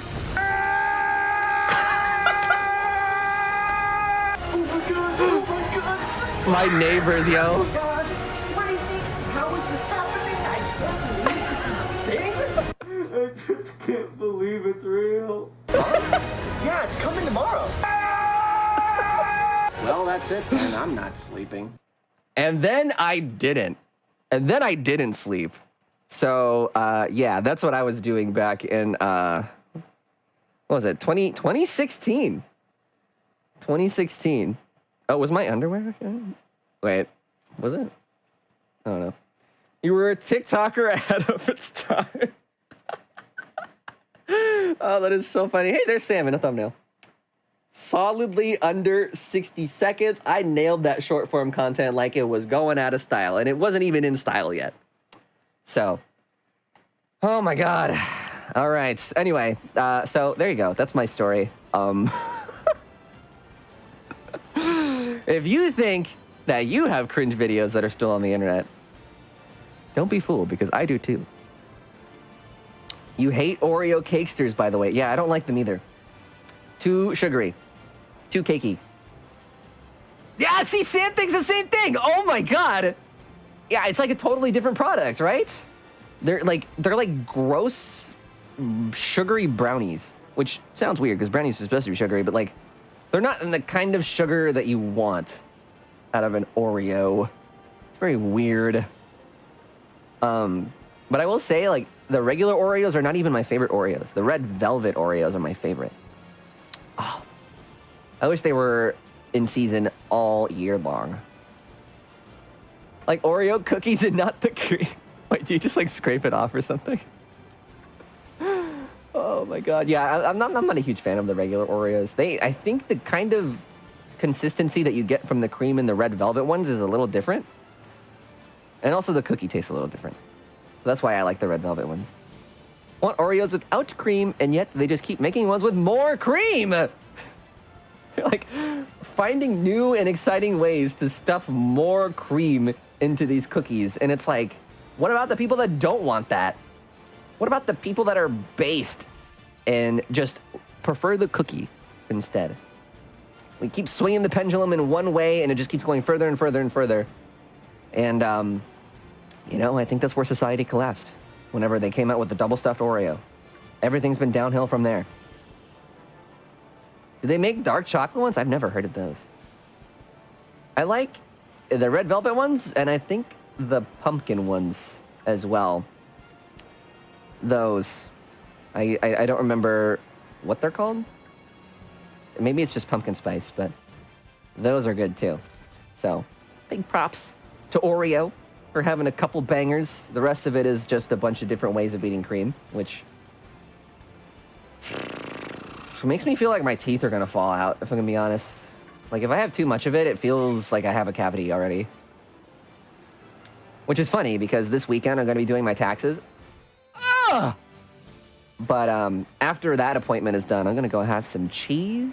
My neighbors, yo. Oh my god, this is crazy. How is this happening? I can't believe this is a thing. just can't believe it's real. Yeah, it's coming tomorrow. Well, that's it, and I'm not sleeping. And then I didn't. And then I didn't sleep. So, yeah, that's what I was doing back in, what was it, 2016. 2016. Oh, was my underwear? Wait, was it? I don't know. You were a TikToker ahead of its time. Oh, that is so funny. Hey, there's Sam in a thumbnail. Solidly under 60 seconds. I nailed that short form content like it was going out of style, and it wasn't even in style yet. So, oh my God. All right. Anyway, so there you go. That's my story. If you think that you have cringe videos that are still on the internet, don't be fooled, because I do too. You hate Oreo cakesters, by the way. Yeah, I don't like them either. Too sugary. Too cakey. Yeah, see, Sam thinks the same thing. Oh my God. Yeah, it's like a totally different product, right? They're like gross, sugary brownies, which sounds weird because brownies are supposed to be sugary, but like they're not in the kind of sugar that you want out of an Oreo. It's very weird. But I will say, like, the regular Oreos are not even my favorite Oreos. The red velvet Oreos are my favorite. Oh, I wish they were in season all year long. Like Oreo cookies and not the cream. Wait, do you just like scrape it off or something? Oh my God. Yeah, I'm not a huge fan of the regular Oreos. I think the kind of consistency that you get from the cream and the red velvet ones is a little different. And also the cookie tastes a little different. So that's why I like the red velvet ones. I want Oreos without cream, and yet they just keep making ones with more cream. They're like finding new and exciting ways to stuff more cream into these cookies. And it's like, what about the people that don't want that? What about the people that are based and just prefer the cookie instead? We keep swinging the pendulum in one way, and it just keeps going further and further and further. And, you know, I think that's where society collapsed whenever they came out with the double stuffed Oreo. Everything's been downhill from there. Do they make dark chocolate ones? I've never heard of those. I like the red velvet ones, and I think the pumpkin ones as well. Those. I don't remember what they're called. Maybe it's just pumpkin spice, but those are good too. So, big props to Oreo for having a couple bangers. The rest of it is just a bunch of different ways of eating cream, which makes me feel like my teeth are gonna fall out, if I'm gonna be honest. Like, if I have too much of it, it feels like I have a cavity already. Which is funny, because this weekend I'm gonna be doing my taxes. Ah! But after that appointment is done, I'm gonna go have some cheese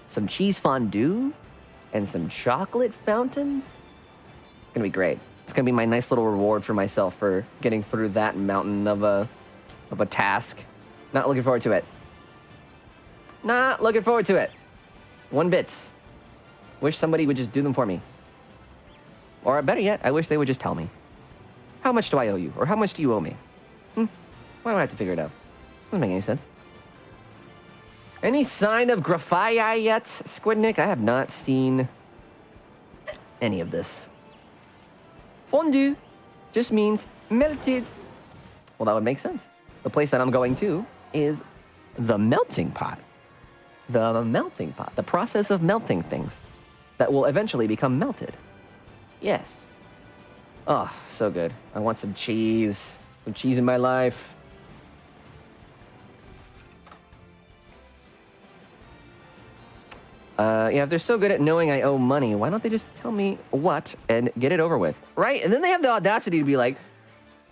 fondue, and some chocolate fountains. It's gonna be great. It's gonna be my nice little reward for myself for getting through that mountain of a task. Not looking forward to it. Not looking forward to it. One bit. Wish somebody would just do them for me. Or better yet, I wish they would just tell me. How much do I owe you? Or how much do you owe me? Why do I have to figure it out? Doesn't make any sense. Any sign of graphite yet, Squidnick? I have not seen any of this. Fondue just means melted. Well, that would make sense. The place that I'm going to is the melting pot. The melting pot. The process of melting things that will eventually become melted. Yes. Oh, so good. I want some cheese. Some cheese in my life. Yeah, if they're so good at knowing I owe money, why don't they just tell me what and get it over with? Right? And then they have the audacity to be like,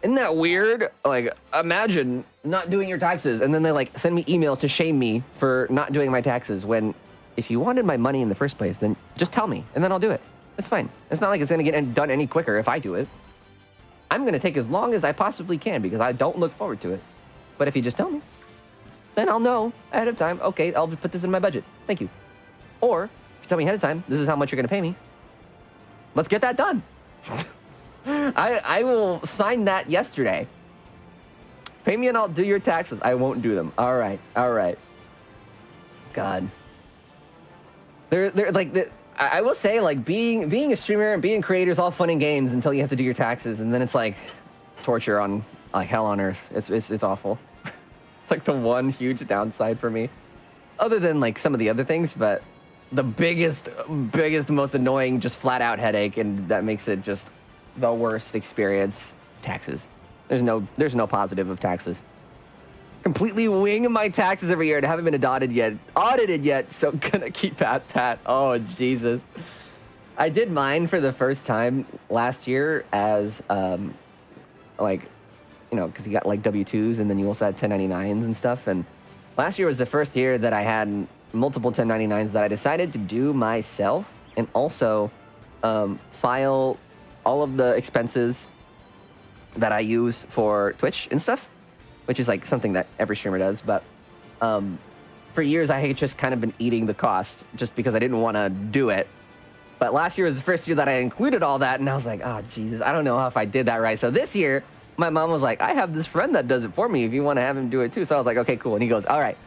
isn't that weird? Like, imagine not doing your taxes. And then they like send me emails to shame me for not doing my taxes, when if you wanted my money in the first place, then just tell me and then I'll do it. It's fine. It's not like it's going to get done any quicker if I do it. I'm going to take as long as I possibly can because I don't look forward to it. But if you just tell me, then I'll know ahead of time, okay, I'll put this in my budget. Thank you. Or if you tell me ahead of time, this is how much you're going to pay me. Let's get that done. I will sign that yesterday. Pay me and I'll do your taxes. I won't do them. All right. All right. God. They're like, I will say, like, being a streamer and being a creator is all fun and games until you have to do your taxes, and then it's like torture on like hell on earth. It's awful. It's like the one huge downside for me, other than like some of the other things, but the biggest, most annoying, just flat out headache, and that makes it just the worst experience. Taxes. There's no positive of taxes. Completely wing my taxes every year and haven't been audited yet, so I'm gonna keep at that. Oh, Jesus. I did mine for the first time last year as, like, you know, because you got, like, W-2s, and then you also had 1099s and stuff, and last year was the first year that I had multiple 1099s that I decided to do myself, and also file all of the expenses that I use for Twitch and stuff, which is like something that every streamer does. But for years, I had just kind of been eating the cost just because I didn't want to do it. But last year was the first year that I included all that, and I was like, oh, Jesus, I don't know if I did that right. So this year, my mom was like, I have this friend that does it for me if you want to have him do it too. So I was like, okay, cool. And he goes, all right,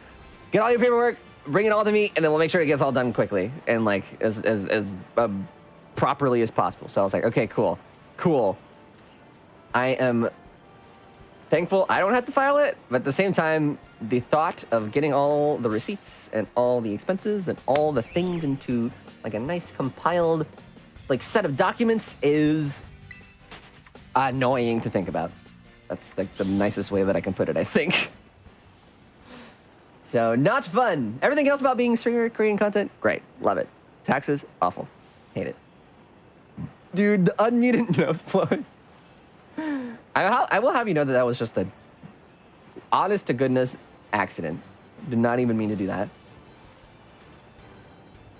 get all your paperwork, bring it all to me, and then we'll make sure it gets all done quickly and like as properly as possible. So I was like, okay, cool. I am thankful I don't have to file it, but at the same time, the thought of getting all the receipts and all the expenses and all the things into like a nice compiled like set of documents is annoying to think about. That's like the nicest way that I can put it, I think. So not fun. Everything else about being a streamer, creating content, great, love it. Taxes, awful, hate it. Dude, the unmuted nose blowing. I will have you know that that was just a honest to goodness accident. Did not even mean to do that.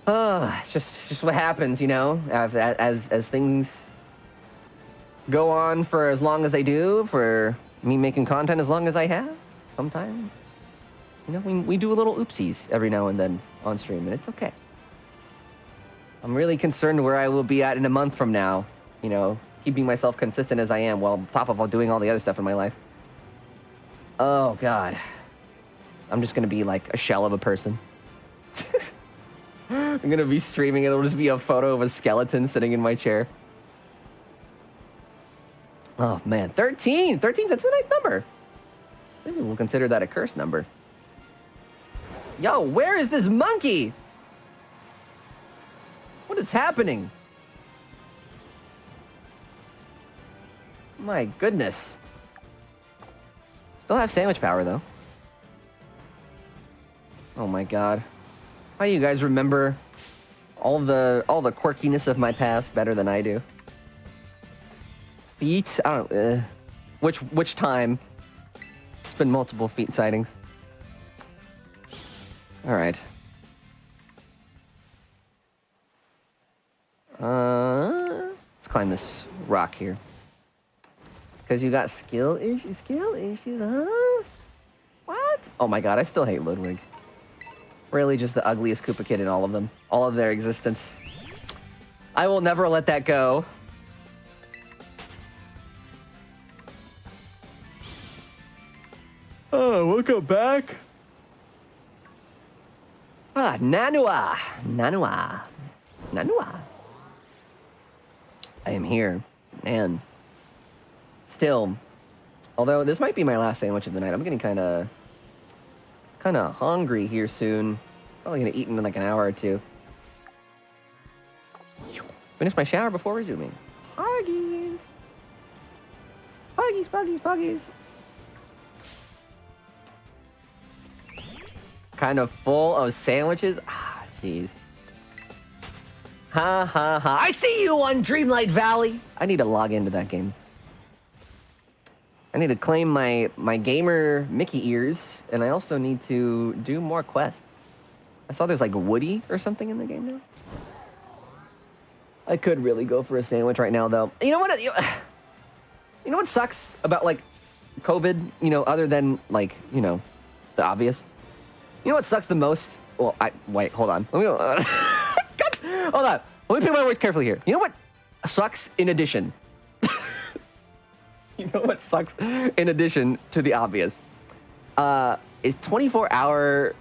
It's just what happens, you know, as things go on for as long as they do, for me making content as long as I have. Sometimes, you know, we do a little oopsies every now and then on stream, and it's okay. I'm really concerned where I will be at in a month from now, you know, keeping myself consistent as I am while on top of doing all the other stuff in my life. Oh, God. I'm just going to be like a shell of a person. I'm going to be streaming. It'll just be a photo of a skeleton sitting in my chair. Oh, man. 13. 13, that's a nice number. Maybe we'll consider that a curse number. Yo, where is this monkey? What is happening? My goodness. Still have sandwich power, though. Oh my God. How do you guys remember all the quirkiness of my past better than I do? Feet? I don't which time? It's been multiple feet sightings. All right. Let's climb this rock here. Because you got skill issues, huh? What? Oh my God, I still hate Ludwig. Really just the ugliest Koopa kid in all of them. All of their existence. I will never let that go. Oh, welcome back. Ah, Nanua. I am here, man. Still, although this might be my last sandwich of the night, I'm getting kind of hungry here soon. Probably gonna eat in like an hour or two. Finish my shower before resuming. Poggies. Kind of full of sandwiches. Ah, jeez. Ha ha ha. I see you on Dreamlight Valley. I need to log into that game. I need to claim my gamer Mickey ears, and I also need to do more quests. I saw there's like Woody or something in the game now. I could really go for a sandwich right now, though. You know what? You know what sucks about like COVID? You know, other than like the obvious. You know what sucks the most? Well, wait. Hold on. Hold on. Let me pick my words carefully here. You know what sucks in addition? You know what sucks? In addition to the obvious, is 24-hour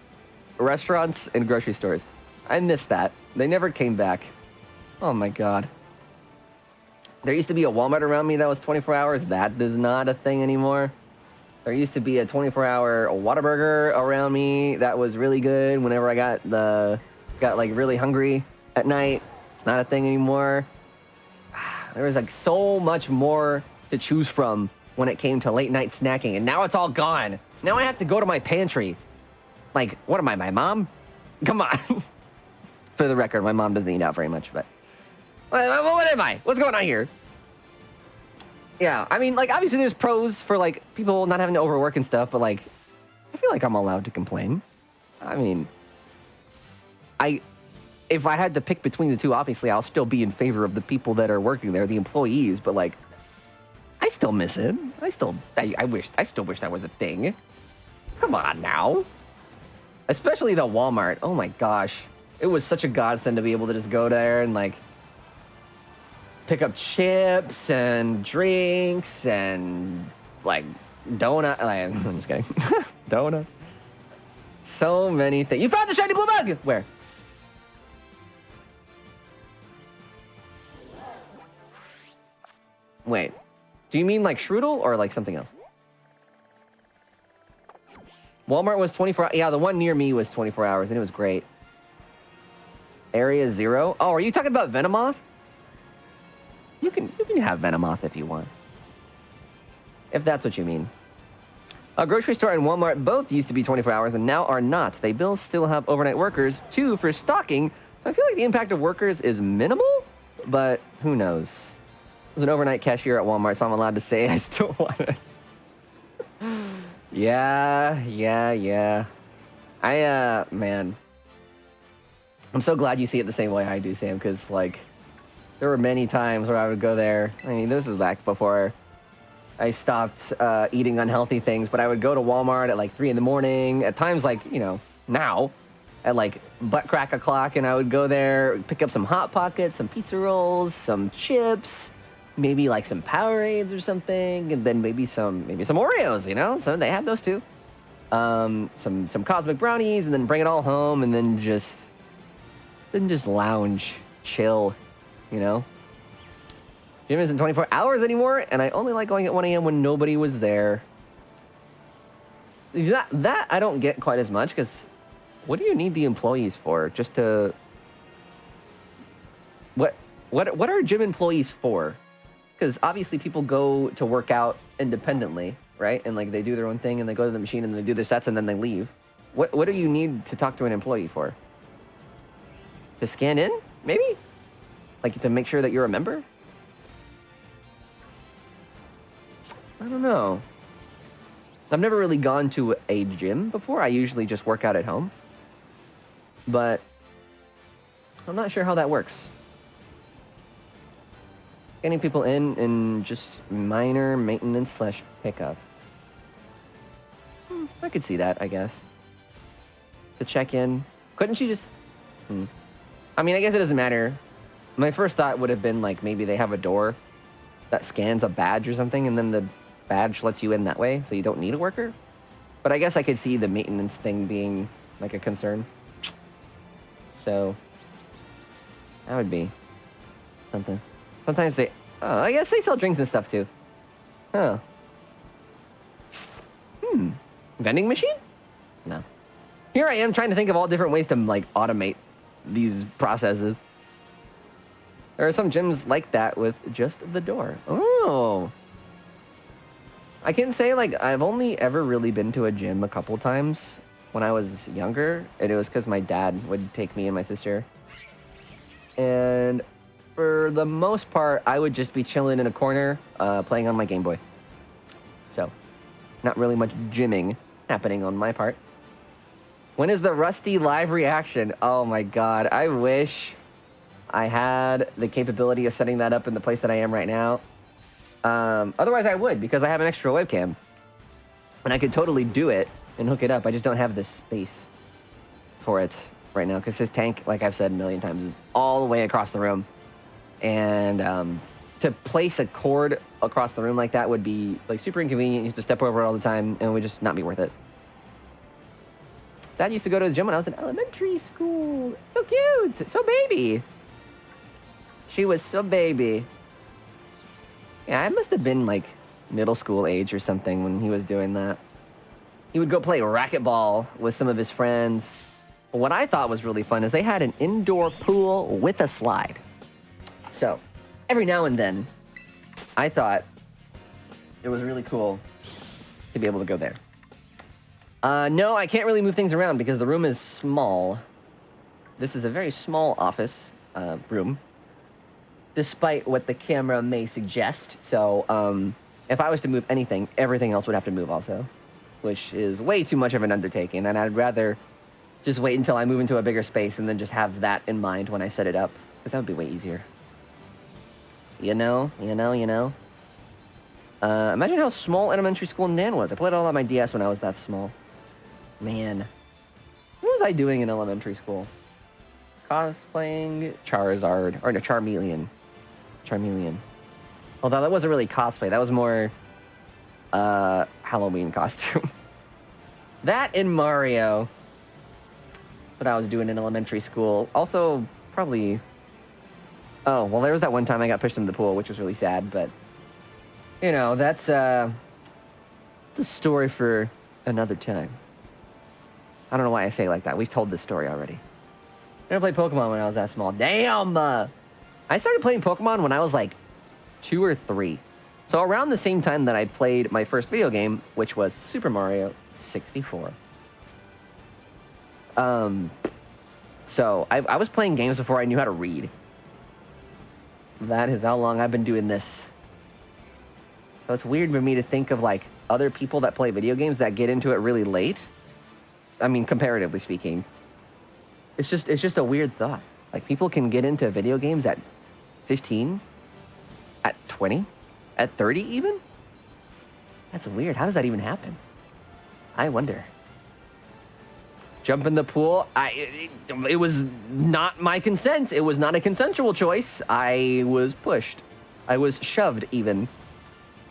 restaurants and grocery stores. I miss that. They never came back. Oh my god. There used to be a Walmart around me that was 24 hours. That is not a thing anymore. There used to be a 24-hour Whataburger around me that was really good whenever I got like really hungry at night. It's not a thing anymore. There was like so much more to choose from when it came to late night snacking, and now it's all gone. Now I have to go to my pantry. Like, what am I, my mom? Come on. For the record, my mom doesn't eat out very much, but what am I? What's going on here? Yeah, I mean, like, obviously there's pros for, like, people not having to overwork and stuff, but, like, I feel like I'm allowed to complain. I mean, if I had to pick between the two, obviously I'll still be in favor of the people that are working there, the employees, but, like, I still miss it. I still wish that was a thing. Come on now. Especially the Walmart. Oh my gosh. It was such a godsend to be able to just go there and, like, pick up chips and drinks and, like, donut. I'm just kidding. Donut. So many things. You found the shiny blue bug! Where? Wait. Do you mean like Strudel or like something else? Walmart was 24 hours. Yeah, the one near me was 24 hours and it was great. Area 0. Oh, are you talking about Venomoth? You can have Venomoth if you want. If that's what you mean. A grocery store and Walmart both used to be 24 hours and now are not. They both still have overnight workers, too, for stocking. So I feel like the impact of workers is minimal, but who knows? I was an overnight cashier at Walmart, so I'm allowed to say I still want it. Yeah. Man. I'm so glad you see it the same way I do, Sam, because, like, there were many times where I would go there. I mean, this was back before I stopped eating unhealthy things, but I would go to Walmart at, like, 3 in the morning. At times, like, you know, now, at, like, butt crack o'clock, and I would go there, pick up some Hot Pockets, some pizza rolls, some chips, maybe, like, some Powerades or something, and then maybe some Oreos, you know? So they have those, too. Some Cosmic Brownies, and then bring it all home, and then just lounge, chill, you know? Gym isn't 24 hours anymore, and I only like going at 1 a.m. when nobody was there. That I don't get quite as much, because what do you need the employees for? Just to... What are gym employees for? Because obviously people go to work out independently, right? And, like, they do their own thing, and they go to the machine, and they do their sets, and then they leave. What do you need to talk to an employee for? To scan in, maybe? Like, to make sure that you're a member? I don't know. I've never really gone to a gym before. I usually just work out at home. But I'm not sure how that works. Getting people in just minor maintenance / pickup. I could see that, I guess. To check in. Couldn't she just... I mean, I guess it doesn't matter. My first thought would have been, like, maybe they have a door that scans a badge or something, and then the badge lets you in that way, so you don't need a worker. But I guess I could see the maintenance thing being, like, a concern. So, that would be something. Sometimes they... Oh, I guess they sell drinks and stuff, too. Huh. Vending machine? No. Here I am trying to think of all different ways to, like, automate these processes. There are some gyms like that with just the door. Oh. I can say, like, I've only ever really been to a gym a couple times when I was younger, and it was because my dad would take me and my sister. And for the most part, I would just be chilling in a corner, playing on my Game Boy. So, not really much gymming happening on my part. When is the Rusty live reaction? Oh my god, I wish I had the capability of setting that up in the place that I am right now. Otherwise I would, because I have an extra webcam. And I could totally do it and hook it up. I just don't have the space for it right now, because his tank, like I've said a million times, is all the way across the room. And to place a cord across the room like that would be like super inconvenient. You have to step over it all the time, and it would just not be worth it. Dad used to go to the gym when I was in elementary school. So cute, so baby. She was so baby. Yeah, I must have been like middle school age or something when he was doing that. He would go play racquetball with some of his friends. What I thought was really fun is they had an indoor pool with a slide. So every now and then, I thought it was really cool to be able to go there. No, I can't really move things around because the room is small. This is a very small office room, despite what the camera may suggest. So if I was to move anything, everything else would have to move also, which is way too much of an undertaking, and I'd rather just wait until I move into a bigger space and then just have that in mind when I set it up, because that would be way easier. You know. Imagine how small elementary school Nan was. I played all on my DS when I was that small. Man. What was I doing in elementary school? Cosplaying Charizard, or no, Charmeleon. Although that wasn't really cosplay, that was more Halloween costume. That in Mario. What I was doing in elementary school. Also, probably... Oh, well, there was that one time I got pushed into the pool, which was really sad, but... You know, that's a story for another time. I don't know why I say it like that. We've told this story already. I never played Pokemon when I was that small. Damn! I started playing Pokemon when I was like 2 or 3. So around the same time that I played my first video game, which was Super Mario 64. So I was playing games before I knew how to read. That is how long I've been doing this. So it's weird for me to think of like other people that play video games that get into it really late. I mean, comparatively speaking. It's just a weird thought. Like people can get into video games at 15, at 20, at 30 even? That's weird. How does that even happen? I wonder. Jump in the pool. It was not my consent. It was not a consensual choice. I was pushed. I was shoved even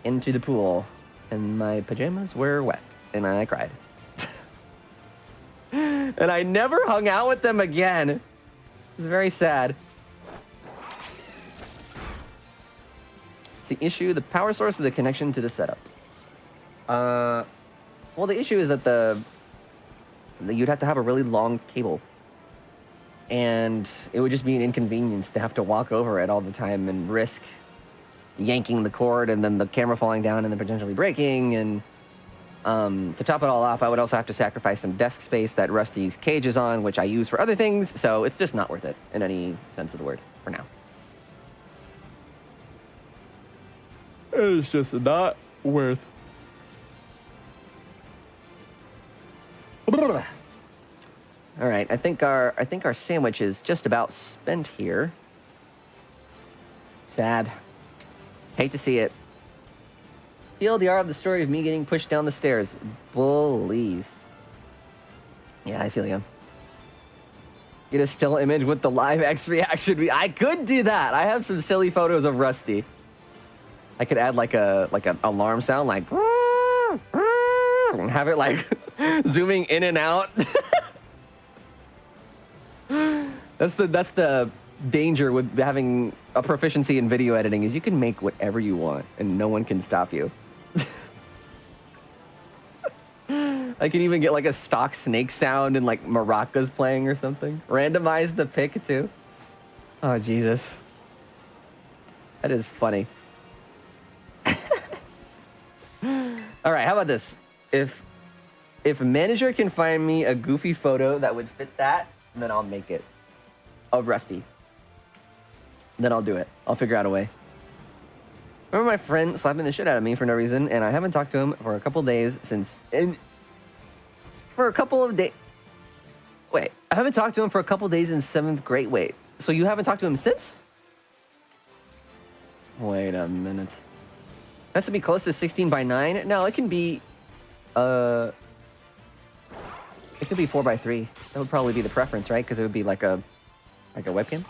into the pool, and my pajamas were wet, and I cried. And I never hung out with them again. It was very sad. It's the issue, the power source, or the connection to the setup? Well, the issue is that you'd have to have a really long cable. And it would just be an inconvenience to have to walk over it all the time and risk yanking the cord and then the camera falling down and then potentially breaking. And to top it all off, I would also have to sacrifice some desk space that Rusty's cage is on, which I use for other things. So it's just not worth it in any sense of the word for now. It's just not worth. All right, I think our sandwich is just about spent here. Sad. Hate to see it. TLDR of the story of me getting pushed down the stairs. Bullies. Yeah, I feel you. Get a still image with the live X reaction. I could do that. I have some silly photos of Rusty. I could add like an alarm sound, like and have it like zooming in and out. That's the danger with having a proficiency in video editing, is you can make whatever you want and no one can stop you. I can even get like a stock snake sound and like maracas playing or something. Randomize the pick too. Oh, Jesus. That is funny. All right, how about this? If a manager can find me a goofy photo that would fit that, then I'll make it. Of Rusty. Then I'll do it. I'll figure out a way. Remember my friend slapping the shit out of me for no reason, and I haven't talked to him for a couple days since... For a couple of days... Wait, I haven't talked to him for a couple days in 7th grade. Wait, so you haven't talked to him since? Wait a minute. It has to be close to 16 by 9? No, it can be... It could be 4 by 3. That would probably be the preference, right? Because it would be like a webcam.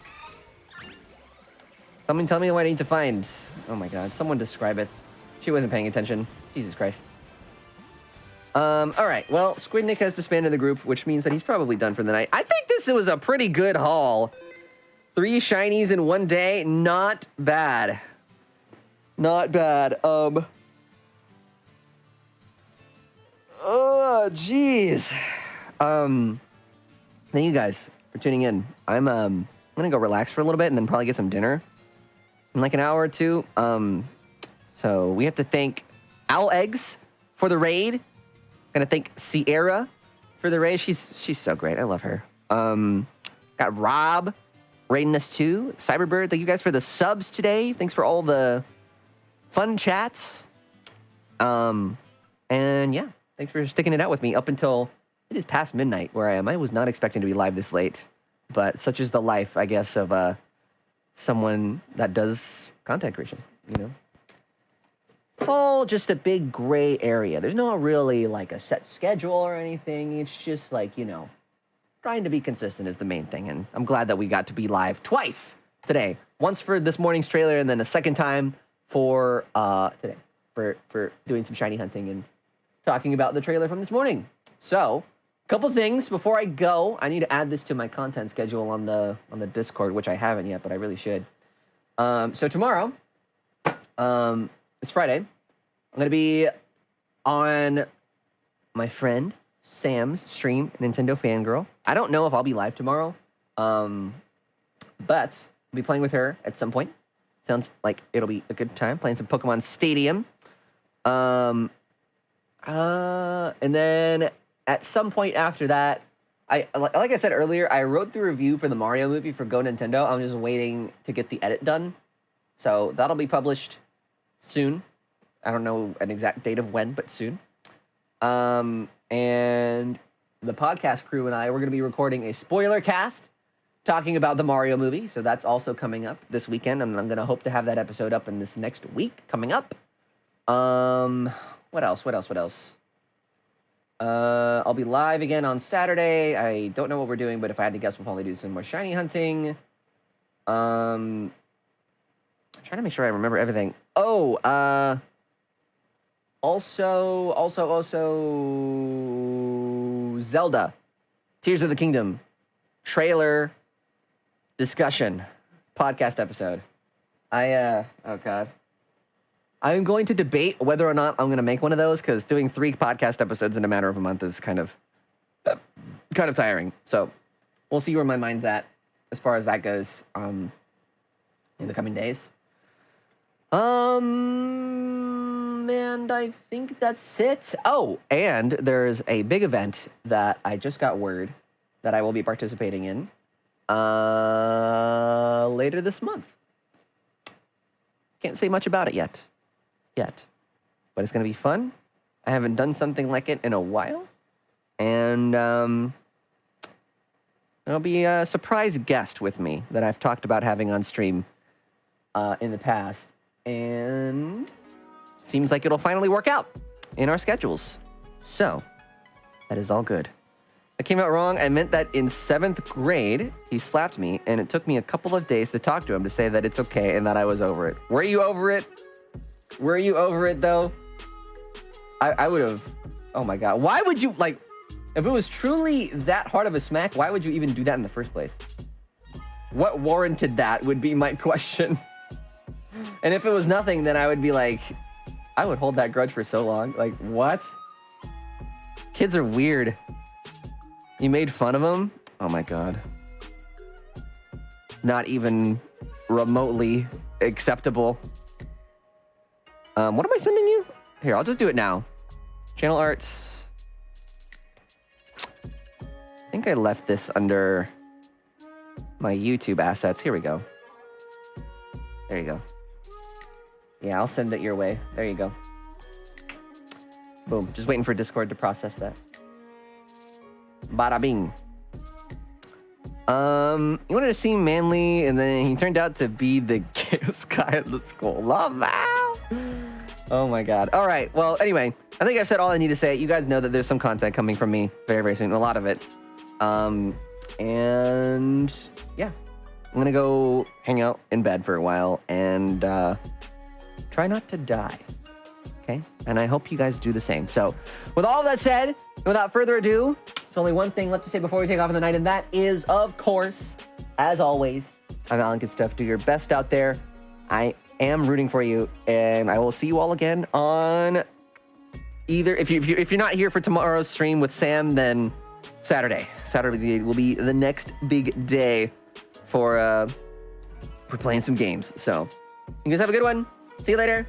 Someone tell me what I need to find. Oh my god, someone describe it. She wasn't paying attention. Jesus Christ. All right, well, Squid Nick has disbanded the group, which means that he's probably done for the night. I think this was a pretty good haul. 3 shinies in one day, not bad. Not bad. Oh, jeez. Thank you guys for tuning in. I'm gonna go relax for a little bit and then probably get some dinner in like an hour or two. So we have to thank Owl Eggs for the raid. Gonna thank Sierra for the raid. She's so great. I love her. Got Rob raiding us too. Cyberbird, thank you guys for the subs today. Thanks for all the fun chats. And yeah, thanks for sticking it out with me up until it is past midnight where I am. I was not expecting to be live this late, but such is the life, I guess, of someone that does content creation, you know? It's all just a big gray area. There's not really like a set schedule or anything. It's just like, you know, trying to be consistent is the main thing. And I'm glad that we got to be live twice today. Once for this morning's trailer and then a second time for today for doing some shiny hunting and talking about the trailer from this morning. So, a couple things before I go. I need to add this to my content schedule on the Discord, which I haven't yet, but I really should. So tomorrow, it's Friday. I'm going to be on my friend Sam's stream, Nintendo Fangirl. I don't know if I'll be live tomorrow, but I'll be playing with her at some point. Sounds like it'll be a good time, playing some Pokemon Stadium. And then at some point after that, like I said earlier, I wrote the review for the Mario movie for Go Nintendo. I'm just waiting to get the edit done. So that'll be published soon. I don't know an exact date of when, but soon. And the podcast crew and I, we're going to be recording a spoiler cast talking about the Mario movie. So that's also coming up this weekend. And I'm going to hope to have that episode up in this next week coming up. What else? I'll be live again on Saturday. I don't know what we're doing, but if I had to guess, we'll probably do some more shiny hunting. I'm trying to make sure I remember everything. Oh, also, Zelda, Tears of the Kingdom, trailer discussion, podcast episode. oh God. I'm going to debate whether or not I'm going to make one of those because doing 3 podcast episodes in a matter of a month is kind of tiring. So we'll see where my mind's at as far as that goes in the coming days. And I think that's it. Oh, and there's a big event that I just got word that I will be participating in later this month. Can't say much about it yet, but it's going to be fun. I haven't done something like it in a while, and there'll be a surprise guest with me that I've talked about having on stream in the past, and seems like it'll finally work out in our schedules. So that is all good. I came out wrong. I meant that in 7th grade, he slapped me, and it took me a couple of days to talk to him to say that it's okay and that I was over it. Were you over it? Were you over it, though? I would have... Oh, my God. Why would you, like... If it was truly that hard of a smack, why would you even do that in the first place? What warranted that would be my question. And if it was nothing, then I would be like... I would hold that grudge for so long. Like, what? Kids are weird. You made fun of them? Oh my God. Not even remotely acceptable. What am I sending you? Here, I'll just do it now. Channel arts. I think I left this under my YouTube assets. Here we go. There you go. Yeah, I'll send it your way. There you go. Boom. Just waiting for Discord to process that. Bada bing. He wanted to seem manly, and then he turned out to be the gayest guy at the school. Love that. Oh my God. All right. Well, anyway, I think I've said all I need to say. You guys know that there's some content coming from me very, very soon. A lot of it. And yeah, I'm gonna go hang out in bed for a while and try not to die. Okay? And I hope you guys do the same. So, with all that said, without further ado, there's only one thing left to say before we take off in the night, and that is, of course, as always, I'm alecandstuff. Do your best out there. I am rooting for you, and I will see you all again on either, if you're not here for tomorrow's stream with Sam, then Saturday. Saturday will be the next big day for playing some games. So, you guys have a good one. See you later.